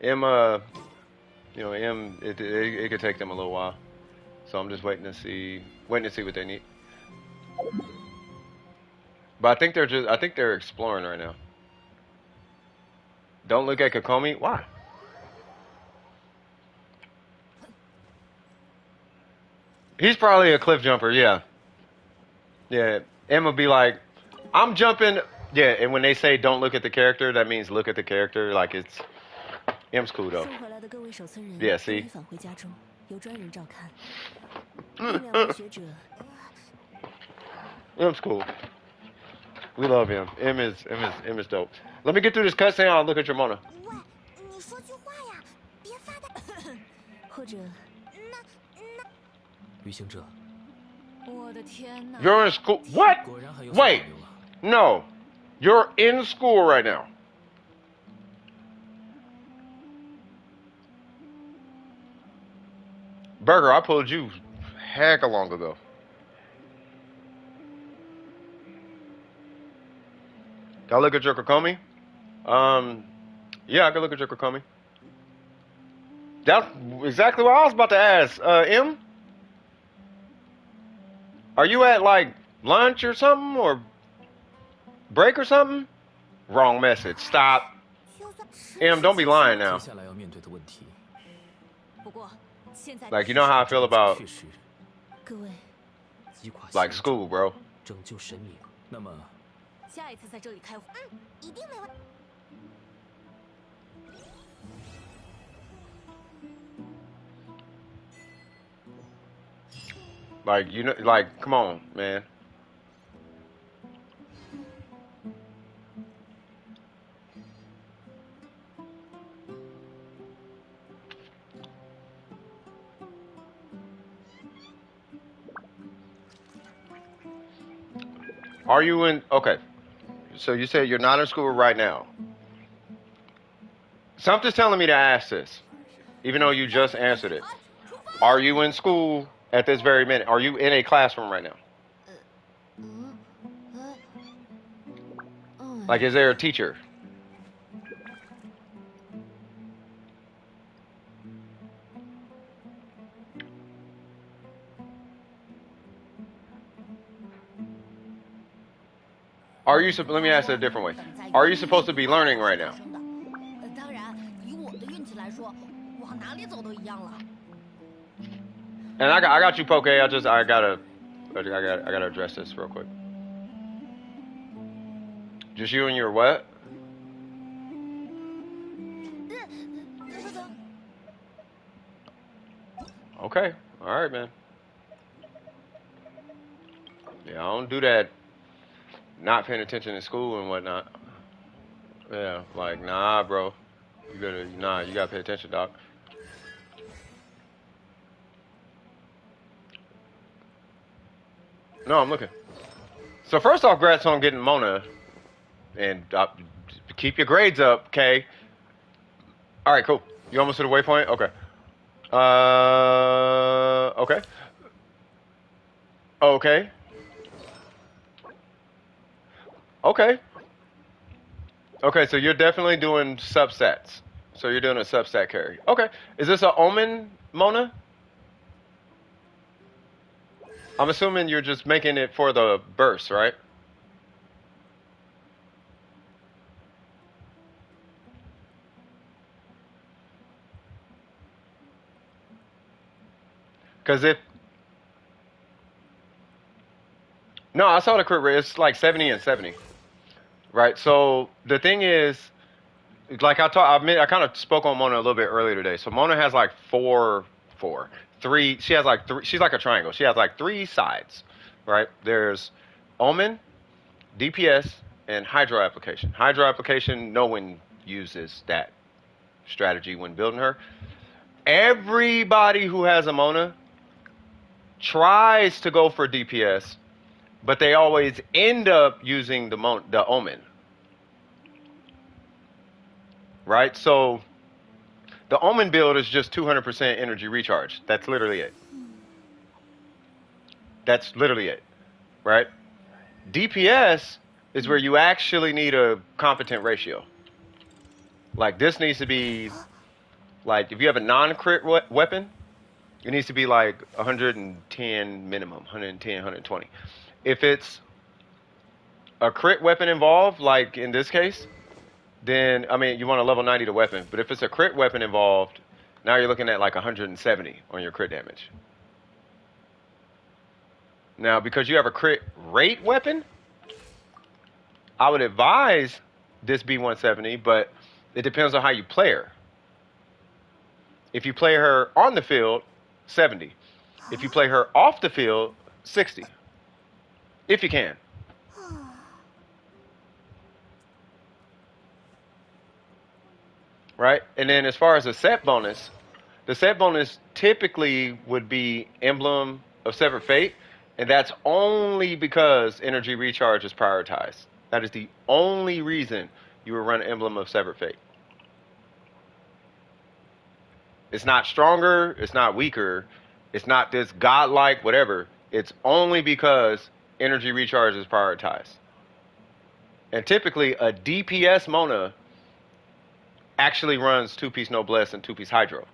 Speaker 1: M M it could take them a little while. So I'm just waiting to see what they need. But I think they're exploring right now. Don't look at Kokomi. Why? He's probably a cliff jumper, yeah. Yeah. M will be like, I'm jumping. Yeah, and when they say don't look at the character, that means look at the character. Like it's M's cool though.
Speaker 4: 送回来的各位手册人
Speaker 1: Yeah,
Speaker 4: 终于
Speaker 1: see?
Speaker 4: 返回家中，由专人照看。另两位学者
Speaker 1: M's cool. We love him. M is dope. Let me get through this cutscene. I'll look at your Mona.
Speaker 4: 喂，你说句话呀，别发呆。或者，
Speaker 3: 旅行者，
Speaker 4: 我的天哪！
Speaker 1: You're in school. What?
Speaker 3: 果然还有所
Speaker 1: Wait.
Speaker 3: 保留啊！
Speaker 1: No. You're in school right now. Burger, I pulled you heck a long ago. Can I look at your Kokomi? Yeah, I can look at your Kokomi. That's exactly what I was about to ask. M? Are you at, like, lunch or something? Or break or something? Wrong message. Stop.
Speaker 4: 就算实
Speaker 1: M, don't be lying
Speaker 3: 接
Speaker 1: now.
Speaker 3: 下来要面对的问题，
Speaker 4: 不过现在
Speaker 1: Like, you know how I feel about,
Speaker 3: 确实
Speaker 4: 各位，
Speaker 3: 击垮
Speaker 1: like,
Speaker 3: 邪
Speaker 1: school, bro.
Speaker 3: 拯救神明。那么，
Speaker 4: 下一次在这里开会，一定没问题。
Speaker 1: Like, you know, like, come on, man. Are you in? Okay. So you said you're not in school right now. Something's telling me to ask this, even though you just answered it. Are you in school at this very minute? Are you in a classroom right now? Like, is there a teacher? Let me ask it a different way. Are you supposed to be learning right now?
Speaker 4: 当然，以我的运气来说，往哪里走都一样了。
Speaker 1: And I got you, Poke. I gotta address this real quick. Just you and your what? Okay. All right, man. Yeah, I don't do that. Not paying attention in school and whatnot. Yeah, like, nah, bro. You gotta pay attention, doc. No, I'm looking. So first off, congrats on getting Mona, and keep your grades up, okay? All right, cool. You almost to the waypoint? Okay. Okay. Okay. Okay. Okay, so you're definitely doing substats. So you're doing a substat carry. Okay. Is this a Omen, Mona? I'm assuming you're just making it for the burst, right? Because if... No, I saw the crit rate. It's like 70 and 70. Right? So the thing is, like I kind of spoke on Mona a little bit earlier today. So Mona has like three, she has like three, she's like a triangle. She has like three sides, right? There's Omen, DPS, and Hydro Application. Hydro Application, no one uses that strategy when building her. Everybody who has a Mona tries to go for DPS, but they always end up using the Omen. Right? So The Omen build is just 200% energy recharge. That's literally it. That's literally it, right? DPS is where you actually need a competent ratio. Like this needs to be, like if you have a non-crit weapon, it needs to be like 110 minimum, 110, 120. If it's a crit weapon involved, like in this case, then, I mean, you want a level 90 to weapon. But if it's a crit weapon involved, now you're looking at like 170 on your crit damage. Now, because you have a crit rate weapon, I would advise this be 170, but it depends on how you play her. If you play her on the field, 70. If you play her off the field, 60. If you can. Right? And then as far as the set bonus typically would be Emblem of Severed Fate, and that's only because energy recharge is prioritized. That is the only reason you would run Emblem of Severed Fate. It's not stronger, it's not weaker, it's not this godlike whatever. It's only because energy recharge is prioritized. And typically a DPS Mona actually runs 2-piece Noblesse and 2-piece Hydro.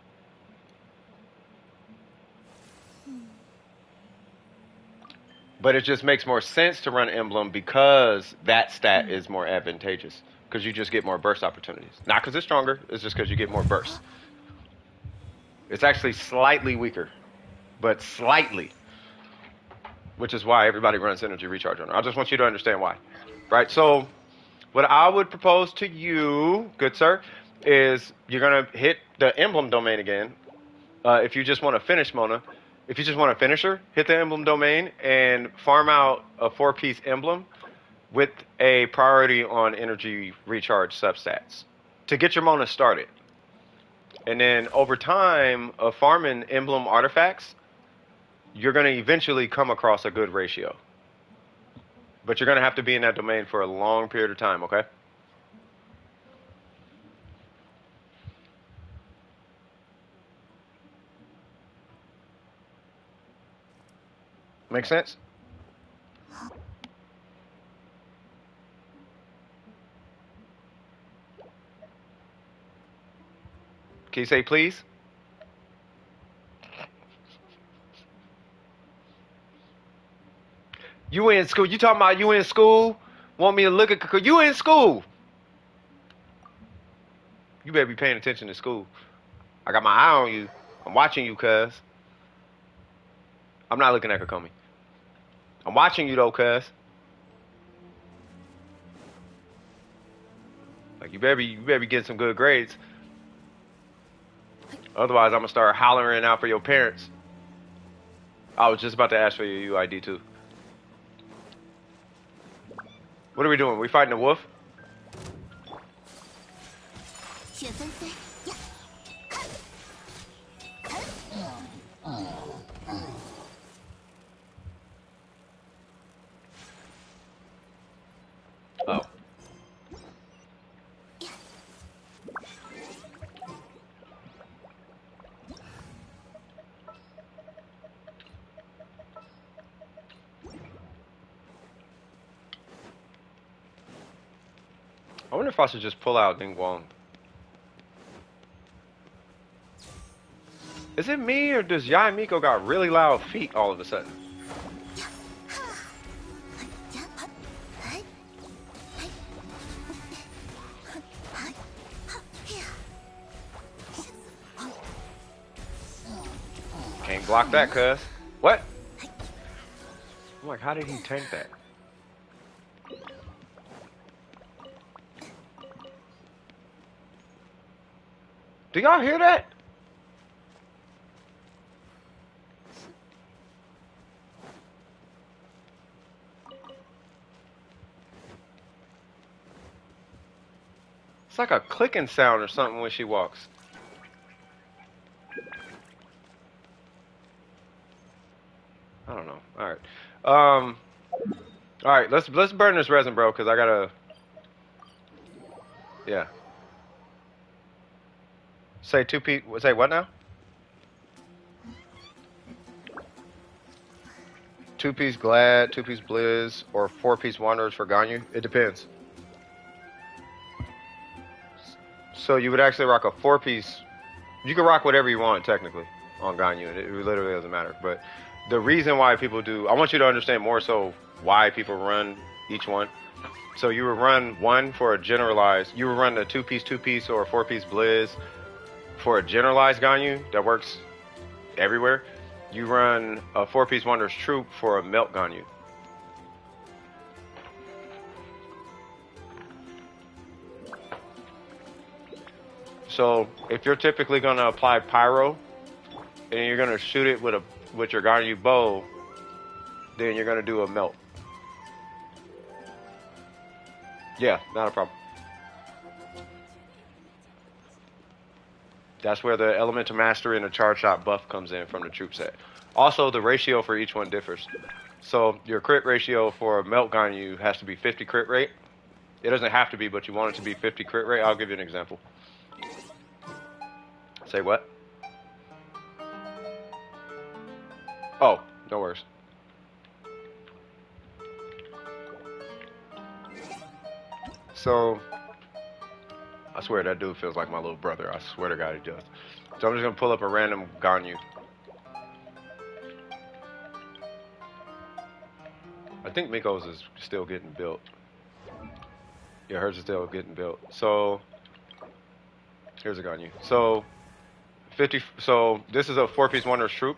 Speaker 1: But it just makes more sense to run Emblem because that stat is more advantageous. Because you just get more burst opportunities. Not because it's stronger, it's just because you get more burst. It's actually slightly weaker. But slightly. Which is why everybody runs energy recharge on her. I just want you to understand why. Right? So, what I would propose to you, good sir, is you're going to hit the Emblem domain again. If you just want to finish Mona. If you just want to finish her, hit the Emblem domain and farm out a 4-piece Emblem with a priority on energy recharge substats to get your Mona started. And then over time of farming Emblem artifacts, you're going to eventually come across a good ratio. But you're going to have to be in that domain for a long period of time, okay? Make sense? Can you say please? You in school? You talking about you in school? Want me to look at you in school? You better be paying attention to school. I got my eye on you. I'm watching you, cuz. I'm not looking at Kokomi. I'm watching you though, cuz. Like you better be getting some good grades. Otherwise, I'm gonna start hollering out for your parents. I was just about to ask for your UID too. What are we doing? We fighting a wolf? Oh. I wonder if I should just pull out Ding Wong. Is it me or does Yai Miko got really loud feet all of a sudden? Can't block that, cuz. What? I'm like, how did he tank that? Do y'all hear that? It's like a clicking sound or something when she walks. I don't know. All right. All right. Let's burn this resin, bro, because I gotta. Yeah. Say 2-piece. Say what now? 2-piece Glad, 2-piece Blizz, or 4-piece Wanderers for Ganyu? It depends. So you would actually rock a 4-piece. You can rock whatever you want technically on Ganyu. It literally doesn't matter. But the reason why people do, I want you to understand more so why people run each one. So you would run one for a generalized. You would run a 2-piece, or a 4-piece Blizz for a generalized Ganyu that works everywhere. You run a 4-piece Wanderer's Troop for a melt Ganyu. So if you're typically going to apply Pyro and you're going to shoot it with your Ganyu bow, then you're going to do a melt. Yeah, not a problem. That's where the Elemental Mastery and the Charge Shot buff comes in from the troop set. Also, the ratio for each one differs. So your crit ratio for a melt Ganyu has to be 50 crit rate. It doesn't have to be, but you want it to be 50 crit rate. I'll give you an example. Say what? Oh, no worries. So, I swear that dude feels like my little brother. I swear to God he does. So I'm just gonna pull up a random Ganyu. I think Miko's is still getting built. Yeah, hers is still getting built. So, here's a Ganyu. So, 50. So this is a 4-piece Wanderer's Troop,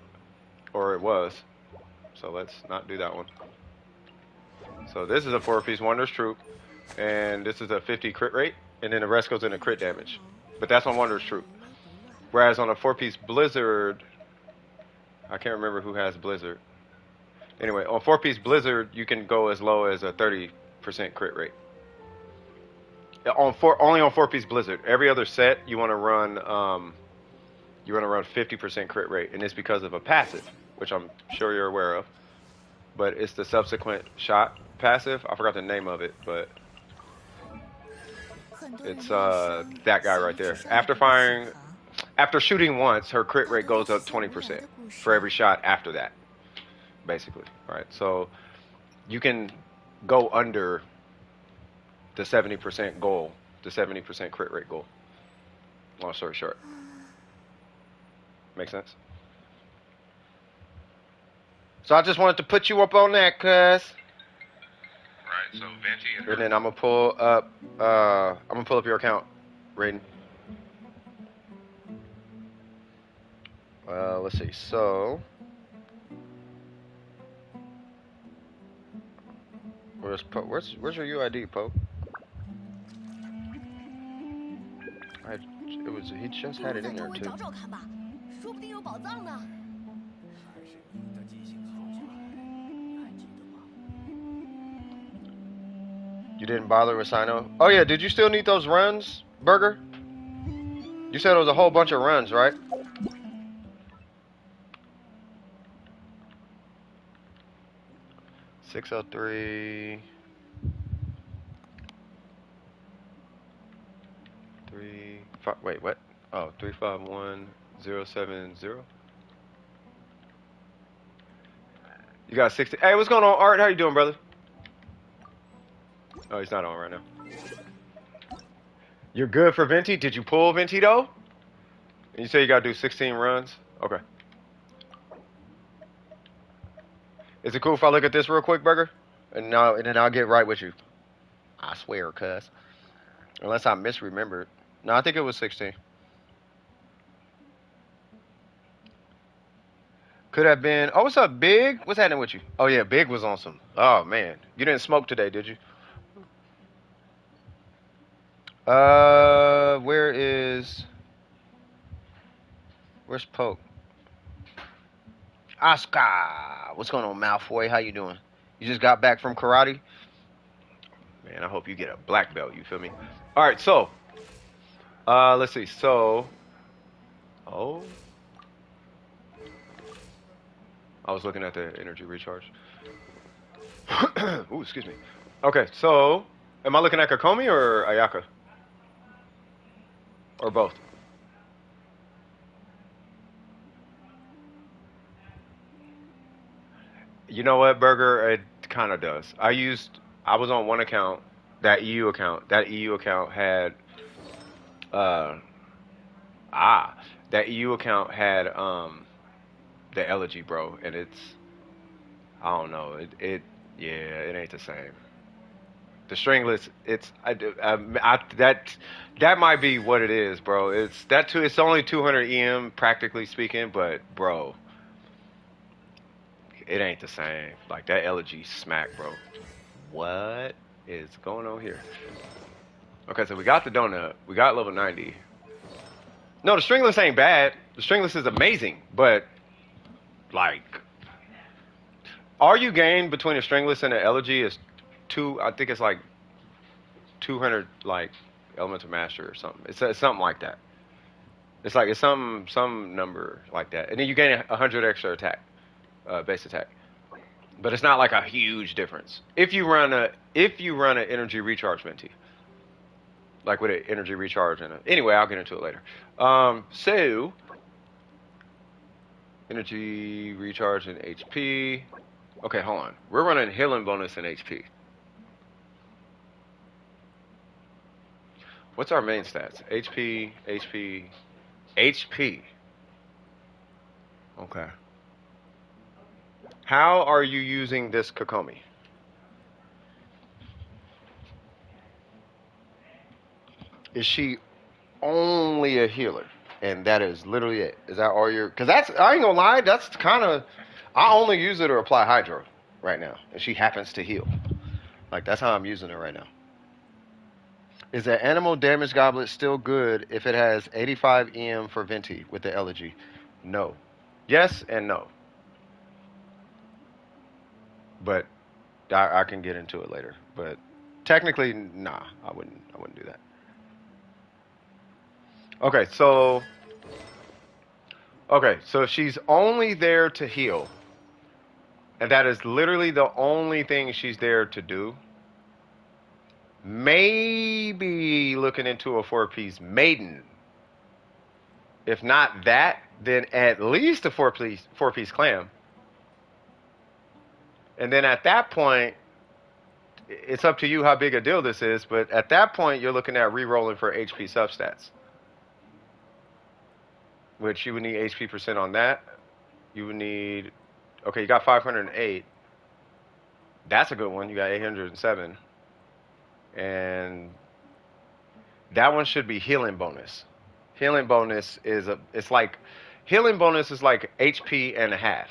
Speaker 1: or it was. So let's not do that one. So this is a 4-piece Wanderer's Troop, and this is a 50 crit rate, and then the rest goes into crit damage. But that's on Wanderer's Troop. Whereas on a 4-piece Blizzard, I can't remember who has Blizzard. Anyway, on 4-piece Blizzard, you can go as low as a 30% crit rate. Only on 4-piece Blizzard. Every other set, you want to run 50% crit rate, and it's because of a passive, which I'm sure you're aware of. But it's the subsequent shot passive. I forgot the name of it, but it's that guy right there. After shooting once, her crit rate goes up 20% for every shot after that, basically. Right. So you can go under the 70% goal, the 70% crit rate goal. Long story short. Make sense? So I just wanted to put you up on that, cuz.
Speaker 5: Right, so Venti
Speaker 1: And then I'm gonna pull up your account, Raiden. Let's see. So where's your UID, Pope? He just had it in there
Speaker 4: 再
Speaker 1: too.
Speaker 4: 找找看吧，说不定有宝藏呢。
Speaker 3: 还是你的记性好啊，你还记得吗？
Speaker 1: You didn't bother with Sino? Oh yeah, did you still need those runs, Burger? You said it was a whole bunch of runs, right? $603 wait, what? Oh, 351070. You got 60. Hey, what's going on, Art? How you doing, brother? Oh, he's not on right now. You're good for Venti? Did you pull Venti though? And you say you gotta do 16 runs? Okay. Is it cool if I look at this real quick, Burger? And then I'll get right with you. I swear, cuz. Unless I misremembered. No, I think it was 16. Could have been. Oh, what's up, Big? What's happening with you? Oh, yeah, Big was on some. Oh, man. You didn't smoke today, did you? Where's Poke? Oscar! What's going on, Malfoy? How you doing? You just got back from karate? Man, I hope you get a black belt, you feel me? Alright, so. Let's see. So. Oh. I was looking at the energy recharge. Ooh, excuse me. Okay, so. Am I looking at Kokomi or Ayaka? Or both? You know what, Burger? It kind of does. I was on one account, that EU account. That EU account had, uh, ah, that EU account had, the Elegy, bro. And I don't know. Yeah, it ain't the same. The stringless, that might be what it is, bro. It's only 200 EM, practically speaking, but, bro, it ain't the same. Like, that Elegy smack, bro. What is going on here? Okay, so we got the donut. We got level 90. No, the stringless ain't bad. The stringless is amazing, but like, all you gain between a stringless and an elegy is I think it's like 200, like, elemental master or something. It's something like that. It's some number like that, and then you gain 100 extra attack, base attack. But it's not like a huge difference if you run an energy recharge venti. Like with an energy recharge in it. Anyway, I'll get into it later. So energy recharge in HP. Okay, hold on. We're running healing bonus in HP. What's our main stats? HP, HP, HP. Okay. How are you using this Kokomi? Is she only a healer? And that is literally it. Is that all your? Because I ain't gonna lie, that's kind of. I only use her to apply Hydro right now, and she happens to heal. Like, that's how I'm using it right now. Is that animal damage goblet still good if it has 85 EM for Venti with the elegy? No. Yes and no. But I can get into it later. But technically, nah, I wouldn't do that. Okay, so if she's only there to heal, and that is literally the only thing she's there to do, maybe looking into a four-piece maiden. If not that, then at least a four-piece clam. And then at that point, it's up to you how big a deal this is, but at that point, you're looking at re-rolling for HP substats. Which you would need HP percent on that. You would need, okay, you got 508. That's a good one. You got 807. And that one should be healing bonus. Healing bonus is healing bonus is like HP and a half.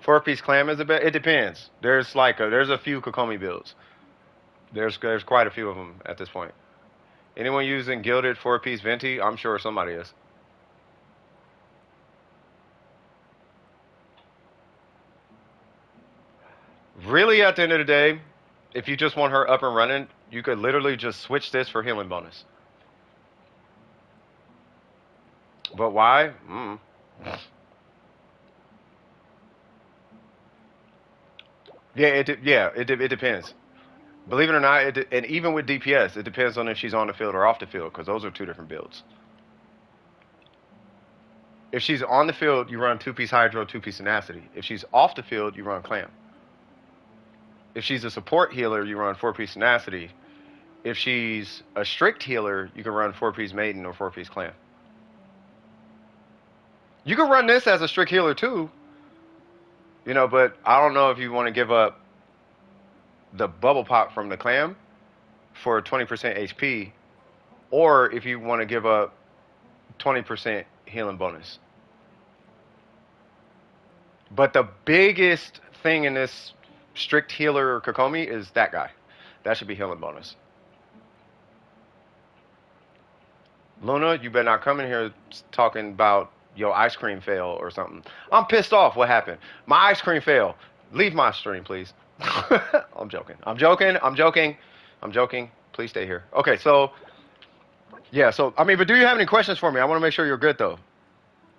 Speaker 1: Four-piece clam is a bit. It depends. There's a few Kokomi builds. There's quite a few of them at this point. Anyone using gilded four-piece venti? I'm sure somebody is. Really, at the end of the day, if you just want her up and running, you could literally just switch this for healing bonus. But why? Yeah, it depends. Believe it or not, and even with DPS, it depends on if she's on the field or off the field, because those are two different builds. If she's on the field, you run two-piece Hydro, two-piece Tenacity. If she's off the field, you run Clam. If she's a support healer, you run four-piece Tenacity. If she's a strict healer, you can run four-piece Maiden or four-piece Clam. You can run this as a strict healer too, but I don't know if you want to give up the bubble pop from the Clam for 20% HP, or if you want to give up 20% healing bonus. But the biggest thing in this strict healer Kokomi is that guy. That should be healing bonus. Luna, you better not come in here talking about your ice cream fail or something. I'm pissed off. What happened? My ice cream fail. Leave my stream, please. I'm joking. Please stay here. Okay, so yeah, but do you have any questions for me? I want to make sure you're good though.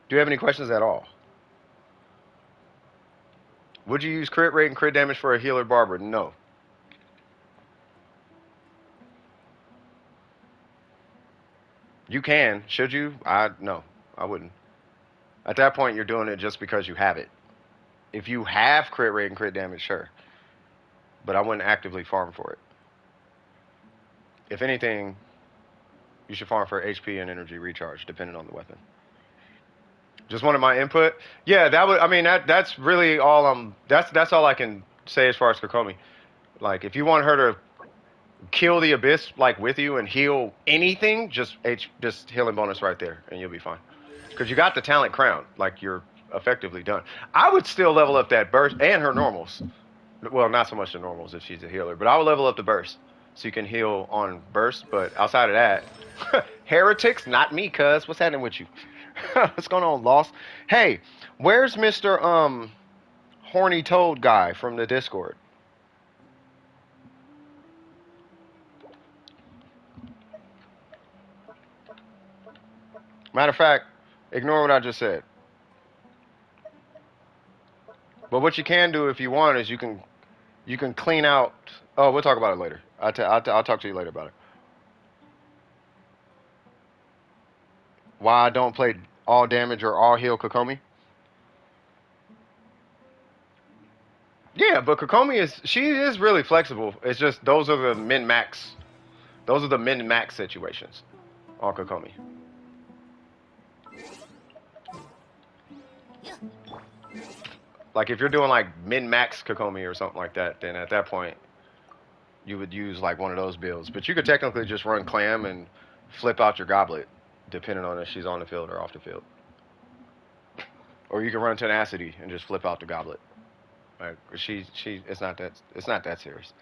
Speaker 1: Do you have any questions at all? Would you use crit rate and crit damage for a healer barber? No. You can. Should you? No, I wouldn't. At that point, you're doing it just because you have it. If you have crit rate and crit damage, sure. But I wouldn't actively farm for it. If anything, you should farm for HP and energy recharge, depending on the weapon. Just wanted my input. Yeah, that would. I mean, that's really all. That's all I can say as far as Kokomi. Like, if you want her to kill the abyss like with you and heal anything, just healing bonus right there, and you'll be fine. Because you got the talent crown, like you're effectively done. I would still level up that burst and her normals. Well, not so much the normals if she's a healer, but I would level up the burst so you can heal on burst. But outside of that, heretics, not me, cuz. What's happening with you? What's going on, Lost? Hey, where's Mr. Horny Toad guy from the Discord? Matter of fact, ignore what I just said. But what you can do if you want is you can clean out. Oh, we'll talk about it later. I'll talk to you later about it. Why I don't play all damage or all heal Kokomi? Yeah, but Kokomi is really flexible. It's just those are the min max. Those are the min max situations on Kokomi. Like if you're doing like min max Kokomi or something like that, then at that point you would use like one of those builds. But you could technically just run Clam and flip out your Goblet, depending on if she's on the field or off the field. Or you can run Tenacity and just flip out the Goblet. Like it's not that serious.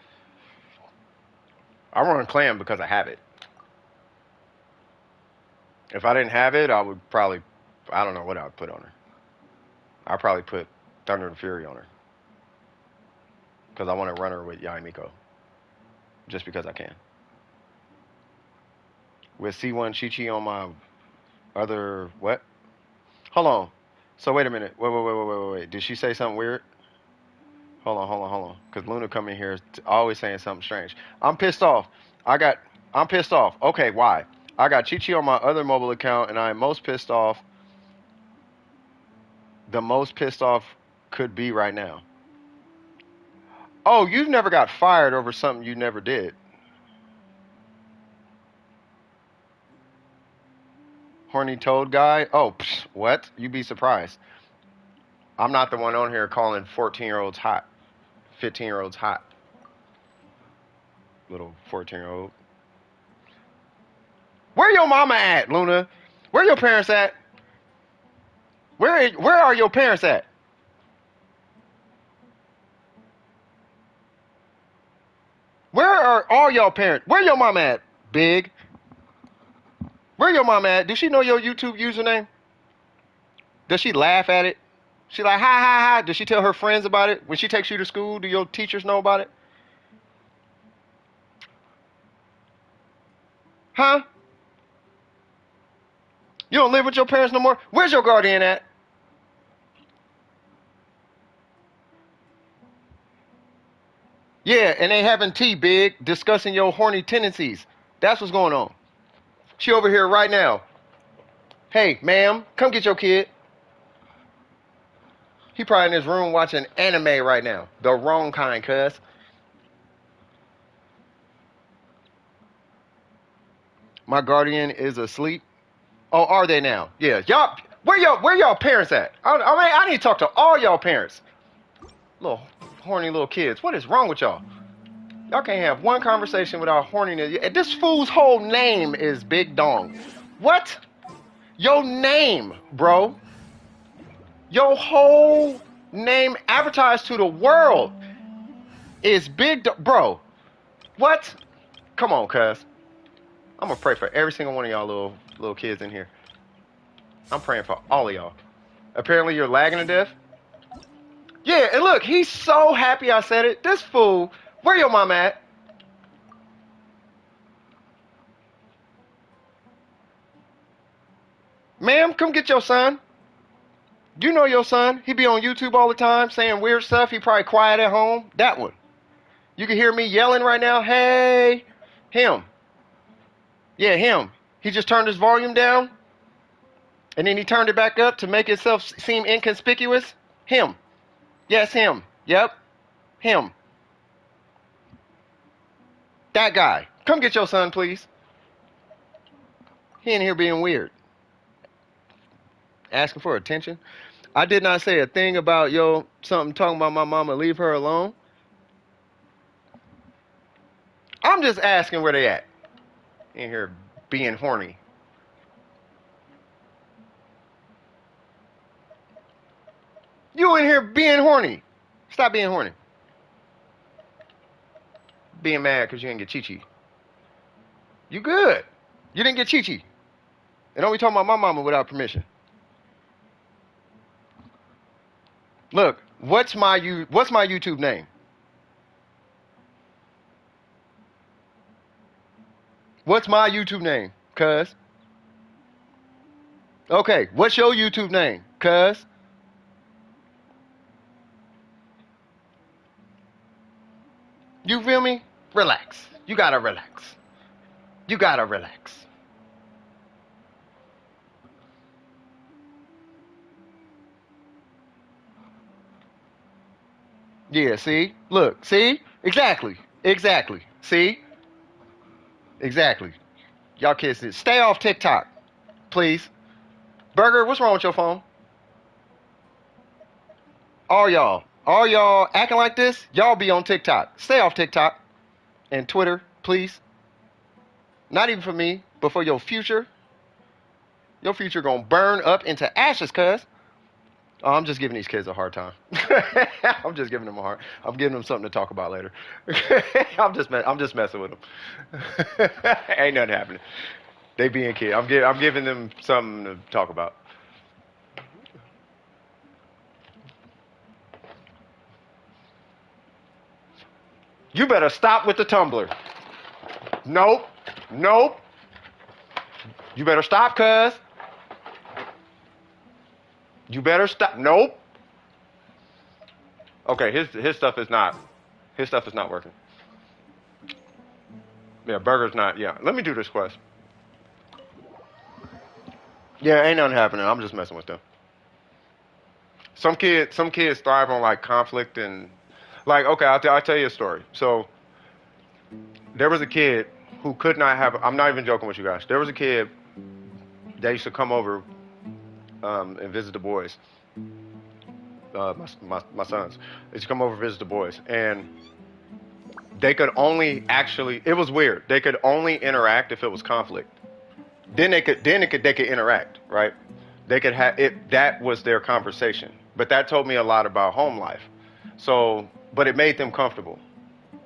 Speaker 1: I run Clam because I have it. If I didn't have it, I would probably, I don't know what I would put on her. I'd probably put Thunder and Fury on her. Because I want to run her with Yaimiko. Just because I can. With C1 Chi-Chi on my other, what? Hold on. So wait a minute. Wait. Did she say something weird? Hold on. Because Luna come in here always saying something strange. I'm pissed off. I'm pissed off. Okay, why? I got Chi-Chi on my other mobile account, and I am most pissed off. The most pissed off could be right now. Oh, you've never got fired over something you never did. Horny Toad guy? Oh, what? You'd be surprised. I'm not the one on here calling 14-year-olds hot. 15-year-olds hot. Little 14-year-old. Where your mama at, Luna? Where your parents at? Where are your parents at? Where are all y'all parents? Where your mama at, Big? Where your mama at? Does she know your YouTube username? Does she laugh at it? She like, ha, ha, ha. Does she tell her friends about it? When she takes you to school, do your teachers know about it? Huh? You don't live with your parents no more? Where's your guardian at? Yeah, and they having tea, Big, discussing your horny tendencies. That's what's going on. She over here right now. Hey, ma'am, come get your kid. He probably in his room watching anime right now. The wrong kind, cuz. My guardian is asleep. Oh, are they now? Yeah, y'all. Where y'all parents at? I need to talk to all y'all parents. Little horny little kids. What is wrong with y'all? Y'all can't have one conversation without horniness. This fool's whole name is Big Dong. What? Your name, bro. Your whole name advertised to the world is Big Dong. Bro, what? Come on, cuz. I'm going to pray for every single one of y'all little kids in here. I'm praying for all of y'all. Apparently you're lagging to death. Yeah, and look, he's so happy I said it. This fool, where your mom at? Ma'am, come get your son. You know your son. He be on YouTube all the time saying weird stuff. He probably quiet at home. That one. You can hear me yelling right now. Hey, him. Yeah, him. He just turned his volume down. And then he turned it back up to make itself seem inconspicuous. Him. Yes, him. Yep. Him. That guy. Come get your son, please. He in here being weird. Asking for attention. I did not say a thing about, something talking about my mama, leave her alone. I'm just asking where they at. In here being horny. You in here being horny. Stop being horny. Being mad because you didn't get Chi-Chi. You good. You didn't get Chi-Chi. And don't be talking about my mama without permission. Look, what's my YouTube name? What's my YouTube name, cuz? Okay, what's your YouTube name, cuz? You feel me? Relax. You gotta relax. You gotta relax. Yeah, see? Look, see? Exactly. Exactly. See? Exactly. Y'all kids, stay off TikTok, please. Burger, what's wrong with your phone? All y'all acting like this, y'all be on TikTok. Stay off TikTok and Twitter, please. Not even for me, but for your future. Your future gonna burn up into ashes, cuz. Oh, I'm just giving these kids a hard time. I'm just giving them a hard. I'm giving them something to talk about later. I'm just messing with them. Ain't nothing happening. They being kids. I'm giving them something to talk about. You better stop with the Tumblr. Nope. Nope. You better stop, cuz. You better stop. Nope. Okay, his stuff is not working. Yeah, Burger's not. Yeah, let me do this quest. Yeah, ain't nothing happening. I'm just messing with them. Some kids thrive on like conflict and like. Okay, I'll tell you a story. So there was a kid who could not have. I'm not even joking with you guys. There was a kid that used to come over and visit the boys. My sons. They used to come over and visit the boys, and they could only actually. It was weird. They could only interact if it was conflict. Then they could interact, right? They could have it. That was their conversation. But that told me a lot about home life. So, but it made them comfortable.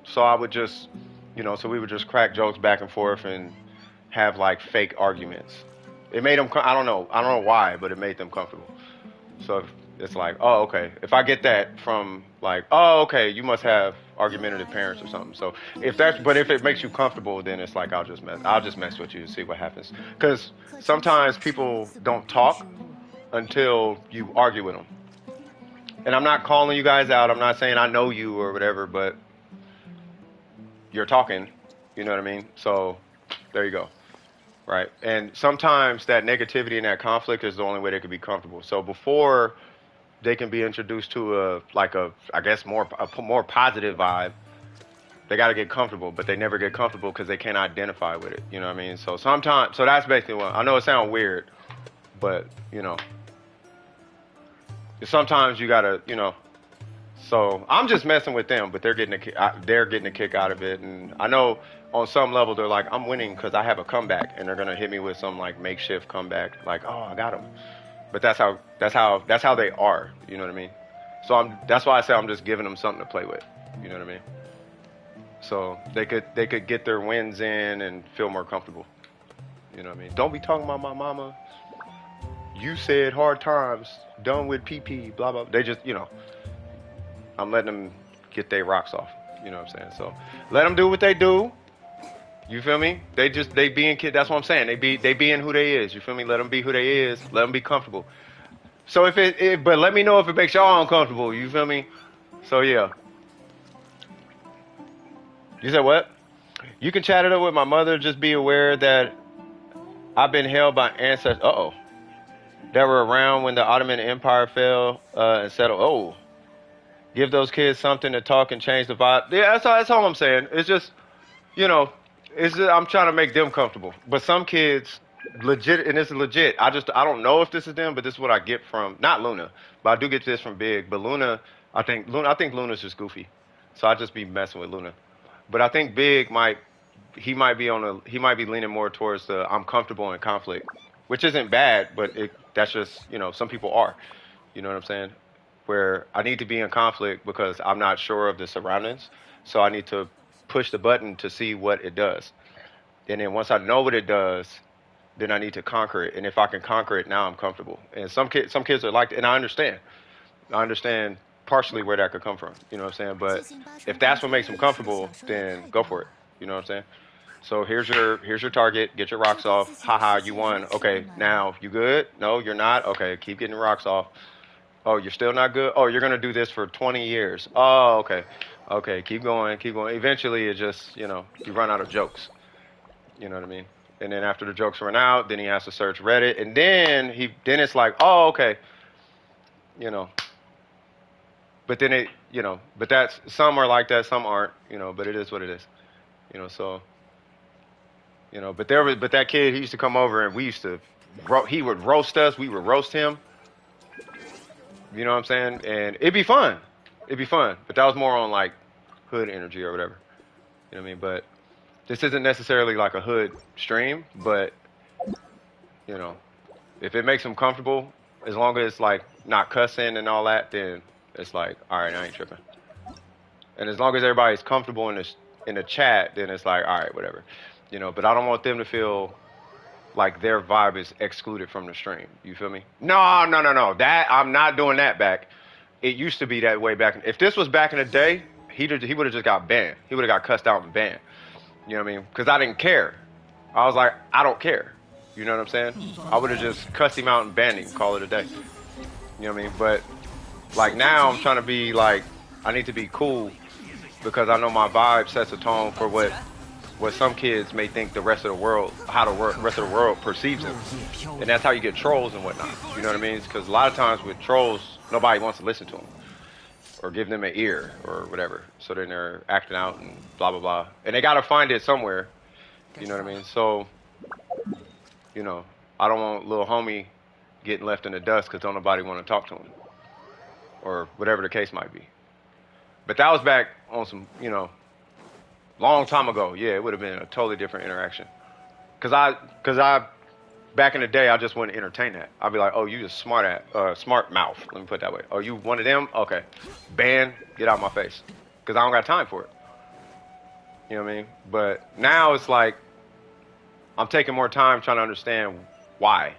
Speaker 1: So I would just, so we would just crack jokes back and forth and have like fake arguments. It made them. I don't know why, but it made them comfortable. So it's like, oh, okay. If I get that from like, oh, okay, you must have argumentative parents or something. So if it makes you comfortable, then it's like I'll just mess with you and see what happens. Because sometimes people don't talk until you argue with them. And I'm not calling you guys out. I'm not saying I know you or whatever, but you're talking. You know what I mean? So there you go. Right. And sometimes that negativity and that conflict is the only way they can be comfortable. So before they can be introduced to a more positive vibe, they got to get comfortable, but they never get comfortable because they can't identify with it. You know what I mean? So so that's basically what, I know it sounds weird, but sometimes you got to, so I'm just messing with them, but they're getting a kick out of it. And I know on some level they're like, I'm winning because I have a comeback, and they're going to hit me with some like makeshift comeback. Like, oh, I got him. But that's how they are. You know what I mean? So that's why I say I'm just giving them something to play with. You know what I mean? So they could get their wins in and feel more comfortable. You know what I mean? Don't be talking about my mama. You said hard times, done with PP, blah blah. They just, I'm letting them get their rocks off. You know what I'm saying? So let them do what they do. You feel me? They being kid. That's what I'm saying. They being who they is. You feel me? Let them be who they is. Let them be comfortable. So but let me know if it makes y'all uncomfortable. You feel me? So yeah. You said what? You can chat it up with my mother. Just be aware that I've been held by ancestors. Uh-oh. that were around when the Ottoman Empire fell and settled. Oh, give those kids something to talk and change the vibe. Yeah, that's all I'm saying. It's just, you know, I'm trying to make them comfortable. But some kids, legit, and this is legit. I don't know if this is them, but this is what I get from not Luna, but I do get this from Big. But I think Luna's just goofy, so I just be messing with Luna. But I think Big he might be leaning more towards the I'm comfortable in conflict, which isn't bad, but that's just, some people are. You know what I'm saying? Where I need to be in conflict because I'm not sure of the surroundings, so I need to push the button to see what it does. And then once I know what it does, then I need to conquer it. And if I can conquer it, now I'm comfortable. And some kids are like, and I understand. I understand partially where that could come from. You know what I'm saying? But if that's what makes them comfortable, then go for it. You know what I'm saying? So here's your target. Get your rocks off. Haha, you won. Okay, now you good? No, you're not. Okay, keep getting your rocks off. Oh, you're still not good? Oh, you're gonna do this for 20 years. Oh, okay. Okay, keep going, keep going. Eventually it just, you run out of jokes. You know what I mean? And then after the jokes run out, then he has to search Reddit, and then it's like, oh, okay. But then but that's, some are like that, some aren't, but it is what it is. So but that kid, he used to come over and he would roast us, we would roast him. You know what I'm saying? And it'd be fun. But that was more on like hood energy or whatever. You know what I mean? But this isn't necessarily like a hood stream, but if it makes them comfortable, as long as it's like not cussing and all that, then it's like, all right, I ain't tripping. And as long as everybody's comfortable in the chat, then it's like, all right, whatever. But I don't want them to feel like their vibe is excluded from the stream. You feel me? No. That, I'm not doing that back. It used to be that way back. If this was back in the day, he would have just got banned. He would have got cussed out and banned. You know what I mean? Because I didn't care. I was like, I don't care. You know what I'm saying? I would have just cussed him out and banned him, call it a day. You know what I mean? But like now, I'm trying to be like, I need to be cool because I know my vibe sets a tone for what some kids may think the rest of the world, how the rest of the world perceives them. And that's how you get trolls and whatnot. You know what I mean? Because a lot of times with trolls, nobody wants to listen to them or give them an ear or whatever. So then they're acting out and blah, blah, blah. And they got to find it somewhere. You know what I mean? So, I don't want little homie getting left in the dust because don't nobody want to talk to him or whatever the case might be. But that was back on some, long time ago. Yeah, it would have been a totally different interaction. Cause I, back in the day, I just wouldn't entertain that. I'd be like, oh, you just smart mouth. Let me put it that way. Oh, you one of them? Okay. Ban, get out of my face. Cause I don't got time for it. You know what I mean? But now it's like, I'm taking more time trying to understand why.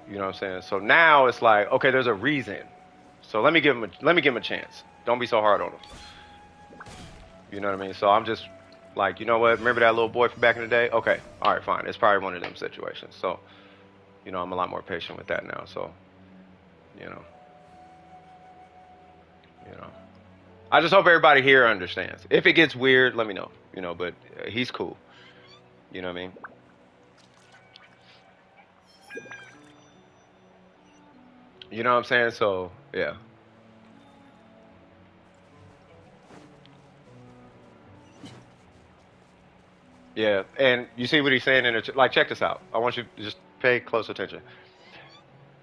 Speaker 1: You know what I'm saying? So now it's like, okay, there's a reason. So let me give him a chance. Don't be so hard on him. You know what I mean? So I'm just like, you know what? Remember that little boy from back in the day? Okay. All right, fine. It's probably one of them situations. So, I'm a lot more patient with that now. So, I just hope everybody here understands. If it gets weird, let me know. But he's cool. You know what I mean? You know what I'm saying? So, yeah. Yeah, and you see what he's saying in the, like, check this out. I want you to just pay close attention.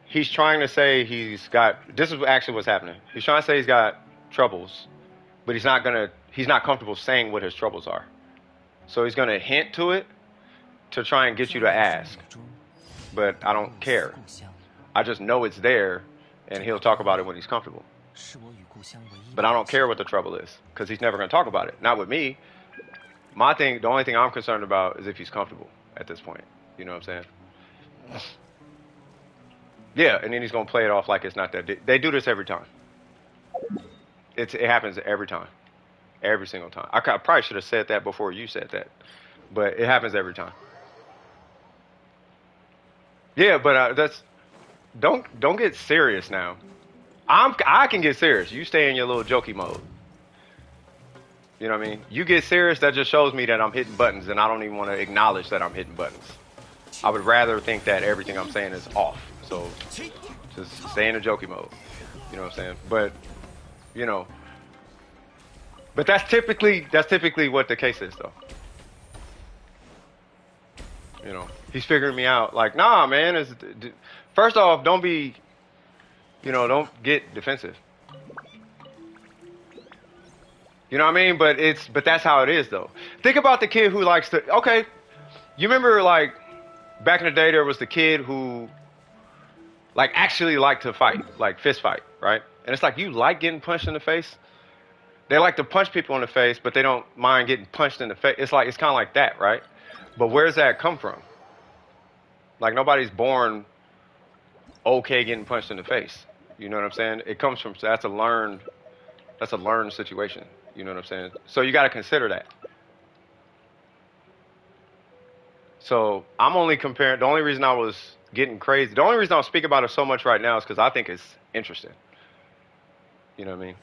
Speaker 1: He's trying to say this is actually what's happening. He's trying to say he's got troubles, but he's not comfortable saying what his troubles are. So he's gonna hint to it to try and get you to ask. But I don't care. I just know it's there, and he'll talk about it when he's comfortable. But I don't care what the trouble is, because he's never gonna talk about it. Not with me. The only thing I'm concerned about is if he's comfortable at this point. You know what I'm saying? Yeah, and then he's gonna play it off like it's not that. They do this every time. It happens every time, every single time. I probably should have said that before you said that, but it happens every time. Yeah, but don't get serious now. I can get serious. You stay in your little jokey mode. You know what I mean? You get serious, that just shows me that I'm hitting buttons, and I don't even want to acknowledge that I'm hitting buttons. I would rather think that everything I'm saying is off. So just stay in a jokey mode. You know what I'm saying? But you know, but that's typically what the case is, though. You know, he's figuring me out. Like, nah, man. First off, don't get defensive. You know what I mean? But that's how it is, though. Think about the kid who likes to. Okay, you remember like back in the day, there was the kid who like actually liked to fight, like fist fight, right? And it's like, you like getting punched in the face. They like to punch people in the face, but they don't mind getting punched in the face. It's kind of like that, right? But where's that come from? Like, nobody's born okay getting punched in the face. You know what I'm saying? It comes from, that's a learned situation. You know what I'm saying? So you got to consider that. So I'm only comparing, the only reason I was getting crazy, the only reason I'll speak about it so much right now is because I think it's interesting. You know what I mean?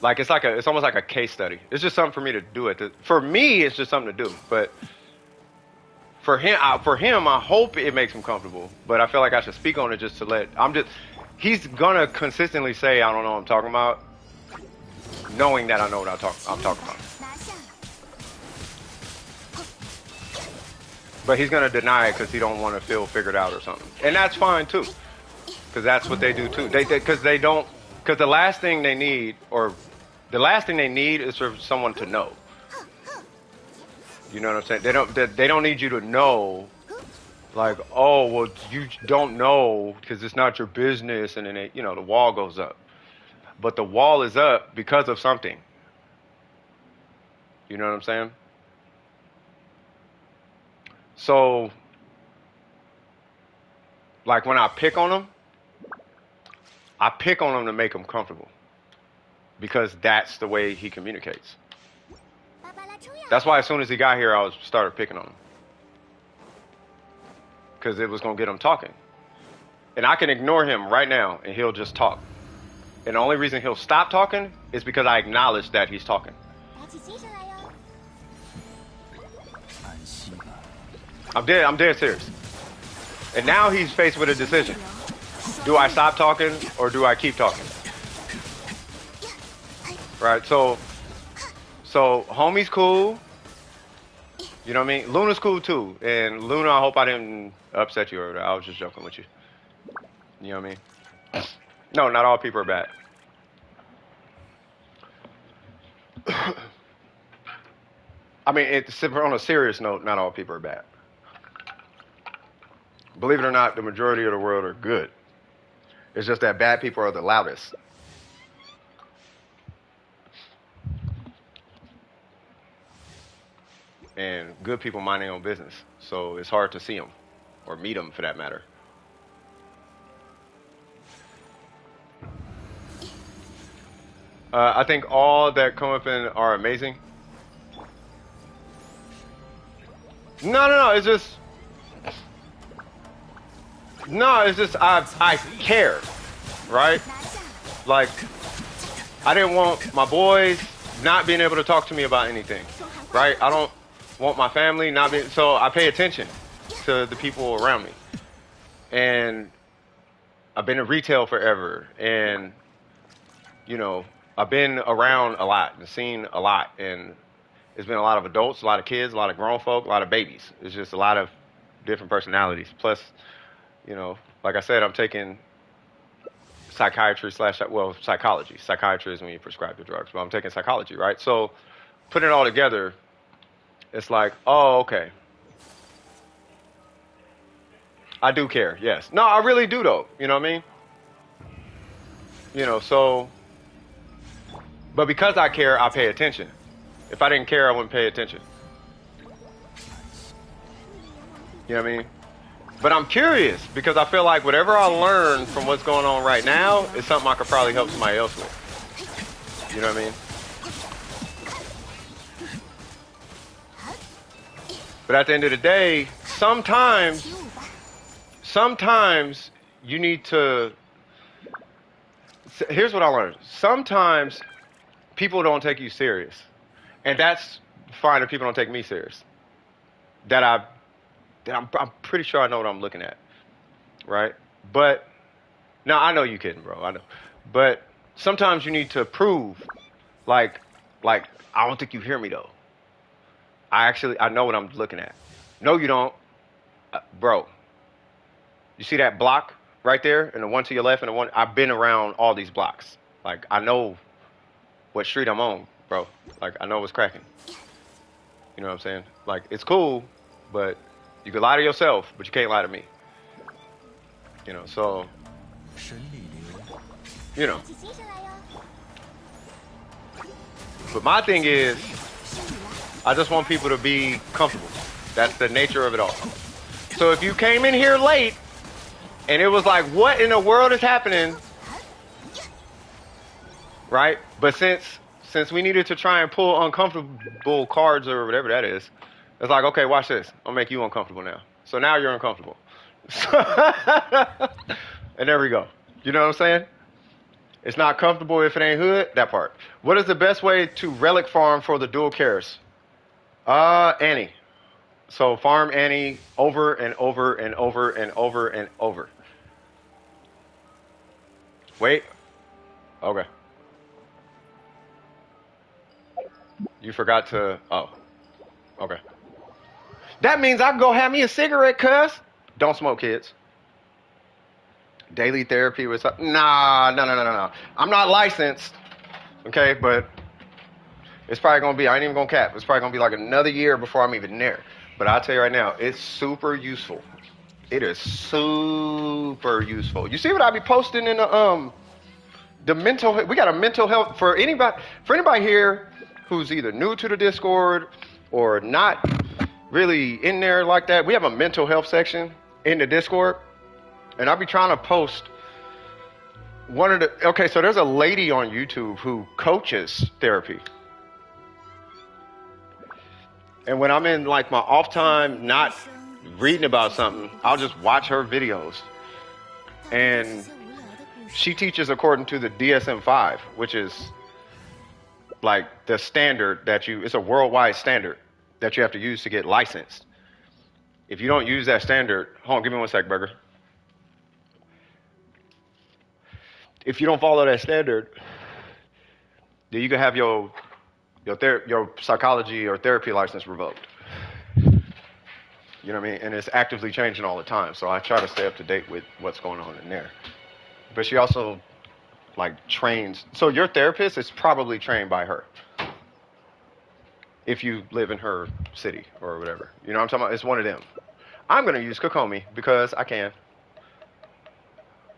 Speaker 1: Like, it's almost like a case study. It's just something for me to do for me, it's just something to do. But for him, I hope it makes him comfortable. But I feel like I should speak on it just to he's gonna consistently say, I don't know what I'm talking about, knowing that I know what I'm talking about. But he's gonna deny it because he don't want to feel figured out or something. And that's fine too. Because that's what they do too. Because the last thing they need, is for someone to know. You know what I'm saying? They don't need you to know, like, oh, well, you don't know because it's not your business, and then the wall goes up. But the wall is up because of something. You know what I'm saying? So, like, when I pick on them to make him comfortable. Because that's the way he communicates. That's why as soon as he got here, I started picking on him. Because it was going to get him talking. And I can ignore him right now, and he'll just talk. And the only reason he'll stop talking is because I acknowledge that he's talking. I'm dead serious. And now he's faced with a decision. Do I stop talking or do I keep talking? Right, so homie's cool. You know what I mean? Luna's cool too. And Luna, I hope I didn't upset you or I was just joking with you. You know what I mean? No, not all people are bad. I mean, on a serious note, not all people are bad. Believe it or not, the majority of the world are good. It's just that bad people are the loudest. And good people mind their own business. So it's hard to see them or meet them for that matter. I think all that come up in are amazing. No, it's just I care, right? Like, I didn't want my boys not being able to talk to me about anything, right? I don't want my family not being, so I pay attention to the people around me. And I've been in retail forever, and I've been around a lot and seen a lot, and it's been a lot of adults, a lot of kids, a lot of grown folk, a lot of babies. It's just a lot of different personalities. Plus, like I said, I'm taking psychiatry psychology. Psychiatry is when you prescribe the drugs, but I'm taking psychology, right? So putting it all together, it's like, oh, okay. I do care, yes. No, I really do, though. You know what I mean? So, but because I care, I pay attention. If I didn't care, I wouldn't pay attention. You know what I mean? But I'm curious because I feel like whatever I learn from what's going on right now is something I could probably help somebody else with. You know what I mean? But at the end of the day, sometimes you need to... Here's what I learned. Sometimes people don't take you serious. And that's fine if people don't take me serious. that I'm pretty sure I know what I'm looking at, right? But now I know you kidding, bro. I know, but sometimes you need to prove, like, like I don't think you hear me though. I know what I'm looking at. No, you don't, bro. You see that block right there, and the one to your left, and the one. I've been around all these blocks. Like I know what street I'm on, bro. Like I know what's cracking. You know what I'm saying? Like it's cool, but you can lie to yourself, but you can't lie to me. You know, so
Speaker 3: 神力流，
Speaker 1: you know.
Speaker 4: 起精神来哟！
Speaker 1: But my thing is, I just want people to be comfortable. That's the nature of it all. So if you came in here late and it was like, what in the world is happening? Right? But since we needed to try and pull uncomfortable cards or whatever that is, it's like, okay, watch this. I'll make you uncomfortable now. So now you're uncomfortable. And there we go. You know what I'm saying? It's not comfortable if it ain't hood. That part. What is the best way to relic farm for the dual cares? Annie. So farm Annie over and over and over and over and over. Wait. Okay. You forgot to. Oh. Okay. That means I can go have me a cigarette, cuz. Don't smoke, kids. Daily therapy with. Nah, no. I'm not licensed. Okay, but it's probably gonna be. I ain't even gonna cap. It's probably gonna be like another year before I'm even there. But I'll tell you right now, it's super useful. It is super useful. You see what I be posting in the mental. We got a mental health for anybody here who's either new to the Discord or not really in there like that. We have a mental health section in the Discord, and I'll be trying to post one of the. Okay, so there's a lady on YouTube who coaches therapy. And when I'm in like my off time, not reading about something, I'll just watch her videos. And she teaches according to the DSM-5, which is like the standard it's a worldwide standard that you have to use to get licensed. If you don't use that standard, hold on, give me one sec, Burger. If you don't follow that standard, then you can have your psychology or therapy license revoked. You know what I mean? And it's actively changing all the time. So I try to stay up to date with what's going on in there. But she also like trains. So your therapist is probably trained by her. If you live in her city or whatever. You know what I'm talking about? It's one of them. I'm going to use Kokomi because I can.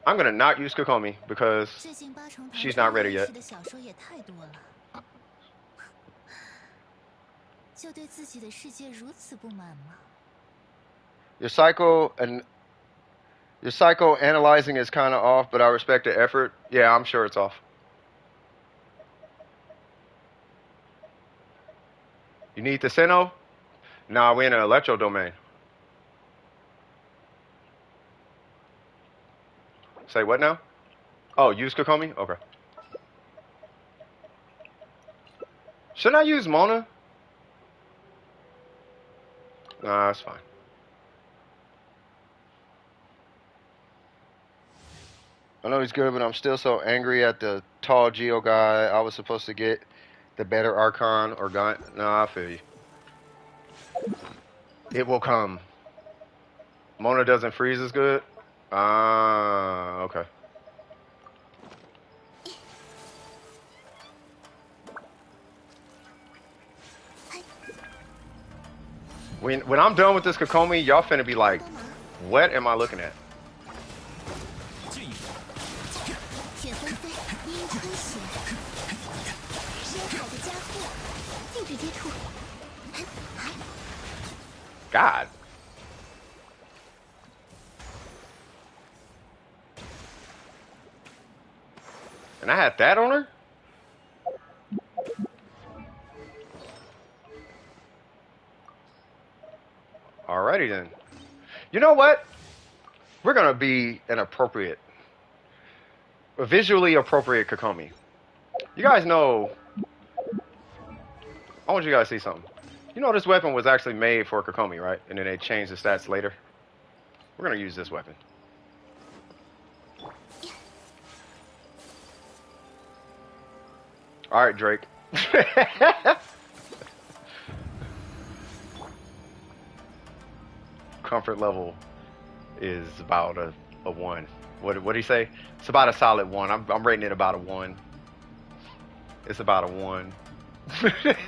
Speaker 1: I'm going to not use Kokomi because she's not ready yet.
Speaker 4: 就对自己的世界如此不满吗？
Speaker 1: Your psychoanalyzing is kind of off, but I respect the effort. Yeah, I'm sure it's off. You need the Sino? Nah, we're in an electro domain. Say what now? Oh, use Kokomi? Okay. Shouldn't I use Mona? Nah, that's fine. I know he's good, but I'm still so angry at the tall Geo guy. I was supposed to get the better Archon or Gun. Nah, I feel you. It will come. Mona doesn't freeze as good? Ah, okay. When I'm done with this Kokomi, y'all finna be like, what am I looking at?
Speaker 4: 雪纷飞，阴春雪，深海的加护，禁止接触。
Speaker 1: God. And I had that on her? Alrighty then. You know what? We're gonna be a visually appropriate Kokomi. You guys know, I want you guys to see something. You know this weapon was actually made for Kokomi, right? And then they changed the stats later. We're gonna use this weapon. All right, Drake. Comfort level is about a 1. What did he say? It's about a solid 1. I'm rating it about a 1. It's about a 1.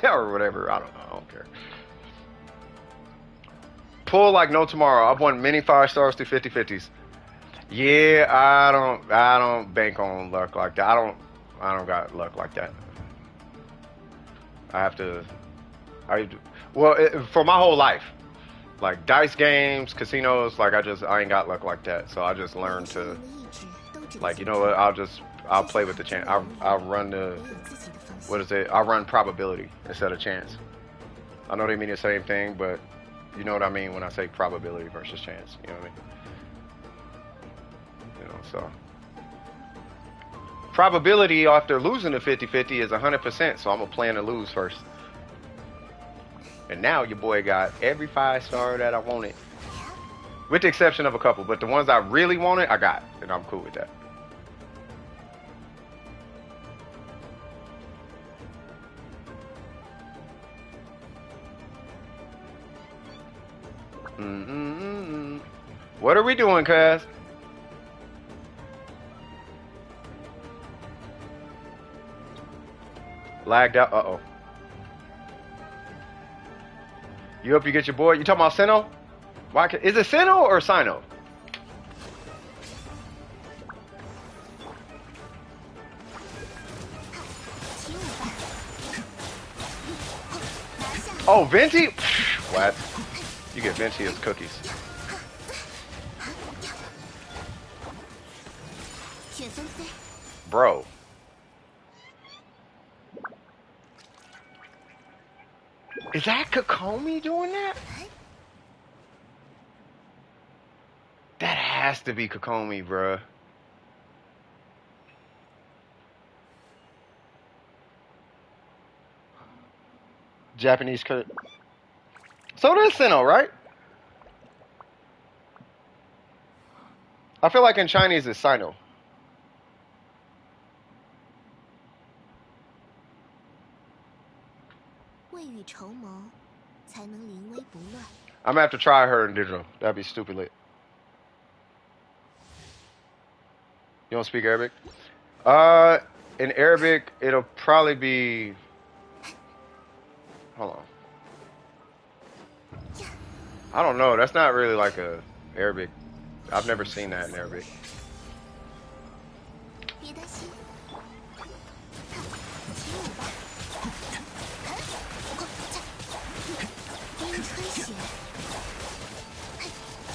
Speaker 1: Or whatever. I don't know. I don't care. Pull like no tomorrow. I've won many 5 stars through 50/50s. Yeah, I don't bank on luck like that. I don't got luck like that. I have to for my whole life. Like dice games, casinos, like I ain't got luck like that. So I just learned to, like, you know what, I'll play with the chance. I'll run the, what is it? I'll run probability instead of chance. I know they mean the same thing, but you know what I mean when I say probability versus chance. You know what I mean? You know, so probability after losing the 50/50 is 100%. So I'm gonna plan to lose first. And now your boy got every 5-star that I wanted. With the exception of a couple. But the ones I really wanted, I got. And I'm cool with that. What are we doing, cuz? Lagged out. Uh-oh. You up, you get your boy. You talking about Sino? Is it Sino or Sino? Oh, Venti? What? You get Venti as cookies. Bro. Is that Kokomi doing that? That has to be Kokomi, bruh. Japanese code. So does Sino, right? I feel like in Chinese it's Sino. I'm gonna have to try her in digital. That'd be stupid lit. You don't speak Arabic? In Arabic, it'll probably be. Hold on. I don't know. That's not really like a Arabic. I've never seen that in Arabic.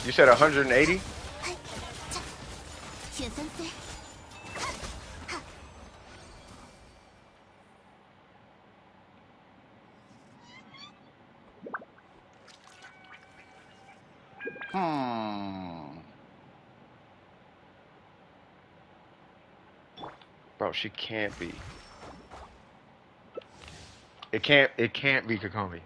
Speaker 1: You said 180? Bro, she can't be. It can't be Kokomi.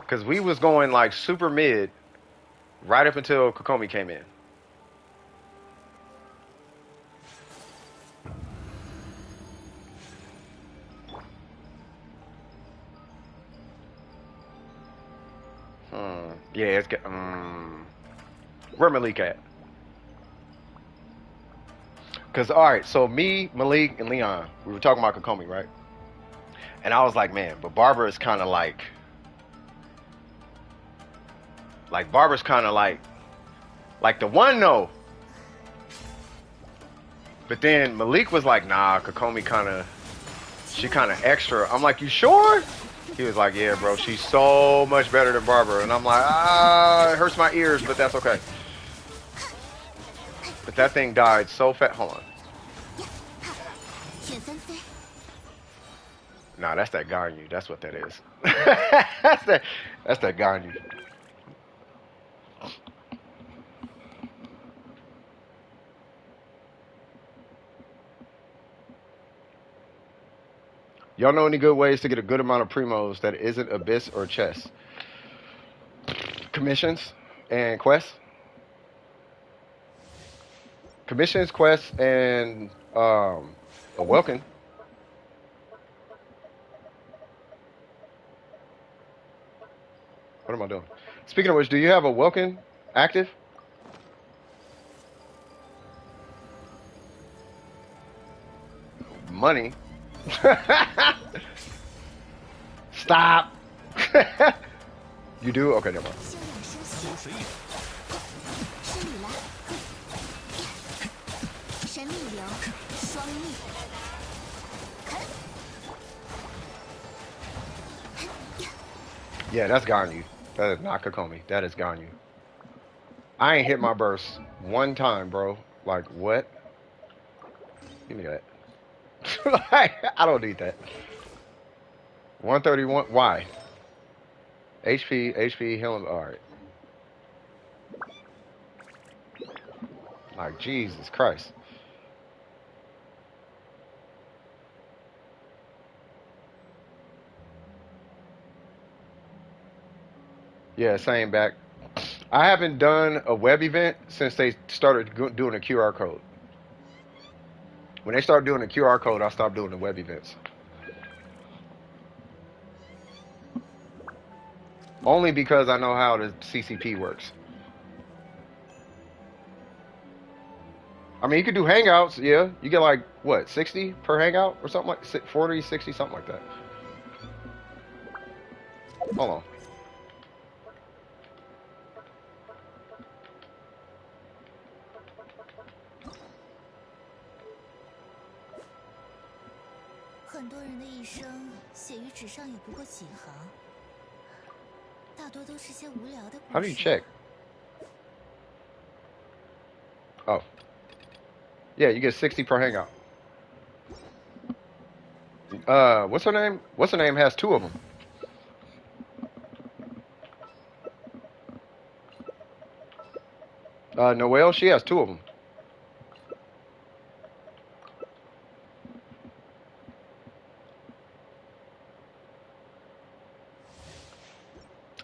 Speaker 1: Cause we was going like super mid right up until Kokomi came in. Yeah, it's got. Where Malik at? Cause all right, so me, Malik, and Leon, we were talking about Kokomi, right? And I was like, man, but Barbara is kind of like Barbara's kind of like the one though. But then Malik was like, nah, Kokomi she kind of extra. I'm like, you sure? He was like, yeah, bro, she's so much better than Barbara. And I'm like, it hurts my ears, but that's okay. But that thing died so fast. Hold on. Nah, that's that Ganyu. That's what that is. that's that Ganyu. Y'all know any good ways to get a good amount of primos that isn't abyss or chess? Commissions and quests. Commissions, quests, and a welcome. What am I doing? Speaking of which, do you have a welcome active? Money. Stop. You do? Okay, never mind.
Speaker 4: 休养生息，施礼来，神秘流，双逆，砍，
Speaker 1: Yeah, that's Ganyu. That is not Kokomi. That is Ganyu. I ain't hit my burst one time, bro. Like, what? Give me that. I don't need that. 131. Why? HP, healing. Alright. Like, Jesus Christ. Yeah, same back. I haven't done a web event since they started doing a QR code. When they started doing the QR code, I stopped doing the web events. Only because I know how the CCP works. I mean, you could do hangouts, yeah. You get like, what, 60 per hangout or something like 40, 60, something like that. Hold on. How do you check? Oh. Yeah, you get 60 per hangout. What's her name? What's her name has 2 of them. Noelle, she has 2 of them.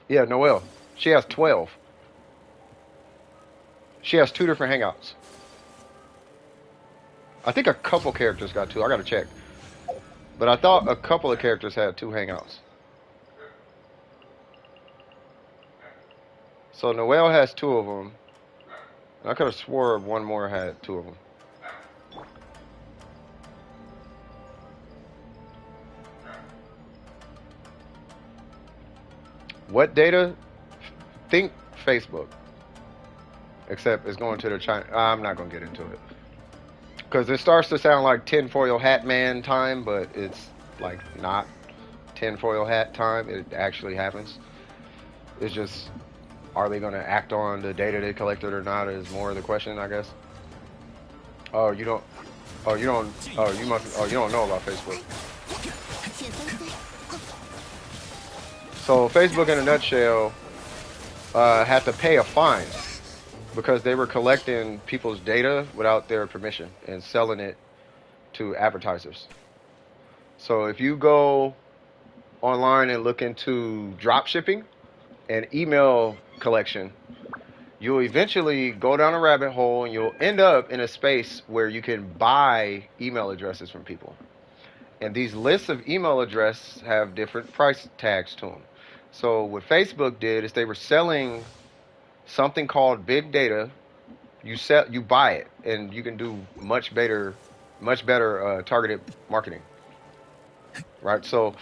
Speaker 1: Yeah, Noelle. She has 12. She has 2 different hangouts. I think a couple characters got 2. I gotta check. But I thought a couple of characters had 2 hangouts. So Noelle has 2 of them. I could have swore one more had 2 of them. What data? Think Facebook. Except it's going to the China. I'm not going to get into it. Because it starts to sound like tinfoil hat man time, but it's like not tinfoil hat time. It actually happens. It's just, are they going to act on the data they collected or not is more of the question, I guess. Oh, you don't. Oh, you don't. Oh, you must. Oh, you don't know about Facebook. So Facebook, in a nutshell, had to pay a fine because they were collecting people's data without their permission and selling it to advertisers. So if you go online and look into drop shipping and email collection, you'll eventually go down a rabbit hole and you'll end up in a space where you can buy email addresses from people. And these lists of email addresses have different price tags to them. So what Facebook did is they were selling something called big data. You buy it, and you can do much better targeted marketing. Right? So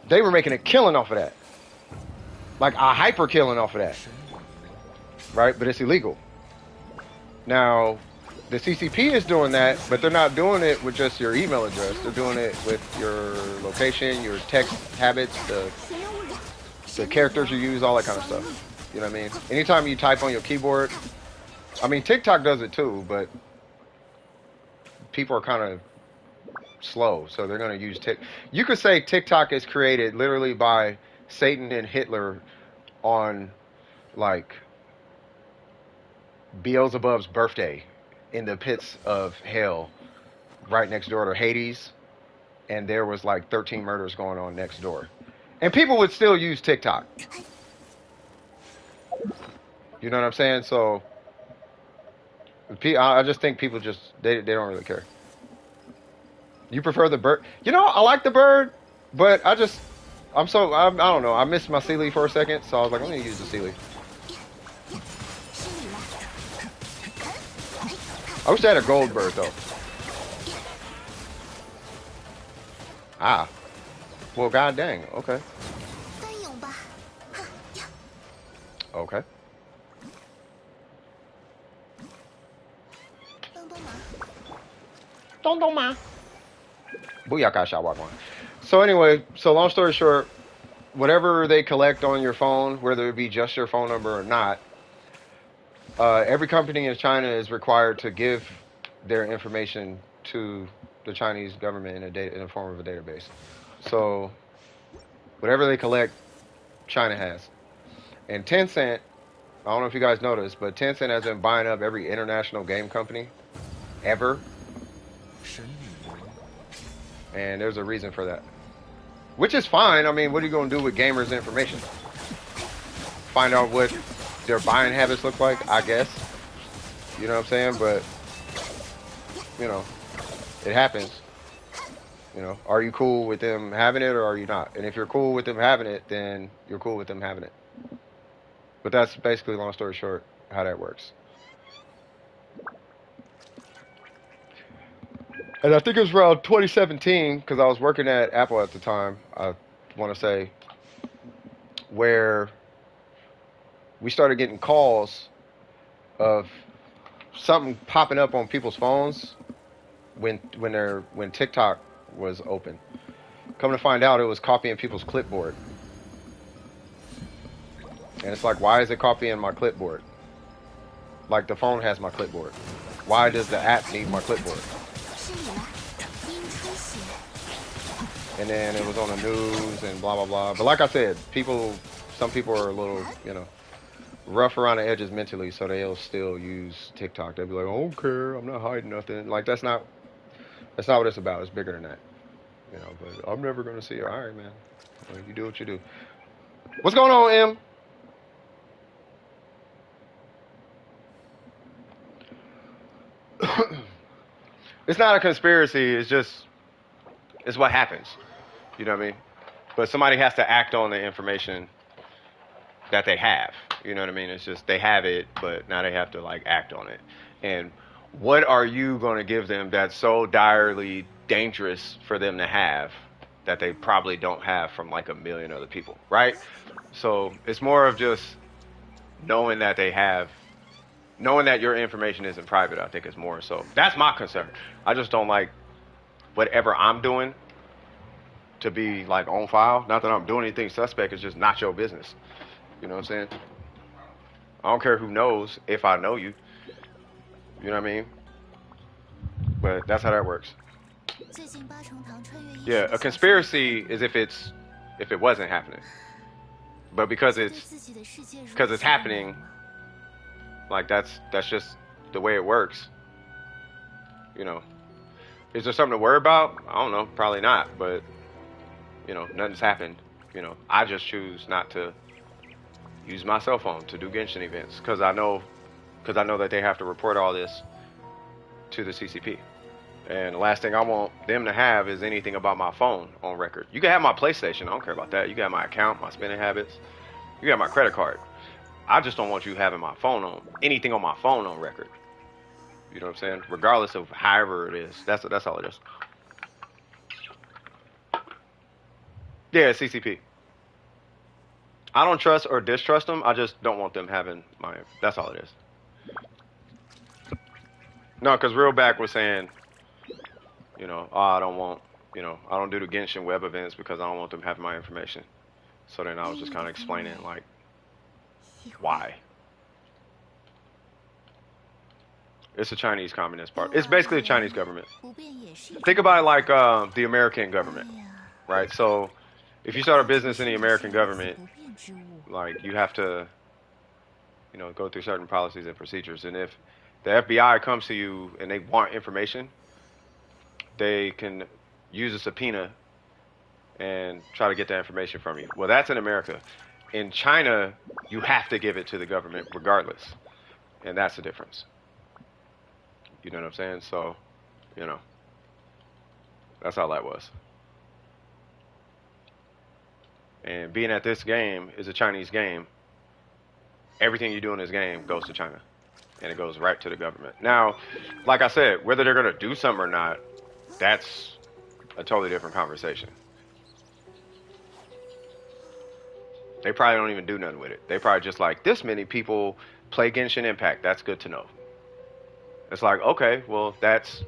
Speaker 1: they were making a killing off of that, like a hyper killing off of that. Right? But it's illegal. Now, the CCP is doing that, but they're not doing it with just your email address. They're doing it with your location, your text habits, the characters you use, all that kind of stuff. You know what I mean? Anytime you type on your keyboard, I mean, TikTok does it too, but people are kind of slow, so they're going to use TikTok. You could say TikTok is created literally by Satan and Hitler on, like, Beelzebub's birthday in the pits of hell right next door to Hades. and there was like 13 murders going on next door, and people would still use TikTok. You know what I'm saying? So I just think people just they don't really care. You prefer the bird? You know, I like the bird, but I don't know. I missed my Sealy for a second, so I was like, let me use the Sealy.
Speaker 4: 失礼了。
Speaker 1: I wish they had a gold bird though. Ah, well, god dang. Okay,
Speaker 4: 单勇吧。哈呀，
Speaker 1: okay.
Speaker 4: 帮帮忙。
Speaker 1: Booyaka Shawagwan. So anyway, so long story short, whatever they collect on your phone, whether it be just your phone number or not, every company in China is required to give their information to the Chinese government in the form of a database. So whatever they collect, China has. And Tencent, I don't know if you guys noticed, but Tencent has been buying up every international game company ever,
Speaker 3: 神女人，
Speaker 1: and there's a reason for that. Which is fine. I mean, what are you going to do with gamers' information? Find out what their buying habits look like, I guess. You know what I'm saying? But, you know, it happens. You know, are you cool with them having it or are you not? And if you're cool with them having it, then you're cool with them having it. But that's basically, long story short, how that works. And I think it was around 2017, because I was working at Apple at the time, I want to say, where we started getting calls of something popping up on people's phones when TikTok was open. Come to find out, it was copying people's clipboard. And it's like, why is it copying my clipboard? Like, the phone has my clipboard. Why does the app need my clipboard?
Speaker 4: 失礼了，因出血。
Speaker 1: And then it was on the news and blah, blah, blah. But like I said, some people are a little, you know, rough around the edges mentally, so they'll still use TikTok. They'll be like, I don't care, I'm not hiding nothing. Like, that's not what it's about. It's bigger than that. You know, but I'm never going to see it. All right, man. Well, you do what you do. What's going on, M? It's not a conspiracy. It's what happens. You know what I mean? But somebody has to act on the information that they have. You know what I mean? It's just they have it, but now they have to like act on it. And what are you going to give them that's so direly dangerous for them to have that they probably don't have from like a million other people, right? So it's more of just knowing that knowing that your information isn't private, I think is more so. That's my concern. I just don't like whatever I'm doing to be like on file. Not that I'm doing anything suspect, it's just not your business. You know what I'm saying? I don't care who knows if I know you. You know what I mean? But that's how that works.
Speaker 4: 最近八重堂穿越医
Speaker 1: Yeah,
Speaker 4: 师
Speaker 1: a conspiracy is if it wasn't happening. But because
Speaker 4: 对
Speaker 1: it's
Speaker 4: 自己的世界如
Speaker 1: because it's
Speaker 4: 此
Speaker 1: happening, like that's just the way it works. You know. Is there something to worry about? I don't know, probably not, but you know, nothing's happened. You know, I just choose not to use my cell phone to do Genshin events because I know that they have to report all this to the CCP. And the last thing I want them to have is anything about my phone on record. You can have my PlayStation, I don't care about that. You can have my account, my spending habits. You can have my credit card. I just don't want you having my phone anything on my phone on record. You know what I'm saying? Regardless of however it is. That's all it is. Yeah, CCP. I don't trust or distrust them. I just don't want them having my. That's all it is. No, because Real Back was saying, you know, oh, I don't do the Genshin web events because I don't want them having my information. So then I was just kind of explaining, like, why. It's a Chinese Communist Party. It's basically the Chinese government.
Speaker 4: 不变也是一
Speaker 1: Think about it like the American government,
Speaker 4: 呀
Speaker 1: right? So if you start a business in the American
Speaker 4: 不
Speaker 1: government,
Speaker 4: 变之物。
Speaker 1: like you have to, you know, go through certain policies and procedures. And if the FBI comes to you and they want information, they can
Speaker 6: use a subpoena and try to get that information from you. Well, that's in America. In China, you have to give it to the government regardless. And that's the difference. You know what I'm saying? So, you know, that's how that was. And being at this game is a Chinese game, everything you do in this game goes to China. And it goes right to the government. Now, like I said, whether they're going to do something or not, that's a totally different conversation. They probably don't even do nothing with it. They probably just like, this many people play Genshin Impact. That's good to know. It's like, okay, well, that's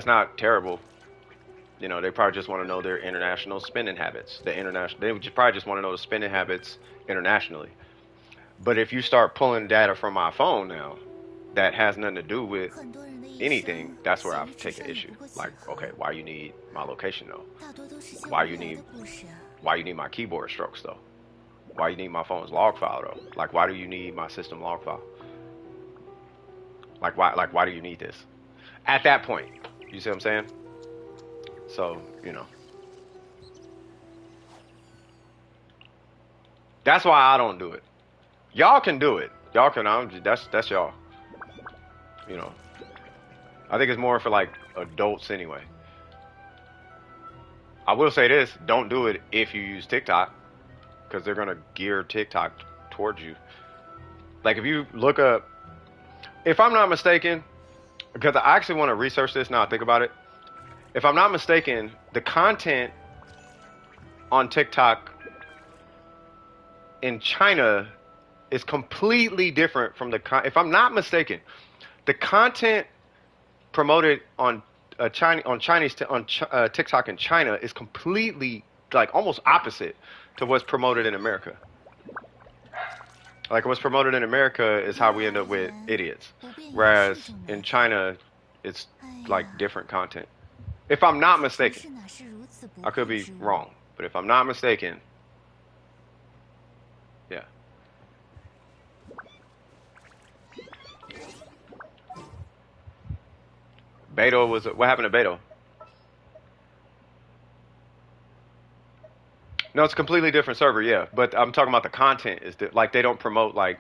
Speaker 6: not terrible. You know, they probably just want to know their international spending habits. They probably just want to know the spending habits internationally. But if you start pulling data from my phone now, that has nothing to do with anything, that's where I take an issue. Like, okay, why you need my location though? Why you need my keyboard strokes though? Why you need my phone's log file though? Like, why do you need my system log file? Like, why do you need this? At that point, you see what I'm saying? So, you know. That's why I don't do it. Y'all can do it. Y'all can, that's y'all. You know. I think it's more for like adults anyway. I will say this, don't do it if you use TikTok, because they're gonna gear TikTok towards you. Like if you look up, if I'm not mistaken, because I actually want to research this now I think about it. If I'm not mistaken, the content on TikTok in China is completely different from the if I'm not mistaken, the content promoted on TikTok in China is completely like almost opposite to what's promoted in America. Like what's promoted in America is how we end up with idiots, whereas in China it's like different content. If I'm not mistaken, I could be wrong, but if I'm not mistaken, yeah. Beto was, what happened to Beto? No, it's a completely different server, yeah. But I'm talking about the content is that like they don't promote like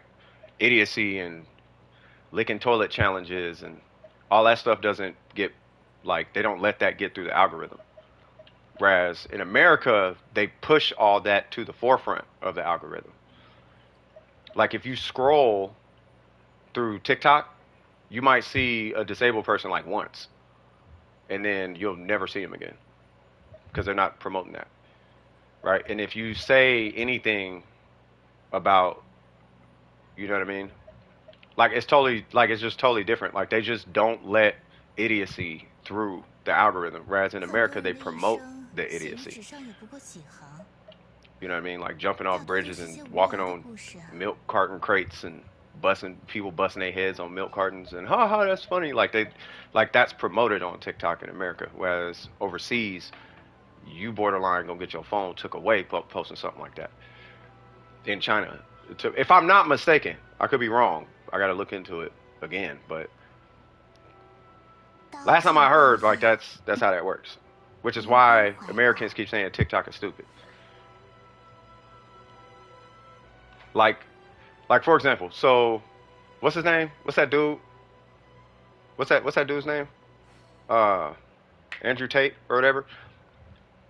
Speaker 6: idiocy and licking toilet challenges and all that stuff doesn't get like they don't let that get through the algorithm. Whereas in America, they push all that to the forefront of the algorithm. Like if you scroll through TikTok, you might see a disabled person like once, and then you'll never see them again because they're not promoting that, right? And if you say anything about, you know what I mean? Like it's totally, like it's just totally different. Like they just don't let idiocy through the algorithm, whereas in America they promote the idiocy. You know what I mean? Like jumping off bridges and walking on milk carton crates and people busting their heads on milk cartons and ha, that's funny. Like that's promoted on TikTok in America, whereas overseas you borderline gonna get your phone took away posting something like that. In China, if I'm not mistaken, I could be wrong. I gotta look into it again, but last time I heard, like that's how that works, which is why Americans keep saying TikTok is stupid. Like for example, so what's his name? What's that dude? What's that dude's name? Andrew Tate or whatever.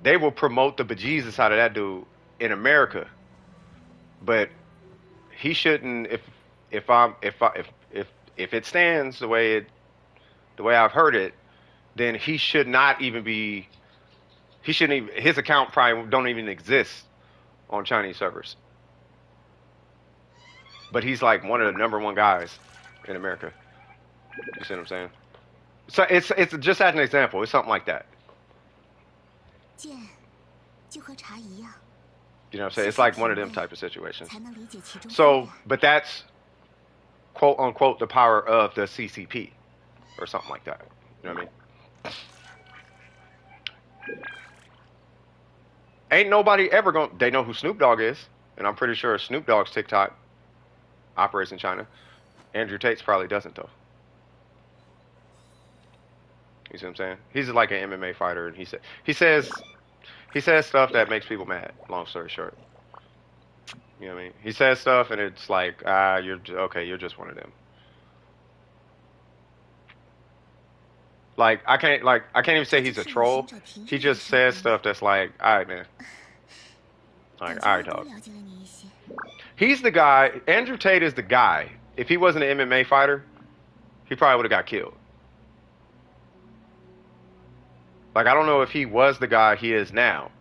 Speaker 6: They will promote the bejesus out of that dude in America, but he shouldn't. If it stands the way I've heard it, then he should not even be. He shouldn't even. His account probably don't even exist on Chinese servers. But he's like one of the #1 guys in America. You see what I'm saying? So it's just as an example. It's something like that. You know what I'm saying? It's like one of them type of situations. So, but that's quote unquote the power of the CCP or something like that. You know what I mean? Ain't nobody ever going. They know who Snoop Dogg is, and I'm pretty sure Snoop Dogg's TikTok operates in China. Andrew Tate's probably doesn't though. You see what I'm saying? He's like an MMA fighter, and he says stuff that makes people mad. Long story short, you know what I mean? He says stuff, and it's like, you're just one of them. Like I can't even say he's a troll. He just says stuff that's like, all right, man. Like, all right, dog. He's the guy. Andrew Tate is the guy. If he wasn't an MMA fighter, he probably would have got killed. Like, I don't know if he was the guy he is now,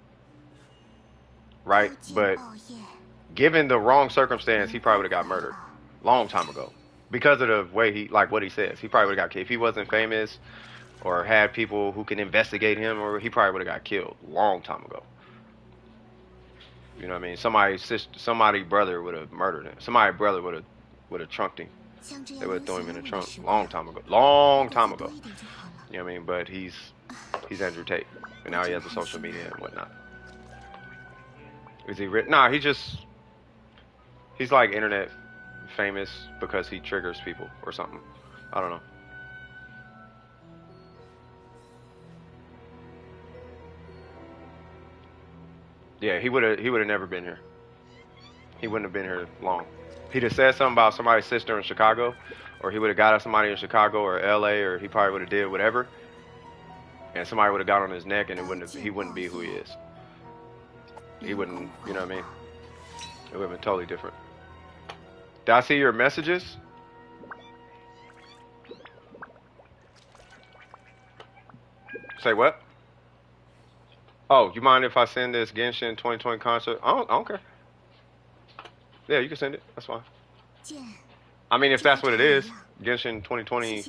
Speaker 6: right? But given the wrong circumstance, he probably would have got murdered long time ago because of the way he, like what he says. He probably would have got killed if he wasn't famous or had people who can investigate him, or he probably would have got killed long time ago. You know what I mean? Somebody's brother would have murdered him. Somebody's brother would have trunked him. They would have thrown him in the trunk long time ago. Long time ago. You know what I mean? But he's Andrew Tate, and now he has a social media and whatnot. Is he rich? Nah, he's like internet famous because he triggers people or something. I don't know. Yeah, he would have never been here. He wouldn't have been here long. He'd have said something about somebody's sister in Chicago, or he would have got at somebody in Chicago or LA, or he probably would have did whatever, and somebody would have got on his neck, and he wouldn't be who he is. He wouldn't, you know what I mean? It would have been totally different. Did I see your messages? Say what? Oh, you mind if I send this Genshin 2020 concert? I don't care. Yeah, you can send it. That's fine. I mean, if that's what it is, Genshin 2020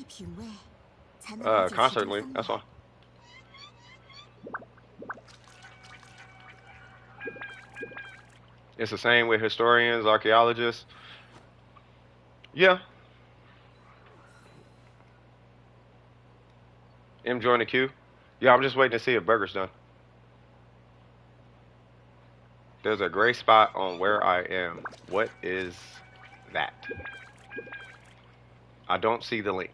Speaker 6: concert link, that's fine. It's the same with historians, archaeologists. Yeah. M join the queue. Yeah, I'm just waiting to see if burger's done. There's a gray spot on where I am. What is that? I don't see the link.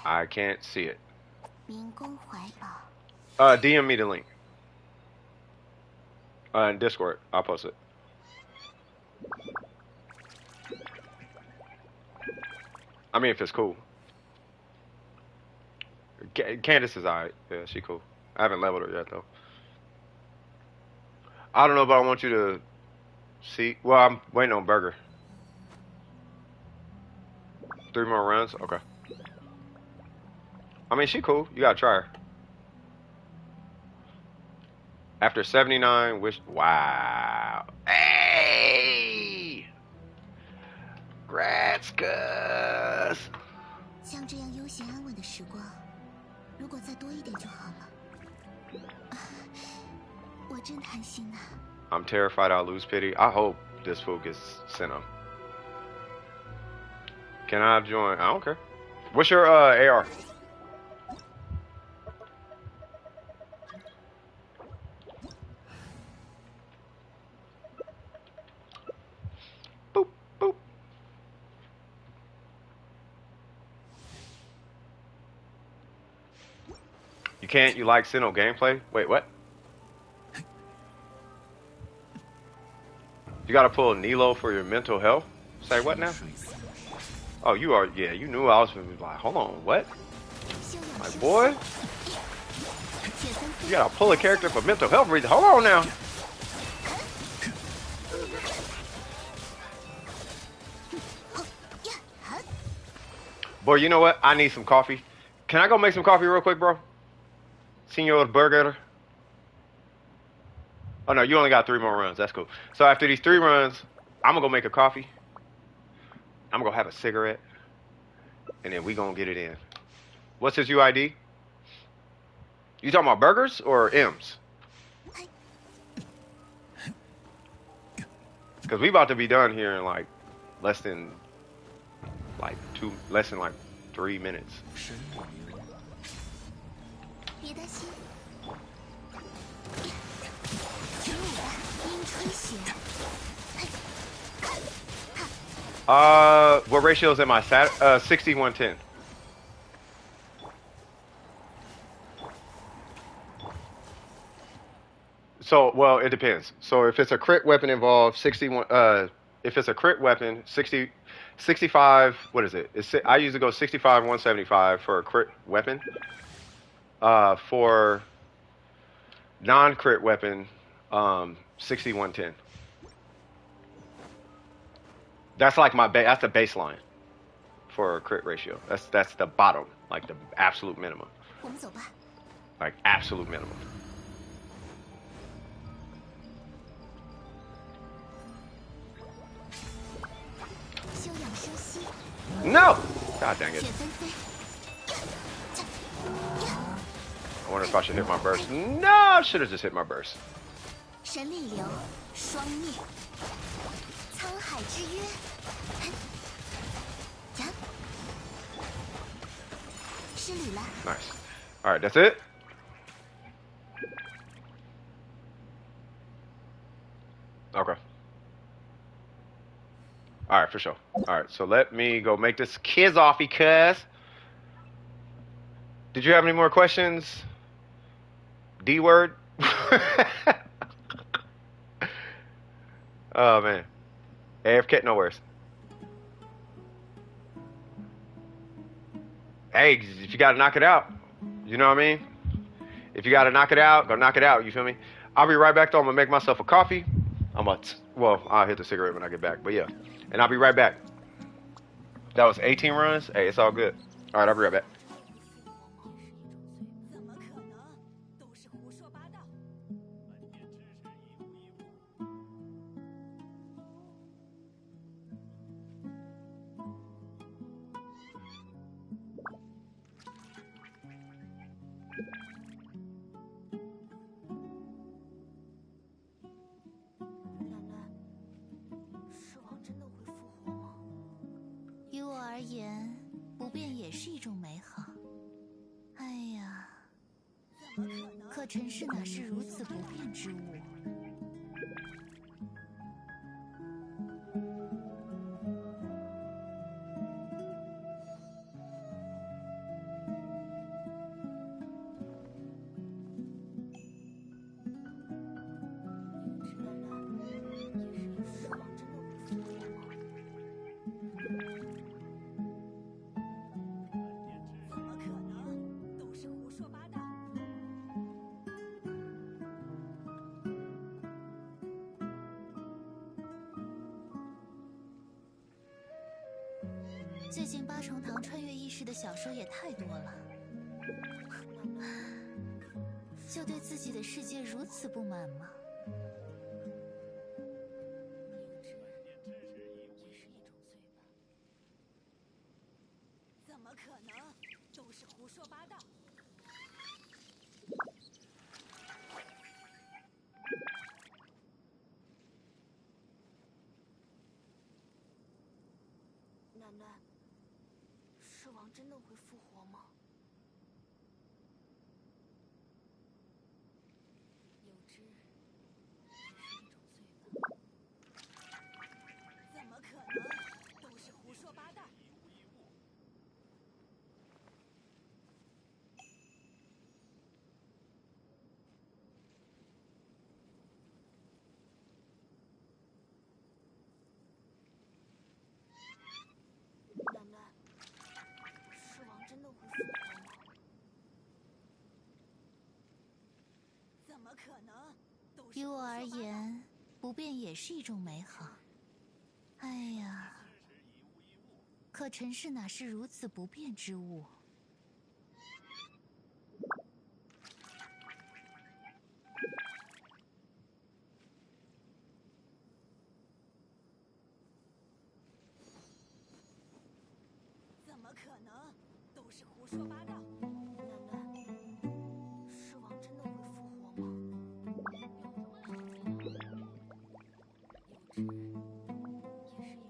Speaker 6: I can't see it. DM me the link. In Discord, I'll post it. I mean, if it's cool. Candace is alright. Yeah, she cool. I haven't leveled her yet, though. I don't know, but I want you to see. Well, I'm waiting on Burger. 3 more runs? Okay. I mean, she cool. You gotta try her. After 79, wow. Hey! Gratzkas!
Speaker 4: 像这样悠闲安稳的时光，如果再多一点就好了。我真贪心呐。
Speaker 6: I'm terrified I'll lose pity. I hope this fool gets Sino. Can I join? I don't care. What's your AR? Boop, boop. You can't? You like Sino gameplay? Wait, what? You gotta pull Nilo for your mental health? Say what now? Oh, you are, yeah, you knew I was gonna be like, hold on, what? Like, boy? You gotta pull a character for mental health reason. Hold on now. Boy, you know what? I need some coffee. Can I go make some coffee real quick, bro? Senor Burger. Oh, no, you only got 3 more runs. That's cool. So after these 3 runs, I'm going to go make a coffee. I'm going to go have a cigarette. And then we going to get it in. What's his UID? You talking about burgers or M's? Because we about to be done here in like less than 3 minutes.
Speaker 4: 别担心。
Speaker 6: Oh, What ratios am I sat? 60-110. So, well, it depends. So if it's a crit weapon involved, 61. If it's a crit weapon, 60, 65. What is it? I usually go 65, 175 for a crit weapon. For non-crit weapon, 60, 110. That's like that's the baseline for a crit ratio. That's the bottom, like the absolute minimum.
Speaker 4: 我们走吧。
Speaker 6: Like absolute minimum.
Speaker 4: 休养生息，
Speaker 6: No! God dang it.
Speaker 4: 雪纷飞。
Speaker 6: I wonder if I should hit my burst. No, I should have just hit my burst.
Speaker 4: 神力流，双灭，沧海之约。呀，失礼了。
Speaker 6: Nice. All right, that's it. Okay. All right, for sure. All right, so let me go make this kids offy, cuz. Did you have any more questions? D word? Oh, man. AFK, no worries. Hey, if you gotta knock it out, you know what I mean? If you gotta knock it out, go knock it out, you feel me? I'll be right back though. I'm gonna make myself a coffee. I'll hit the cigarette when I get back, but yeah. And I'll be right back. That was 18 runs. Hey, it's all good. All right, I'll be right back.
Speaker 3: 怎么可能？都是胡说八道。
Speaker 4: 于我而言，不变也是一种美好。哎呀，可尘世哪是如此不变之物？
Speaker 3: 怎么可能？都是胡说八道。
Speaker 4: 最近八重堂穿越异世的小说也太多了，就对自己的世界如此不满吗？
Speaker 3: 怎么可能？都是胡说八道。奶奶，狮王真的会复活吗？有之，也是一种罪吧。怎么可能？都是胡说八道。 奶奶，狮王真的会复活吗？怎么可能？都是
Speaker 4: 于我而
Speaker 3: 胡说八道
Speaker 4: 言，不变也是一种美好。哎呀，可尘世哪是如此不变之物？
Speaker 3: 怎么可能？都是胡说八道。奶奶，狮王真的会复活吗？有之，也是一种罪吧。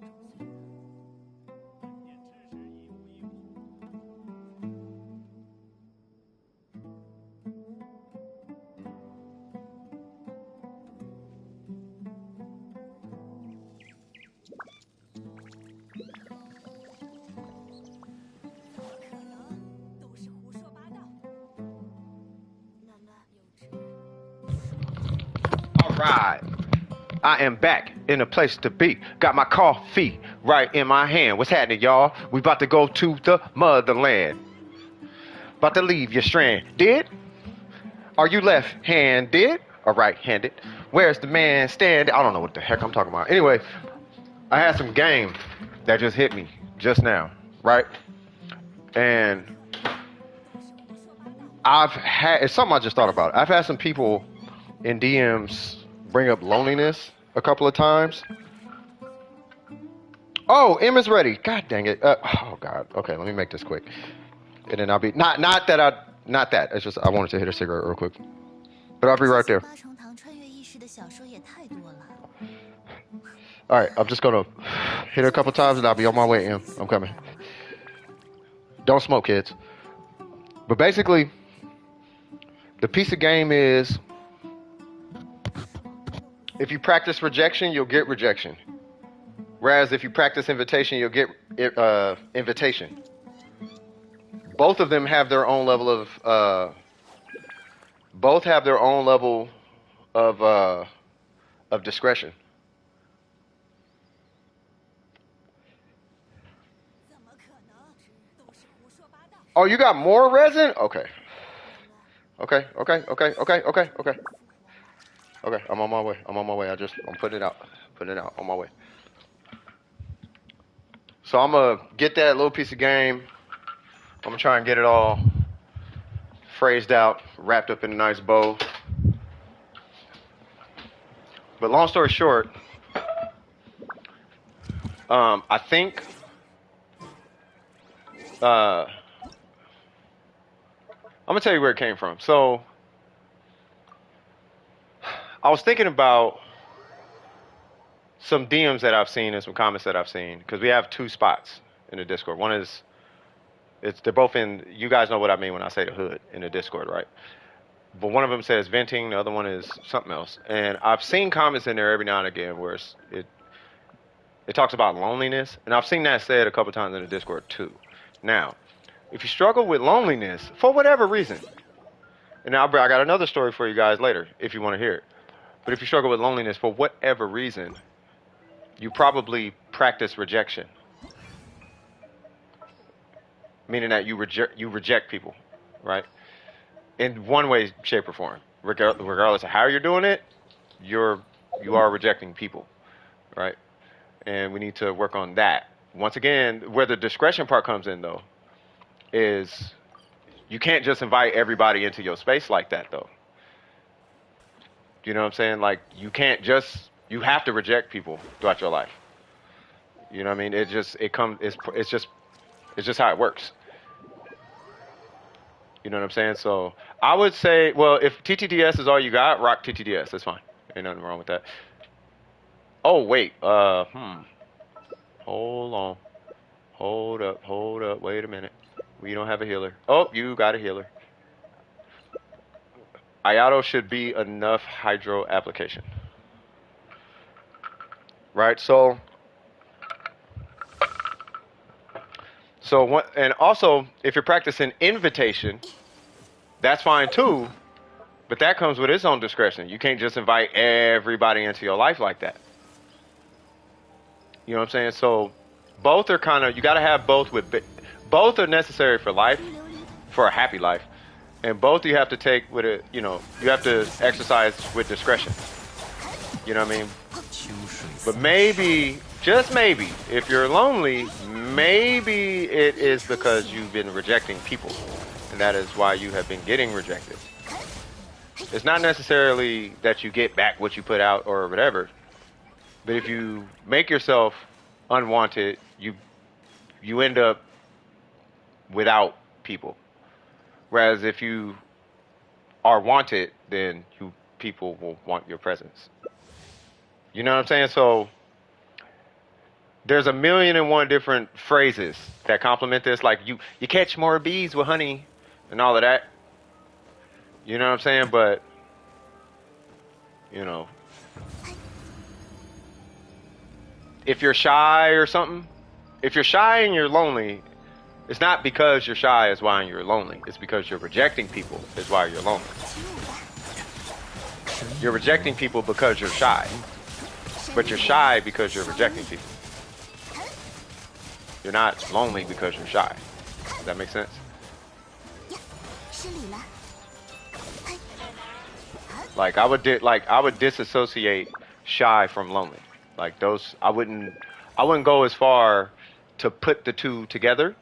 Speaker 6: ride. I am back in a place to be. Got my coffee right in my hand. What's happening, y'all? We about to go to the motherland. About to leave your stranded. Are you left-handed or right-handed? Where's the man standing? I don't know what the heck I'm talking about. Anyway, I had some game that just hit me just now, right? And it's something I just thought about. I've had some people in DMs bring up loneliness a couple of times. Oh, M is ready. God dang it. Oh God. Okay, let me make this quick. And then I'll be not that. It's just I wanted to hit a cigarette real quick. But I'll be right there. All right, I'm just gonna hit it a couple times and I'll be on my way in. I'm coming. Don't smoke, kids. But basically, the piece of game is if you practice rejection, you'll get rejection. Whereas if you practice invitation, you'll get invitation. Both of them have their own level of discretion. Oh, you got more resin? Okay. Okay. I'm on my way. I'm putting it out. On my way. So I'm gonna get that little piece of game. I'm gonna try and get it all phrased out, wrapped up in a nice bow. But long story short, I think I'm gonna tell you where it came from. So I was thinking about some DMs that I've seen and some comments that I've seen because we have two spots in the Discord. One is they're both in. You guys know what I mean when I say the hood in the Discord, right? But one of them says venting, the other one is something else. And I've seen comments in there every now and again where it talks about loneliness, and I've seen that said a couple times in the Discord too. Now, if you struggle with loneliness for whatever reason, and I got another story for you guys later if you want to hear it. But if you struggle with loneliness for whatever reason, you probably practice rejection, meaning that you reject people, right? In one way, shape, or form, regardless of how you're doing it, you are rejecting people, right? And we need to work on that. Once again, where the discretion part comes in, though, is you can't just invite everybody into your space like that, though. You know what I'm saying? Like, you have to reject people throughout your life. You know what I mean? It's just how it works. You know what I'm saying? So I would say, well, if TTDS is all you got, rock TTDS. That's fine. Ain't nothing wrong with that. Oh, wait. Hold on. Hold up. Wait a minute. We don't have a healer. Oh, you got a healer. Ayato should be enough hydro application. Right? So what, and also, if you're practicing invitation, that's fine too, but that comes with its own discretion. You can't just invite everybody into your life like that. You know what I'm saying? So both are kind of, you got to have both both are necessary for life, for a happy life. And both you have to take with it, you have to exercise with discretion. You know what I mean? But maybe, just maybe, if you're lonely, maybe it is because you've been rejecting people. And that is why you have been getting rejected. It's not necessarily that you get back what you put out or whatever. But if you make yourself unwanted, you end up without people. Whereas if you are wanted, then people will want your presence. You know what I'm saying? So there's 1,000,001 different phrases that complement this. Like you catch more bees with honey and all of that. You know what I'm saying? But, if you're shy or something, if you're shy and you're lonely, it's not because you're shy is why you're lonely. It's because you're rejecting people is why you're lonely. You're rejecting people because you're shy. But you're shy because you're rejecting people. You're not lonely because you're shy. Does that make sense?
Speaker 4: 失礼了。
Speaker 6: Like I would disassociate shy from lonely. Like those, I wouldn't go as far to put the two together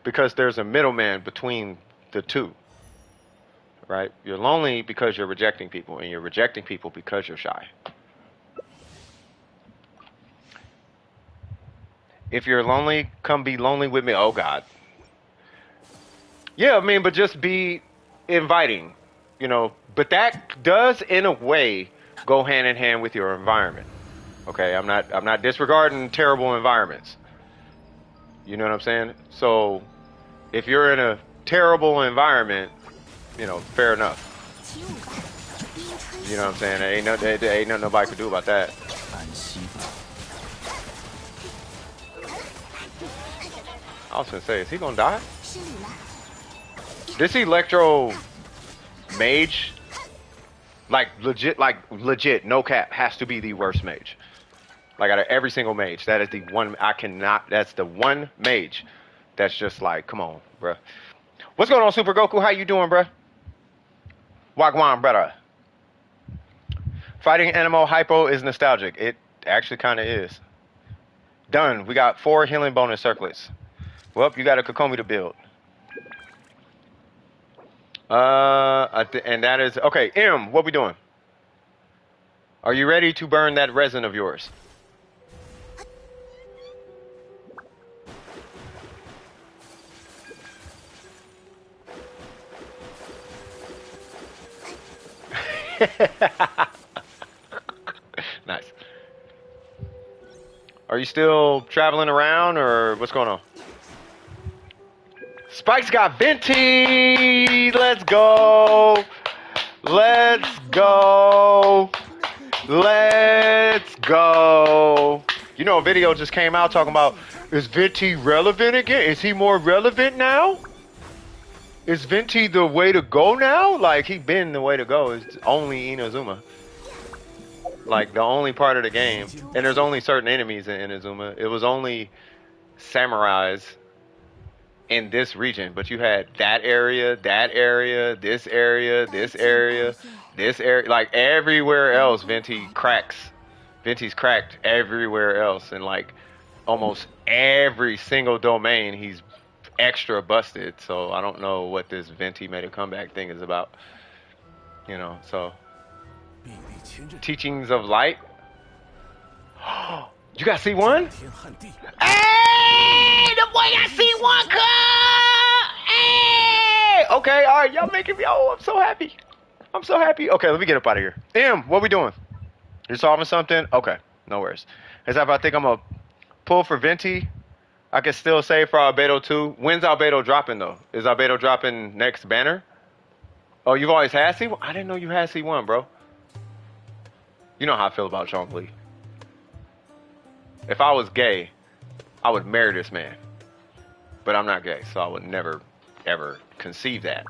Speaker 6: because there's a middleman between the two. Right? You're lonely because you're rejecting people, and you're rejecting people because you're shy. If you're lonely, come be lonely with me. Oh God. Yeah, I mean, but just be inviting, you know. But that does, in a way, go hand in hand with your environment. Okay, I'm not disregarding terrible environments. You know what I'm saying? So, if you're in a terrible environment, you know, fair enough. You know what I'm saying? There ain't nothing nobody can do about that. I was gonna say, is he gonna die? This Electro mage, like legit, no cap, has to be the worst mage. Like out of every single mage, that is the one that's the one mage that's just like, come on, bruh. What's going on, Super Goku? How you doing, bruh? Wagwan, brother. Fighting Animo Hypo is nostalgic. It actually kind of is. Done. We got 4 healing bonus circlets. Well, you got a Kokomi to build. And that is okay. M, what we doing? Are you ready to burn that resin of yours? Nice. Are you still traveling around, or what's going on? Spike's got Venti. Let's go. Let's go. Let's go. You know, a video just came out talking about, is Venti relevant again? Is he more relevant now? Is Venti the way to go now? Like, he been the way to go. It's only Inazuma. Like, the only part of the game. And there's only certain enemies in Inazuma. It was only samurais in this region. But you had that area, this area, this area, this area. Like, everywhere else, Venti's cracked everywhere else. And, like, almost every single domain, he's extra busted. So I don't know what this Venti made a comeback thing is about, you know. So teachings of light. You got C1? Hey, the boy got C1. Hey, okay, all right, y'all making me. Oh, I'm so happy. Okay, let me get up out of here. M, what we doing? You're solving something? Okay, no worries. As if I think I'm gonna pull for Venti. I can still save for Albedo 2. When's Albedo dropping, though? Is Albedo dropping next banner? Oh, you've always had C1? I didn't know you had C1, bro. You know how I feel about Chongli. If I was gay, I would marry this man. But I'm not gay, so I would never, ever conceive that.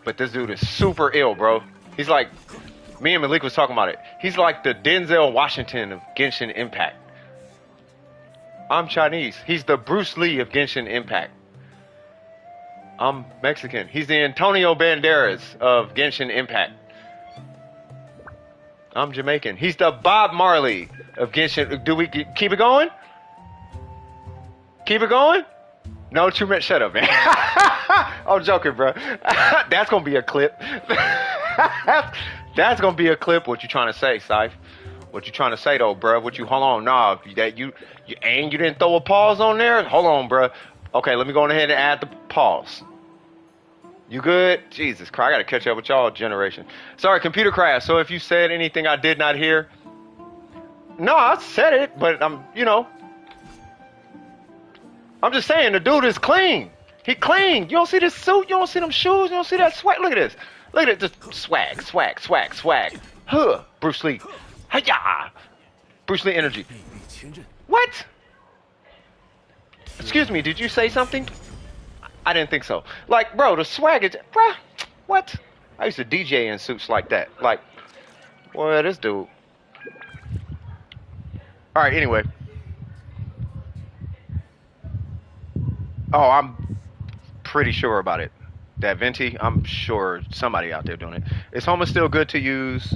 Speaker 6: But this dude is super ill, bro. He's like, me and Malik was talking about it. He's like the Denzel Washington of Genshin Impact. I'm Chinese. He's the Bruce Lee of Genshin Impact. I'm Mexican. He's the Antonio Banderas of Genshin Impact. I'm Jamaican. He's the Bob Marley of Genshin. Do we keep it going? Keep it going? No, too much. Shut up, man. I'm joking, bro. That's gonna be a clip. That's gonna be a clip. What you trying to say, Syph? What you trying to say though, bro? What you? Hold on, nah. That you didn't throw a pause on there. Hold on, bro. Okay, let me go ahead and add the pause. You good? Jesus Christ, I gotta catch up with y'all generation. Sorry, computer crash. So if you said anything I did not hear, no, I said it, but I'm just saying the dude is clean. He clean. You don't see this suit. You don't see them shoes. You don't see that swag. Look at this. Look at it. Just swag. Huh. Bruce Lee. Hiya! Bruce Lee energy. What? Excuse me, did you say something? I didn't think so. Like, bro, the swag is... Bruh, what? I used to DJ in suits like that. Like, well, this dude. All right, anyway. Oh, I'm pretty sure about it. That Venti, I'm sure somebody out there doing it. Is Homa still good to use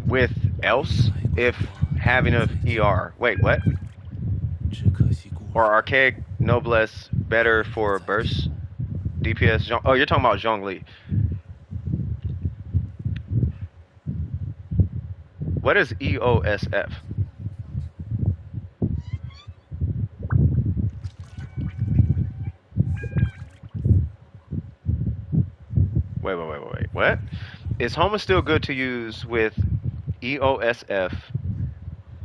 Speaker 6: with else if having a ER? Wait, what? Or archaic noblesse better for burst DPS? Oh, you're talking about Zhongli. What is EOSF? Wait. What? Is Homa still good to use with EOSF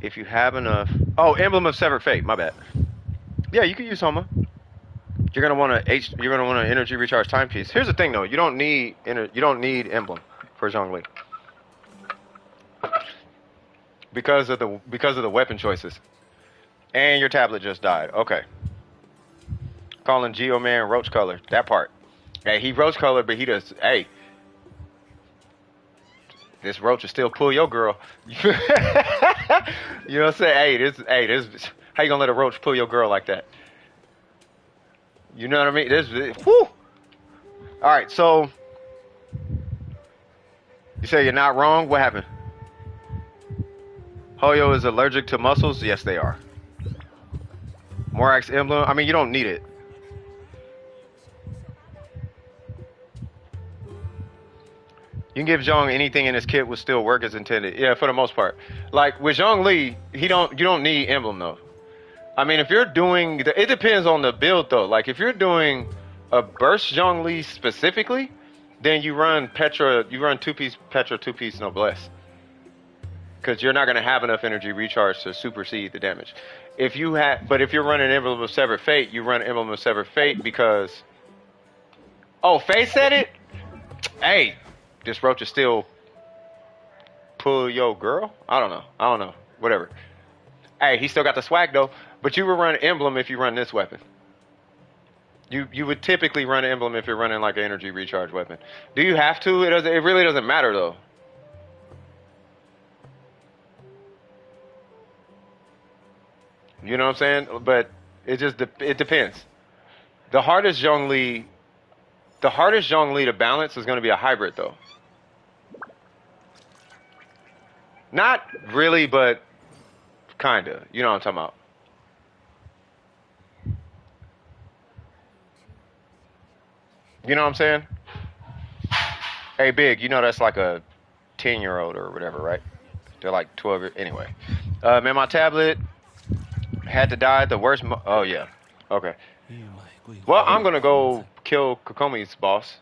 Speaker 6: if you have enough? Oh, Emblem of Severed Fate. My bad. Yeah, you can use Homa. You're gonna want to an energy recharge timepiece. Here's the thing, though. You don't need Emblem for Zhongli because of the weapon choices. And your tablet just died. Okay. Calling Geo Man roach color. That part. Hey, he roach color, but he does. Hey, this roach will still pull your girl. You know what I'm saying? Hey, this. How you gonna let a roach pull your girl like that? You know what I mean? Whew. All right, so you say you're not wrong. What happened? Hoyo is allergic to mussels. Yes, they are. Morax emblem. I mean, you don't need it. You can give Zhong anything in his kit will still work as intended. Yeah, for the most part. Like with Zhongli, you don't need emblem though. I mean, if you're doing it depends on the build though. Like if you're doing a burst Zhongli specifically, then you run two-piece Petra, two-piece Noblesse. Because you're not going to have enough energy recharge to supersede the damage. But if you're running Emblem of Severed Fate, you run Emblem of Severed Fate because Faye said it? Hey, this roach is still pull your girl? I don't know. Whatever. Hey, he still got the swag though. But you would run Emblem if you run this weapon. You would typically run Emblem if you're running like an energy recharge weapon. Do you have to? It really doesn't matter though. You know what I'm saying? But it depends. The hardest Zhongli to balance is going to be a hybrid though. Not really, but kinda. You know what I'm talking about. You know what I'm saying? Hey, Big, you know that's like a 10-year-old or whatever, right? They're like 12. Anyway, man, my tablet had to die. The worst. Oh yeah. Okay. Well, I'm gonna go kill Kokomi's boss.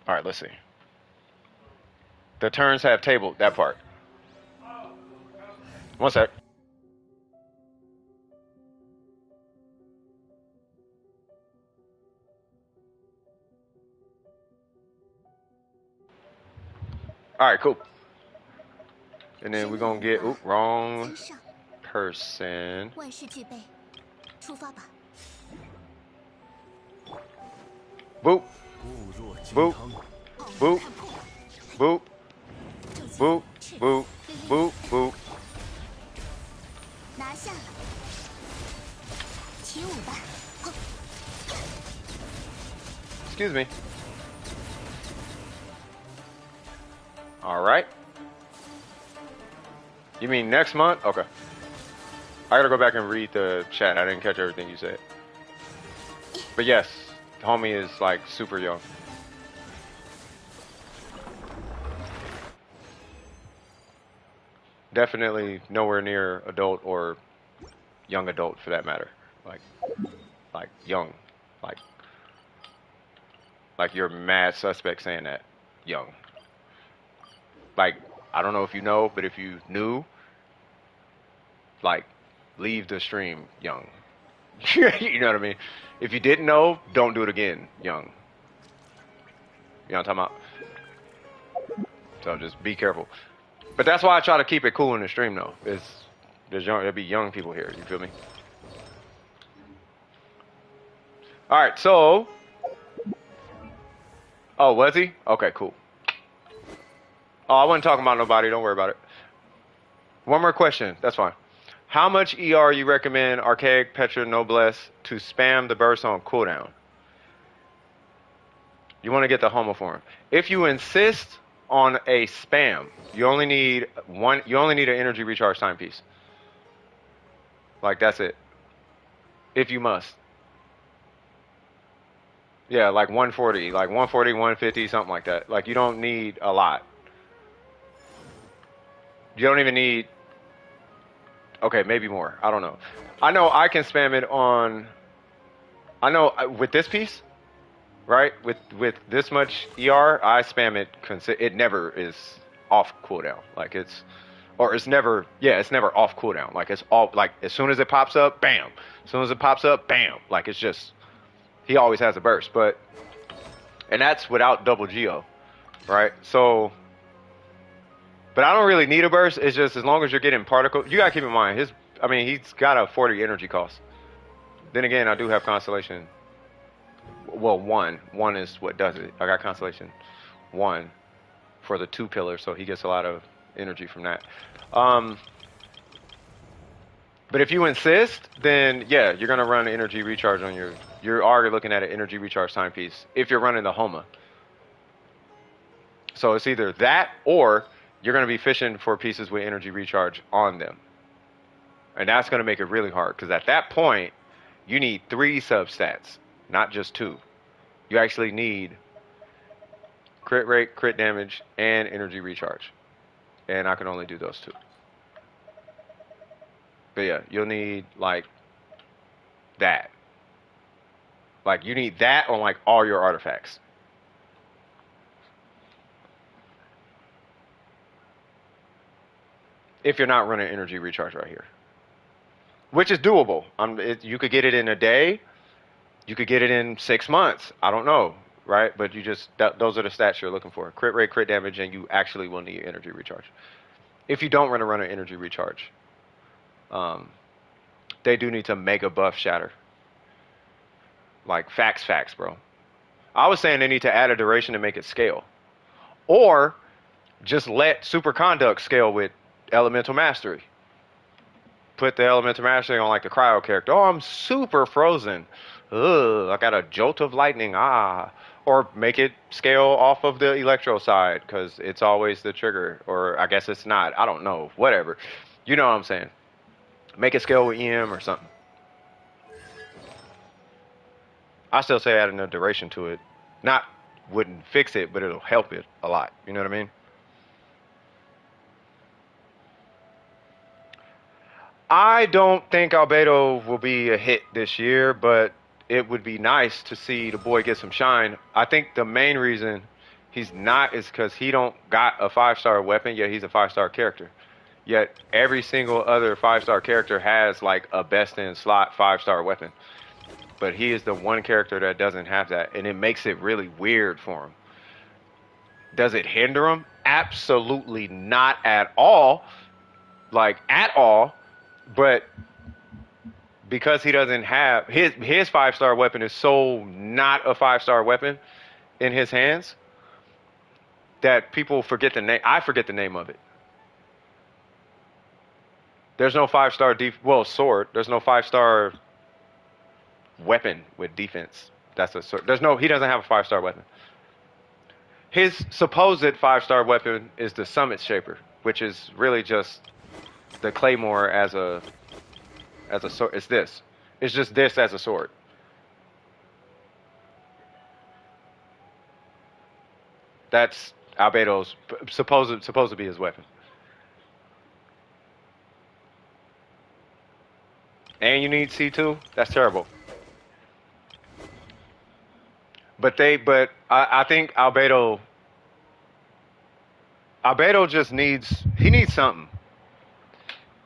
Speaker 6: All right, let's see. The turns have tabled that part. One sec. All right, cool. And then we're gonna get wrong person.
Speaker 4: 万事俱备，出发吧。
Speaker 6: Boop. Boop. Boop. Boop. Boop. Boop. Boop. Boop.
Speaker 4: 拿下，起舞吧。
Speaker 6: Excuse me. All right. You mean next month? Okay. I gotta go back and read the chat. I didn't catch everything you said. But yes, the homie is like super young. Definitely nowhere near adult or young adult for that matter. Like young. Like you're mad suspect saying that. Young. Like, I don't know if you know, but if you knew, like, leave the stream young. You know what I mean? If you didn't know, don't do it again young. You know what I'm talking about? So just be careful. But that's why I try to keep it cool in the stream, though. There'll be young people here. You feel me? All right, so. Oh, was he? Okay, cool. Oh, I wasn't talking about nobody. Don't worry about it. One more question. That's fine. How much ER you recommend Archaic Petra Noblesse to spam the burst on cooldown? You want to get the homoform. If you insist on a spam, you only need one. You only need an energy recharge timepiece. Like that's it. If you must. Yeah, like 140, like 140, 150, something like that. Like you don't need a lot. You don't even need. Okay, maybe more. I don't know. I know I can spam it on. I know with this piece, right? With this much ER, I spam it. It never is off cooldown. Like it's never. Yeah, it's never off cooldown. Like it's all like as soon as it pops up, bam. As soon as it pops up, bam. Like it's just. He always has a burst, and that's without double geo, right? So. But I don't really need a burst. It's just as long as you're getting particle. You gotta keep in mind he's got a 40 energy cost. Then again, I do have constellation. Well, one is what does it. I got constellation 1 for the 2 pillar, so he gets a lot of energy from that. But if you insist, then yeah, you're gonna run energy recharge on your. You're already looking at an energy recharge timepiece if you're running the Homa. So it's either that or you're going to be fishing for pieces with energy recharge on them. And that's going to make it really hard because at that point, you need 3 substats, not just 2. You actually need crit rate, crit damage, and energy recharge. And I can only do those 2. But yeah, you'll need like that. Like you need that on like all your artifacts. If you're not running energy recharge right here, which is doable. You could get it in a day. You could get it in 6 months. I don't know, right? But those are the stats you're looking for. Crit rate, crit damage, and you actually will need energy recharge. If you don't run an energy recharge, they do need to mega buff shatter. Like facts, bro. I was saying they need to add a duration to make it scale. Or just let superconduct scale with elemental mastery. Put the elemental mastery on like the cryo character. Oh, I'm super frozen. Ugh, I got a jolt of lightning. Or make it scale off of the electro side because it's always the trigger. Or I guess it's not. I don't know. Whatever. You know what I'm saying. Make it scale with EM or something. I still say adding a duration to it. Wouldn't fix it, but it'll help it a lot. You know what I mean? I don't think Albedo will be a hit this year, but it would be nice to see the boy get some shine. I think the main reason he's not is because he don't got a 5-star weapon, yet he's a 5-star character. Yet every single other 5-star character has like a best-in-slot 5-star weapon. But he is the one character that doesn't have that, and it makes it really weird for him. Does it hinder him? Absolutely not at all. Like, at all. But because he doesn't have his 5-star weapon is so not a 5-star weapon in his hands that people forget the name. I forget the name of it. There's no 5-star sword. There's no 5-star weapon with defense. That's a sword. He doesn't have a 5-star weapon. His supposed 5-star weapon is the Summit Shaper, which is really just the Claymore as a sword. It's this. It's just this as a sword. That's Albedo's supposed to be his weapon. And you need C2? That's terrible. But I think Albedo just needs something.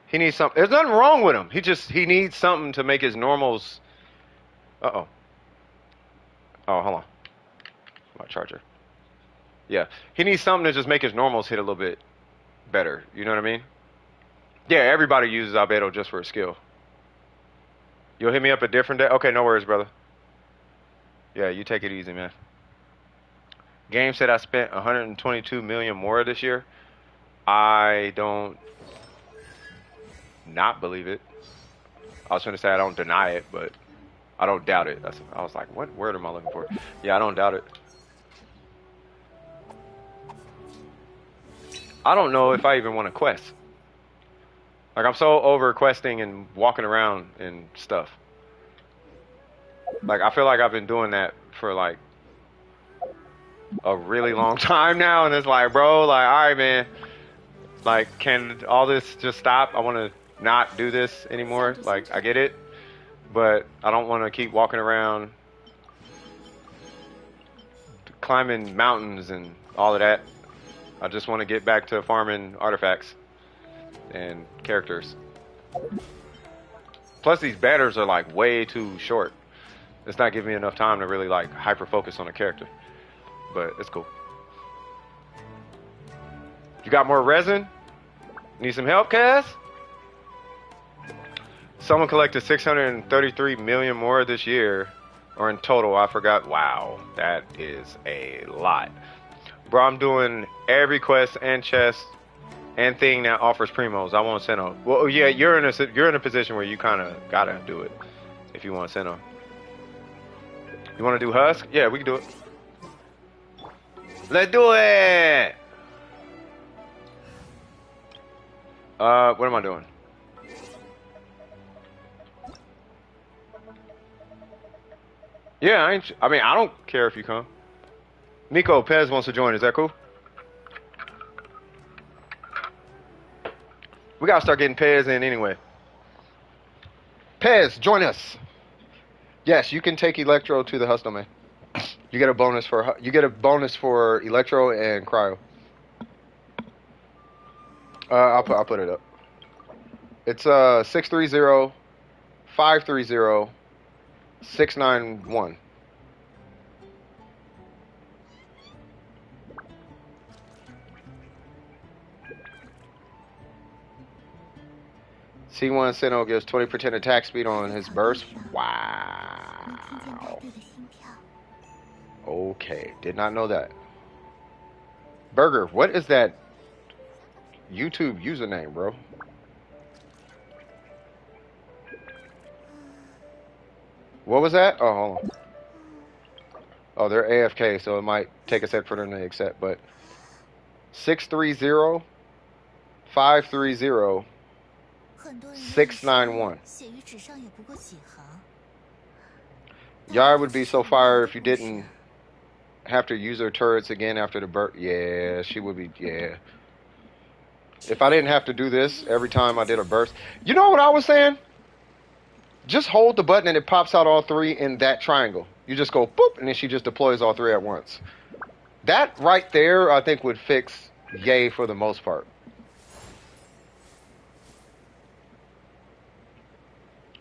Speaker 6: He needs something. There's nothing wrong with him. He needs something to make his normals. Oh, hold on. My charger. Yeah. He needs something to just make his normals hit a little bit better. You know what I mean? Yeah, everybody uses Albedo just for a skill. You'll hit me up a different day? Okay, no worries, brother. Yeah, you take it easy, man. Game said I spent 122 million more this year. I don't not believe it. I was going to say I don't deny it, but I don't doubt it. I was like, what word am I looking for? Yeah, I don't doubt it. I don't know if I even want to quest. Like, I'm so over questing and walking around and stuff. Like, I feel like I've been doing that for, like, a really long time now, and it's like, bro, like, all right, man. Like, can all this just stop? I want to not do this anymore. Like, I get it, but I don't want to keep walking around climbing mountains and all of that. I just want to get back to farming artifacts and characters. Plus, these batters are like way too short. It's not giving me enough time to really like hyper focus on a character, but it's cool. You got more resin? Need some help, Cass? Someone collected 633 million more this year, or in total, I forgot. Wow, that is a lot. Bro, I'm doing every quest and chest and thing that offers primos. I want Sino. Well, yeah, you're in a position where you kind of gotta do it if you want Sino. You want to do Husk? Yeah, we can do it. Let's do it. What am I doing? Yeah, I mean, I don't care if you come. Miko, Pez wants to join. Is that cool? We gotta start getting Pez in anyway. Pez, join us. Yes, you can take Electro to the Hustle, man. You get a bonus for Electro and Cryo. I'll put it up. It's 630 530 691. C1 Sino gives 20% attack speed on his burst. Wow. Okay, did not know that. Burger, what is that YouTube username, bro? What was that? Oh, hold on. Oh, they're AFK, so it might take a sec for them to accept, but 630 530 691. Yar would be so fire if you didn't have to use her turrets again after the burst. Yeah, she would be, yeah. If I didn't have to do this every time I did a burst. You know what I was saying? Just hold the button and it pops out all three in that triangle. You just go boop, and then she just deploys all three at once. That right there, I think, would fix Yay for the most part.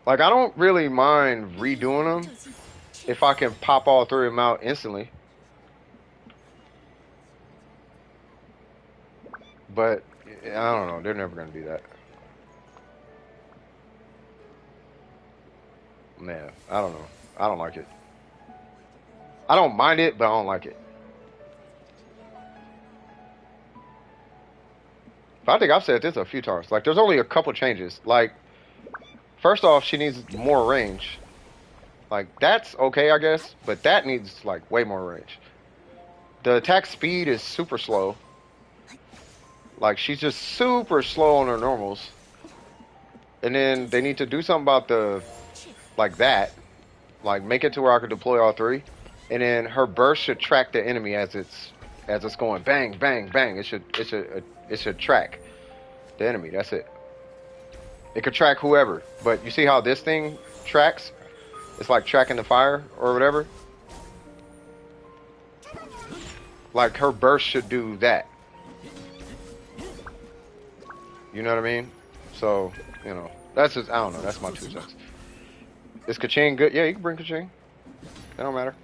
Speaker 6: Like, I don't really mind redoing them if I can pop all three of them out instantly. But, I don't know. They're never going to do that. Man, I don't know. I don't like it. I don't mind it, but I don't like it. But I think I've said this a few times. Like, there's only a couple changes. Like, first off, she needs more range. Like, that's okay, I guess. But that needs, like, way more range. The attack speed is super slow. Like, she's just super slow on her normals. And then they need to do something about the, like that. Like, make it to where I can deploy all three. And then her burst should track the enemy as it's going bang, bang, bang. It should track the enemy. That's it. It could track whoever. But you see how this thing tracks? It's like tracking the fire or whatever. Like, her burst should do that. You know what I mean? So, you know, that's just, I don't know. That's my 2 cents. Is Kaching good? Yeah, you can bring Kaching. That don't matter.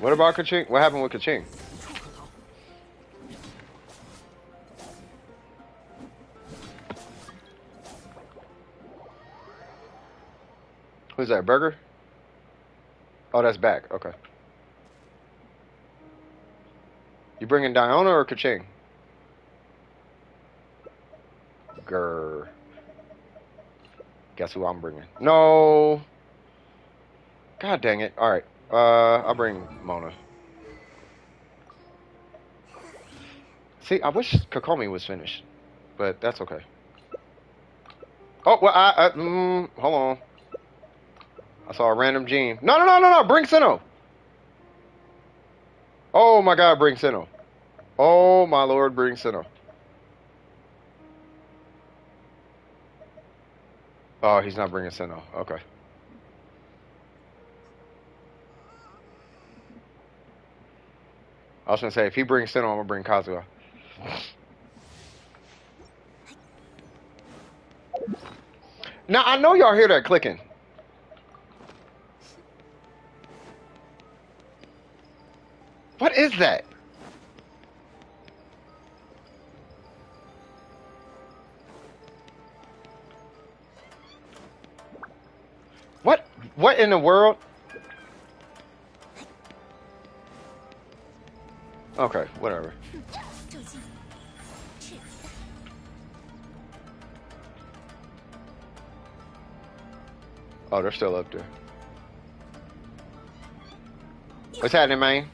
Speaker 6: What about Kaching? What happened with Kaching?
Speaker 3: 处可逃。
Speaker 6: Who's that? Burger? Oh, that's back. Okay. You bringing Diona or Kaching? Grr. Guess who I'm bringing? No. God dang it. All right. I'll bring Mona. See, I wish Kokomi was finished, but that's okay. Oh, well, hold on. I saw a random gene. No. Bring Sino. Oh my God, bring Sino. Oh my Lord, bring Sino. Oh, he's not bringing Sino. Okay. I was gonna say, if he brings Sino, I'm gonna bring Kazuha. Now, I know y'all hear that clicking. What is that? What in the world? Okay, whatever.
Speaker 4: 这技去
Speaker 6: Oh, they're still up there. What's happening, man?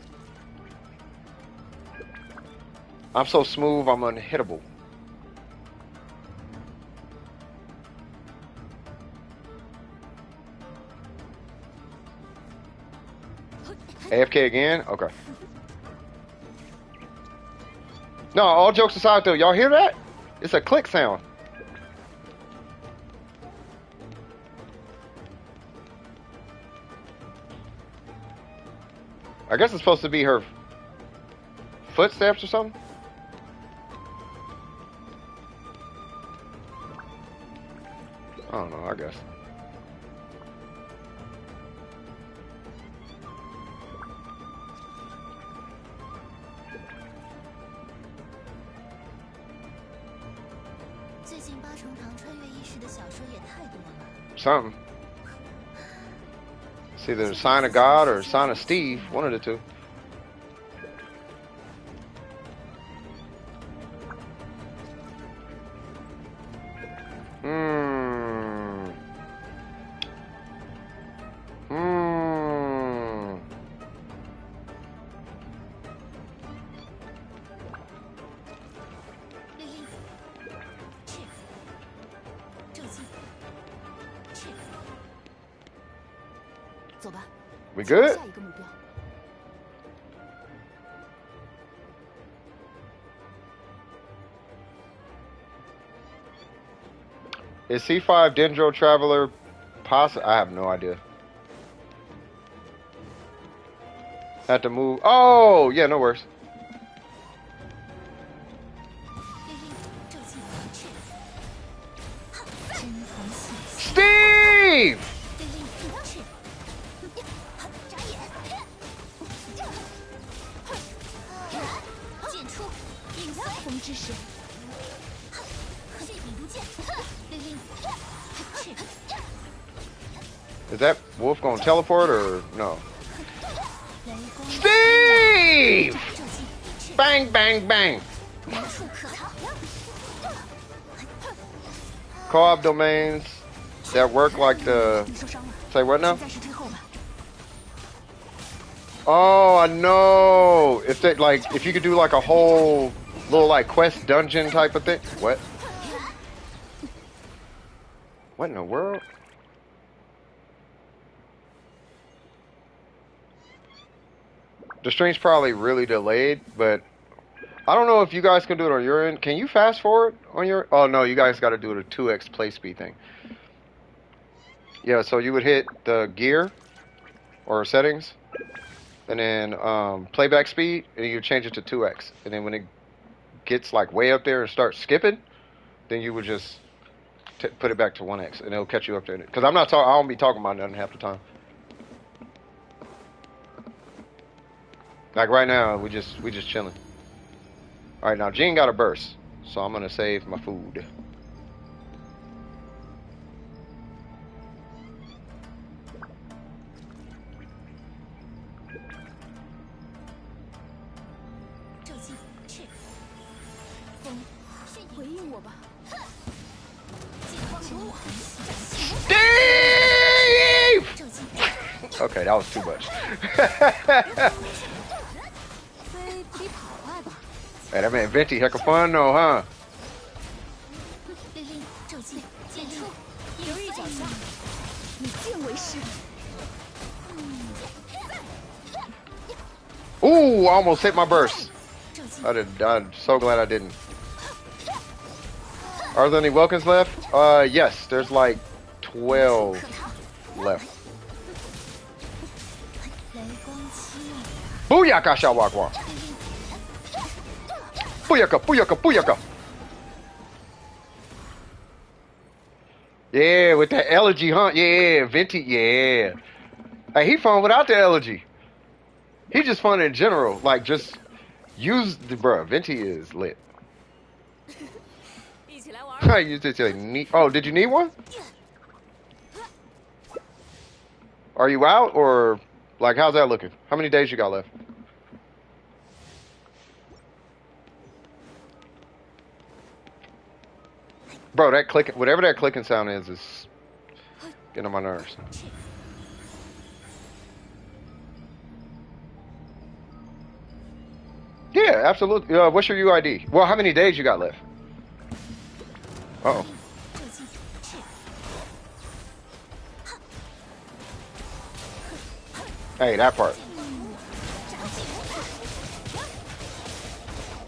Speaker 6: I'm so smooth, I'm unhittable. AFK again? Okay. No, all jokes aside though, y'all hear that? It's a click sound. I guess it's supposed to be her footsteps or something. I don't know, I guess. Something. It's either a sign of God or a sign of Steve, one of the two. We good? Is C5 Dendro Traveler possible? I have no idea. Had to move. Oh, yeah, no worries. Steve! Is that wolf gonna teleport or no? Steve! Bang, bang, bang. Co-op domains that work like the... Say what now? Oh, I know. If they like, if you could do like a whole little like quest dungeon type of thing. What? What in the world? The stream's probably really delayed, but I don't know if you guys can do it on your end. Can you fast forward on your? Oh no, you guys got to do the 2x play speed thing. Yeah, so you would hit the gear or settings, and then playback speed, and then you change it to 2x. And then when it gets like way up there and starts skipping, then you would just put it back to 1x, and it'll catch you up there. Because I'm not talking, I don't be talking about nothing half the time.
Speaker 1: Like right now, we just chilling. All right, now Jean got a burst, so I'm gonna save my food. Steve! Okay, that was too much. Hey, that man Venti heck of fun though, huh? Ooh, I almost hit my burst. I'm so glad I didn't. Are there any Welkins left? Yes, there's like 12 left. Booyaka Shawagwa. Booyaka, booyaka, booyaka. Yeah, with that elegy, huh? Yeah, Venti, yeah. Hey, he fun without the elegy. He just fun in general. Like, just use the, bruh, Venti is lit. I used it to need. Oh, did you need one? Are you out or like how's that looking? How many days you got left? Bro, that clicking, whatever that clicking sound is getting on my nerves. Yeah, absolutely. What's your UID? Well, how many days you got left? Uh oh. Hey, that part.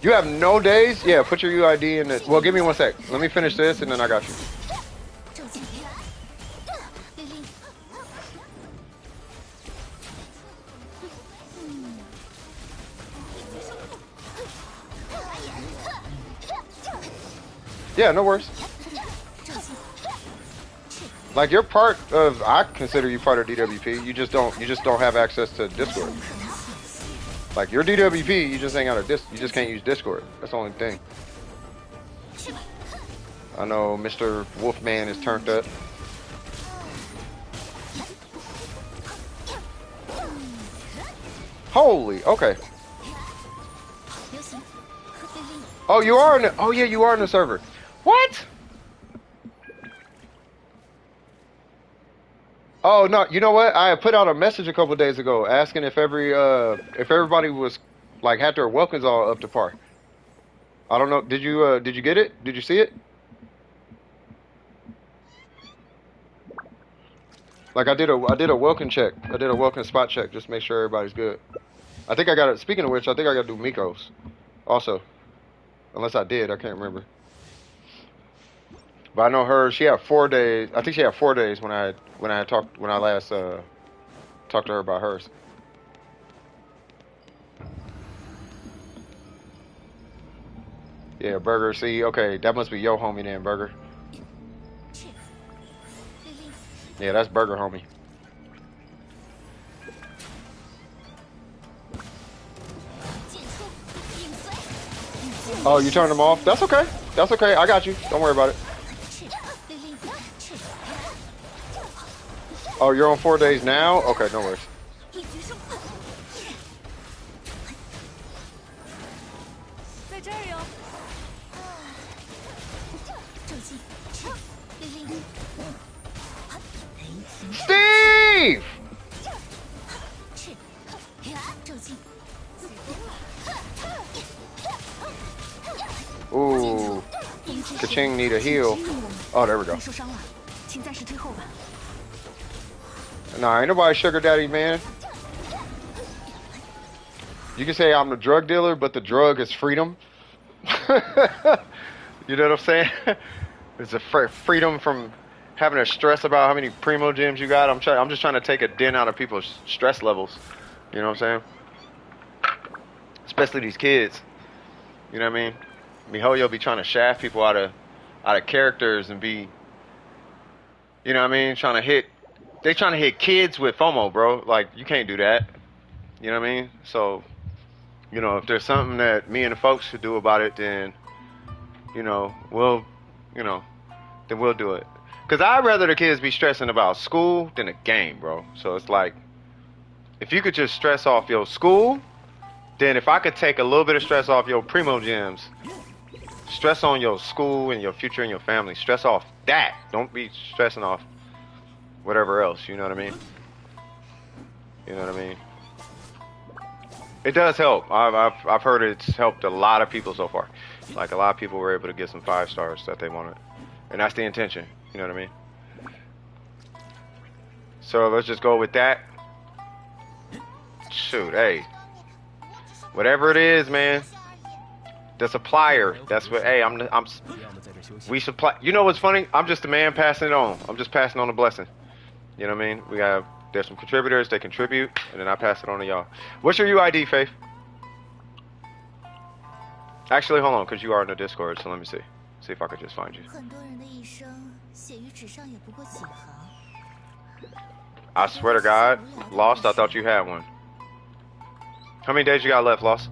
Speaker 1: You have no days? Yeah, put your UID in it. Well, give me 1 sec. Let me finish this and then I got you. Yeah, no worries. Like you're part of, I consider you part of DWP. You just don't have access to Discord. Like you're DWP, you just ain't got you just can't use Discord. That's the only thing. I know Mr. Wolfman is turned up. Holy, okay. Oh, you are in the, oh yeah, you are in the server. What? Oh no, you know what? I put out a message a couple days ago asking if everybody was like had their welcomes all up to par. I don't know. Did you get it? Did you see it? Like I did a welcome check. I did a welcome spot check just to make sure everybody's good. I think I got it. Speaking of which, I think I got to do Miko's also. Unless I did, I can't remember. But I know her. She had 4 days. I think she had 4 days when I last talked to her about hers. Yeah, Burger. See, okay, that must be your homie then, Burger. Yeah, that's Burger homie. Oh, you turned them off? That's okay. That's okay. I got you. Don't worry about it. Oh, you're on 4 days now? Okay, no worries. Steve! Ooh. Ka-ching need a heal. Oh, there we go. Nah, ain't nobody sugar daddy, man. You can say I'm the drug dealer, but the drug is freedom. You know what I'm saying? It's a freedom from having to stress about how many primo gems you got. I'm just trying to take a dent out of people's stress levels. You know what I'm saying? Especially these kids. You know what I mean? MiHoYo be trying to shaft people out of characters and be, you know what I mean? They trying to hit kids with FOMO, bro. Like you can't do that. You know what I mean? So
Speaker 6: You know, if there's something that me and the folks should do about it, then, you know, then we'll do it. Cause I'd rather the kids be stressing about school than a game, bro. So it's like, if you could just stress off your school, then if I could take a little bit of stress off your primo gyms, stress on your school and your future and your family, stress off that. Don't be stressing off whatever else. You know what I mean? You know what I mean? It does help. I've heard it's helped a lot of people so far. Like a lot of people were able to get some 5 stars that they wanted, and that's the intention. You know what I mean? So let's just go with that. Shoot, hey, whatever it is, man. The supplier. That's what. Hey, we supply. You know what's funny? I'm just a man passing it on. I'm just passing on the blessing. You know what I mean? There's some contributors. They contribute, and then I pass it on to y'all. What's your UID, Faith? Actually, hold on, because you are in the Discord. So let me see. See if I could just find you. I swear to God, Lost, I thought you had one. How many days you got left, Lost?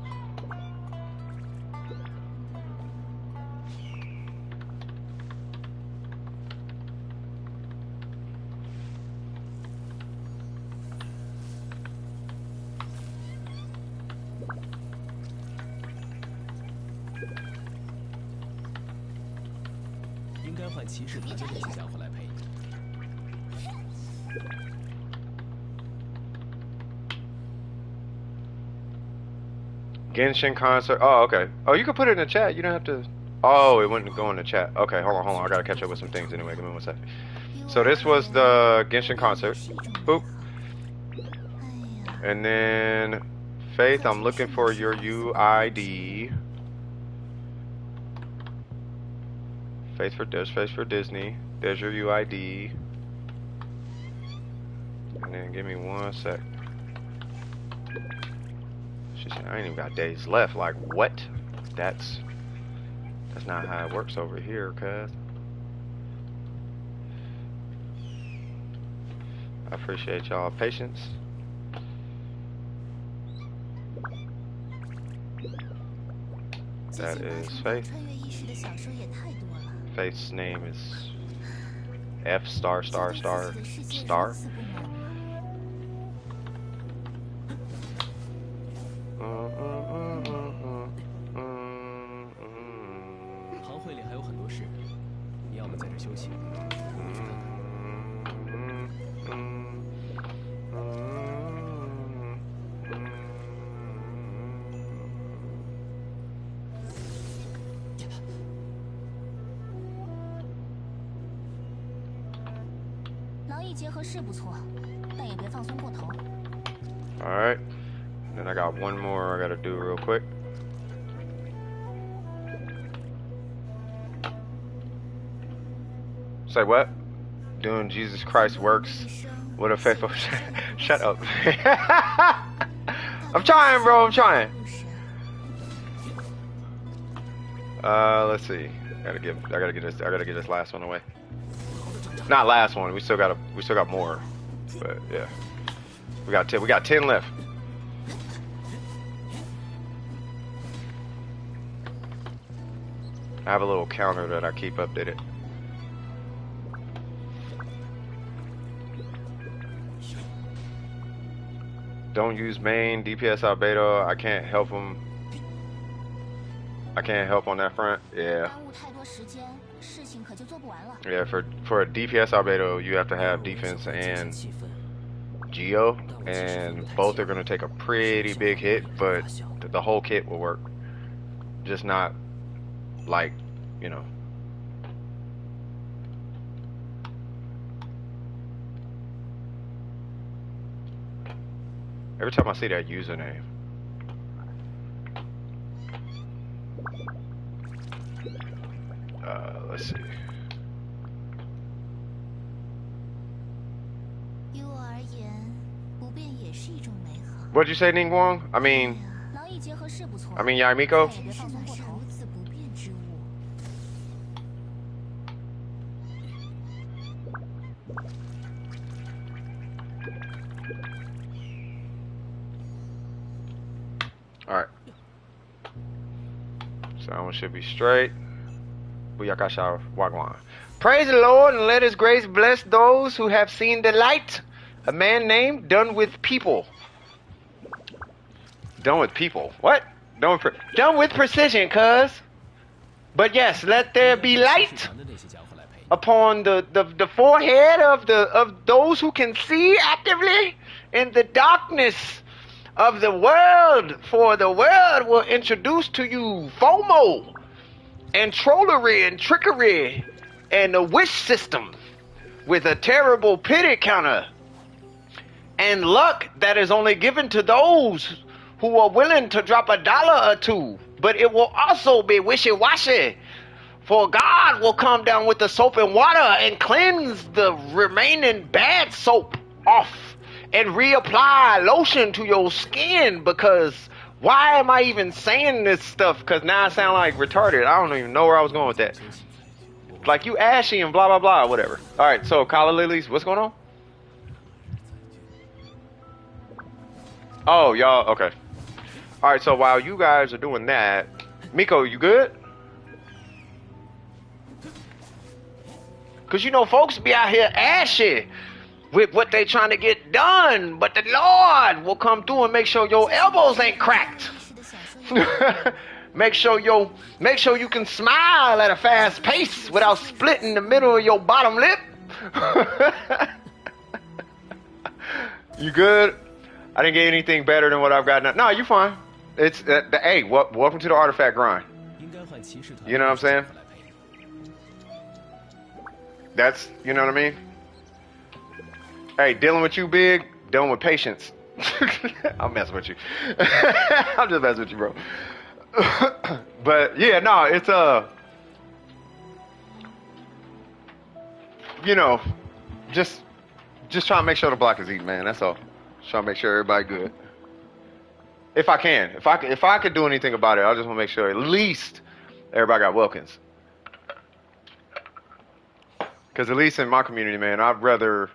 Speaker 6: Genshin concert. Oh, okay. Oh, you can put it in the chat. You don't have to. Oh, it wouldn't go in the chat. Okay, hold on. I gotta catch up with some things anyway. Give me 1 second. So this was the Genshin concert. Boop. And then, Faith, I'm looking for your UID. Faith for Disney. There's your UID. And then give me 1 sec. She said, I ain't even got days left. Like, what? That's not how it works over here, cuz. I appreciate y'all patience. That is Faith. Faith's name is F star star star star. Alright. Then I got one more I gotta do real quick. Say what? Doing Jesus Christ works. What a faithful. Shut up. I'm trying, bro. I'm trying. Let's see. I gotta get this last one away. Not last one. We still got more. But yeah. We got 10 left. I have a little counter that I keep updated. Don't use main DPS albedo. I can't help them. I can't help on that front. Yeah. Yeah, for a DPS albedo, you have to have defense and Geo, and both are going to take a pretty big hit, but the whole kit will work. Just not like, you know. Every time I see that username. Let's see. What'd you say, Ningguang? I mean Yamiko? Alright. Sound should be straight. Booyakasha Wagwan. Praise the Lord and let his grace bless those who have seen the light. A man named Done with People. Done with people. What? Done with precision, cuz. But yes, let there be light upon the forehead of those who can see actively in the darkness of the world. For the world will introduce to you FOMO and trollery and trickery and a wish system with a terrible pity counter and luck that is only given to those who are willing to drop $1 or $2. But it will also be wishy-washy, for God will come down with the soap and water and cleanse the remaining bad soap off and reapply lotion to your skin. Because why am I even saying this stuff? Because now I sound like retarded. I don't even know where I was going with that. Like you ashy and blah blah blah, whatever. All right, so Kala Lilies, what's going on? Oh, y'all, okay. All right, so while you guys are doing that, Miko, you good? Because, you know, folks be out here ashy with what they trying to get done, but the Lord will come through and make sure your elbows ain't cracked. make sure you can smile at a fast pace without splitting the middle of your bottom lip. You good? I didn't get anything better than what I've got now. No, you fine. It's hey, welcome to the artifact grind. You know what I'm saying? That's, you know what I mean? Hey, dealing with you big, dealing with patience. I'm messing with you. I'm just messing with you, bro. But yeah, no, it's you know, just trying to make sure the block is eaten, man. That's all. Just trying to make sure everybody good. If I can, if I could do anything about it, I just want to make sure at least everybody got Wilkins. Because at least in my community, man, I'd rather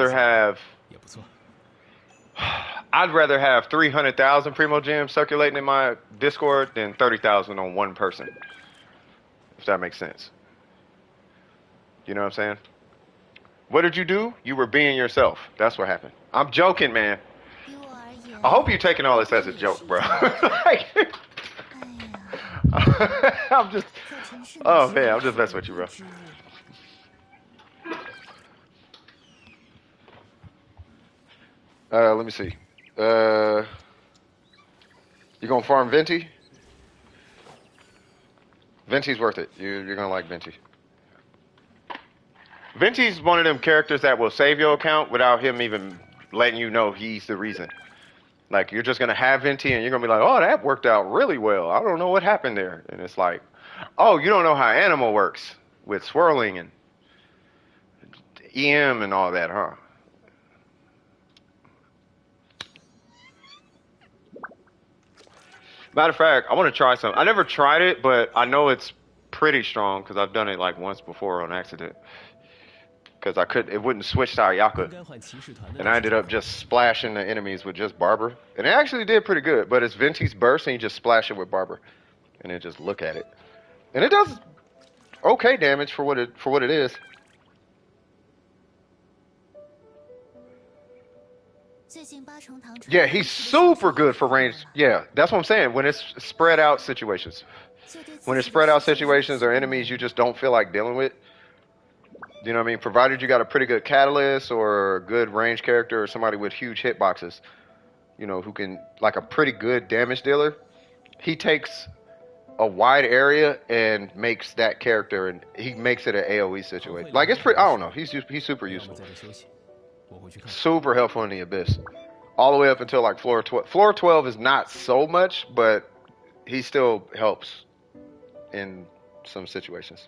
Speaker 6: have 300,000 Primo Gems circulating in my Discord than 30,000 on one person. If that makes sense. You know what I'm saying? What did you do? You were being yourself. That's what happened. I'm joking, man. I hope you're taking all this as a joke, bro. Like, I'm just, oh man, I'm just messing with you, bro. Let me see. You gonna farm Venti? Venti's worth it. You're gonna like Venti. Venti's one of them characters that will save your account without him even letting you know he's the reason. Like, you're just gonna have Venti and you're gonna be like, oh, that worked out really well. I don't know what happened there. And it's like, oh, you don't know how Animal works with swirling and EM and all that, huh? Matter of fact, I want to try something. I never tried it, but I know it's pretty strong because I've done it like once before on accident. Because it wouldn't switch to Ayaka. And I ended up just splashing the enemies with just Barber. And it actually did pretty good, but it's Venti's burst and you just splash it with Barber. And then just look at it. And it does okay damage for what it is. Yeah, he's super good for range. Yeah, that's what I'm saying. When it's spread out situations. When it's spread out situations or enemies you just don't feel like dealing with. You know what I mean? Provided you got a pretty good catalyst or a good range character or somebody with huge hitboxes, you know, who can, like a pretty good damage dealer, he takes a wide area and makes that character, and he makes it an AoE situation. Like, it's pretty, I don't know, he's super useful. Super helpful in the Abyss. All the way up until like floor 12. Floor 12 is not so much, but he still helps in some situations.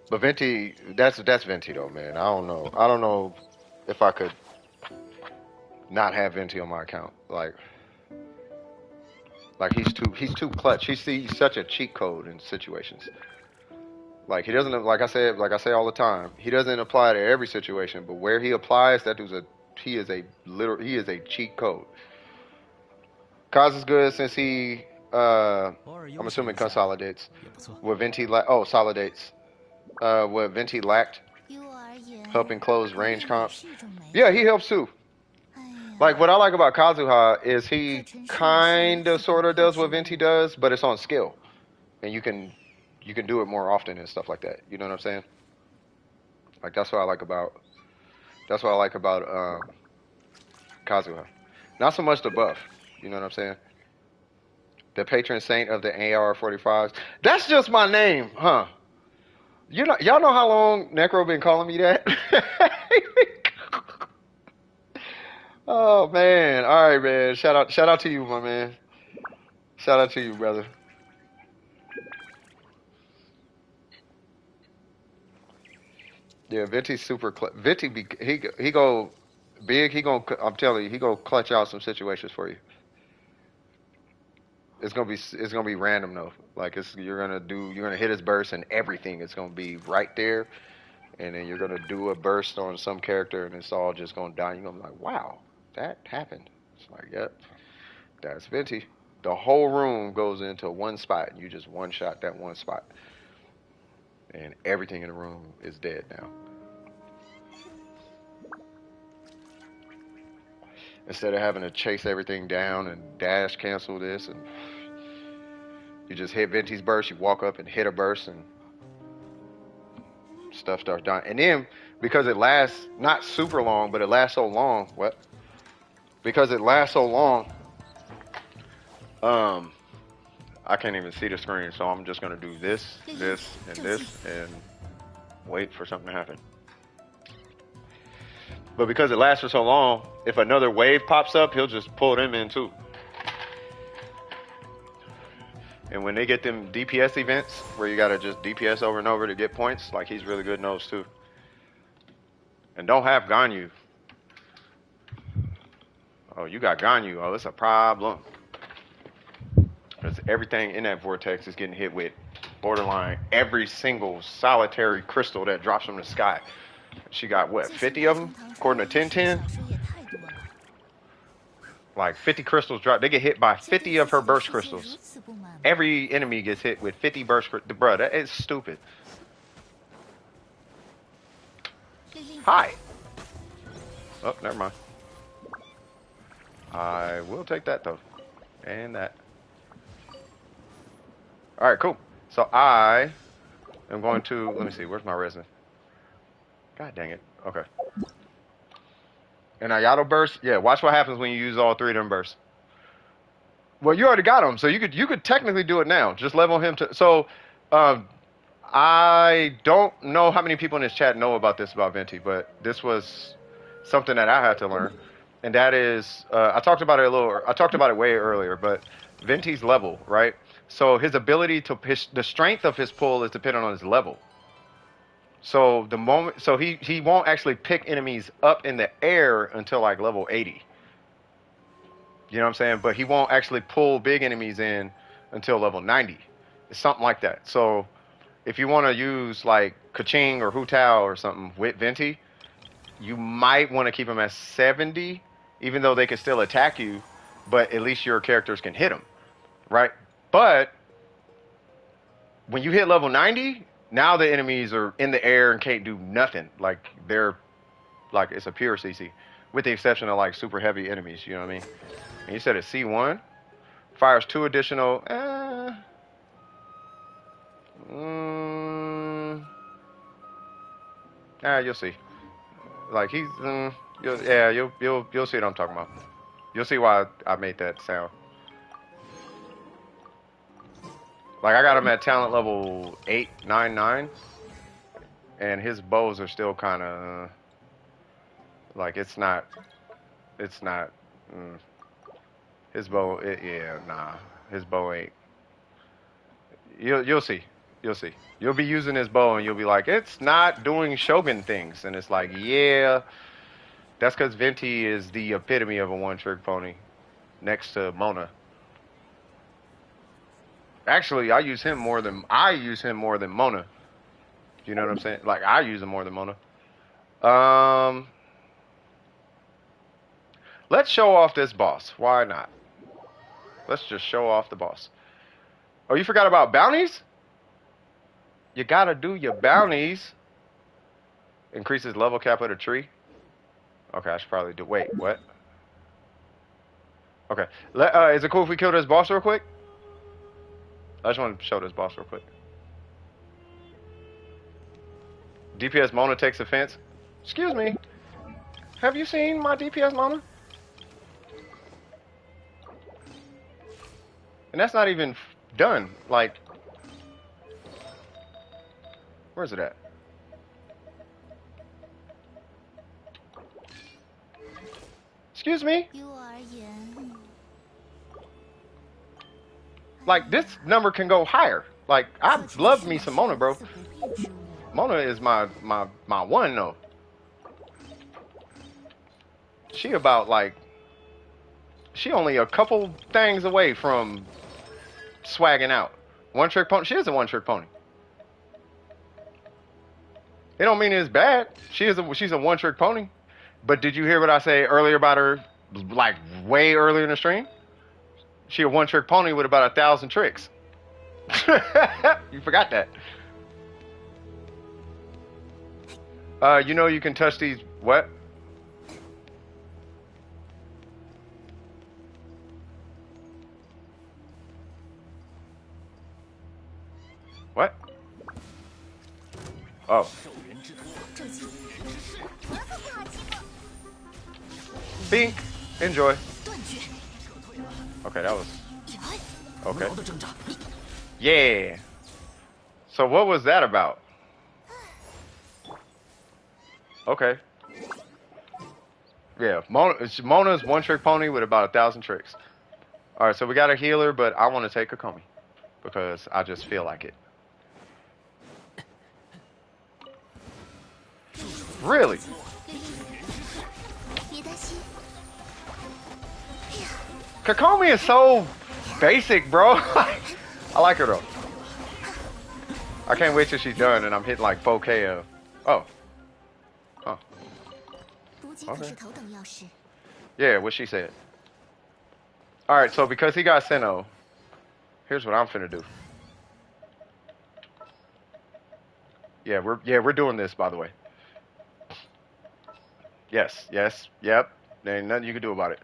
Speaker 6: But Venti, that's Venti though, man. I don't know if I could not have Venti on my account. Like he's too clutch. He's such a cheat code in situations. Like, he doesn't, like I say all the time, he doesn't apply to every situation, but where he applies, he is a cheat code.
Speaker 1: Kaz is good since he, I'm assuming consolidates.
Speaker 7: 也不错。
Speaker 1: What Venti solidates. What Venti lacked,
Speaker 4: 于我而言，
Speaker 1: helping close
Speaker 4: 不变
Speaker 1: range
Speaker 4: 也
Speaker 1: comps.
Speaker 4: 是一种美好。
Speaker 1: Yeah, he helps too.
Speaker 4: 哎呀，
Speaker 1: Like what I like about Kazuha is he kind of sort of does what Venti does, but it's on skill, and you can do it more often and stuff like that. You know what I'm saying? Like that's what I like about Kazuha. Not so much the buff. You know what I'm saying? The patron saint of the AR45s. That's just my name, huh? Y'all know how long Necro been calling me that? Oh man. All right, man. Shout out to you, my man. Shout out to you, brother. Yeah, Venti's super. Venti, he go big. I'm telling you, he go clutch out some situations for you. It's gonna be random though. Like you're gonna hit his burst and everything is gonna be right there, and then you're gonna do a burst on some character and it's all just gonna die. You're gonna be like, wow, that happened. It's like, yep, that's Venti. The whole room goes into one spot and you just one shot that one spot, and everything in the room is dead now. Instead of having to chase everything down and dash cancel this, and you just hit Venti's burst, you walk up and hit a burst, and stuff starts dying. And then, because it lasts not super long, but it lasts so long, because it lasts so long, I can't even see the screen, so I'm just gonna do this, this, and this, and wait for something to happen. But because it lasts for so long, if another wave pops up, he'll just pull them in too. And when they get them DPS events, where you gotta just DPS over and over to get points, like he's really good in those too. And don't have Ganyu. Oh, you got Ganyu. Oh, it's a problem. Because everything in that vortex is getting hit with borderline every single solitary crystal that drops from the sky. She got what, 50 of them? According to 1010?
Speaker 4: 小说也太多了。
Speaker 1: Like 50 crystals drop. They get hit by 50 of her burst crystals.
Speaker 4: 如此不满吗？
Speaker 1: Every enemy gets hit with 50 burst crystals. Bruh, that is stupid. Hi. Oh, never mind. I will take that though. And that. Alright, cool. So I am going to, let me see, where's my resin? God dang it. Okay. And Ayato burst, yeah, watch what happens when you use all three of them bursts. Well, you already got them, so you could technically do it now. Just level him to, so I don't know how many people in this chat know about this about Venti, but this was something that I had to learn. And that is, I talked about it way earlier, but Venti's level, right? So his ability to, the strength of his pull is dependent on his level. So he won't actually pick enemies up in the air until like level 80. You know what I'm saying? But he won't actually pull big enemies in until level 90. It's something like that. So if you want to use like Kaching or Hu Tao or something with Venti, you might want to keep him at 70, even though they can still attack you, but at least your characters can hit them, right? But when you hit level 90, now the enemies are in the air and can't do nothing. Like they're like it's a pure CC, with the exception of like super heavy enemies. You know what I mean? And you said it's C1, fires 2 additional. You'll see. Like he's you'll see what I'm talking about. You'll see why I made that sound. Like I got him at talent level 899, and his bows are still kind of like it's not. His bow, his bow ain't. You'll see. You'll be using his bow and you'll be like, it's not doing Shogun things, and it's like, yeah, that's because Venti is the epitome of a one-trick pony, next to Mona. Actually, I use him more than Mona. You know what I'm saying? Like I use him more than Mona. Let's show off this boss. Why not?
Speaker 6: Let's just show off the boss. Oh, you forgot about bounties? You gotta do your bounties. Increases level cap of the tree. Okay, I should probably do. Wait, what? Okay. Is it cool if we kill this boss real quick? I just want to show this boss real quick. DPS Mona takes offense. Excuse me. Have you seen my DPS Mona? And that's not even done. Like, where's it at? Excuse me. Like, this number can go higher. Like, I love me some Mona, bro. Mona is my one, though. She about, like, she only a couple things away from swagging out. One trick pony. She is a one trick pony. It don't mean it's bad. She's a one trick pony. But did you hear what I say earlier about her? Like way earlier in the stream? She a one trick pony with about 1,000 tricks. You forgot that. You know you can touch these. What? What? Oh. Bink. Enjoy. Okay, that was... Okay. Yeah. So what was that about? Okay. Yeah, Mona's one trick pony with about 1,000 tricks. Alright, so we got a healer, but I want to take a Komi. Because I just feel like it. Really? Kokomi is so basic, bro. I like her though. I can't wait till she's done and I'm hitting like 4K of... Oh. Huh. Okay. Yeah, what she said. Alright, so because he got Sino, here's what I'm finna do. Yeah, we're doing this, by the way. Yes, yep. There ain't nothing you can do about it.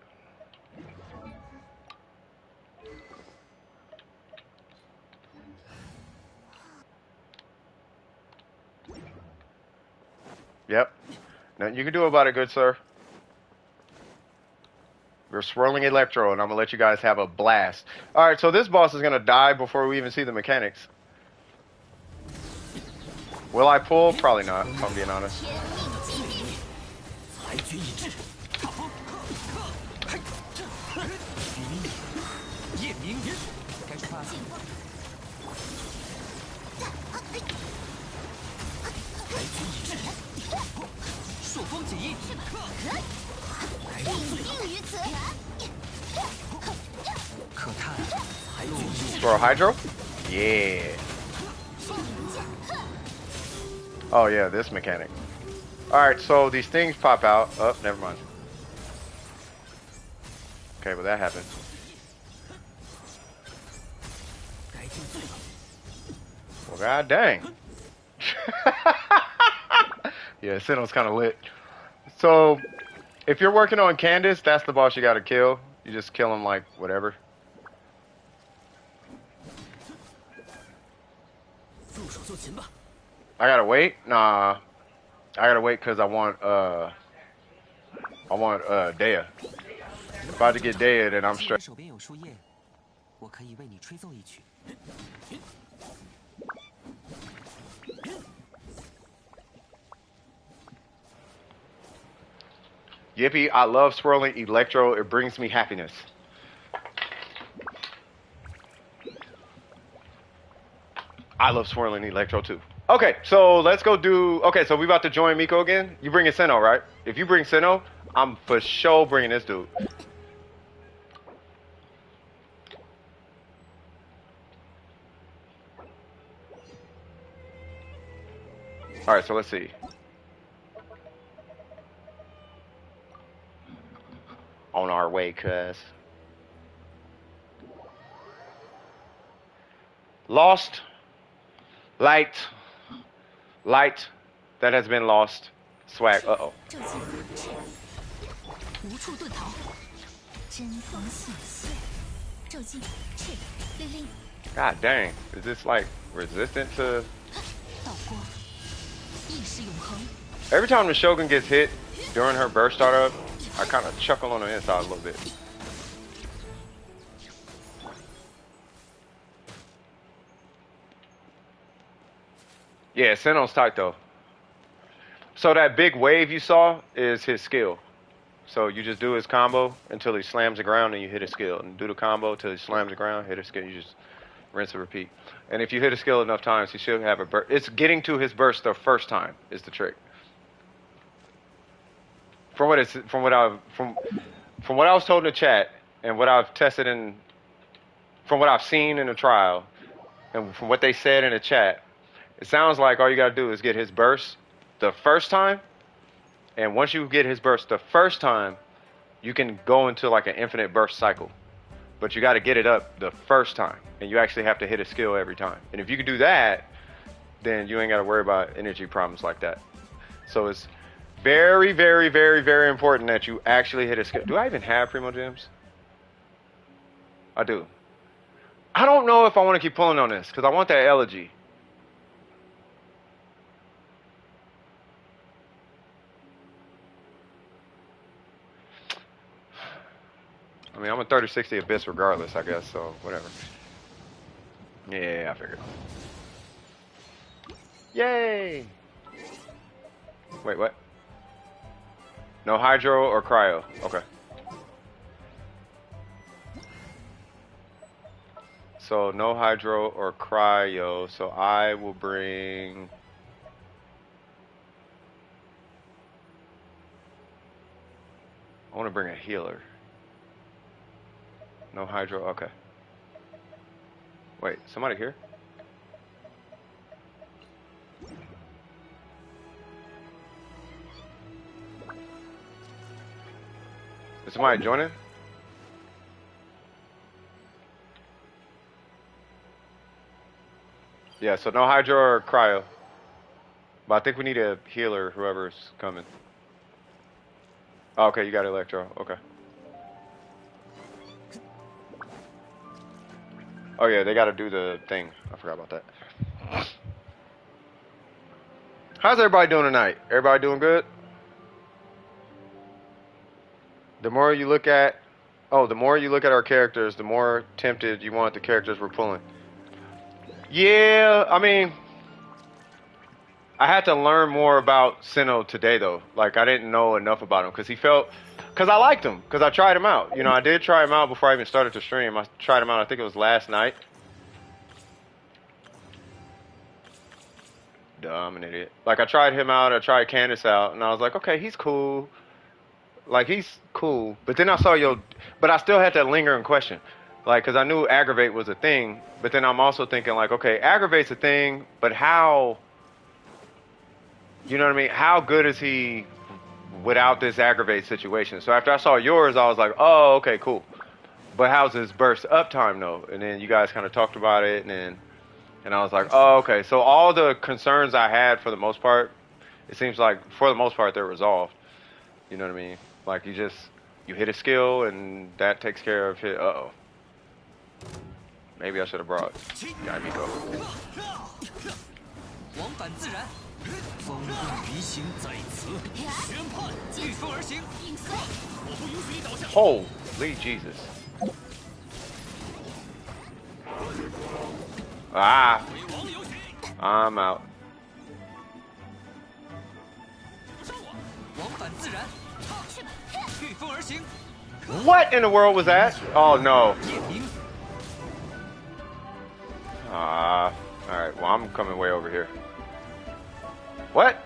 Speaker 6: Yep. Nothing you can do about it, good sir. We're swirling Electro, and I'm gonna let you guys have a blast. Alright, so this boss is gonna die before we even see the mechanics. Will I pull? Probably not, if I'm being honest. For a Hydro? Yeah. Oh yeah, this mechanic. Alright, so these things pop out. Oh, never mind. Okay, well that happened. Well, god dang. Yeah, Sino's kind of lit. So, if you're working on Candace, that's the boss you gotta kill. You just kill him like whatever. I gotta wait? Nah. I gotta wait because I want Dea. If I had to get Dea, then I'm straight. Yippee, I love swirling Electro. It brings me happiness. I love swirling Electro too. Okay, so let's go do... Okay, so we about to join Miko again. You bringing Sino, right? If you bring Sino, I'm for sure bringing this dude. Alright, so let's see. On our way, cuz. Lost. Light. Light. That has been lost. Swag. Uh-oh.
Speaker 4: 这计划这无处遁逃，针锋细碎，骤击赤令令
Speaker 6: God dang. Is this like resistant to...
Speaker 4: 道光，意识永恒。
Speaker 6: Every time the Shogun gets hit during her burst startup, I kind of chuckle on the inside a little bit. Yeah, Sino's tight though. So that big wave you saw is his skill. So you just do his combo until he slams the ground and you hit his skill. And do the combo until he slams the ground, hit his skill. You just rinse and repeat. And if you hit a skill enough times, he should have a burst. It's getting to his burst the first time is the trick. From what I was told in the chat and what I've tested in, from what I've seen in the trial and from what they said in the chat, it sounds like all you gotta do is get his burst the first time, and once you get his burst the first time, you can go into like an infinite burst cycle. But you gotta get it up the first time, and you actually have to hit a skill every time. And if you can do that, then you ain't gotta worry about energy problems like that. So it's very, very, very, very important that you actually hit a skill. Do I even have Primo Gems? I do. I don't know if I want to keep pulling on this, because I want that elegy. I mean, I'm a 3060 Abyss regardless, I guess, so whatever. Yeah, I figured. Yay! Wait, what? No hydro or cryo. Okay. So no hydro or cryo. So I will bring... I want to bring a healer. No hydro. Okay. Wait, somebody here? Is somebody joining? Yeah, so no hydro or cryo. But I think we need a healer, whoever's coming. Oh, okay, you got electro. Okay. Oh yeah, they gotta do the thing. I forgot about that. How's everybody doing tonight? Everybody doing good? The more you look at, the more you look at our characters, the more tempted you want the characters we're pulling. Yeah, I mean, I had to learn more about Sino today though. Like I didn't know enough about him because I liked him, because I tried him out. You know, I did try him out before I even started to stream. I tried him out, I think it was last night. Dumb, an idiot. Like I tried him out, I tried Candace out, and I was like, okay, he's cool. Like, he's cool. But then I saw but I still had that lingering question. Like, because I knew aggravate was a thing, but then I'm also thinking, like, okay, aggravate's a thing, but how, you know what I mean? How good is he without this aggravate situation? So after I saw yours, I was like, oh, okay, cool. But how's his burst uptime, though? And then you guys kind of talked about it, and I was like, oh, okay. So all the concerns I had, for the most part, it seems like, for the most part, they're resolved. You know what I mean? Like, you hit a skill, and that takes care of it. Uh-oh. Maybe I should have brought Yaimiko. Holy Jesus. Ah. I'm out. What in the world was that? Oh no. Alright, well I'm coming way over here. What?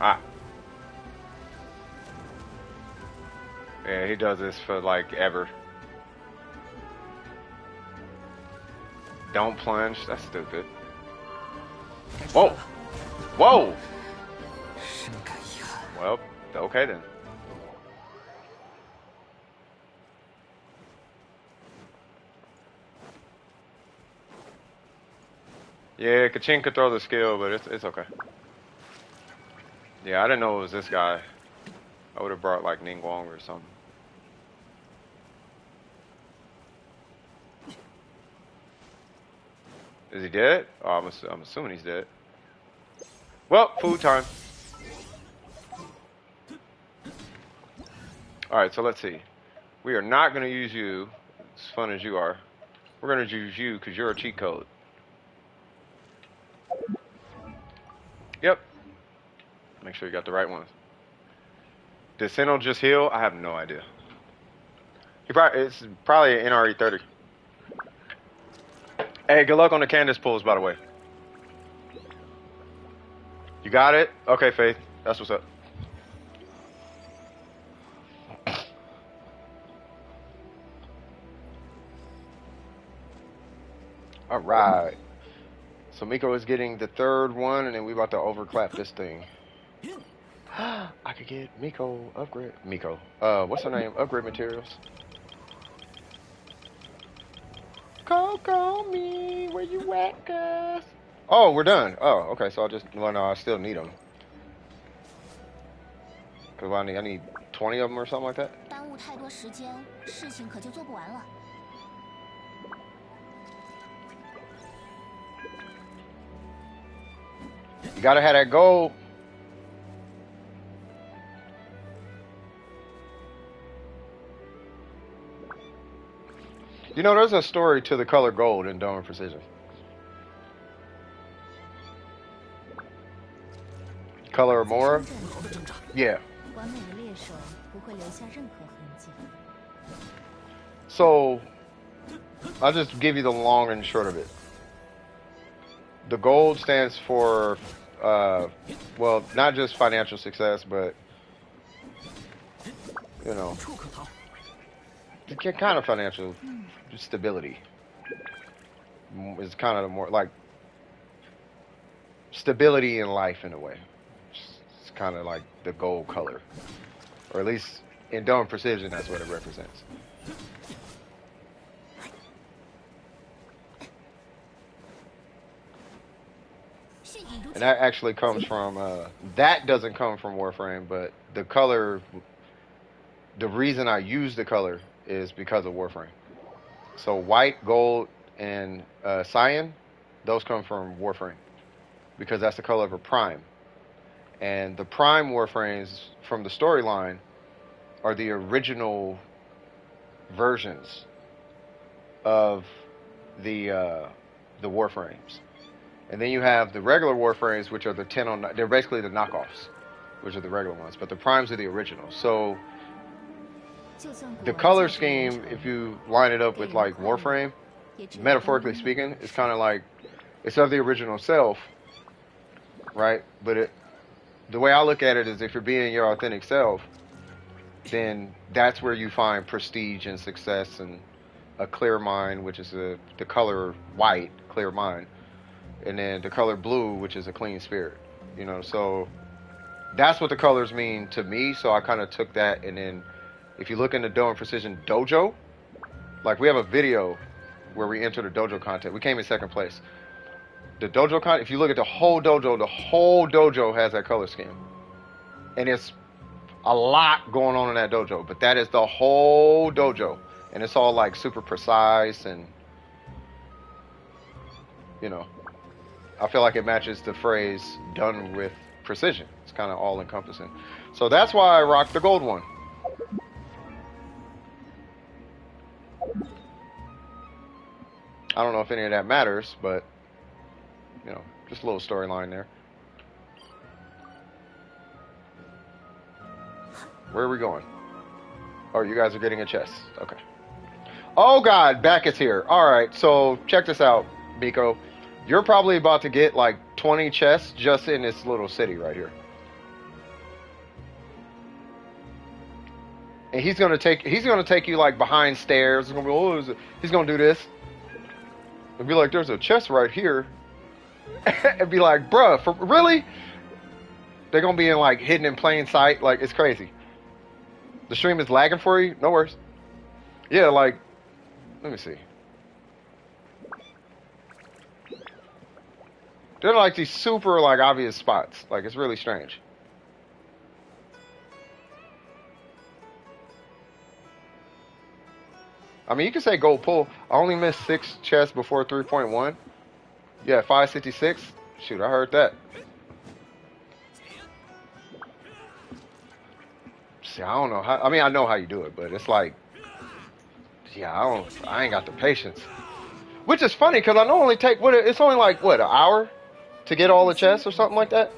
Speaker 6: Ah. Yeah, he does this for like ever. Don't plunge. That's stupid. Whoa! Whoa!
Speaker 7: 深感遗憾。
Speaker 6: Well, okay then. Yeah, Kachin could throw the skill, but it's okay. Yeah, I didn't know it was this guy. I would have brought like Ningguang or something. Is he dead? Oh, I'm assuming he's dead. Well, food time. Alright, so let's see. We are not going to use you, as fun as you are. We're going to use you because you're a cheat code. Yep. Make sure you got the right ones. Did Sino just heal? I have no idea. It's probably an NRE 30. Hey, good luck on the Candace pulls, by the way. You got it? Okay, Faith. That's what's up. All right. So Miko is getting the third one, and then we about to overclap this thing. I could get Miko upgrade. Miko. What's her name? Upgrade materials. Call me. Where you at, guys? Oh, we're done. Oh, okay. So well, no, I still need them. Cause I need 20 of them or something like that.
Speaker 4: 耽误太多时间，事情可就做不完了。
Speaker 6: You gotta have that gold. You know, there's a story to the color gold in Dome Precision. Color more? Yeah. So, I'll just give you the long and short of it. The gold stands for, well, not just financial success, but, you know, kind of financial stability. It's kind of more like stability in life in a way. It's kind of like the gold color, or at least in Dome Precision, that's what it represents. And that actually comes from, that doesn't come from Warframe, but the color, the reason I use the color is because of Warframe. So white, gold, and cyan, those come from Warframe, because that's the color of a prime. And the prime Warframes from the storyline are the original versions of the Warframes. And then you have the regular Warframes, which are the 1009. They're basically the knockoffs, which are the regular ones. But the primes are the originals. So the color scheme, if you line it up with like Warframe, metaphorically speaking, it's kind of like it's of the original self, right? But the way I look at it is, if you're being your authentic self, then that's where you find prestige and success and a clear mind, which is the color white, clear mind. And then the color blue, which is a clean spirit, you know. So that's what the colors mean to me. So I kind of took that, and then if you look in the Dome Precision dojo, like we have a video where we enter the dojo content. We came in second place. The dojo content, if you look at the whole dojo has that color scheme, and it's a lot going on in that dojo. But that is the whole dojo, and it's all like super precise, and you know. I feel like it matches the phrase "done with precision." It's kind of all encompassing. So that's why I rocked the gold one. I don't know if any of that matters, but you know, just a little storyline there. Where are we going? Oh, you guys are getting a chest. Okay. Oh God, Back is here. All right, so check this out, Miko. You're probably about to get like 20 chests just in this little city right here. And he's gonna take you like behind stairs. He's gonna be, he's gonna do this.
Speaker 1: and be like, there's a chest right here. And be like, bruh, for really? They're gonna be in like hidden in plain sight. Like, it's crazy. The stream is lagging for you? No worries. Yeah, like, let me see. They're like these super like obvious spots. Like, it's really strange. I mean, you can say gold pull. I only missed 6 chests before 3.1. Yeah, 566. Shoot, I heard that. See, I don't know how. I mean, I know how you do it, but it's like, yeah, I ain't got the patience. Which is funny because I know only take what it's only like what, an hour to get all the chests or something like that,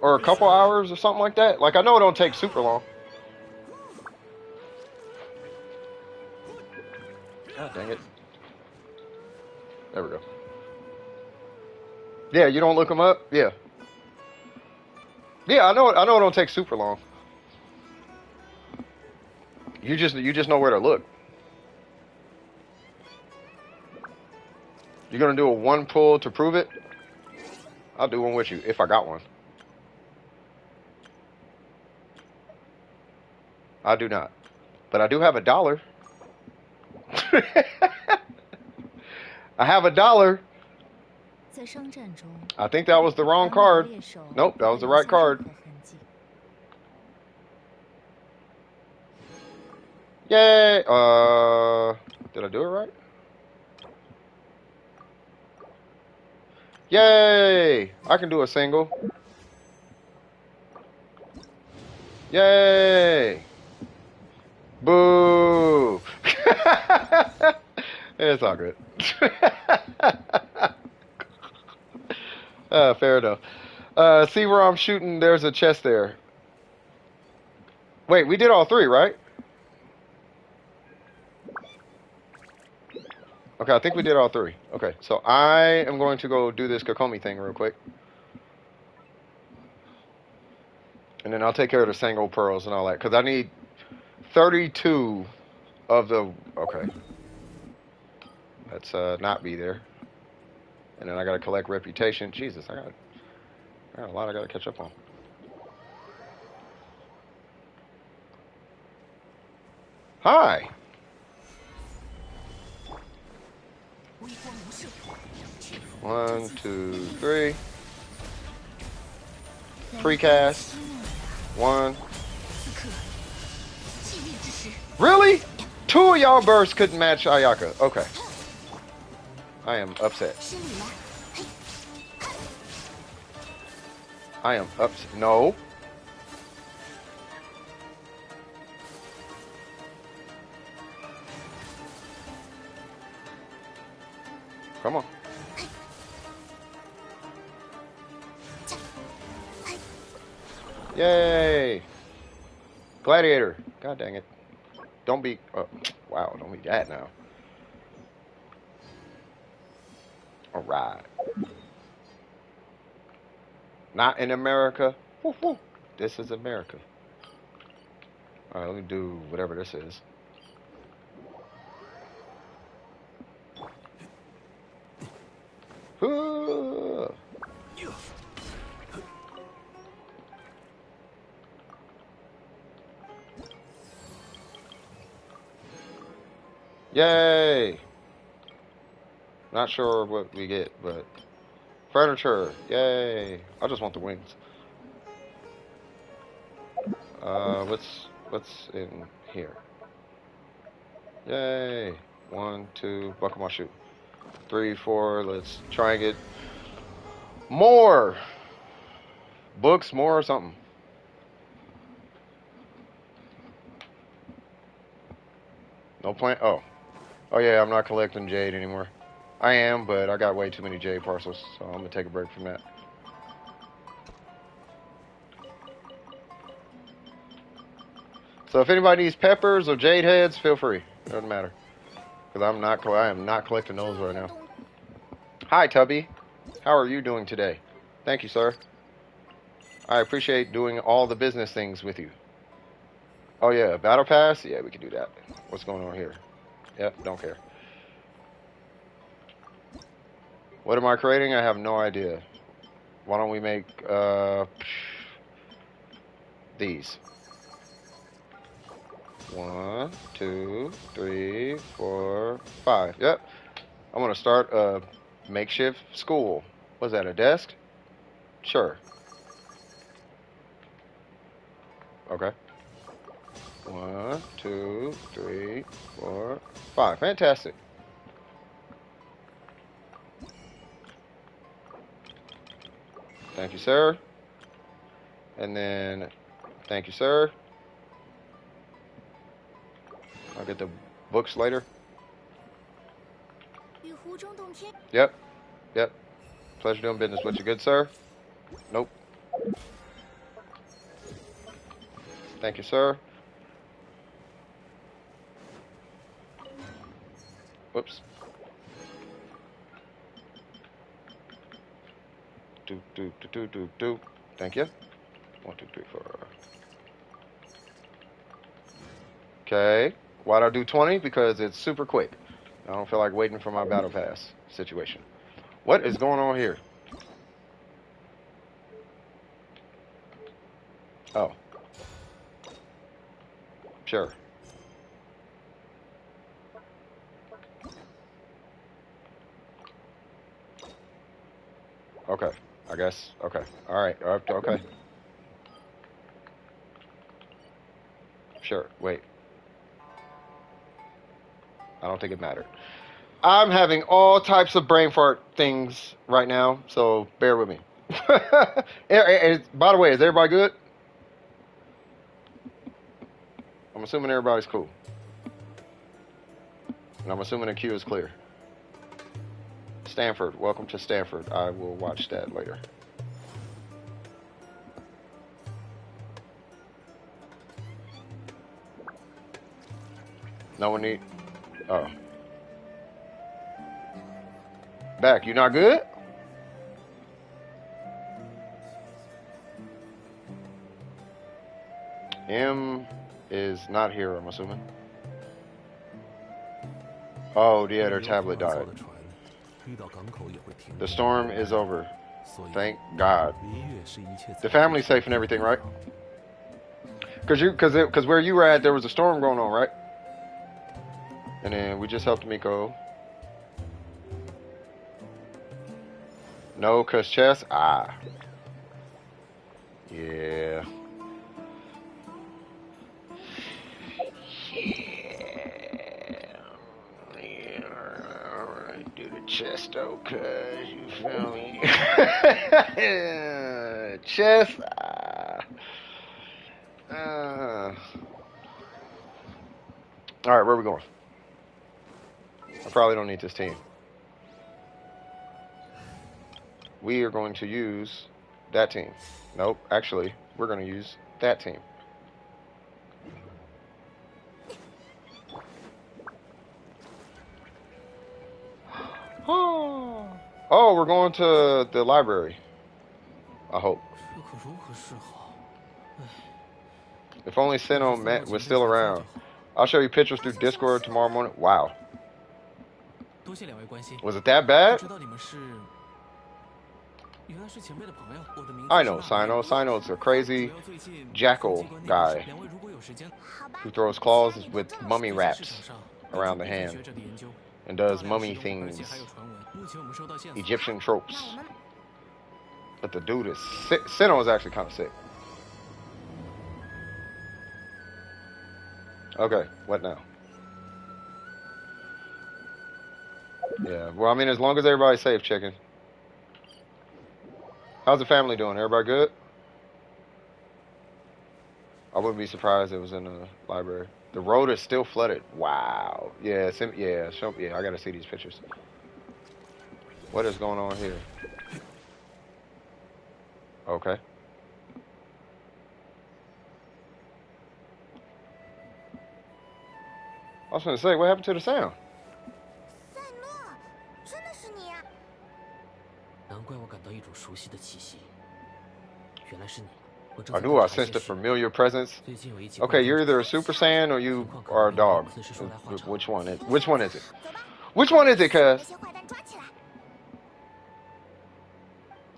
Speaker 1: or a couple hours or something like that. Like, I know it don't take super long. God dang it. There we go. Yeah, you don't look them up? Yeah. Yeah, I know it don't take super long. You just know where to look. You're gonna do a 1 pull to prove it? I'll do one with you if I got one. I do not. But I do have $1. I have $1. I think that was the wrong card. Nope, that was the right card. Yay! Did I do it right? Yay! I can do a single. Yay! Boo! It's all good. Fair enough. See where I'm shooting? There's a chest there. Wait, we did all 3, right? Okay, I think we did all 3. Okay, so I am going to go do this Kokomi thing real quick. And then I'll take care of the Sango pearls and all that. Because I need 32 of the... Okay. Let's not be there. And then I got to collect reputation. Jesus, I got a lot I got to catch up on. Hi. One, two, three. Precast. 1. Really? 2 of y'all bursts couldn't match Ayaka. Okay. I am upset. I am upset. No. Come on. Yay! Gladiator. God dang it. Don't be... Oh, wow, don't be that now. Alright. Not in America. Woo, woo. This is America. Alright, let me do whatever this is. Yay! Not sure what we get, but furniture. Yay! I just want the wings. What's in here? Yay! 1, 2, buckle my shoe. 3, 4. Let's try and get more books, more or something. No plan. Oh yeah, I'm not collecting jade anymore. I am, but I got way too many jade parcels, so I'm gonna take a break from that. So if anybody needs peppers or jade heads, feel free. It doesn't matter, because I am not collecting those right now. Hi, Tubby. How are you doing today? Thank you, sir. I appreciate doing all the business things with you. Oh yeah, battle pass. Yeah, we can do that. What's going on here? Yep, don't care. What am I creating? I have no idea. Why don't we make these? 1, 2, 3, 4, 5. Yep. I'm gonna start a makeshift school. Was that a desk? Sure. Okay. 1, 2, 3, 4, 5. Fantastic. Thank you, sir. And then, thank you, sir. I'll get the books later.
Speaker 3: 与湖中洞天
Speaker 1: Yep. Yep. Pleasure doing business with you, good sir. Nope. Thank you, sir. Whoops. Do. Thank you. 1, 2, 3, 4. Okay. Why'd I do 20? Because it's super quick. I don't feel like waiting for my battle pass situation. What is going on here? Oh. Sure. Okay. I guess. Okay. Alright. Okay. Sure. Wait. I don't think it mattered. I'm having all types of brain fart things right now, so bear with me. By the way, is everybody good? I'm assuming everybody's cool. And I'm assuming the queue is clear. Stanford, welcome to Stanford. I will watch that later. No one need... Oh. Back, you not good? M is not here, I'm assuming. Oh, yeah, their tablet died. The storm is over. Thank God. The family's safe and everything, right? Because where you were at, there was a storm going on, right? And then we just helped Miko. No, cause chess. Ah. Yeah. Do the chest though, cuz you feel me? Chest. All right, where are we going? I probably don't need this team. We are going to use that team. Nope, actually, we're going to use that team. Oh, we're going to the library. I hope. If only Sino was still around. I'll show you pictures through Discord tomorrow morning. Wow. Was it that bad? I know Sino. Sino's a crazy jackal guy who throws claws with mummy wraps around the hand and does mummy things, Egyptian tropes. But the dude is sick. Sino is actually kind of sick. Okay, what now? Yeah, well, I mean, as long as everybody's safe, chicken. How's the family doing? Everybody good? I wouldn't be surprised if it was in the library. The road is still flooded. Wow. Yeah, yeah, I gotta see these pictures. What is going on here? Okay. I was gonna say, what happened to the sound? I knew I sensed a familiar presence. Okay, you're either a Super Saiyan or you are a dog. Which one is it? Which one is it, cuz?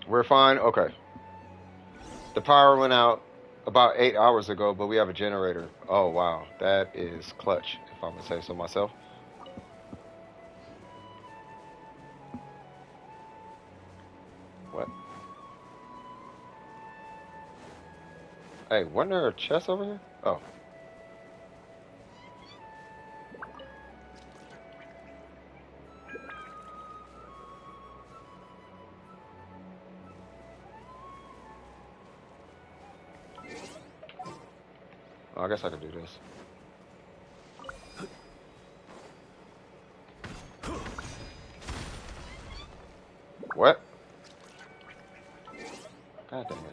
Speaker 1: We're fine? Okay. The power went out about 8 hours ago, but we have a generator. Oh, wow. That is clutch, if I'm going to say so myself. What? Hey, wasn't there a chest over here? Oh. Oh, I guess I could do this. What? God damn it.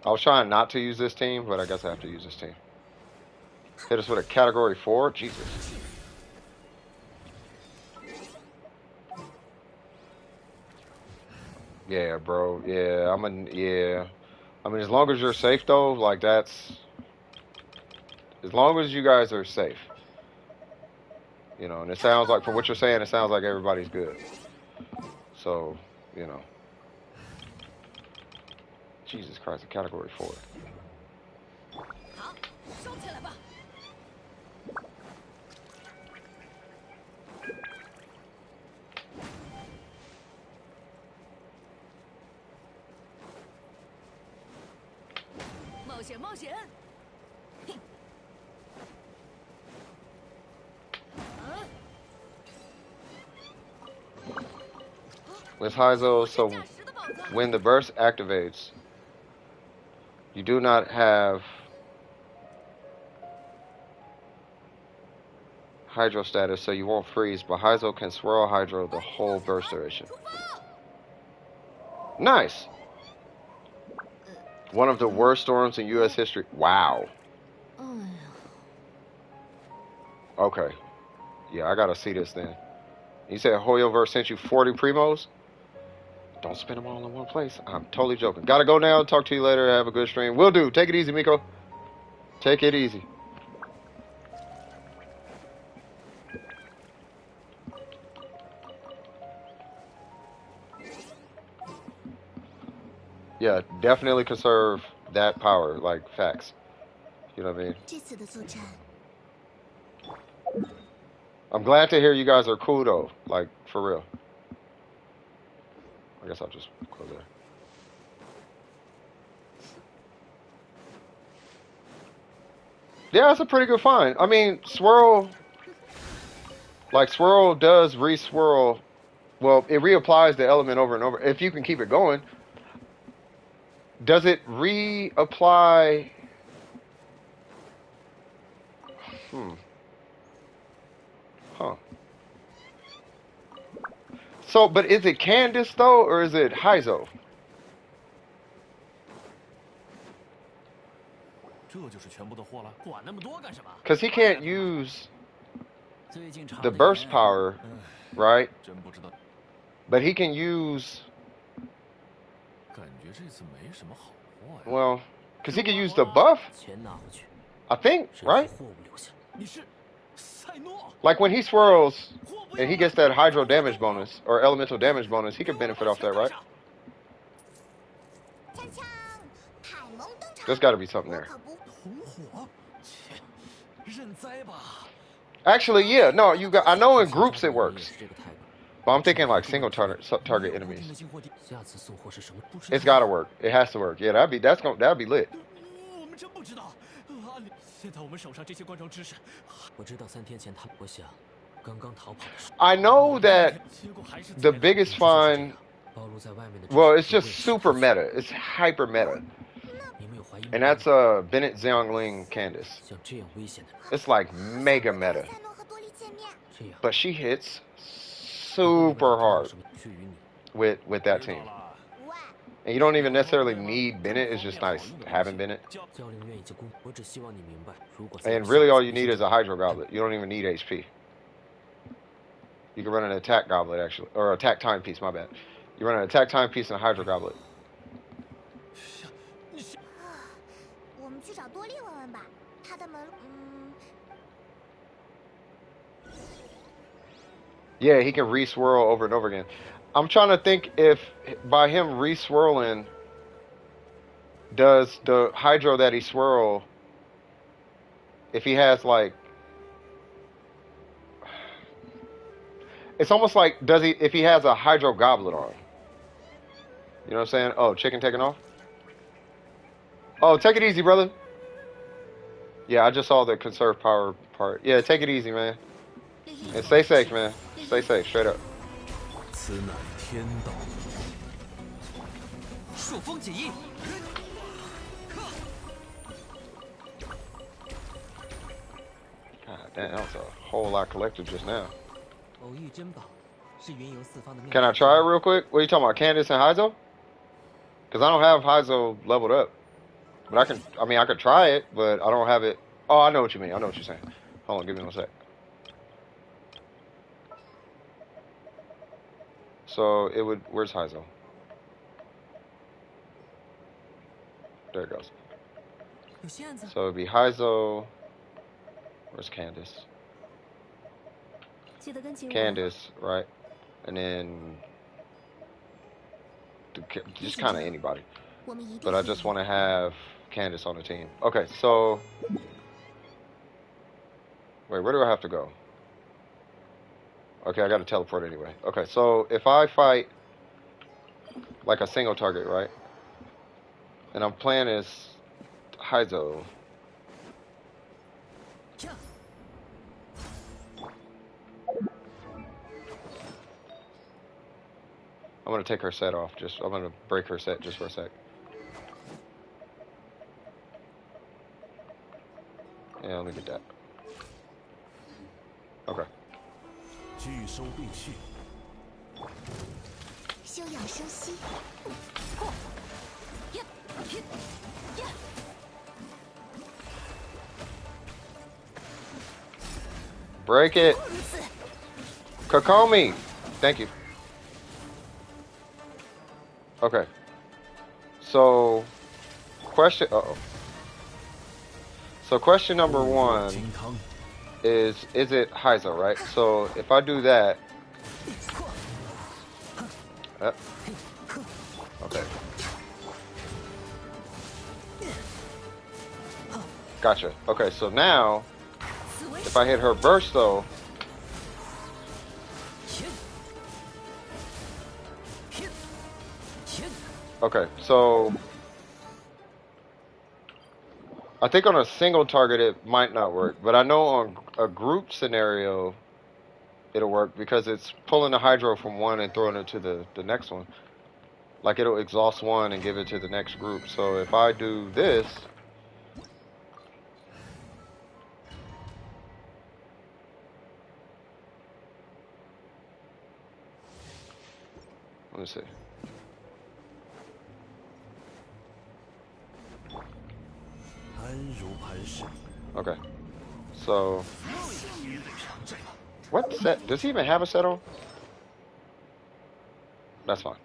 Speaker 1: I was trying not to use this team, but I guess I have to use this team. Hit us with a category 4? Jesus. Yeah, bro. Yeah, yeah. I mean, as long as you're safe, though, like, that's... As long as you guys are safe. You know, and it sounds like, from what you're saying, it sounds like everybody's good. So, you know. Jesus Christ, a category 4.
Speaker 3: 好，收起来吧。冒险，冒险。哼。
Speaker 1: With Heizo, so when the burst activates, you do not have Hydro status, so you won't freeze, but Heizo can swirl Hydro the whole burst duration. Nice! One of the worst storms in U.S. history. Wow. Okay. Yeah, I gotta see this then. You said Hoyoverse sent you 40 primos? Don't spend them all in one place. I'm totally joking. Gotta go now. Talk to you later. Have a good stream. Will do. Take it easy, Miko. Take it easy. Yeah, definitely conserve that power, like facts. You know what I mean? I'm glad to hear you guys are cool though, like for real. I guess I'll just go there. Yeah, it's a pretty good find. I mean, Swirl, like Swirl does re-swirl. Well, it reapplies the element over and over. If you can keep it going, does it reapply? Huh. So, but is it Candace though, or is it Heizo? Because he can't use the burst power, right? But he can use... Well, because he can use the buff, I think, right? Like when he swirls and he gets that hydro damage bonus or elemental damage bonus, he could benefit off that, right? There's got to be something there. Actually, yeah, no, you got. I know in groups it works, but I'm thinking like single target enemies. It's got to work. It has to work. Yeah, that'd be lit. I know that the biggest find, well, it's just super meta. It's hyper meta. And that's Bennett Xiangling Candace. It's like mega meta. But she hits super hard with that team. And you don't even necessarily need Bennett. It's just nice having Bennett. And really all you need is a Hydro Goblet. You don't even need HP. You can run an attack goblet, actually. Or attack timepiece, my bad. You run an attack timepiece and a Hydro Goblet. Yeah, he can re-swirl over and over again. I'm trying to think if by him re-swirling, does the hydro that he swirl, if he has like, it's almost like does he if he has a hydro goblet on? You know what I'm saying? Oh, chicken taking off. Oh, take it easy, brother. Yeah, I just saw the conserve power part. Yeah, take it easy, man, and stay safe, man. Stay safe, straight up.
Speaker 7: 此乃天道。朔风解印。
Speaker 1: God damn, that was a whole lot collected just now.
Speaker 7: 偶遇珍宝，是云游四方的妙。
Speaker 1: Can I try it real quick? What are you talking about, Candace and Heizo? Because I don't have Heizo leveled up. But I can, I mean, I could try it, but I don't have it. Oh, I know what you mean. I know what you're saying. Hold on, give me 1 sec. So it would, where's Heizo? There it goes.
Speaker 7: 有线子。
Speaker 1: So it'd be Heizo. Where's Candace?
Speaker 3: 记得跟紧我。
Speaker 1: Candace, right? And then just kind of anybody.
Speaker 3: 我们一定。
Speaker 1: But I just want to have Candace on the team. Okay, so wait, where do I have to go? Okay, I got to teleport anyway. Okay, so if I fight like a single target, right? And I'm playing as Heizo. I'm gonna take her set off. I'm gonna break her set just for a sec. Yeah, let me get that. Okay.
Speaker 7: 拒收并蓄。
Speaker 4: 休养生息。
Speaker 1: Break it. Kokomi. Thank you. Okay. So, question. Uh-oh. So, question number 1 is it Heizo, right? So, if I do that. Okay. Gotcha. Okay, so now, if I hit her burst, though. Okay, so I think on a single target it might not work, but I know on a group scenario it'll work because it's pulling the hydro from one and throwing it to the next one. Like it'll exhaust one and give it to the next group. So if I do this, let me see. Okay. So, what set? Does he even have a set on? That's fine.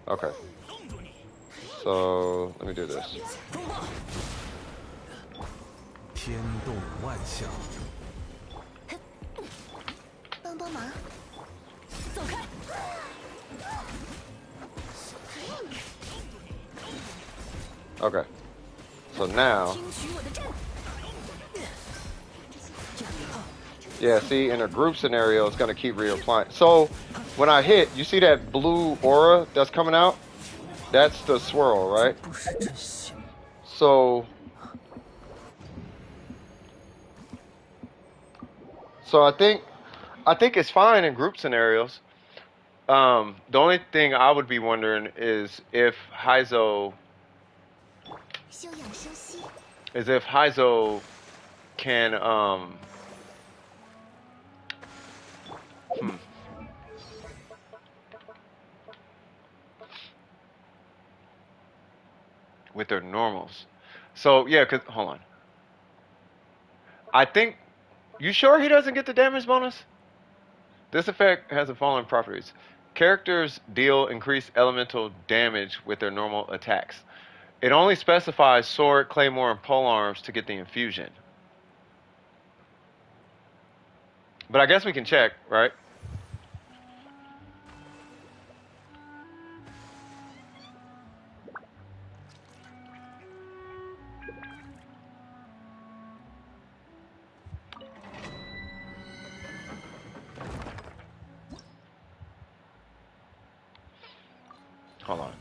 Speaker 1: Okay. So, let me do this.
Speaker 7: 天动万象。
Speaker 4: 帮帮忙。
Speaker 3: 走开。
Speaker 1: Okay. So now. Yeah, see, in a group scenario, it's going to keep reapplying. So, when I hit, you see that blue aura that's coming out? That's the swirl, right? So I think it's fine in group scenarios. The only thing I would be wondering is if Heizo can with their normals. So yeah, hold on. I think, you sure he doesn't get the damage bonus? This effect has the following properties. Characters deal increased elemental damage with their normal attacks.
Speaker 6: It only specifies sword, claymore, and polearms to get the infusion. But I guess we can check, right? Hold on.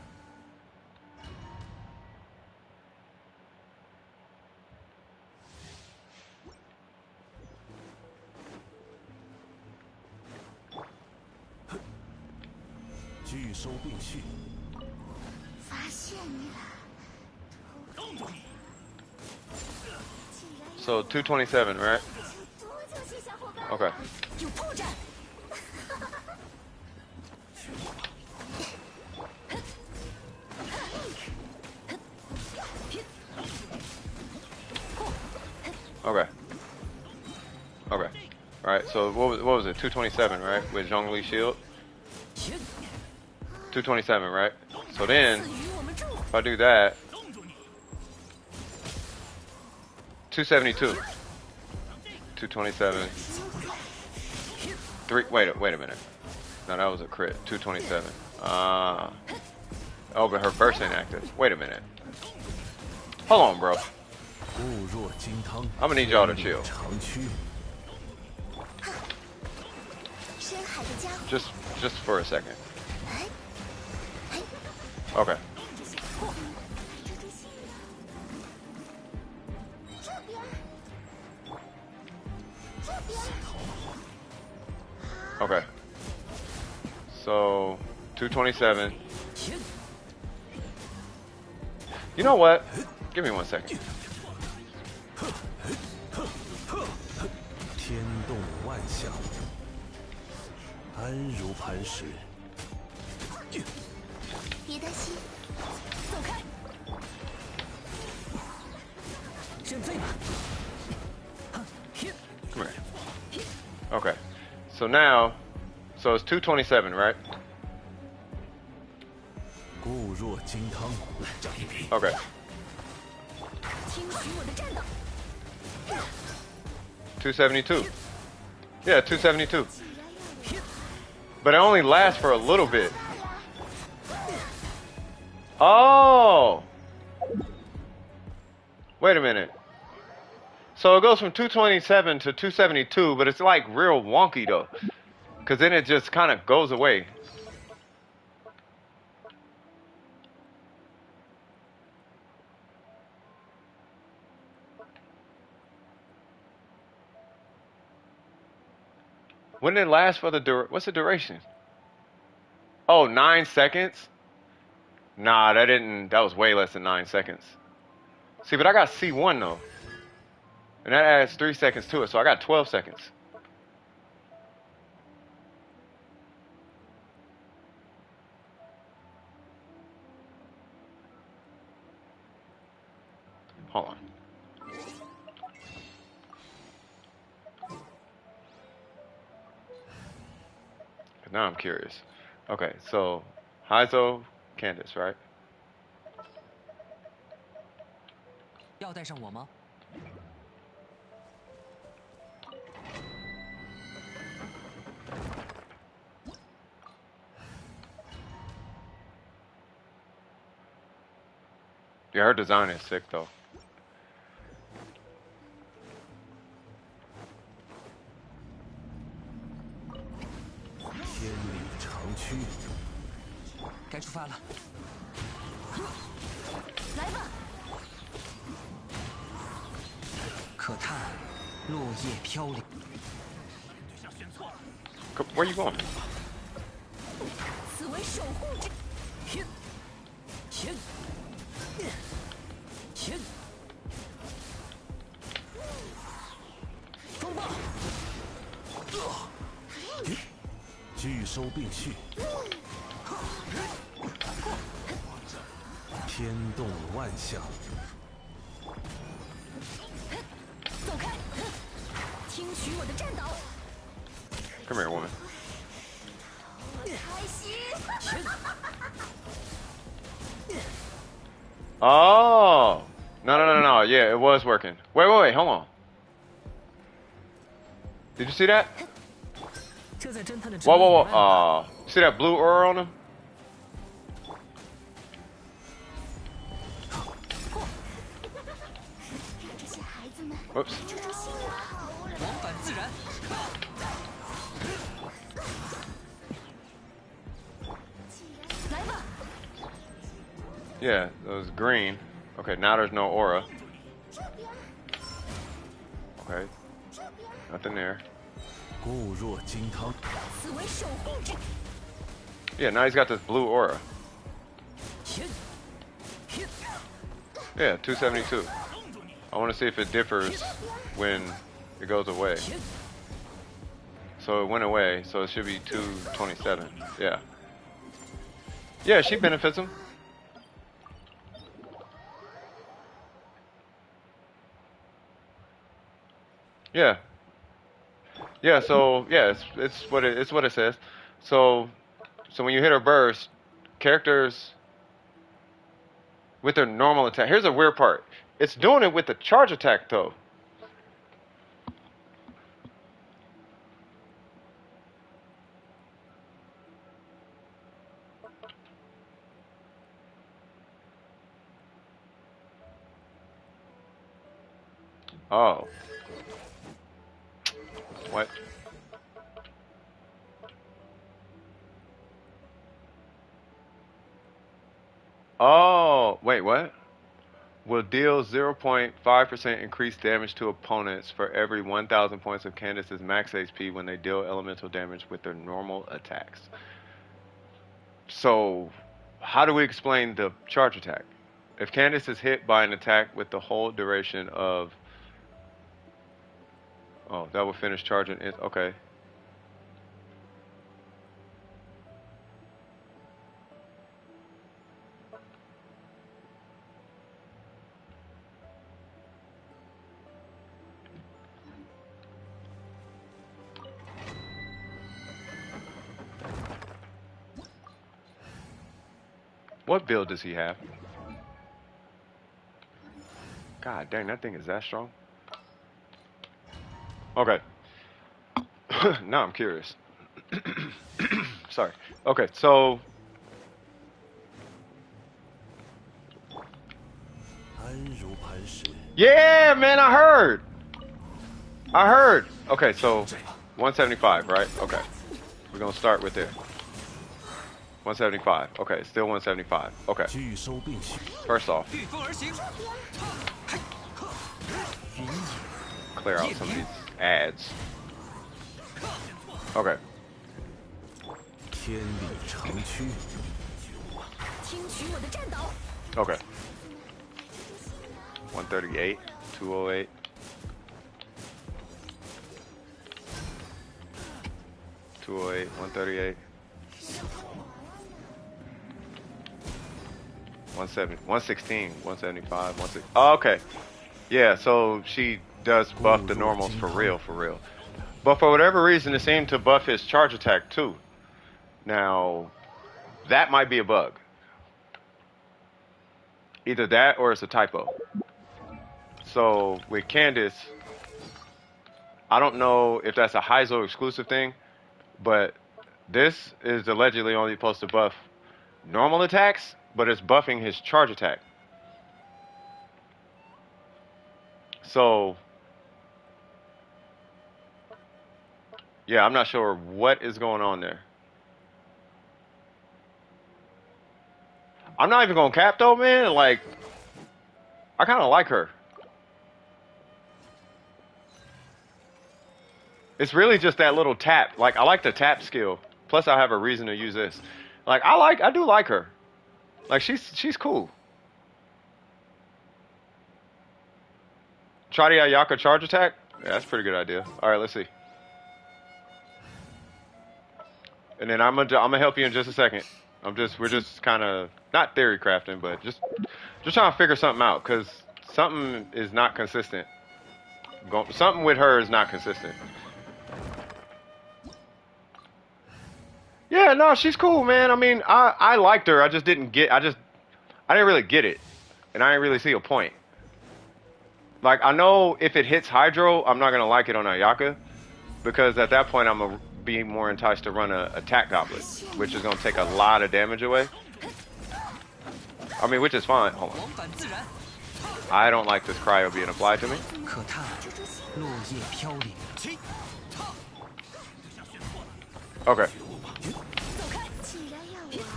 Speaker 6: So 227, right? Okay. Okay. Okay. All right. So what was it? 227, right? With Zhongli shield. 227, right? So then, if I do that, 272, 227, 3. Wait a minute. No, that was a crit. 227. Oh, but her burst ain't active. Wait a minute. Hold on, bro. I'm gonna need y'all to chill. Just for a second. Okay. Okay. So 227. You know what? Give me 1 second. Come here. Okay. So now, so it's 227, right? Okay. 272. Yeah, 272. But it only lasts for a little bit. Oh! Wait a minute. So it goes from 227 to 272, but it's like real wonky though. Because then it just kind of goes away. Wouldn't it last for the what's the duration? Oh, 9 seconds? Nah, that was way less than 9 seconds. See, but I got C1 though. And that adds 3 seconds to it, so I got 12 seconds. Hold on. Now I'm curious. Okay, so Heizo, Candace, right?
Speaker 7: 要带上我吗？
Speaker 6: Yeah, her design is sick though.
Speaker 7: 该出发了。
Speaker 3: 来吧，
Speaker 7: 可叹落叶飘零。
Speaker 6: Where you going?
Speaker 3: 此为守护之。
Speaker 7: 前，前，风暴，
Speaker 8: 拒收并蓄，天动万象，
Speaker 3: 走开，听取我的战导。
Speaker 6: Come here, woman.
Speaker 3: 开心。
Speaker 6: Oh. No. Yeah, it was working. Wait. Hold on. Did you see that?
Speaker 7: 这在侦探的职
Speaker 6: Whoa.
Speaker 7: 能以外吧
Speaker 6: See that blue aura on him?
Speaker 4: 这些孩子们
Speaker 6: Whoops.
Speaker 4: 就是幸运好了。
Speaker 7: 往返自然。
Speaker 4: 来吧，
Speaker 6: Yeah, it was green. Okay, now there's no aura.
Speaker 4: 这边，
Speaker 6: Okay,
Speaker 4: 这边，
Speaker 6: nothing there.
Speaker 8: 固若金汤，
Speaker 4: 此为守护之。
Speaker 6: Yeah, now he's got this blue aura.
Speaker 7: 天，天，
Speaker 6: Yeah, 272. I want to see if it differs when it goes away.
Speaker 7: 天，
Speaker 6: So it went away, so it should be 227. Yeah. Yeah, she benefits him. Yeah. Yeah, so yeah, it's what it says. So when you hit a burst, characters with their normal attack. Here's a weird part. It's doing it with the charge attack though. Oh. What? Oh, wait, what? Will deal 0.5% increased damage to opponents for every 1,000 points of Candace's max HP when they deal elemental damage with their normal attacks. So, how do we explain the charge attack? If Candace is hit by an attack with the whole duration of... Oh, that will finish charging it. Okay. What build does he have? God dang, that thing is that strong? Okay. Now I'm curious. Sorry. Okay, so
Speaker 8: 安如磐石，
Speaker 6: yeah, man, I heard. Okay, so 175, right? Okay. We're gonna start with there. 175. Okay, still 175. Okay.
Speaker 8: 拒收并蓄，
Speaker 6: First off,
Speaker 7: 御风而行。云影，
Speaker 6: clear out some of these ads. Okay.
Speaker 8: 天理长驱，
Speaker 4: 听取我的战导。
Speaker 6: Okay. 138, 208. 208, 138. 170, 116, 175, 160. Oh, okay. Yeah, so she does buff the normals for real. But for whatever reason, it seemed to buff his charge attack too. Now, that might be a bug. Either that or it's a typo. So with Candace, I don't know if that's a Heizo exclusive thing, but this is allegedly only supposed to buff normal attacks, but it's buffing his charge attack. So, yeah, I'm not sure what is going on there. I'm not even gonna cap though, man. Like, I kind of like her. It's really just that little tap. Like, I like the tap skill. Plus, I have a reason to use this. Like, I do like her. Like, she's cool. Try the Ayaka charge attack? Yeah, that's a pretty good idea. All right, let's see. And then I'm gonna help you in just a second. We're just kind of not theory crafting, but just trying to figure something out because something is not consistent. Something with her is not consistent. Yeah, no, she's cool, man. I mean, I liked her. I didn't really get it. and I ain't really see a point. Like, I know if it hits Hydro, I'm not gonna like it on Ayaka, because at that point I'm gonna be more enticed to run a attack goblet, which is gonna take a lot of damage away. I mean, which is fine. Hold on.
Speaker 7: 往返自然，
Speaker 6: I don't like this cryo being applied to me.
Speaker 7: 可叹落叶飘零。
Speaker 6: Okay.
Speaker 3: 既然要玩，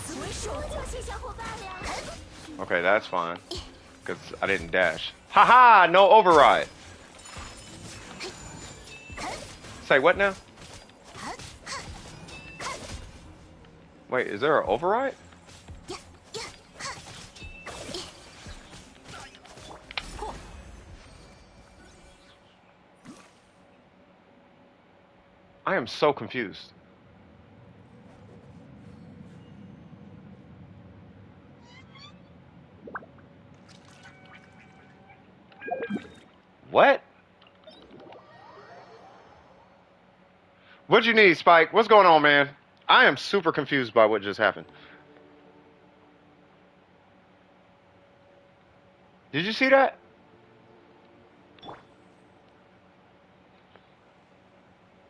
Speaker 3: 此为说就谢小伙伴了。
Speaker 6: Okay, that's fine. Because I didn't dash. Haha, no override. Say what now? Wait, is there an override? I am so confused. What? What'd you need, Spike? What's going on, man? I am super confused by what just happened. Did you see that?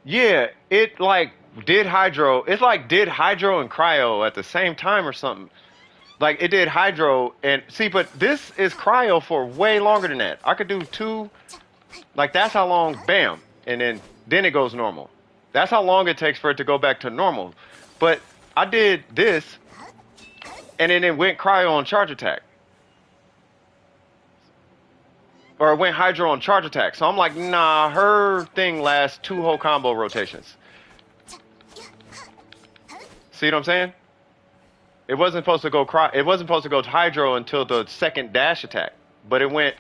Speaker 6: Yeah, it like did hydro. It's like did hydro and cryo at the same time or something. Like it did hydro and see, but this is cryo for way longer than that. I could do 2, like that's how long, bam, and then it goes normal. That's how long it takes for it to go back to normal. But I did this, and then it went cryo on charge attack. Or it went hydro on charge attack. So I'm like, nah, her thing lasts 2 whole combo rotations. See what I'm saying? It wasn't supposed to go it wasn't supposed to go to hydro until the second dash attack. But it went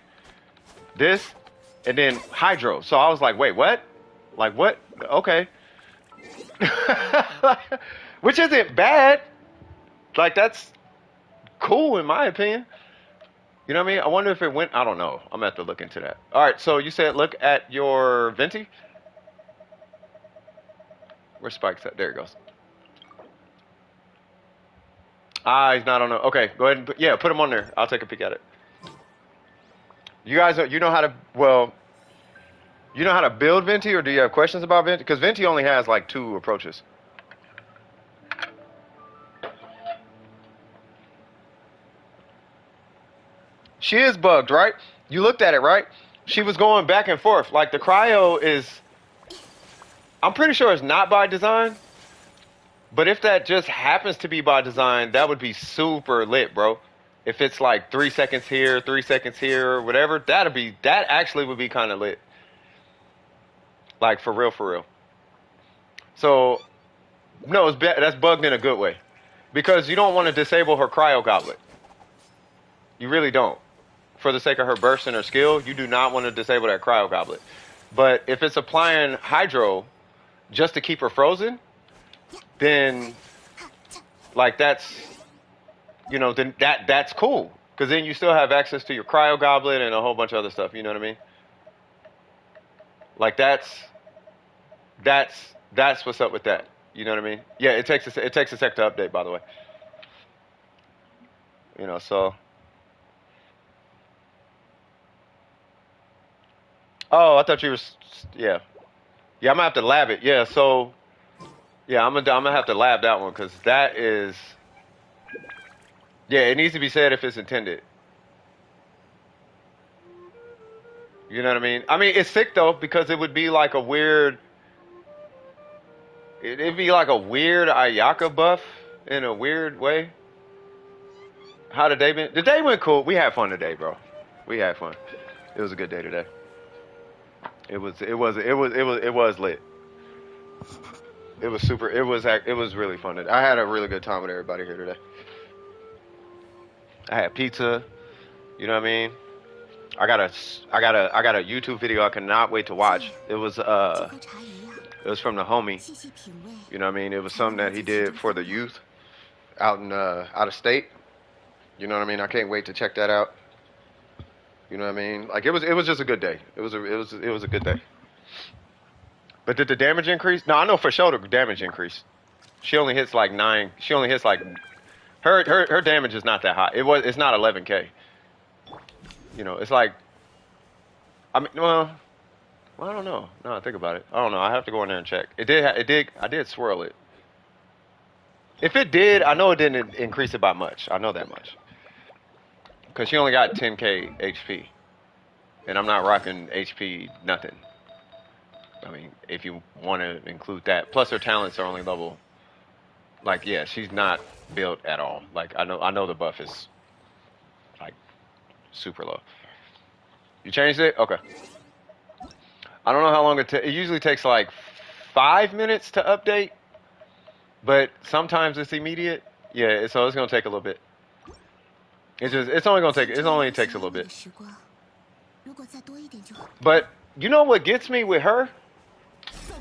Speaker 6: this and then hydro. So I was like, wait, what? Like what? Okay. Which isn't bad. Like that's cool in my opinion. You know what I mean? I wonder if it went, I don't know. I'm gonna have to look into that. All right, so you said look at your Venti. Where's Spike's at? There it goes. Ah, he's not on the, okay, go ahead and put him on there. I'll take a peek at it. You guys, you know how to, well, you know how to build Venti, or do you have questions about Venti? Because Venti only has like 2 approaches. She is bugged, right? You looked at it, right? She was going back and forth. Like the cryo is, I'm pretty sure it's not by design. But if that just happens to be by design, that would be super lit, bro. If it's like 3 seconds here, 3 seconds here, or whatever, that actually would be kind of lit. Like for real, for real. So, no, that's bugged in a good way. Because you don't want to disable her cryo goblet. You really don't. For the sake of her burst and her skill, you do not want to disable that cryo goblet. But if it's applying hydro just to keep her frozen, then like that's, you know, then that's cool. Because then you still have access to your cryo goblet and a whole bunch of other stuff, you know what I mean? Like that's what's up with that. You know what I mean? Yeah, it takes a sec to update, by the way. You know, so. Oh, I thought you were, yeah. Yeah, I'm gonna have to lab it. Yeah, so, yeah, I'm gonna have to lab that one, because that is, yeah, it needs to be said if it's intended. You know what I mean? I mean, it's sick, though, because it would be like a weird, it'd be like a weird Ayaka buff in a weird way. How the day been? The day went cool. We had fun today, bro. We had fun. It was a good day today. It was lit. It was super. It was really fun. I had a really good time with everybody here today. I had pizza. You know what I mean? I got a YouTube video I cannot wait to watch. It was from the homie. You know what I mean? It was something that he did for the youth out of state. You know what I mean? I can't wait to check that out. You know what I mean? Like it was just a good day. It was a good day. But did the damage increase? No, I know for sure the damage increased. She only hits like 9. She only hits like Her damage is not that high. It's not 11k. You know, it's like, I mean, well, I don't know. No, think about it. I don't know. I have to go in there and check. It did. I did swirl it. If it did, I know it didn't increase it by much. I know that much. Because she only got 10k HP. And I'm not rocking HP nothing. I mean, if you want to include that. Plus her talents are only level. Like, yeah, she's not built at all. Like, I know the buff is, like, super low. You changed it? Okay. I don't know how long it usually takes, like, 5 minutes to update. But sometimes it's immediate. Yeah, so it's going to take a little bit. It only takes a little bit. But you know what gets me with her?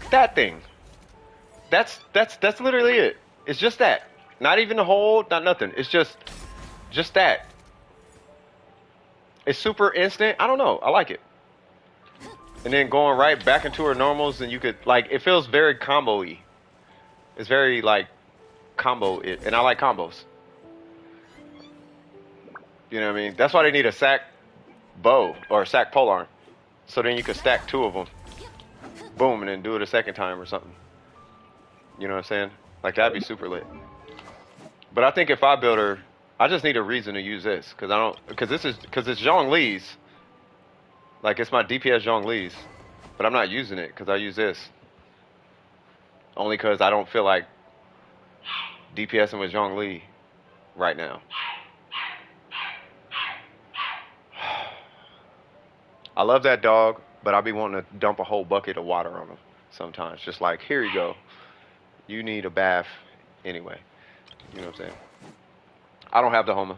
Speaker 6: That thing. That's literally it. It's just that. Not even the hold, not nothing. It's just that. It's super instant. I don't know. I like it. And then going right back into her normals, and you could, like, it feels very combo-y. It's very, like, combo it, and I like combos. You know what I mean? That's why they need a sack bow or a sack polearm, so then you can stack 2 of them. Boom, and then do it a second time or something. You know what I'm saying? Like, that'd be super lit. But I think if I build her, I just need a reason to use this, because it's Zhongli's. Like, it's my DPS Zhongli's, but I'm not using it because I use this. Only because I don't feel like DPSing with Zhongli right now. I love that dog, but I be wanting to dump a whole bucket of water on him sometimes. Just like, here you go. You need a bath anyway. You know what I'm saying? I don't have the Homa.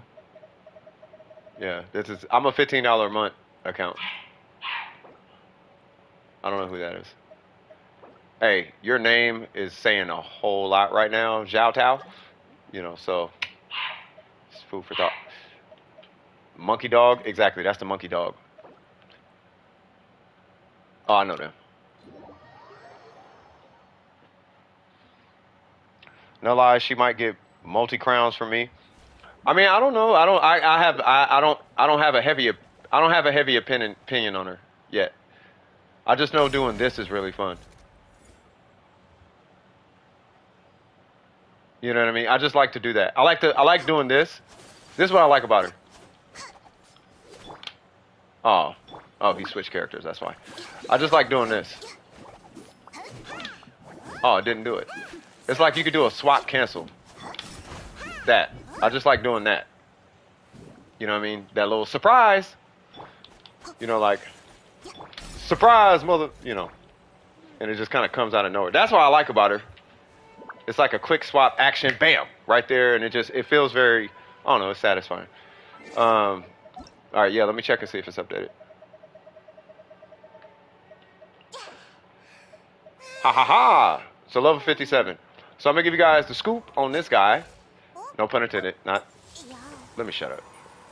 Speaker 6: Yeah, I'm a $15 a month account. I don't know who that is. Hey, your name is saying a whole lot right now, Zhao Tao. You know, so it's food for thought. Monkey dog, exactly. That's the monkey dog. Oh, I know them. No lie, she might get multi crowns from me. I mean, I don't know. I don't have a heavy opinion on her yet. I just know doing this is really fun. You know what I mean? I just like to do that. I like doing this. This is what I like about her. Oh, he switched characters, that's why. I just like doing this. Oh, it didn't do it. It's like you could do a swap cancel. That. I just like doing that. You know what I mean? That little surprise. You know, like, surprise, mother, you know. And it just kind of comes out of nowhere. That's what I like about her. It's like a quick swap action, bam, right there. And it feels very, I don't know, it's satisfying. All right, yeah, let me check and see if it's updated. Ha ha ha! So level 57. So I'm gonna give you guys the scoop on this guy. No pun intended. Not. Let me shut up.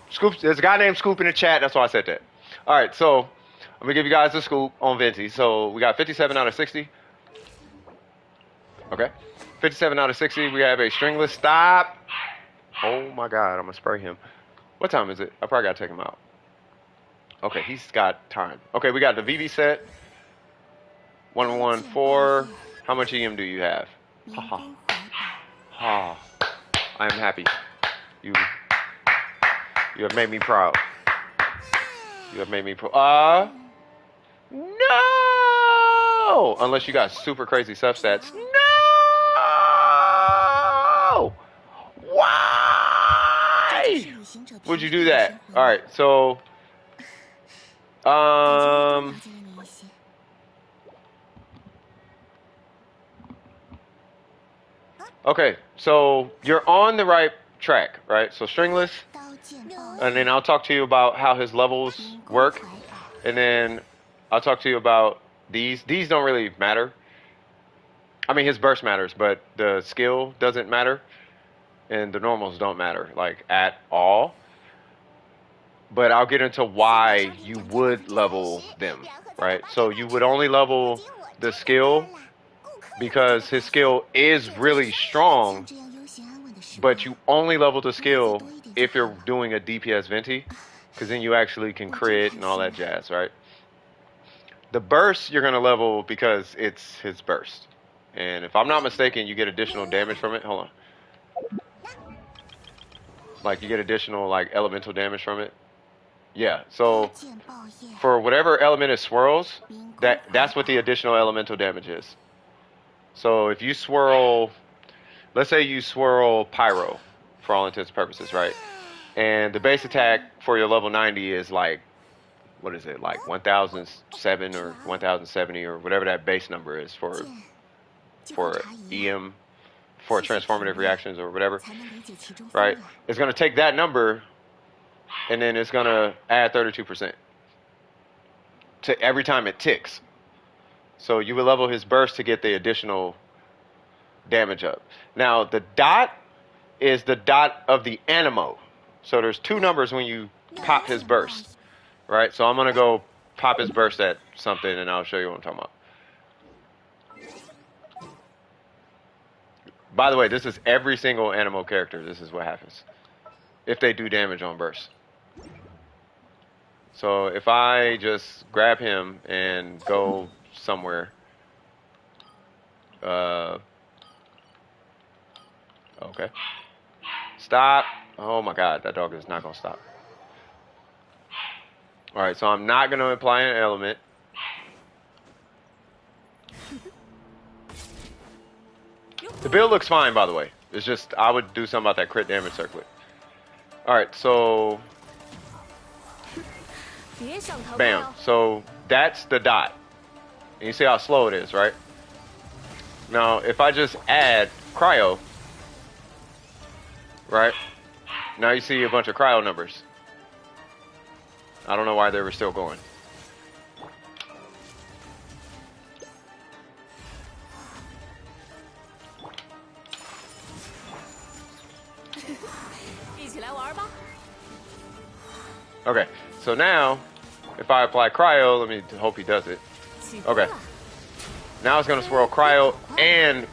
Speaker 6: Scoop. There's a guy named Scoop in the chat. That's why I said that. All right. So I'm gonna give you guys the scoop on Venti. So we got 57 out of 60. Okay. 57 out of 60. We have a stringless. Stop. Oh my God! I'm gonna spray him. What time is it? I probably gotta take him out. Okay, he's got time. Okay, we got the VV set. 114. How much EM do you have? Ha ha. Ha. I am happy. You have made me proud. You have made me proud. No! Unless you got super crazy substats. No! Why would you do that? All right, so okay, so you're on the right track, right? So stringless, and then I'll talk to you about how his levels work, and then I'll talk to you about these. These don't really matter. I mean, his burst matters, but the skill doesn't matter, and the normals don't matter, like, at all. But I'll get into why you would level them, right? So you would only level the skill because his skill is really strong, but you only level the skill if you're doing a DPS Venti, because then you actually can crit and all that jazz, right? The burst you're gonna level because it's his burst, and if I'm not mistaken, you get additional damage from it. Hold on, like you get additional like elemental damage from it. Yeah, so for whatever element it swirls, that's what the additional elemental damage is. So if you swirl, let's say you swirl Pyro, for all intents and purposes, right? And the base attack for your level 90 is like, what is it, like 1007 or 1070 or whatever that base number is for EM, for transformative reactions or whatever, right? It's going to take that number and then it's going to add 32% to every time it ticks. So you would level his burst to get the additional damage up. Now, the dot is the dot of the anemo. So there's two numbers when you pop his burst, right? So I'm going to go pop his burst at something, and I'll show you what I'm talking about. By the way, this is every single anemo character. This is what happens if they do damage on burst. So if I just grab him and go somewhere, okay, stop. Oh my god, that dog is not gonna stop. All right, so I'm not gonna apply an element. The build looks fine, by the way. It's just I would do something about that crit damage circlet. All right, so bam. So that's the dot. And you see how slow it is, right? Now, if I just add cryo, right? Now you see a bunch of cryo numbers. I don't know why they were still going. Okay, so now, if I apply cryo, let me hope he does it. Okay. Now it's gonna swirl cryo and,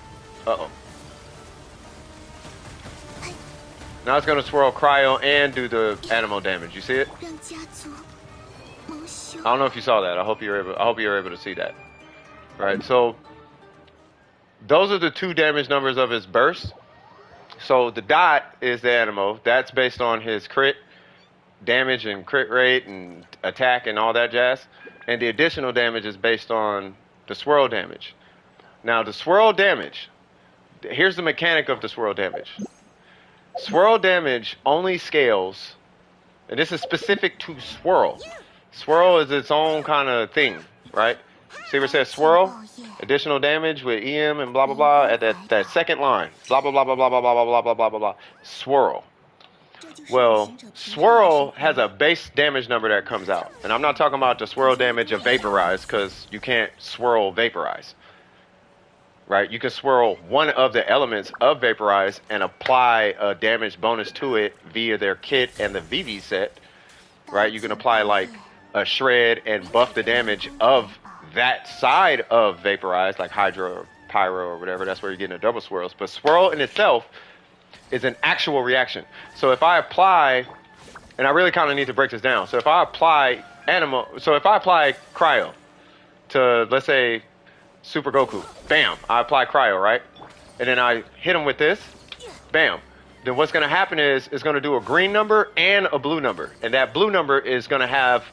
Speaker 6: now it's gonna swirl cryo and do the animal damage. You see it? I don't know if you saw that. I hope you're able to see that. Right. So those are the two damage numbers of his burst. So the dot is the animo. That's based on his crit damage and crit rate and attack and all that jazz. And the additional damage is based on the swirl damage. Now the swirl damage, here's the mechanic of the swirl damage. Swirl damage only scales, and this is specific to swirl. Swirl is its own kind of thing, right? See where it says swirl? Additional damage with EM and blah blah blah at that second line. Blah blah blah blah blah blah blah blah blah blah blah blah. Swirl. Well, swirl has a base damage number that comes out. And I'm not talking about the swirl damage of vaporize, because you can't swirl vaporize. Right? You can swirl one of the elements of vaporize and apply a damage bonus to it via their kit and the VV set. Right? You can apply like a shred and buff the damage of that side of vaporize, like hydro or pyro or whatever. That's where you're getting the double swirls. But swirl in itself is an actual reaction. So if I apply, and I really kind of need to break this down. So if I apply cryo to, let's say, Super Goku, bam, I apply cryo, right? And then I hit him with this, bam. Then what's going to happen is it's going to do a green number and a blue number. And that blue number is going to have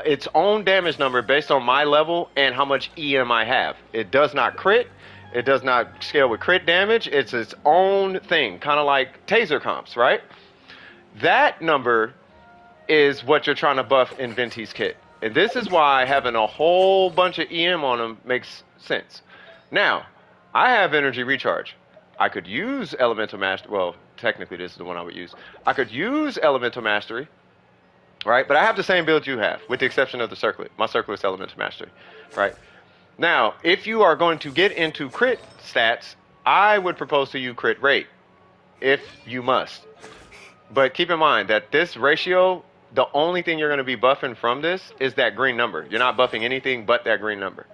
Speaker 6: its own damage number based on my level and how much EM I have. It does not crit. It does not scale with crit damage. It's its own thing, kind of like taser comps, right? That number is what you're trying to buff in Venti's kit. And this is why having a whole bunch of EM on them makes sense. Now, I have energy recharge. I could use Elemental Mastery. Well, technically this is the one I would use. I could use Elemental Mastery, right? But I have the same build you have, with the exception of the Circlet. My Circlet is Elemental Mastery, right? Now, if you are going to get into crit stats, I would propose to you crit rate, if you must. But keep in mind that this ratio, the only thing you're going to be buffing from this is that green number. You're not buffing anything but that green number.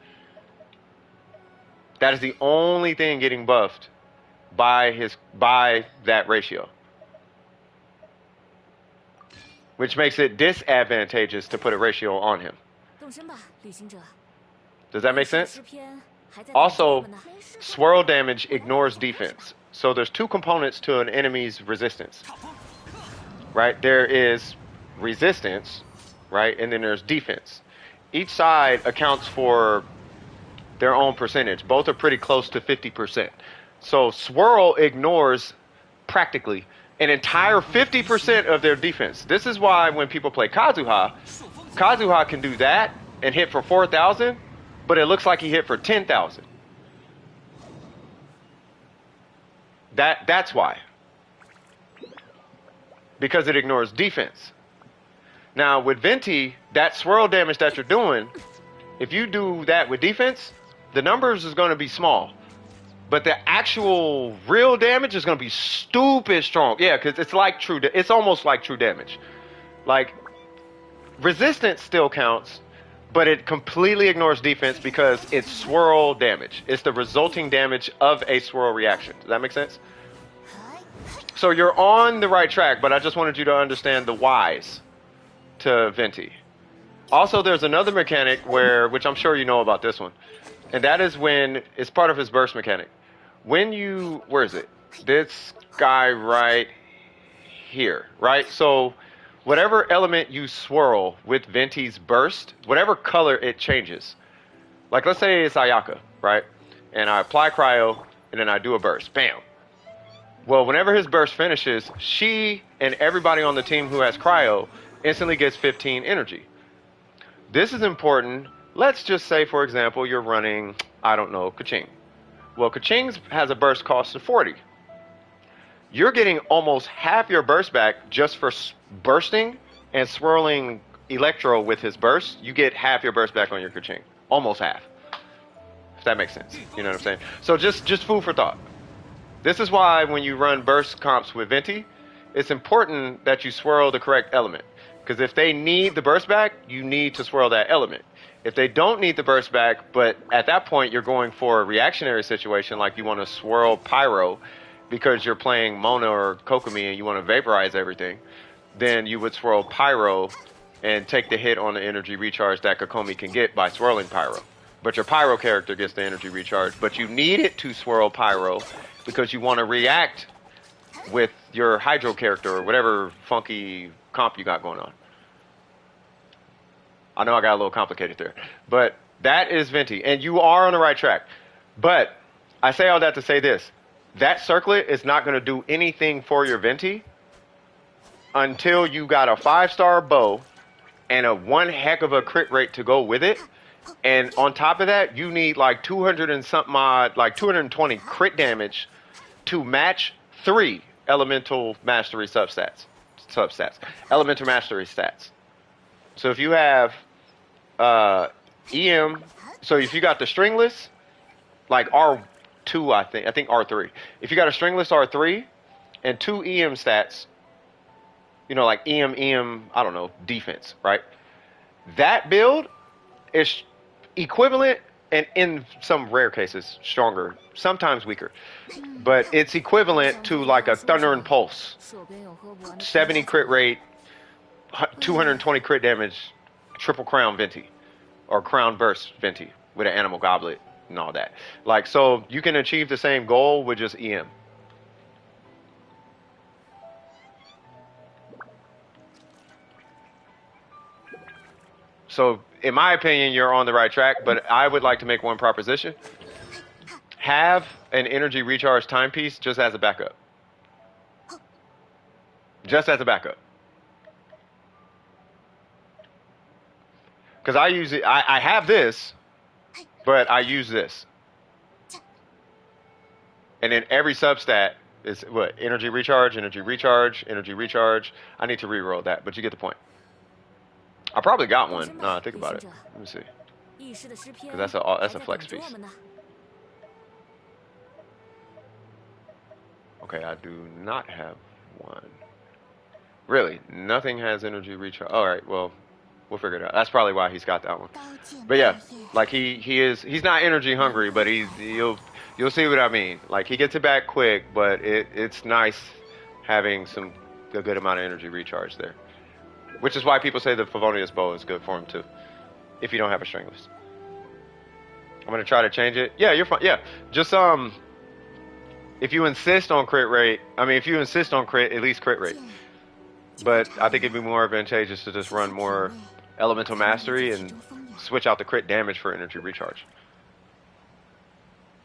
Speaker 6: That is the only thing getting buffed by that ratio, which makes it disadvantageous to put a ratio on him.
Speaker 3: 动身吧，旅行者。
Speaker 6: Does that make
Speaker 3: 诗
Speaker 6: sense?
Speaker 3: 篇还在等着我
Speaker 6: Also,
Speaker 3: 们呢。
Speaker 6: swirl damage ignores defense. So there's two components to an enemy's resistance, right? There is resistance, right? And then there's defense. Each side accounts for their own percentage. Both are pretty close to 50%. So swirl ignores practically an entire 50% of their defense. This is why when people play Kazuha, Kazuha can do that and hit for 4,000, but it looks like he hit for 10,000. That's why. Because it ignores defense. Now with Venti, that swirl damage that you're doing, if you do that with defense, the numbers is going to be small. But the actual real damage is going to be stupid strong. Yeah, because it's like it's almost like true damage. Like, resistance still counts, but it completely ignores defense because it's swirl damage. It's the resulting damage of a swirl reaction. Does that make sense? So you're on the right track, but I just wanted you to understand the whys to Venti. Also, there's another mechanic which I'm sure you know about this one, and that is when it's part of his burst mechanic. When you, where is it? This guy right here, right? So whatever element you swirl with Venti's burst, whatever color it changes. Like let's say it's Ayaka, right? And I apply cryo and then I do a burst, bam. Well, whenever his burst finishes, she and everybody on the team who has cryo instantly gets 15 energy. This is important. Let's just say, for example, you're running, I don't know, Kaching. Well, Kaching has a burst cost of 40. You're getting almost half your burst back just for bursting and swirling Electro with his burst. You get half your burst back on your Kaching. Almost half. If that makes sense. You know what I'm saying? So just food for thought. This is why when you run burst comps with Venti, it's important that you swirl the correct element. Because if they need the burst back, you need to swirl that element. If they don't need the burst back, but at that point you're going for a reactionary situation, like you want to swirl Pyro because you're playing Mona or Kokomi and you want to vaporize everything, then you would swirl Pyro and take the hit on the energy recharge that Kokomi can get by swirling Pyro. But your Pyro character gets the energy recharge, but you need it to swirl Pyro because you want to react with your Hydro character or whatever funky comp you got going on. I know I got a little complicated there, but that is Venti, and you are on the right track. But I say all that to say this: that circlet is not going to do anything for your Venti until you got a 5-star bow and a one heck of a crit rate to go with it. And on top of that, you need like 200 and something odd, like 220 crit damage to match 3 elemental mastery substats. Elemental mastery stats. So if you have EM, so if you got the stringless, like R2, I think R3. If you got a stringless R3 and 2 EM stats, you know, like EM, I don't know, defense, right? That build is equivalent, and in some rare cases, stronger, sometimes weaker. But it's equivalent to like a Thunder and Pulse. 70 crit rate, 220 crit damage, triple crown Venti. Or crown burst Venti with an animal goblet and all that. Like, so you can achieve the same goal with just EM. So, in my opinion, you're on the right track, but I would like to make one proposition. Have an energy recharge timepiece just as a backup. Just as a backup. Because I use it, I have this, but I use this. And then every substat is what? Energy recharge, energy recharge, energy recharge. I need to reroll that, but you get the point. I probably got one. No, I think about it. Let me see. Because that's a flex piece. Okay, I do not have one. Really, nothing has energy recharge. All right, well, We'll figure it out. That's probably why he's got that one. But yeah, like he's not energy hungry, but you'll see what I mean. Like he gets it back quick, but it's nice having a good amount of energy recharge there. Which is why people say the Favonius bow is good for him too. If you don't have a stringless. I'm gonna try to change it. Yeah, you're fine. Yeah. Just if you insist on crit rate, if you insist on crit, at least crit rate. But I think it'd be more advantageous to just run more elemental mastery and switch out the crit damage for energy recharge.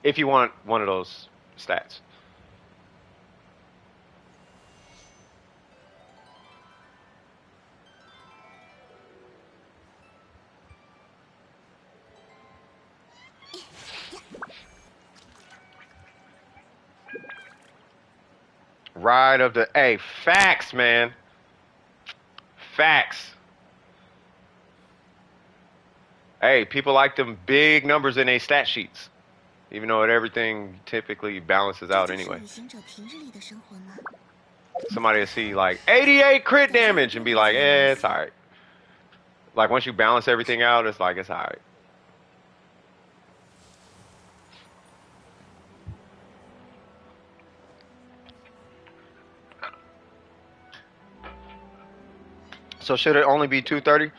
Speaker 6: If you want one of those stats. Ride of the facts, man. Facts. Hey, people like them big numbers in their stat sheets, even though everything typically balances out anyway. Somebody will see like 88 crit damage and be like, it's alright. Like once you balance everything out, it's like it's alright. So should it only be 230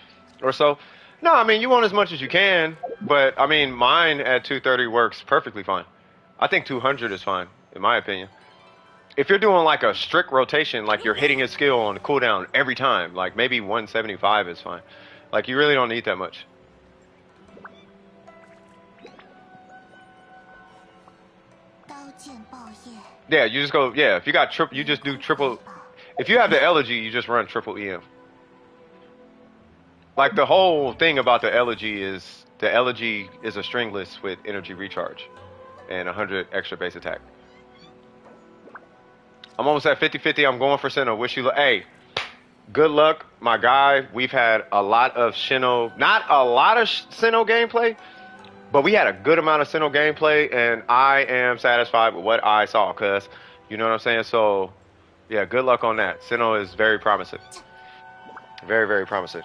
Speaker 6: or so? No, I mean, you want as much as you can, but I mean, mine at 230 works perfectly fine. I think 200 is fine, in my opinion. If you're doing like a strict rotation, like you're hitting a skill on the cooldown every time, like maybe 175 is fine. Like you really don't need that much. Yeah, you just go, yeah, if you got you just do triple. If you have the elegy, you just run triple EM. Like the whole thing about the elegy is a stringless with energy recharge and 100 extra base attack. I'm almost at 50-50. I'm going for Sino. Wish you luck. Hey, good luck, my guy. We've had a lot of Sino, not a lot of Sino gameplay, but we had a good amount of Sino gameplay, and I am satisfied with what I saw, cuz, you know what I'm saying? So, yeah, good luck on that. Sino is very promising. Very, very promising.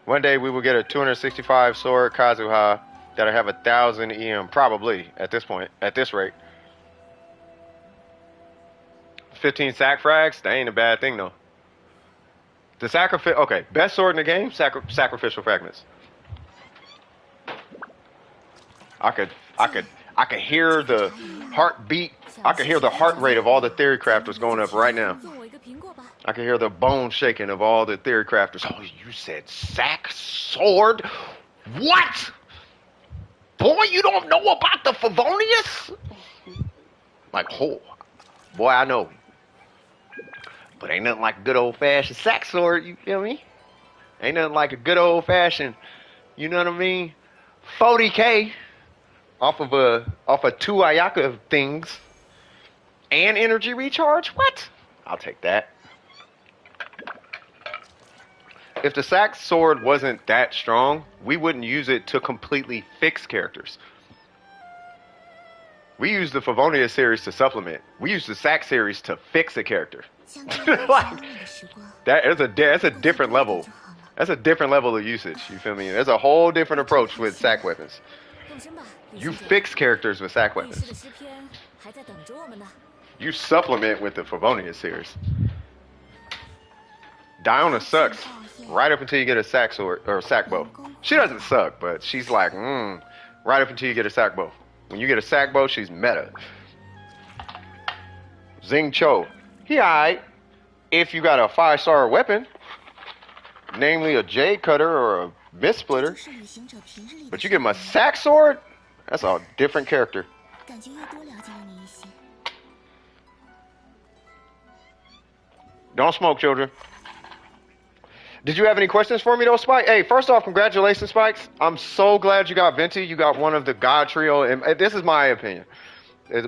Speaker 6: One day we will get a 265 sword Kazuha that'll have 1,000 EM, probably, at this point, at this rate. 15 sac frags, that ain't a bad thing, though. The okay, best sword in the game, sacrificial fragments. I could hear the heartbeat, I could hear the heart rate of all the theory crafters going up right now. I can hear the bone shaking of all the theory crafters. Oh, you said sack sword? What? Boy, you don't know about the Favonius? Like, oh, boy, I know. But ain't nothing like a good old-fashioned sack sword, you feel me? Ain't nothing like a good old-fashioned, you know what I mean? 40K off of 2 Ayaka things and energy recharge? What? I'll take that. If the sack sword wasn't that strong, we wouldn't use it to completely fix characters. We use the Favonius series to supplement. We use the sack series to fix a character. Like, that's a different level. That's a different level of usage, you feel me? There's a whole different approach with sack weapons. You fix characters with sack weapons. You supplement with the Favonius series. Diona sucks right up until you get a sack sword or sack bow. She doesn't suck, but she's like, right up until you get a sack bow. When you get a sack bow, she's meta. Xing Cho, he alright if you got a 5-star weapon, namely a jade cutter or a mist splitter. But you give him a sack sword, that's a different character. Don't smoke, children. Did you have any questions for me, though, Spike? Hey, first off, congratulations, Spikes. I'm so glad you got Venti. You got one of the God Trio. And this is my opinion.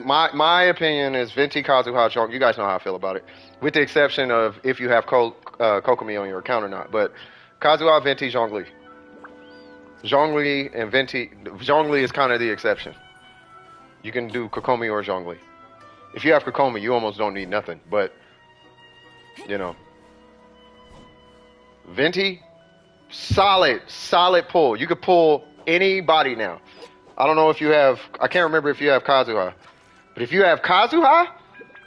Speaker 6: My opinion is Venti, Kazuha, Chonk. You guys know how I feel about it. With the exception of if you have Kokomi on your account or not. But Kazuha, Venti, Zhongli. Zhongli and Venti. Zhongli is kind of the exception. You can do Kokomi or Zhongli. If you have Kokomi, you almost don't need nothing. But, you know. Venti,
Speaker 1: Solid pull. You could pull anybody now. I don't know if you have, I can't remember if you have Kazuha. But if you have Kazuha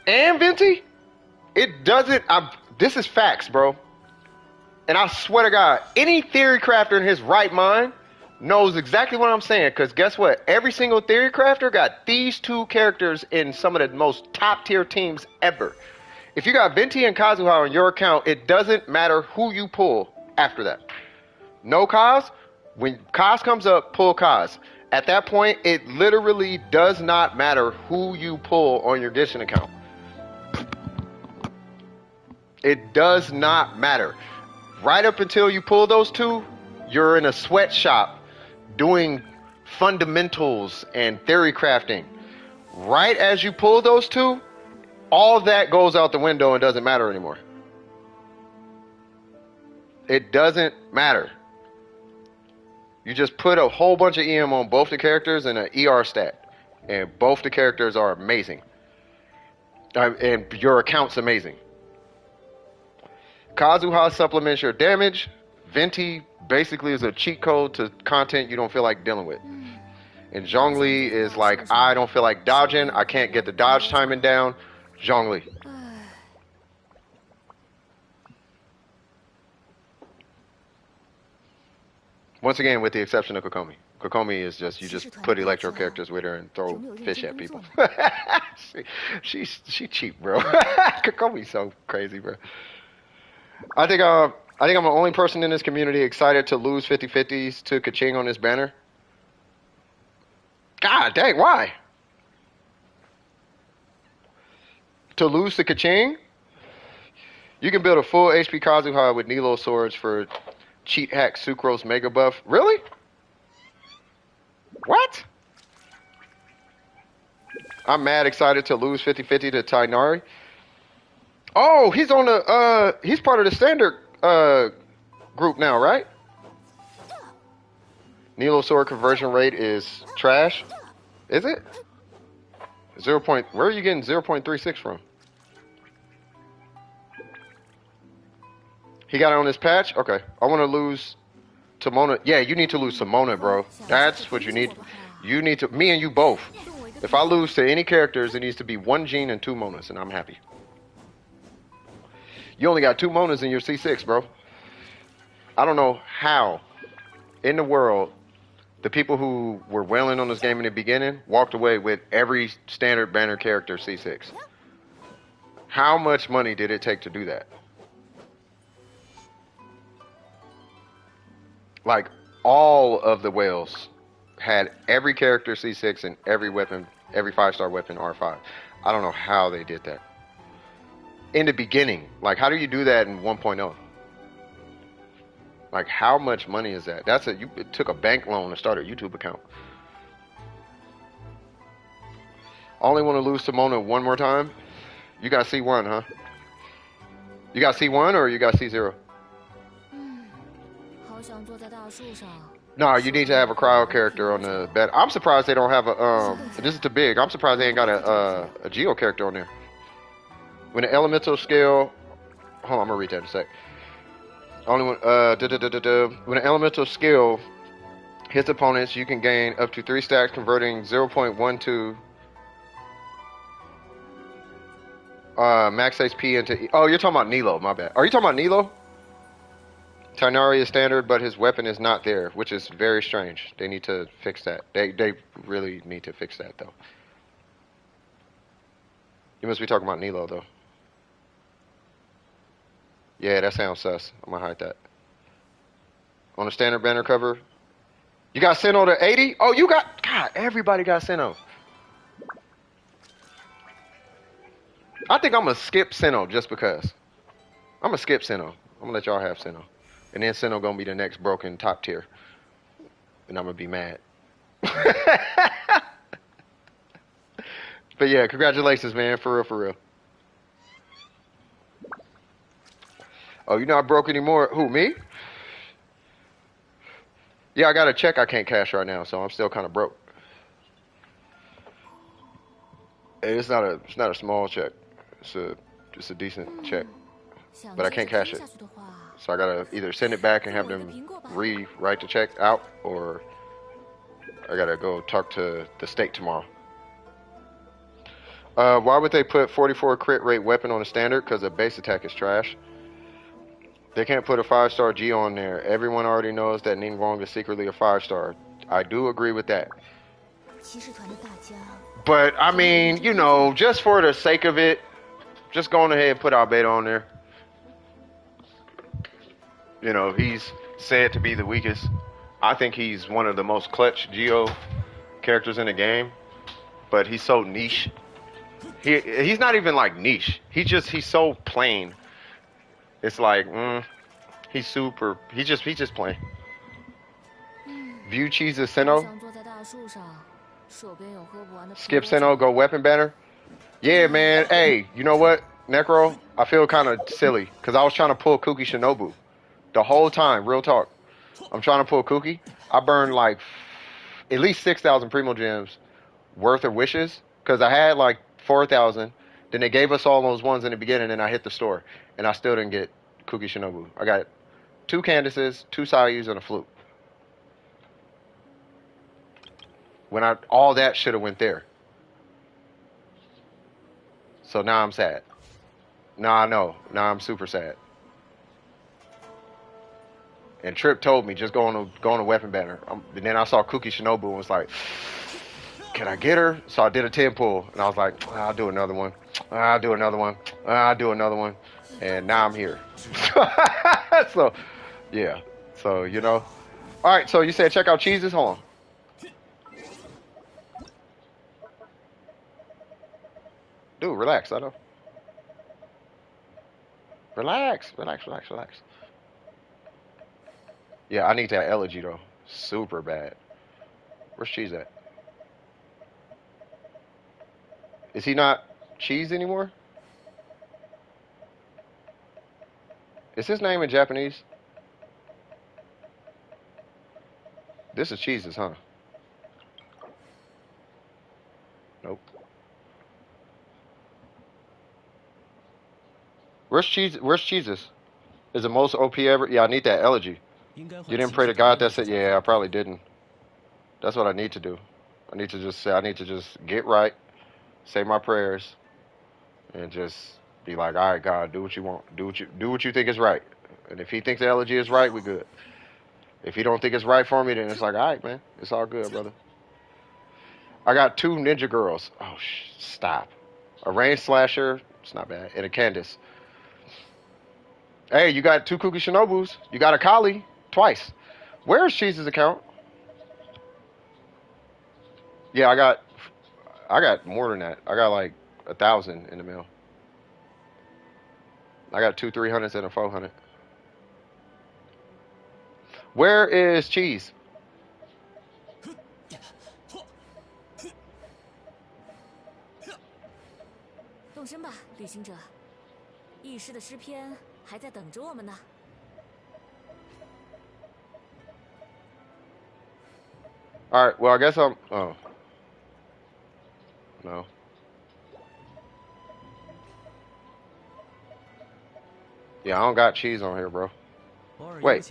Speaker 1: and Venti, it doesn't, this is facts, bro. And I swear to God, any theory crafter in his right mind knows exactly what I'm saying. Because guess what? Every single theory crafter got these two characters in some of the most top tier teams ever. If you got Venti and Kazuha on your account, it doesn't matter who you pull after that. No Kaz, when Kaz comes up, pull Kaz. At that point, it literally does not matter who you pull on your Genshin account. It does not matter. Right up until you pull those two, you're in a sweatshop doing fundamentals and theory crafting. Right as you pull those two, all that goes out the window and doesn't matter anymore. It doesn't matter. You just put a whole bunch of EM on both the characters and an ER stat. And both the characters are amazing. And your account's amazing. Kazuha supplements your damage. Venti basically is a cheat code to content you don't feel like dealing with. And Zhongli is like, I don't feel like dodging. I can't get the dodge timing down. Zhongli. Once again, with the exception of Kokomi. Kokomi is just, you just put electro characters with her and throw fish at people. she cheap, bro. Kokomi's so crazy, bro. I think I'm the only person in this community excited to lose 50-50s to Kaching on this banner. God dang, why? To lose to Kaching? You can build a full HP Kazuha with Nilo swords for cheat hack Sucrose mega buff. Really? What? I'm mad excited to lose 50-50 to Tainari. Oh, he's on the he's part of the standard group now, right? Nilo sword conversion rate is trash. Is it? Where are you getting 0.36 from? He got it on this patch? Okay. I want to lose to Mona. Yeah, you need to lose to Mona, bro. That's what you need. You need to, me and you both. If I lose to any characters, it needs to be 1 Jean and 2 Monas, and I'm happy. You only got 2 Monas in your C6, bro. I don't know how in the world the people who were wailing on this game in the beginning walked away with every standard banner character C6. How much money did it take to do that? Like, all of the whales had every character C6 and every weapon, every 5-star weapon R5. I don't know how they did that. In the beginning, like, how do you do that in 1.0? Like, how much money is that? It took a bank loan to start a YouTube account. Only want to lose to Mona one more time? You got C1, huh? You got C1 or you got C0? No, you need to have a cryo character on the bed. I'm surprised they don't have a, this is too big. I'm surprised they ain't got a Geo character on there. When the elemental scale, hold on, I'm gonna read that in a sec. Only when, when the elemental skill hits opponents, you can gain up to 3 stacks, converting 0.12 max HP into, oh, you're talking about Nilo, my bad. Are you talking about Nilo? Tainari is standard, but his weapon is not there, which is very strange. They need to fix that. They really need to fix that, though. You must be talking about Nilo, though. Yeah, that sounds sus. I'm gonna hide that. On the standard banner cover. You got Sino to 80? Oh, you got, God, everybody got Sino. I think I'm gonna skip Sino just because. I'm gonna skip Sino. I'm gonna let y'all have Sino. And then Sino gonna be the next broken top tier. And I'm gonna be mad. But yeah, congratulations, man. For real, for real. Oh, you're not broke anymore? Who, me? Yeah, I got a check I can't cash right now, so I'm still kind of broke. Hey, it's not a small check. It's a decent check. but I can't cash it. So I gotta either send it back and have them rewrite the check out, or I gotta go talk to the state tomorrow. Why would they put 44 crit rate weapon on the standard? Because the base attack is trash. They can't put a 5-star G on there. Everyone already knows that Ningguang is secretly a 5-star. I do agree with that. But, I mean, you know, just for the sake of it, just go on ahead and put Albedo on there. You know, he's said to be the weakest. I think he's one of the most clutch Geo characters in the game. But he's so niche. He's not even like niche. He's so plain. It's like, he's just plain. View cheeses Sino. Skip Sino, go weapon banner. Yeah, man. Hey, you know what, Necro? I feel kind of silly because I was trying to pull Kuki Shinobu the whole time. Real talk. I'm trying to pull Kuki. I burned like at least 6,000 Primo Gems worth of wishes because I had like 4,000. Then they gave us all those ones in the beginning, and I hit the store, and I still didn't get Kuki Shinobu. I got 2 Candaces, 2 Sayus, and a Flute. When all that should have went there. So now I'm sad. Now I know. Now I'm super sad. And Trip told me just go on a weapon banner. And then I saw Kuki Shinobu and was like, can I get her? So I did a 10 pull, and I was like, I'll do another one. I'll do another one. I'll do another one. And now I'm here. So, yeah. So, you know. All right, so you said check out cheeses? Hold on. Dude, relax. I know. Relax. Yeah, I need that elegy, though. Super bad. Where's Cheese at? Is he not Cheese anymore? Is his name in Japanese? This is Cheese's, huh? Nope. Where's Cheese's? Is the most OP ever? Yeah, I need that elegy. You didn't pray to God? That's it? Yeah, I probably didn't. That's what I need to do. I need to just get right, say my prayers, and just be like, all right, God, do what you want. Do what you think is right. And if he thinks the elegy is right, we good. If he don't think it's right for me, then it's like, all right, man. It's all good, brother. I got 2 ninja girls. Oh, stop. A rain slasher. It's not bad. And a Candace. Hey, you got 2 Kuki Shinobus. You got a Kali twice. Where's Cheese's account? Yeah, I got more than that. I got like 1,000 in the mail. I got 2 300s and a 400. Where is Cheese?
Speaker 3: 动身吧，旅行者。异世的诗篇还在等着我们呢。
Speaker 1: All right. Well, I guess I'm. Oh. No. Yeah, I don't got cheese on here, bro. Wait.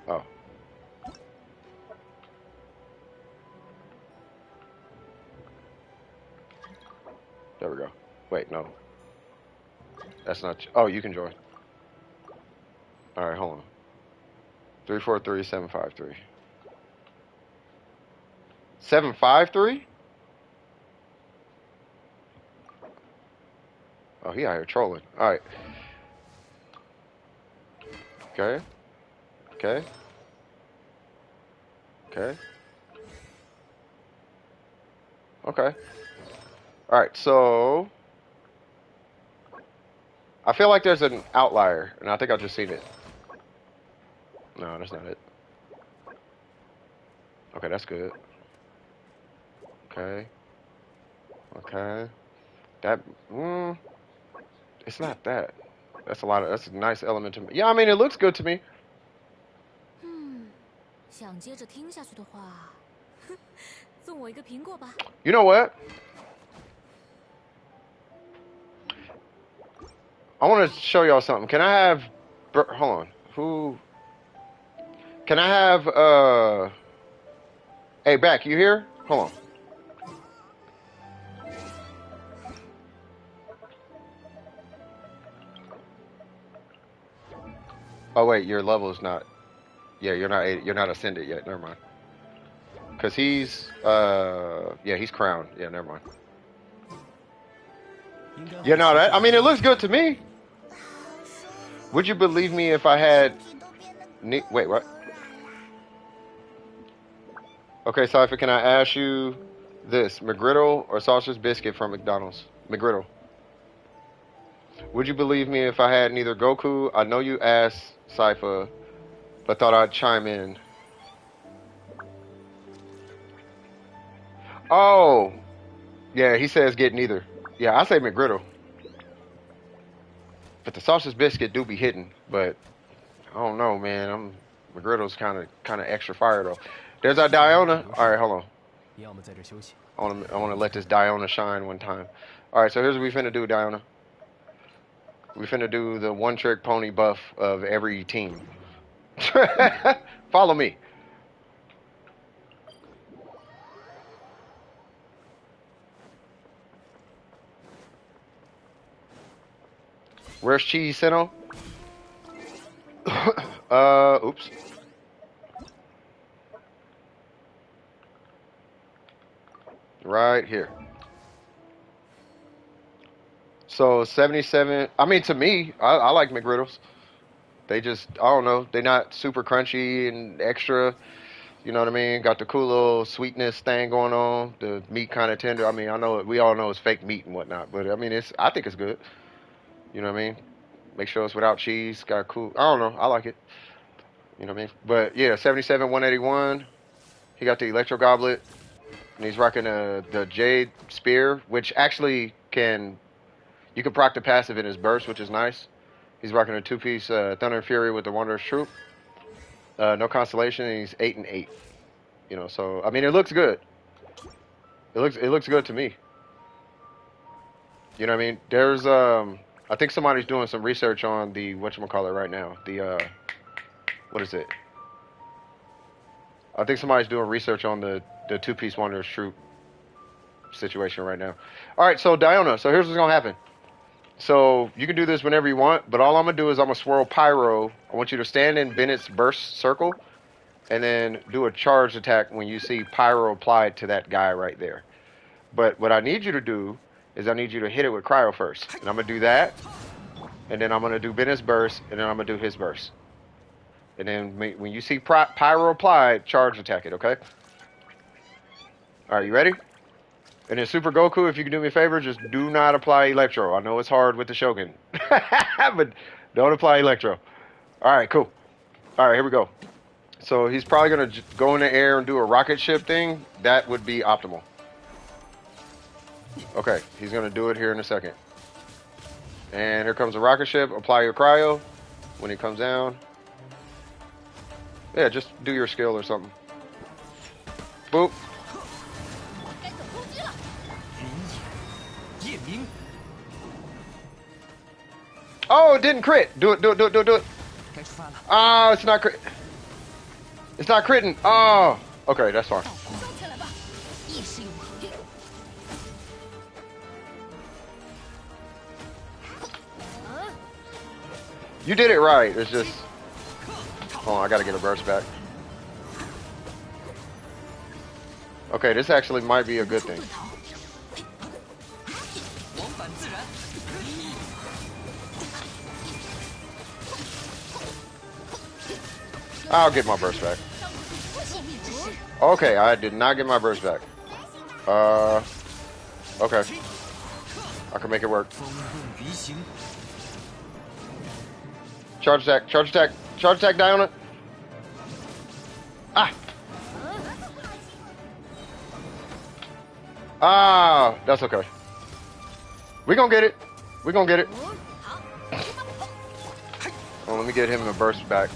Speaker 1: Oh. There we go. Wait, no. That's not. Oh, you can join. All right, hold on. 343-753. 753? Oh, he out here trolling. All right. Okay. Okay. Okay. Okay. All right, so I feel like there's an outlier, and I think I've just seen it. No, that's not it. Okay, that's good. Okay. Okay. That, it's not that. That's a nice element to me. Yeah, I mean, it looks good to me.
Speaker 3: 想接着听下去的话，送我一个苹果吧。
Speaker 6: You know what? I want to show y'all something. Can I have... Hold on. Who... Can I have, Hey, Back, you here? Hold on. Oh, wait, your level is not... Yeah, you're not ascended yet. Never mind. Because he's, yeah, he's crowned. Yeah, never mind. Yeah, no, that, I mean, it looks good to me. Would you believe me if I had... Wait, what? Okay, Cypher, can I ask you this? McGriddle or sausage biscuit from McDonald's? McGriddle. Would you believe me if I had neither Goku? I know you asked Cypher, but thought I'd chime in. Oh, yeah, he says get neither. Yeah, I say McGriddle. But the sausage biscuit do be hitting, but I don't know, man. McGriddle's kind of extra fire though. There's our Diona. All right, hold on.
Speaker 7: 要么在这休息。
Speaker 6: I want to let this Diona shine one time. All right, so here's what we finna do, Diona. We finna do the one-trick pony buff of every team. Follow me. Where's Cheese, Sino? Oops. Right here. So 77. I mean, to me, I like McGriddles. They just, I don't know, they're not super crunchy and extra. You know what I mean? Got the cool little sweetness thing going on. The meat kind of tender. I mean, I know we all know it's fake meat and whatnot, but I mean, I think it's good. You know what I mean? Make sure it's without cheese. Got cool. I don't know. I like it. You know what I mean? But yeah, 77, 181. He got the Electro Goblet. And he's rocking the Jade Spear, which actually you can proc the passive in his burst, which is nice. He's rocking a two-piece Thunder and Fury with the Wanderer's Troop. No Constellation, and he's 8 and 8. You know, so I mean, it looks good. It looks good to me. You know what I mean? There's I think somebody's doing some research on the whatchamacallit right now. The what is it? I think somebody's doing research on the two-piece Wanderer's Troop situation right now. All right, so Diona. So here's what's gonna happen. So you can do this whenever you want, but all I'm gonna do is I'm gonna swirl Pyro. I want you to stand in Bennett's burst circle, and then do a charge attack when you see Pyro applied to that guy right there. But what I need you to do is I need you to hit it with Cryo first, and I'm gonna do that, and then I'm gonna do Bennett's burst, and then I'm gonna do his burst. And then when you see Pyro applied, charge attack it, okay? All right, you ready? And then Super Goku, if you can do me a favor, just do not apply Electro. I know it's hard with the Shogun, but don't apply Electro. All right, cool. All right, here we go. So he's probably going to go in the air and do a rocket ship thing. That would be optimal. Okay, he's going to do it here in a second. And here comes a rocket ship. Apply your cryo when he comes down. Yeah, just do your skill or something. Boop. Oh, it didn't crit. Do it. Oh, it's not crit. It's not critting. Oh, okay, that's fine. You did it right. It's just... Oh, I gotta get a burst back. Okay, this actually might be a good thing. I'll get my burst back. Okay, I did not get my burst back. Okay. I can make it work. Charge attack, charge attack, charge attack, Diona. Ah! Ah, that's okay. We gonna get it. We gonna get it. Oh, let me get him a burst back.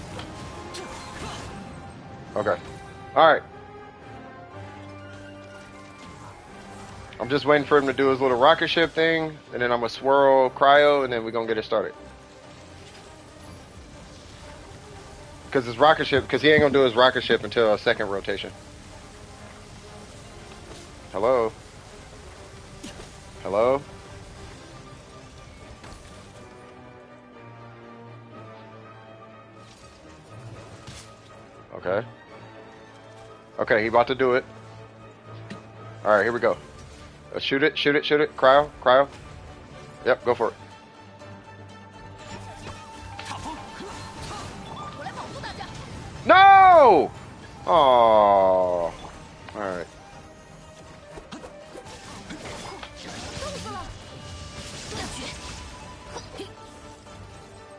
Speaker 6: Okay. Alright.
Speaker 1: I'm just waiting for him to do his little rocket ship thing, and then I'm gonna swirl cryo, and then we're gonna get it started. Because his rocket ship, because he ain't gonna do his rocket ship until a second rotation. Hello? Hello? Okay. Okay, he about to do it. Alright, here we go. Shoot it, shoot it, shoot it. Cryo, cryo. Yep, go for it. No! Oh. Alright.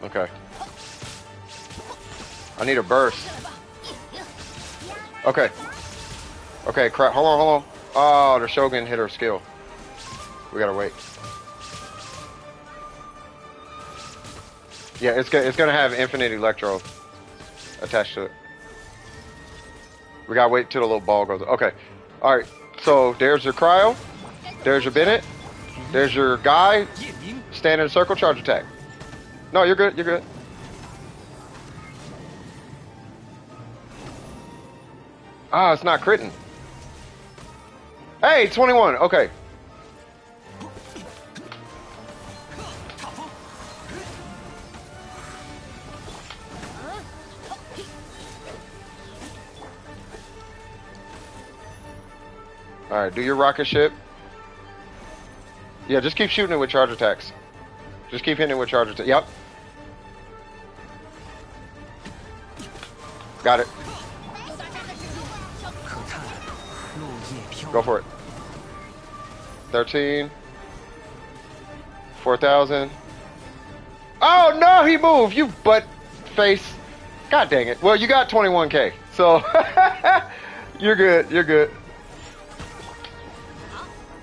Speaker 1: Okay. I need a burst. Okay. Okay, crap. Hold on, hold on. Oh, the Shogun hit her skill. We gotta wait. Yeah, it's gonna have infinite electro attached to it. We gotta wait till the little ball goes. Okay. Alright. So there's your cryo. There's your Bennett. There's your guy. Stand in a circle, charge attack. No, you're good, you're good. Ah, it's not critting. Hey, 21. Okay. Alright, do your rocket ship. Yeah, just keep shooting it with charge attacks. Just keep hitting it with charge attacks. Yep. Got it. Go for it. 13. 4,000. Oh no, he moved. You butt face. God dang it. Well, you got 21K. So you're good. You're good.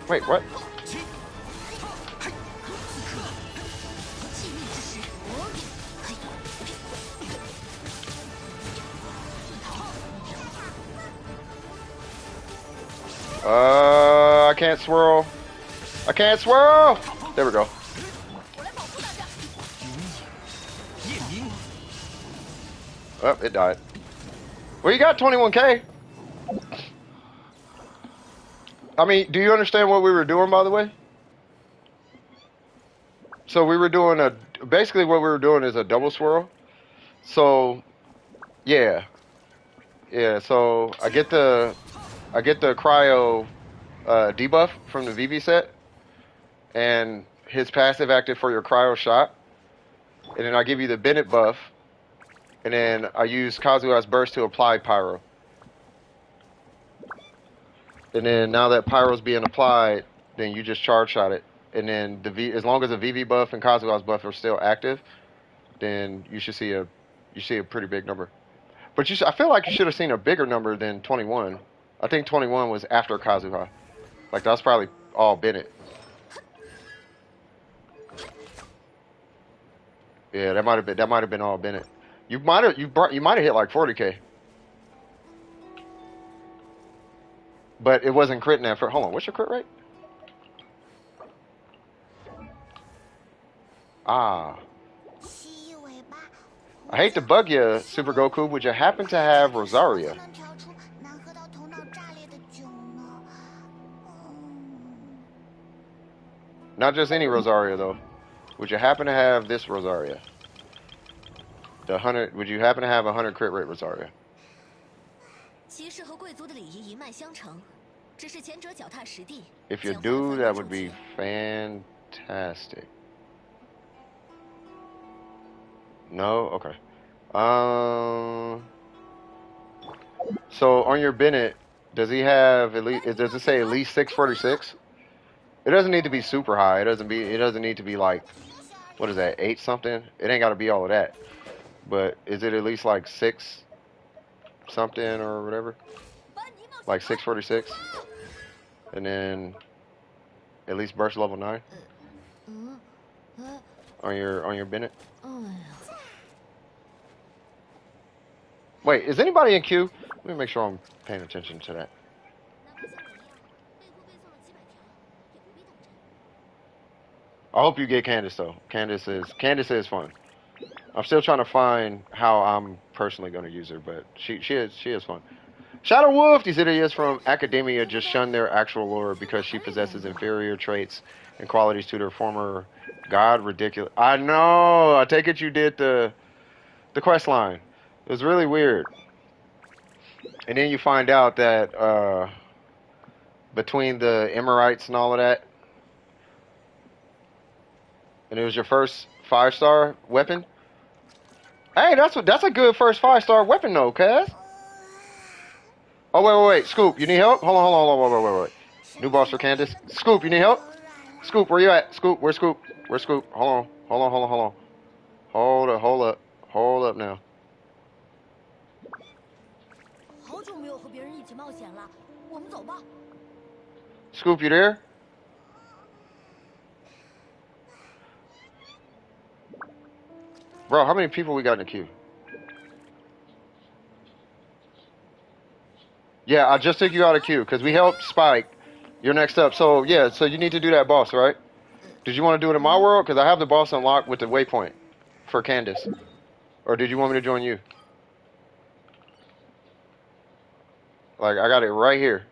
Speaker 1: Wait, what? I can't swirl. I can't swirl. There we go. Oh, it died. Well, you got 21K. I mean, do you understand what we were doing, by the way? So we were doing basically what we were doing is a double swirl. So, yeah. Yeah, so I get the cryo debuff from the VV set, and his passive active for your cryo shot, and then I give you the Bennett buff, and then I use Kazuha's burst to apply pyro. And then now that pyro's being applied, then you just charge shot it, and then as long as the VV buff and Kazuha's buff are still active, then you should see a pretty big number. But I feel like you should have seen a bigger number than 21. I think 21 was after Kazuha. Like that's probably all Bennett. Yeah, that might have been all Bennett. You might have hit like 40K. But it wasn't critting that first. Hold on, what's your crit rate? Ah. I hate to bug you, Super Goku. Would you happen to have Rosaria? Not just any Rosaria, though. Would you happen to have this Rosaria? The 100. Would you happen to have 100 crit rate Rosaria? If you do, that would be fantastic. No? Okay. So on your Bennett, does he have at least? Does it say at least 646? It doesn't need to be super high. It doesn't need to be like, what is that, 8 something? It ain't got to be all of that. But is it at least like 6 something or whatever? Like 646? And then at least burst level 9 on your Bennett. Wait, is anybody in queue? Let me make sure I'm paying attention to that. I hope you get Candace though. Candace is fun. I'm still trying to find how I'm personally going to use her, but she is fun. Shadow Wolf, these idiots from academia just shun their actual lore because she possesses inferior traits and qualities to their former god. Ridiculous. I know. I take it you did the quest line. It was really weird. And then you find out that between the Emirites and all of that, and it was your first 5-star weapon. Hey, that's a good first 5-star weapon though, cuz. Oh wait. Scoop, you need help? Hold on, wait. New boss for Candace. Scoop, you need help? Scoop, where you at? Scoop, where's Scoop? Where's Scoop? Hold on. Hold up now.
Speaker 3: 好久没有和别人一起冒险了，我们走吧。
Speaker 1: Scoop, you there? Bro, how many people we got in the queue? Yeah, I just took you out of queue because we helped Spike. You're next up. So, yeah, so you need to do that boss, right? Did you want to do it in my world? Because I have the boss unlocked with the waypoint for Candace. Or did you want me to join you? Like, I got it right here.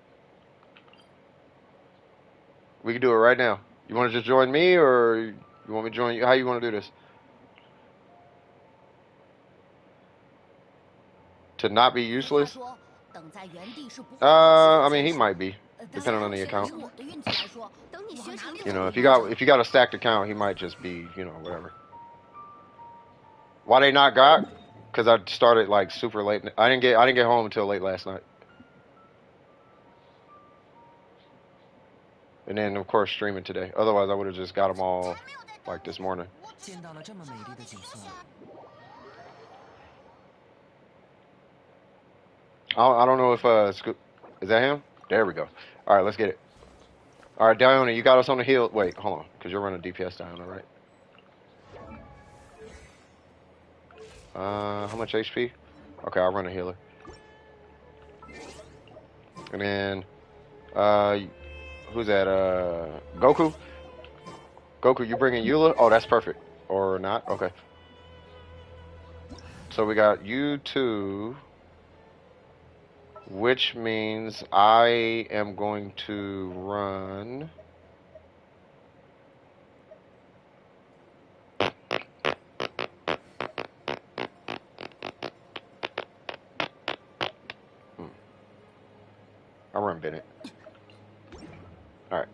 Speaker 1: We can do it right now. You want to just join me or you want me to join you? How you want to do this? To not be useless? I mean, he might be, depending on the account. You know, if you got a stacked account, he might just be, you know, whatever. Why they not got? Because I started like super late. I didn't get home until late last night. And then of course streaming today. Otherwise, I would have just got them all like this morning.
Speaker 7: 见到了这么美丽的景色，
Speaker 1: I don't know if is that him? There we go. All right, let's get it. All right, Diona, you got us on the hill. Wait, hold on, because you're running DPS, Diona, right? How much HP? Okay, I'll run a healer. And then, who's that? Goku? Goku, you bringing Eula? Oh, that's perfect. Or not? Okay. So we got you two, which means I am going to run. I'll run Bennett. All right.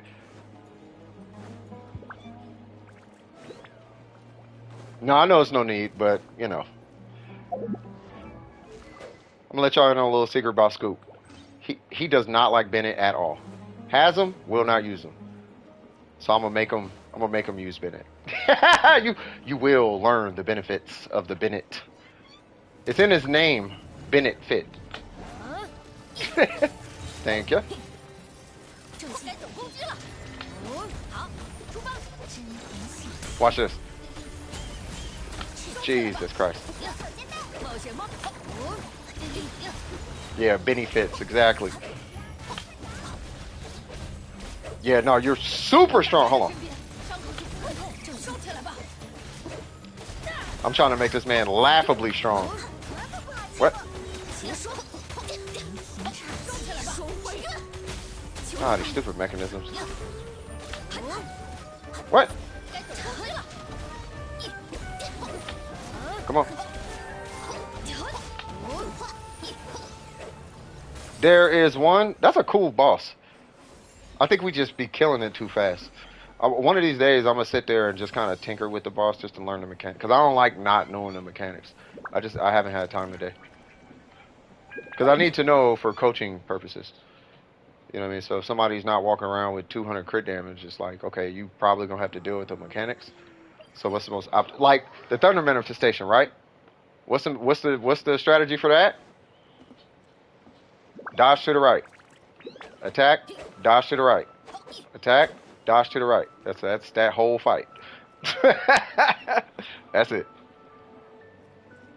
Speaker 1: No, I know it's no need, but you know. I'm gonna let y'all know a little secret about Scoop. He does not like Bennett at all. Has him, will not use him. So I'm gonna make him use Bennett. you will learn the benefits of the Bennett. It's in his name, Bennett Fit. Thank you. Watch this. Jesus Christ. Yeah, Benny fits, exactly. Yeah, no, you're super strong. Hold on. I'm trying to make this man laughably strong. What? Ah, these stupid mechanisms. What? Come on. There is one. That's a cool boss. I think we just be killing it too fast. One of these days, I'm gonna sit there and just kind of tinker with the boss just to learn the mechanics. Cause I don't like not knowing the mechanics. I haven't had time today. Cause I need to know for coaching purposes. You know what I mean? So if somebody's not walking around with 200 crit damage, it's like, okay, you probably gonna have to deal with the mechanics. So what's the most like the thunder manifestation, right? What's the strategy for that? Dodge to the right. Attack, dodge to the right. Attack, dodge to the right. That's that whole fight. That's it.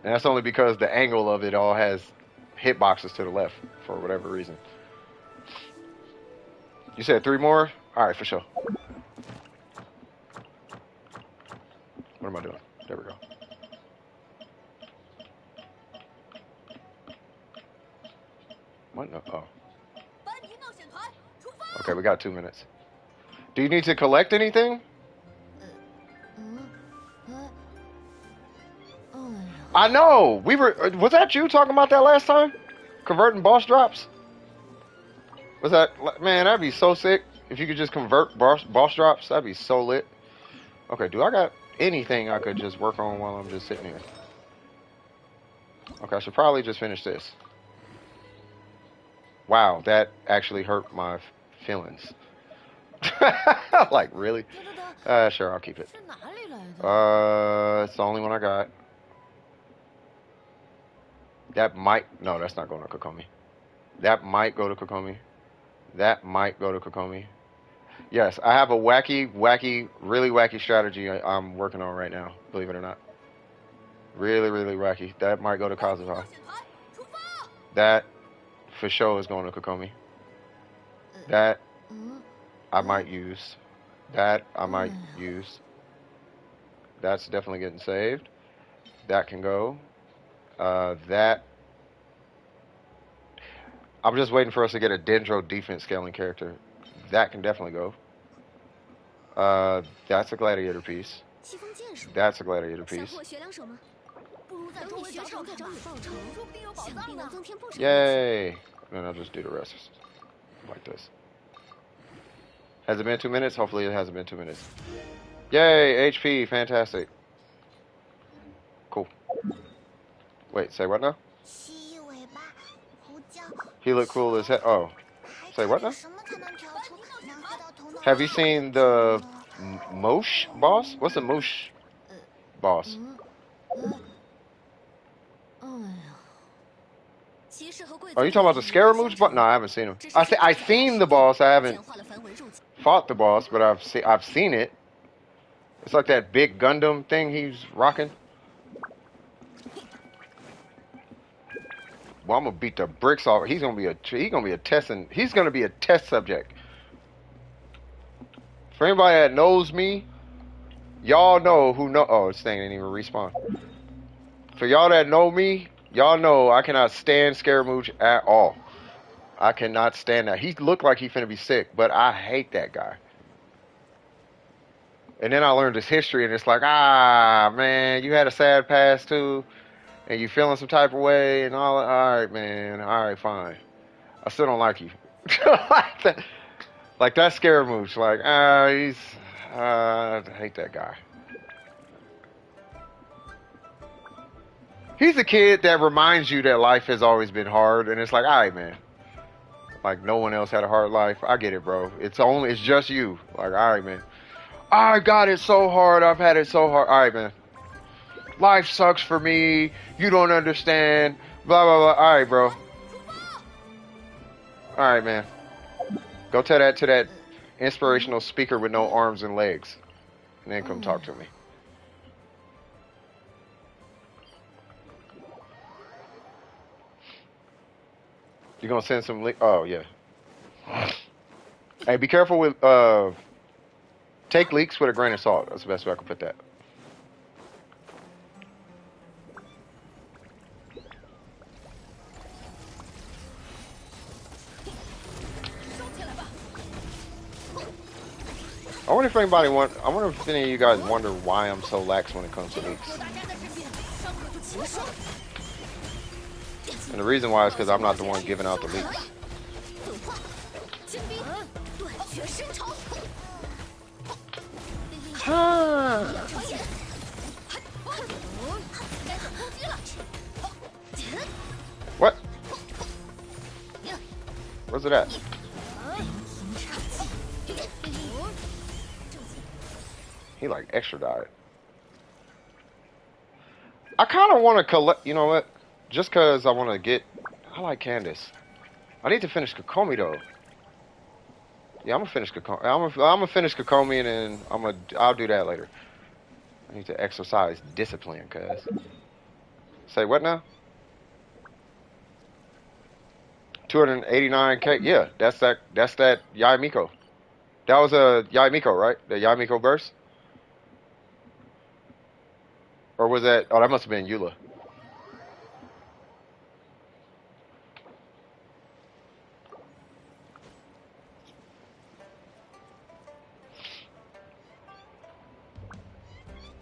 Speaker 1: And that's only because the angle of it all has hitboxes to the left for whatever reason. You said 3 more? All right, for sure.
Speaker 6: Okay, we got 2 minutes. Do you need to collect anything? I know. We were. Was that you talking about that last time? Converting boss drops? Was that, man? That'd be so sick if you could just convert boss drops. That'd be so lit. Okay, do I got anything I could just work on while I'm just sitting here? Okay, I should probably just finish this. Wow, that actually hurt my feelings. Like, really? Sure, I'll keep it.
Speaker 3: 这哪里来的？
Speaker 6: It's the only one I got. That might, no, that's not going to Kokomi. That might go to Kokomi. That might go to Kokomi. Yes, I have a wacky, really wacky strategy I'm working on right now, believe it or not. Really, really wacky. That might go to Kazuha.
Speaker 3: 出发！
Speaker 6: That, for sure, is going to Kokomi. That, I might use. That, I might use. That's definitely getting saved. That can go. That. I'm just waiting for us to get a Dendro defense scaling character. That can definitely go. That's a gladiator piece.
Speaker 3: 西风剑手，
Speaker 6: That's a gladiator
Speaker 3: 想
Speaker 6: piece.
Speaker 3: 破血量手吗？不如在周围找找看找你报仇，说不定有宝
Speaker 4: 想必
Speaker 3: 藏呢。
Speaker 4: 能增添不少。
Speaker 6: Yay! And then I'll just do the rest like this. Has it been 2 minutes? Hopefully it hasn't been 2 minutes. Yay! HP, fantastic. Cool. Wait, say what now?
Speaker 4: 蜥蜴尾巴，呼叫。
Speaker 6: He looked cool as hell. Oh,
Speaker 4: 还
Speaker 6: say
Speaker 4: 差
Speaker 6: what
Speaker 4: 点
Speaker 6: now?
Speaker 4: 什么才能调出能喝到头脑？
Speaker 6: Have you seen the Mosh boss? What's the Mosh boss?
Speaker 3: 哎呀，骑士和贵族
Speaker 6: Are you talking about the Scaramouche boss? No, I haven't seen him. I've seen the boss. I haven't
Speaker 3: 简化了繁文缛节。
Speaker 6: fought the boss, but I've seen it. It's like that big Gundam thing he's rocking. Well, I'm gonna beat the bricks off. He's gonna be a test subject. For anybody that knows me, y'all know who know. Oh, this thing didn't even respawn. For y'all that know me, y'all know I cannot stand Scaramouche at all. I cannot stand that. He looked like he finna be sick, but I hate that guy. And then I learned his history, and it's like, man, you had a sad past too, and you feeling some type of way, and all right, man, all right, fine. I still don't like you. Like that Scaramouche, like, I hate that guy. He's a kid that reminds you that life has always been hard, and it's like, all right, man. Like no one else had a hard life. I get it, bro. It's just you. Like, all right, man. I got it so hard. I've had it so hard. All right, man. Life sucks for me. You don't understand. Blah, blah, blah. All right, bro. All right, man. Go tell that to that inspirational speaker with no arms and legs. And then come talk to me. You gonna send some link? Oh, yeah. Hey, be careful with, take leaks with a grain of salt. That's the best way I can put that. I wonder if any of you guys wonder why I'm so lax when it comes to leaks. And the reason why is because I'm not the one giving out the leaks. What? Where's it at? He like extra died. I kind of want to collect. You know what? Just because I want to get. I like Candace. I need to finish Kokomi though. Yeah, I'm gonna finish Kokomi. I'm gonna finish Kokomi and then I'll do that later. I need to exercise discipline, cuz. Say what now? 289k. Yeah, that's that Yaimiko. That was a Yaimiko, right? The Yaimiko burst. Or was that? Oh, that must have been Eula.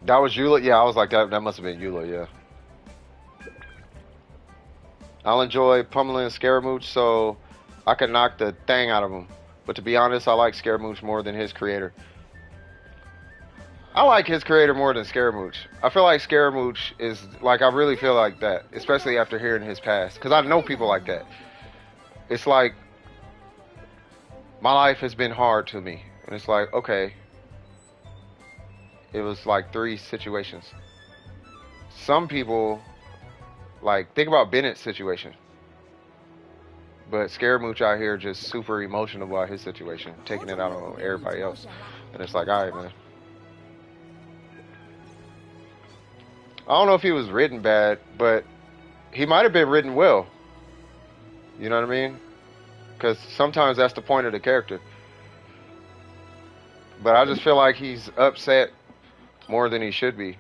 Speaker 6: That was Eula? Yeah, I was like, that must have been Eula, yeah. I'll enjoy pummeling Scaramouche so I can knock the thing out of him. But to be honest, I like Scaramouche more than his creator. I like his creator more than Scaramouche. I feel like Scaramouche is, like, I really feel like that. Especially after hearing his past. Because I know people like that. It's like, my life has been hard to me. And it's like, okay. It was like 3 situations. Some people, like, think about Bennett's situation. But Scaramouche out here just super emotional about his situation, taking it out on everybody else. And it's like, alright, man. I don't know if he was written bad, but he might have been written well. You know what I mean? Because sometimes that's the point of the character. But I just feel like he's upset more than he should be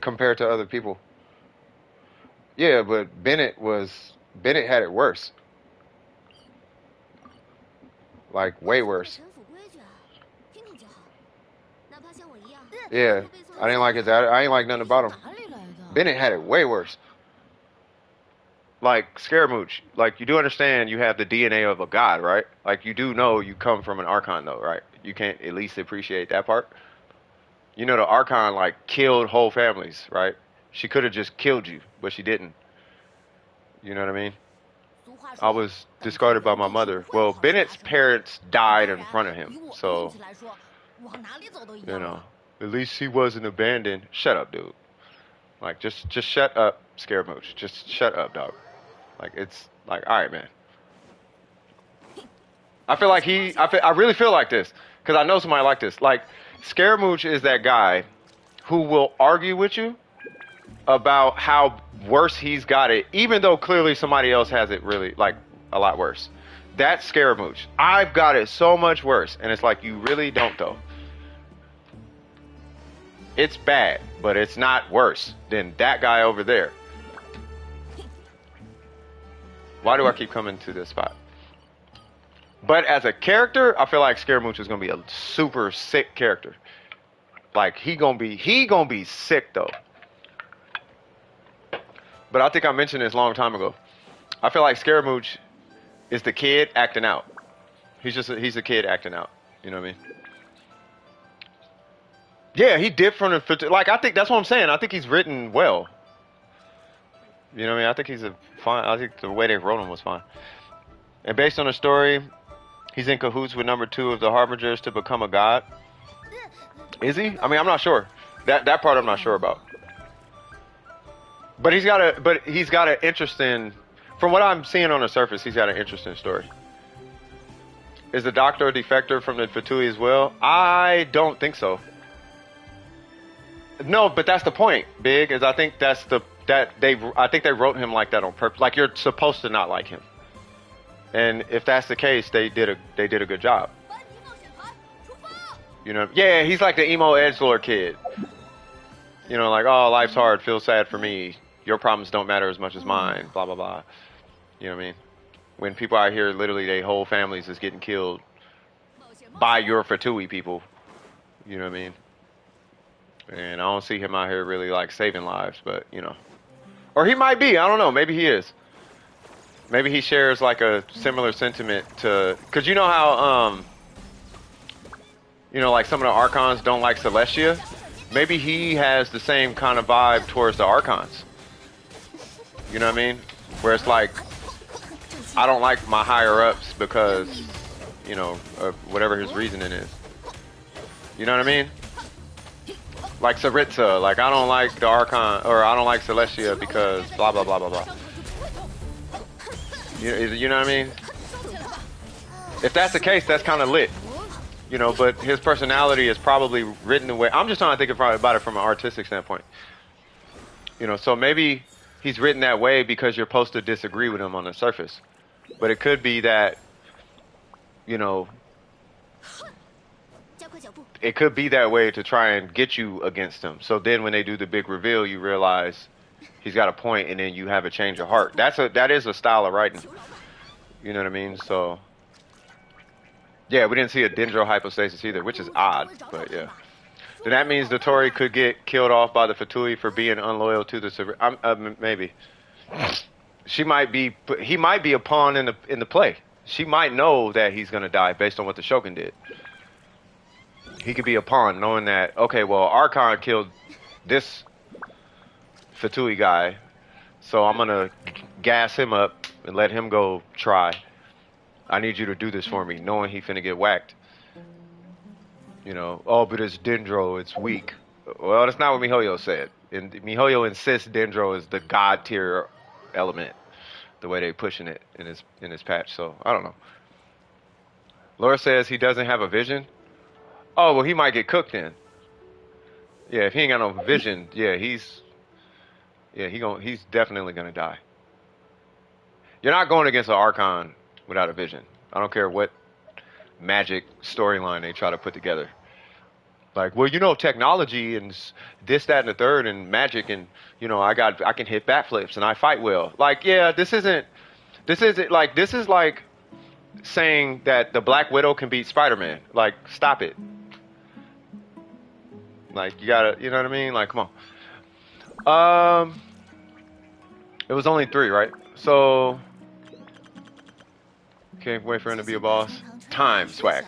Speaker 6: compared to other people. Yeah, but Bennett had it worse. Like, way worse. Yeah, I didn't like his attitude. I ain't like nothing about him. Bennett had it way worse. Like, Scaramouche, like, you do understand you have the DNA of a god, right? Like, you do know you come from an Archon, though, right? You can't at least appreciate that part. You know, the Archon, like, killed whole families, right? She could have just killed you, but she didn't. You know what I mean? I was discarded by my mother. Well, Bennett's parents died in front of him, so, you know, at least he wasn't abandoned. Shut up, dude. Like, just shut up, Scaramouche. Just shut up, dog. Like, it's like, all right, man. I feel like I really feel like this because I know somebody like this. Like, Scaramouche is that guy who will argue with you about how worse he's got it, even though clearly somebody else has it really, like, a lot worse. That's Scaramouche. I've got it so much worse. And it's like, you really don't, though. It's bad, but it's not worse than that guy over there. Why do I keep coming to this spot? But as a character, I feel like Scaramouche is gonna be a super sick character. Like, he gonna be sick though. But I think I mentioned this a long time ago. I feel like Scaramouche is the kid acting out. He's a kid acting out. You know what I mean? Yeah, he dipped from the, like, I think that's what I'm saying. I think he's written well. You know what I mean? I think he's fine. I think the way they wrote him was fine. And based on the story, he's in cahoots with number 2 of the Harbingers to become a god. Is he? I mean, I'm not sure. That part I'm not sure about. But he's got an interesting, from what I'm seeing on the surface, he's got an interesting story. Is the Doctor a defector from the Fatui as well? I don't think so. No, but that's the point, Big, is I think I think they wrote him like that on purpose. Like, you're supposed to not like him. And if that's the case, they did a good job. You know, yeah, he's like the emo edgelord kid. You know, like, oh, life's hard, feel sad for me. Your problems don't matter as much as mine, blah, blah, blah. You know what I mean? When people out here, literally, their whole families is getting killed by your Fatui people. You know what I mean? And I don't see him out here really, like, saving lives, but, you know. Or he might be, I don't know, maybe he is. Maybe he shares, like, a similar sentiment to, because you know how, you know, like, some of the Archons don't like Celestia? Maybe he has the same kind of vibe towards the Archons. You know what I mean? Where it's like, I don't like my higher-ups because, you know, of whatever his reasoning is. You know what I mean? Like Saritza, like, I don't like the Archon, or I don't like Celestia because blah, blah, blah, blah, blah. You know what I mean? If that's the case, that's kind of lit. You know, but his personality is probably written away. I'm just trying to think about it from an artistic standpoint. You know, so maybe he's written that way because you're supposed to disagree with him on the surface. But it could be that, you know, it could be that way to try and get you against him. So then when they do the big reveal, you realize he's got a point, and then you have a change of heart. That is a style of writing. You know what I mean? So, yeah, we didn't see a dendrohypostasis either, which is odd, but yeah. then that means the Tory could get killed off by the Fatui for being unloyal to the maybe. He might be a pawn in the play. She might know that he's gonna die based on what the Shogun did. He could be a pawn, knowing that, okay, well, Archon killed this Fatui guy, so I'm gonna gas him up and let him go try. I need you to do this for me, knowing he finna get whacked. You know, oh, but it's Dendro, it's weak. Well, that's not what MiHoYo said. And MiHoYo insists Dendro is the god tier element, the way they pushing it in his patch. So I don't know. Laura says he doesn't have a vision. Oh, well, he might get cooked then. Yeah, if he ain't got no vision, yeah, he's definitely gonna die. You're not going against an Archon without a vision. I don't care what magic storyline they try to put together. Like, well, you know, technology and this, that, and the third, and magic, and you know, I can hit backflips and I fight well. Like, yeah, this is like saying that the Black Widow can beat Spider-Man. Like, stop it. Like, you gotta, you know what I mean? Like, come on. It was only 3, right? So, can't wait for him to be a boss. Time, swag.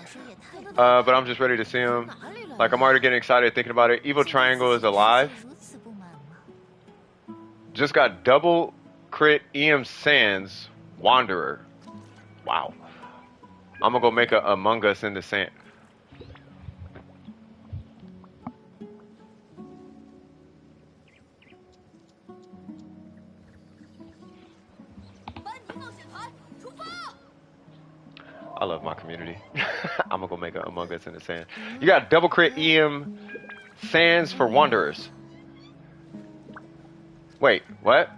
Speaker 6: But I'm just ready to see him. Like, I'm already getting excited thinking about it. Evil Triangle is alive. Just got double crit EM Sands Wanderer. Wow. I'm gonna go make a Among Us in the Sand. I love my community. I'm gonna go make a Among Us in the Sand. You got double crit EM Sands for Wanderers. Wait, what?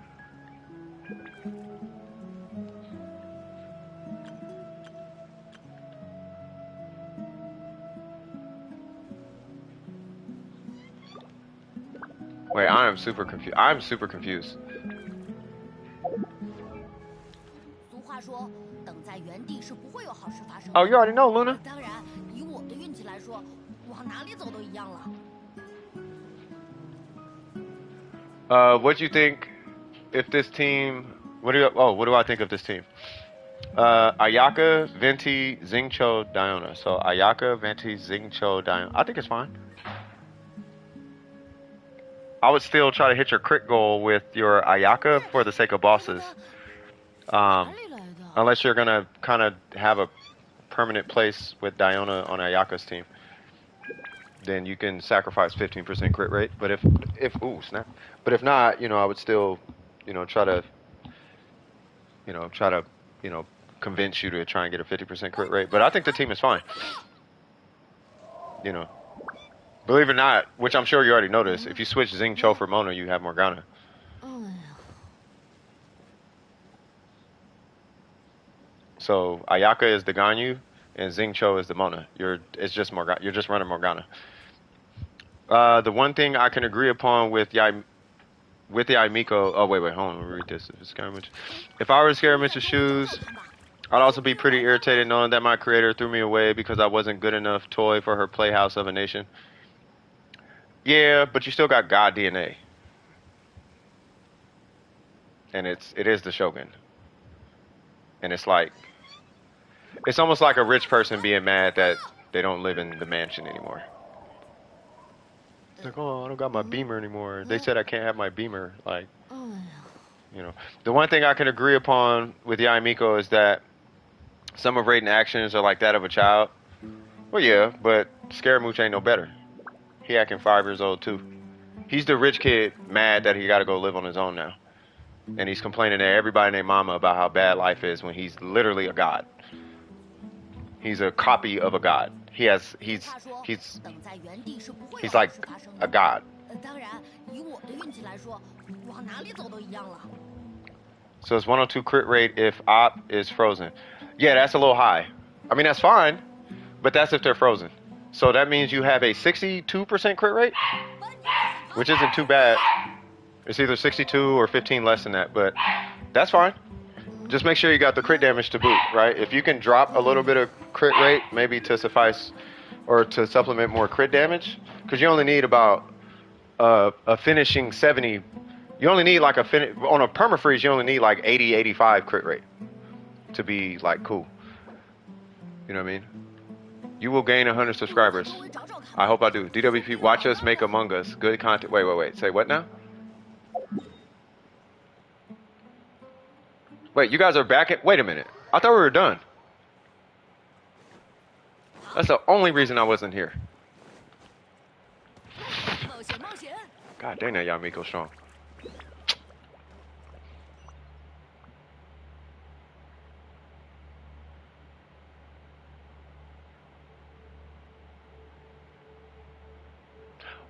Speaker 6: Wait, I am super confused. I'm super confused. Oh, you already know, Luna. What do you think if this team? What do I think of this team? Ayaka, Venti, Xingqiu, Diona. So Ayaka, Venti, Xingqiu, Diona. I think it's fine. I would still try to hit your crit goal with your Ayaka for the sake of bosses. Unless you're gonna kind of have a permanent place with Diona on Ayaka's team, then you can sacrifice 15% crit rate. But if ooh snap. But if not, you know, I would still, you know, try to convince you to try and get a 50% crit rate. But I think the team is fine. You know, believe it or not, which I'm sure you already noticed, if you switch Xingqiu for Mona, you have Morgana. So Ayaka is the Ganyu, and Xingqiu is the Mona. It's just Morgana. You're just running Morgana. The one thing I can agree upon with the Miko. Oh wait, hold on. Let me read this. If I were to scare Mr. Shoes, I'd also be pretty irritated knowing that my creator threw me away because I wasn't good enough toy for her Playhouse of a Nation. Yeah, but you still got God DNA, and it is the Shogun, and it's like. It's almost like a rich person being mad that they don't live in the mansion anymore. It's like, oh, I don't got my Beamer anymore. They said I can't have my Beamer. Like, you know. The one thing I can agree upon with Yai Miko is that some of Raiden's actions are like that of a child. Well, yeah, but Scaramouche ain't no better. He acting 5 years old, too. He's the rich kid mad that he got to go live on his own now. And he's complaining to everybody named Mama about how bad life is when he's literally a god. He's a copy of a god. He's like a god. So it's 102 crit rate if op is frozen. Yeah, that's a little high. I mean, that's fine, but that's if they're frozen. So that means you have a 62% crit rate, which isn't too bad. It's either 62 or 15 less than that, but that's fine. Just make sure you got the crit damage to boot, right? If you can drop a little bit of crit rate, maybe to suffice, or to supplement more crit damage, because you only need about a finishing 70. You only need like on a permafreeze. You only need like 80, 85 crit rate to be like cool. You know what I mean? You will gain 100 subscribers. I hope I do. DWP, watch us make Among Us. Good content. Wait. Say what now? Wait, you guys are back at... Wait a minute. I thought we were done. That's the only reason I wasn't here. God dang that Yamiko strong.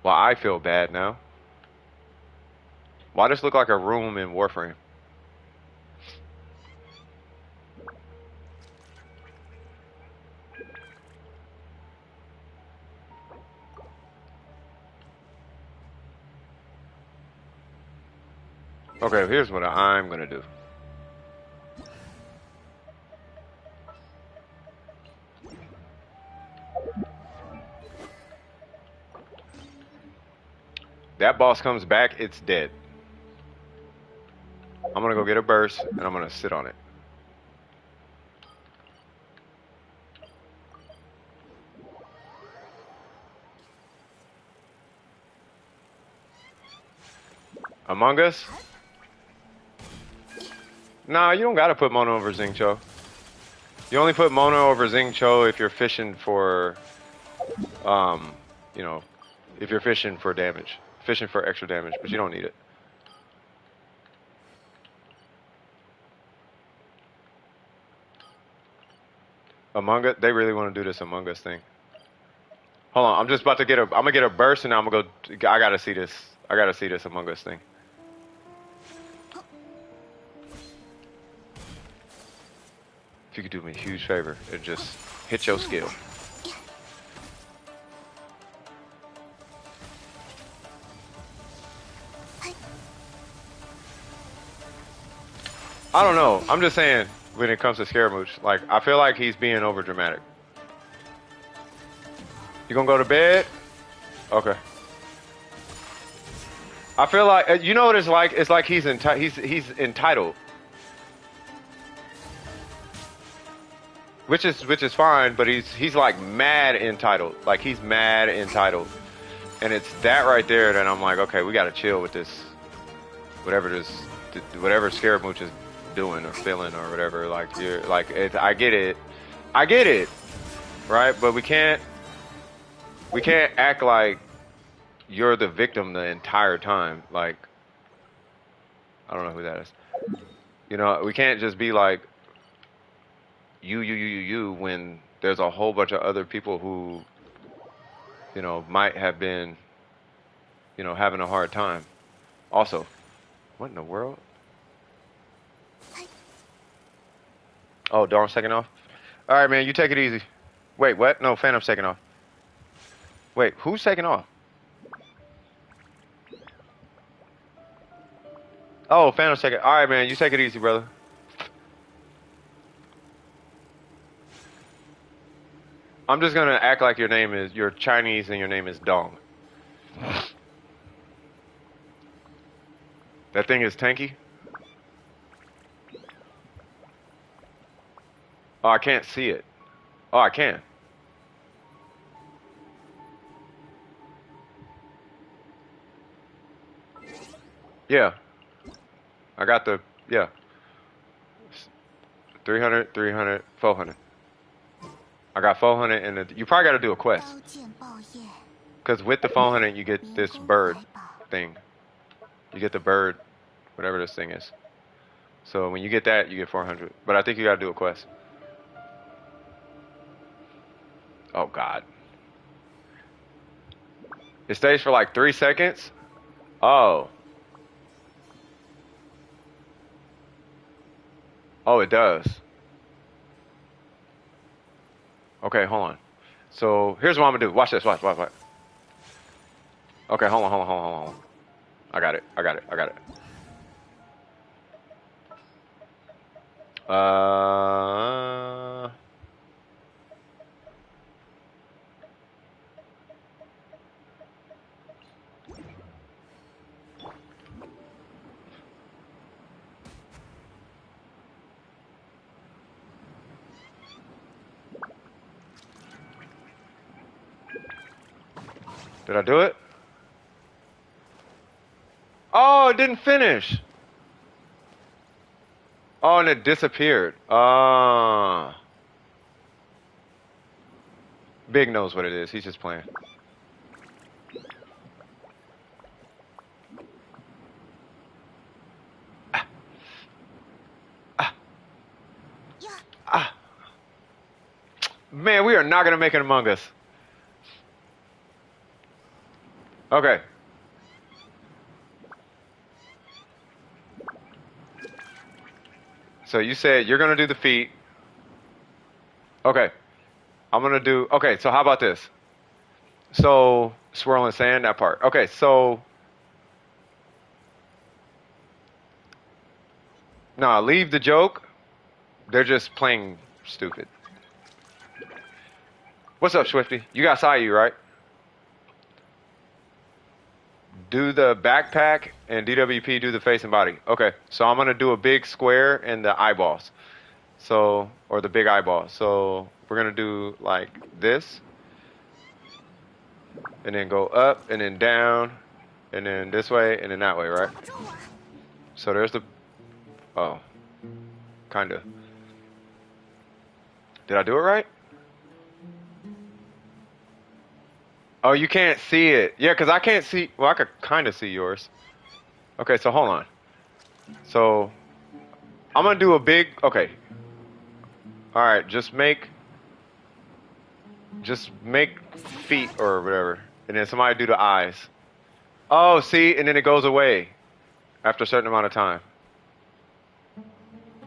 Speaker 6: Well, I feel bad now. Why does this look like a room in Warframe? Okay, here's what I'm gonna do. That boss comes back, it's dead. I'm gonna go get a burst, and I'm gonna sit on it. Among Us? Nah, you don't gotta put Mono over Xingqiu. You only put Mono over Xingqiu if you're fishing for, you know, if you're fishing for damage. Fishing for extra damage, but you don't need it. Among Us, they really want to do this Among Us thing. Hold on, I'm just about to get I'm gonna get a burst and I'm gonna go, I gotta see this. I gotta see this Among Us thing. If you could do me a huge favor and just hit your skill. I don't know. I'm just saying, when it comes to Scaramouche, like, I feel like he's being over dramatic. You gonna go to bed? Okay. I feel like, you know what it's like? It's like he's entitled. Which is fine, but he's like mad entitled. Like, he's mad entitled. And it's that right there that I'm like, okay, we gotta chill with this. Whatever Scaramouche is doing or feeling or whatever. Like, you're like, I get it, right? But we can't act like you're the victim the entire time. Like, I don't know who that is. You know, we can't just be like you when there's a whole bunch of other people who, you know, might have been, you know, having a hard time. Also, what in the world? Oh, Dawn's taking off? Alright, man, you take it easy. Wait, what? No, Phantom's taking off. Wait, who's taking off? Oh, Phantom's taking... Alright, man, you take it easy, brother. I'm just gonna act like you're Chinese and your name is Dong. That thing is tanky? Oh, I can't see it. Oh, I can. Yeah. I got the, yeah. 300, 300, 400. I got 400 and you probably got to do a quest. Because with the 400 you get this bird thing. You get the bird, whatever this thing is. So when you get that, you get 400. But I think you got to do a quest. Oh, God. It stays for like 3 seconds? Oh. Oh, it does. Okay, hold on. So here's what I'm gonna do. Watch this. Watch. Okay, hold on. I got it. Did I do it? Oh, it didn't finish. Oh, and it disappeared. Big knows what it is. He's just playing. Man, we are not gonna make it Among Us. Okay. So you said you're gonna do the feet. Okay. I'm gonna do. Okay. So how about this? So swirling sand, that part. Okay. So. Nah, leave the joke. They're just playing stupid. What's up, Swifty? You got Sayu, right? Do the backpack and DWP do the face and body. Okay, so I'm gonna do a big square and the eyeballs. So, or the big eyeball. So we're gonna do like this, and then go up and then down, and then this way and then that way, right? So there's the. Oh, kinda. Did I do it right? Oh, you can't see it. Yeah, because I can't see. Well, I could kind of see yours. Okay, so hold on. So, I'm going to do a big. Okay. All right, just make feet or whatever. And then somebody do the eyes. Oh, see? And then it goes away after a certain amount of time.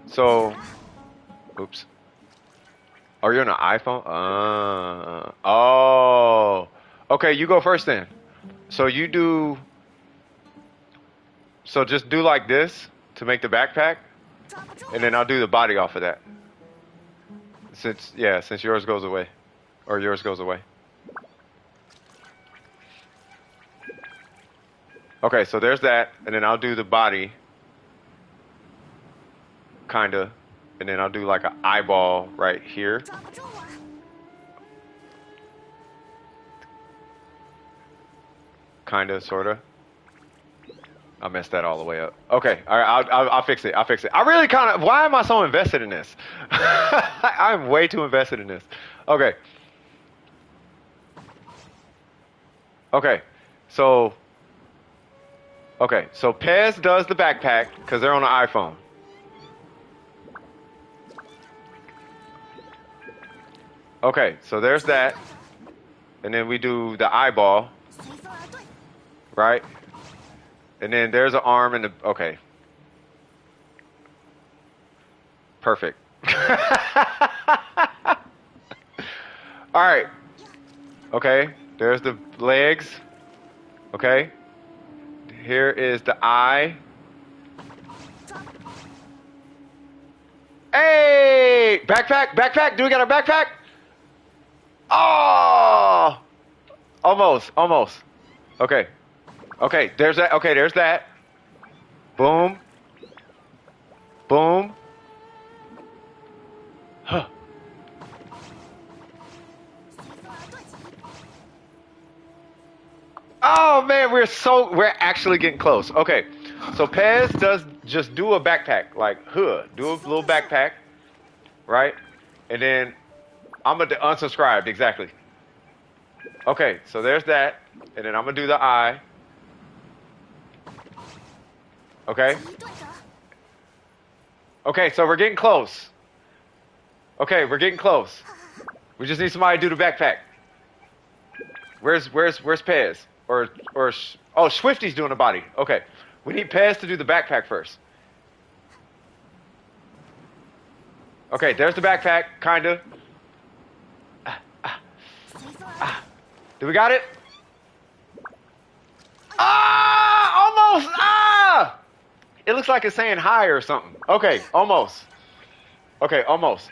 Speaker 6: So, oops. Oh, you're on an iPhone? Oh. Okay, you go first then. So you do. So just do like this to make the backpack, and then I'll do the body off of that. Since yours goes away, or yours goes away. Okay, so there's that, and then I'll do the body, kinda, and then I'll do like an eyeball right here. Kinda, sorta. I messed that all the way up. Okay, all right, I'll fix it. I'll fix it. I really kind of. Why am I so invested in this? I'm way too invested in this. Okay. Okay, so. Okay, so Pez does the backpack because they're on an iPhone. Okay, so there's that, and then we do the eyeball. Right? And then there's an arm and the. Okay. Perfect. Alright. Okay. There's the legs. Okay. Here is the eye. Hey! Backpack! Backpack! Do we got a backpack? Oh! Almost. Almost. Okay. Okay, there's that. Okay, there's that. Boom. Boom. Huh. Oh man, we're actually getting close. Okay, so Pez does just do a backpack, like do a little backpack, right? And then I'm gonna unsubscribe exactly. Okay, so there's that, and then I'm gonna do the eye. Okay. Okay, so we're getting close. Okay, we're getting close. We just need somebody to do the backpack. Where's Pez? Or oh, Swifty's doing the body. Okay, we need Pez to do the backpack first. Okay, there's the backpack, kinda. Do we got it? Ah, almost. Ah, it looks like it's saying hi or something. Okay, almost. Okay, almost.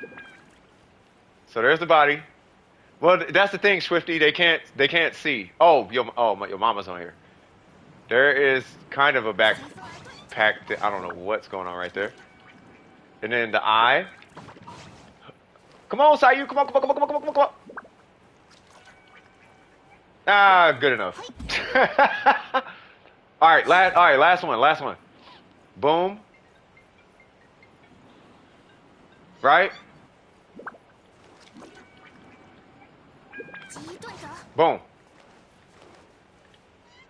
Speaker 6: So there's the body. Well, that's the thing, Swifty. They can't see. Oh, your mama's on here. There is kind of a backpack. I don't know what's going on right there. And then the eye. Come on, Sayu. Come on. Ah, good enough. All right, last one. Boom. Right?
Speaker 4: 极盾者，
Speaker 6: Boom.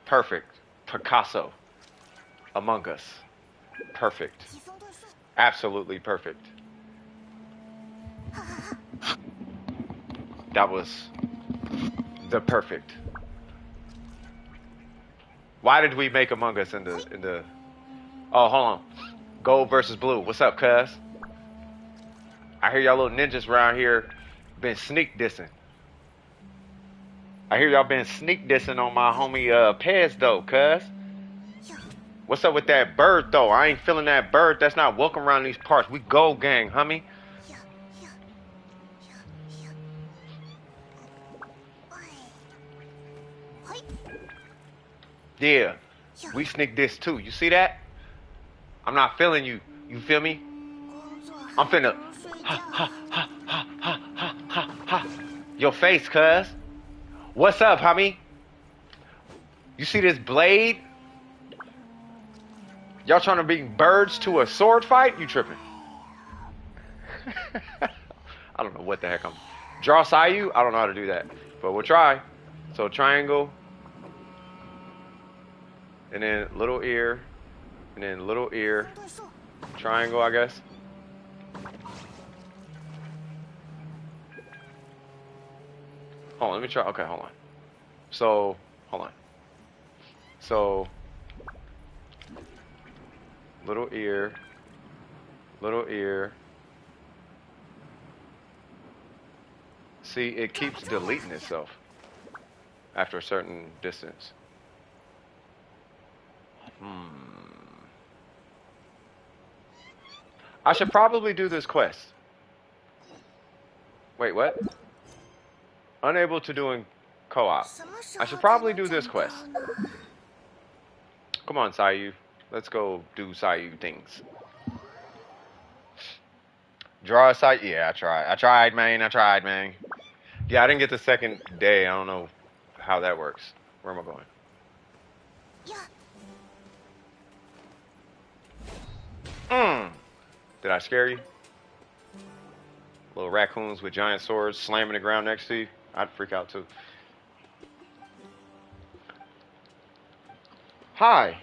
Speaker 6: Perfect. Picasso. Among Us. Perfect.
Speaker 4: 疾风遁术，
Speaker 6: Absolutely perfect. That was the perfect. Why did we make Among Us in the Oh, hold on. Gold versus blue. What's up, cuz? I hear y'all little ninjas around here been sneak dissing. I hear y'all been sneak dissing on my homie Pez though, cuz. What's up with that bird though? I ain't feeling that bird. That's not welcome around these parts. We gold gang, homie.
Speaker 4: 呀呀呀呀！哎，嘿，
Speaker 6: Yeah. We sneak diss too. You see that? I'm not feeling you. You feel me?
Speaker 4: 工作
Speaker 6: I'm
Speaker 4: 还不
Speaker 6: finna
Speaker 4: 如睡
Speaker 6: ha
Speaker 4: 觉。
Speaker 6: ha ha ha ha ha ha ha. Your face, cuz. What's up, homie? You see this blade? Y'all trying to bring birds to a sword fight? You tripping? I don't know what the heck I'm. Draw Sayu? I don't know how to do that, but we'll try. So triangle, and then little ear, and then little ear.
Speaker 4: 疾风遁术，
Speaker 6: Triangle, I guess. Hold on, let me try. Okay, hold on. So, hold on. So, little ear, little ear. See, it keeps deleting itself after a certain distance. I should probably do this quest. Wait, what? Unable to do in co-op.
Speaker 4: 什么时
Speaker 6: I
Speaker 4: 候
Speaker 6: should
Speaker 4: 才
Speaker 6: probably
Speaker 4: 能
Speaker 6: do this
Speaker 4: 找
Speaker 6: quest.
Speaker 4: 到呢？
Speaker 6: Come on, Sayu. Let's go do Sayu things. Draw a Sayu. Yeah, I tried, man. Yeah, I didn't get the second day. I don't know how that works. Where am I going?
Speaker 4: 呀，
Speaker 6: Did I scare you? Little raccoons with giant swords slamming the ground next to you. I'd freak out too. Hi.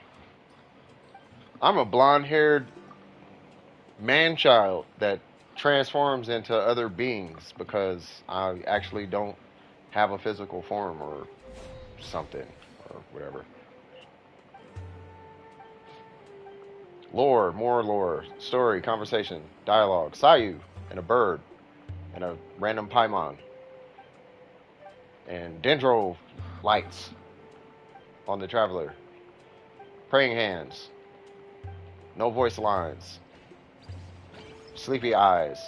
Speaker 6: I'm a blonde-haired man-child that transforms into other beings because I actually don't have a physical form or something or whatever. Lore, more lore, story, conversation, dialogue, Sayu, and a bird, and a random Paimon, and Dendro lights on the Traveler, praying hands, no voice lines, sleepy eyes,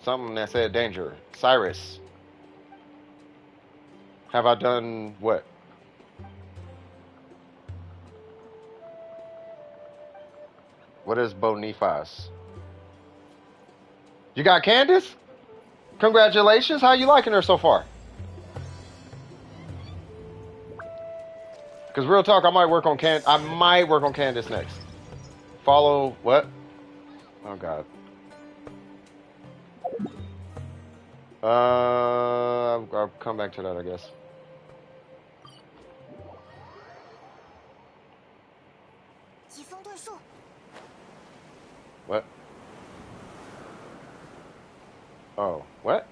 Speaker 6: something that said danger, Cyrus. Have I done what? What is Boniface? You got Candace? Congratulations. How you liking her so far? Because real talk, I might work on Candace next. Follow what? Oh God. I'll come back to that, I guess.
Speaker 4: 疾风遁术，
Speaker 6: What? Oh, what?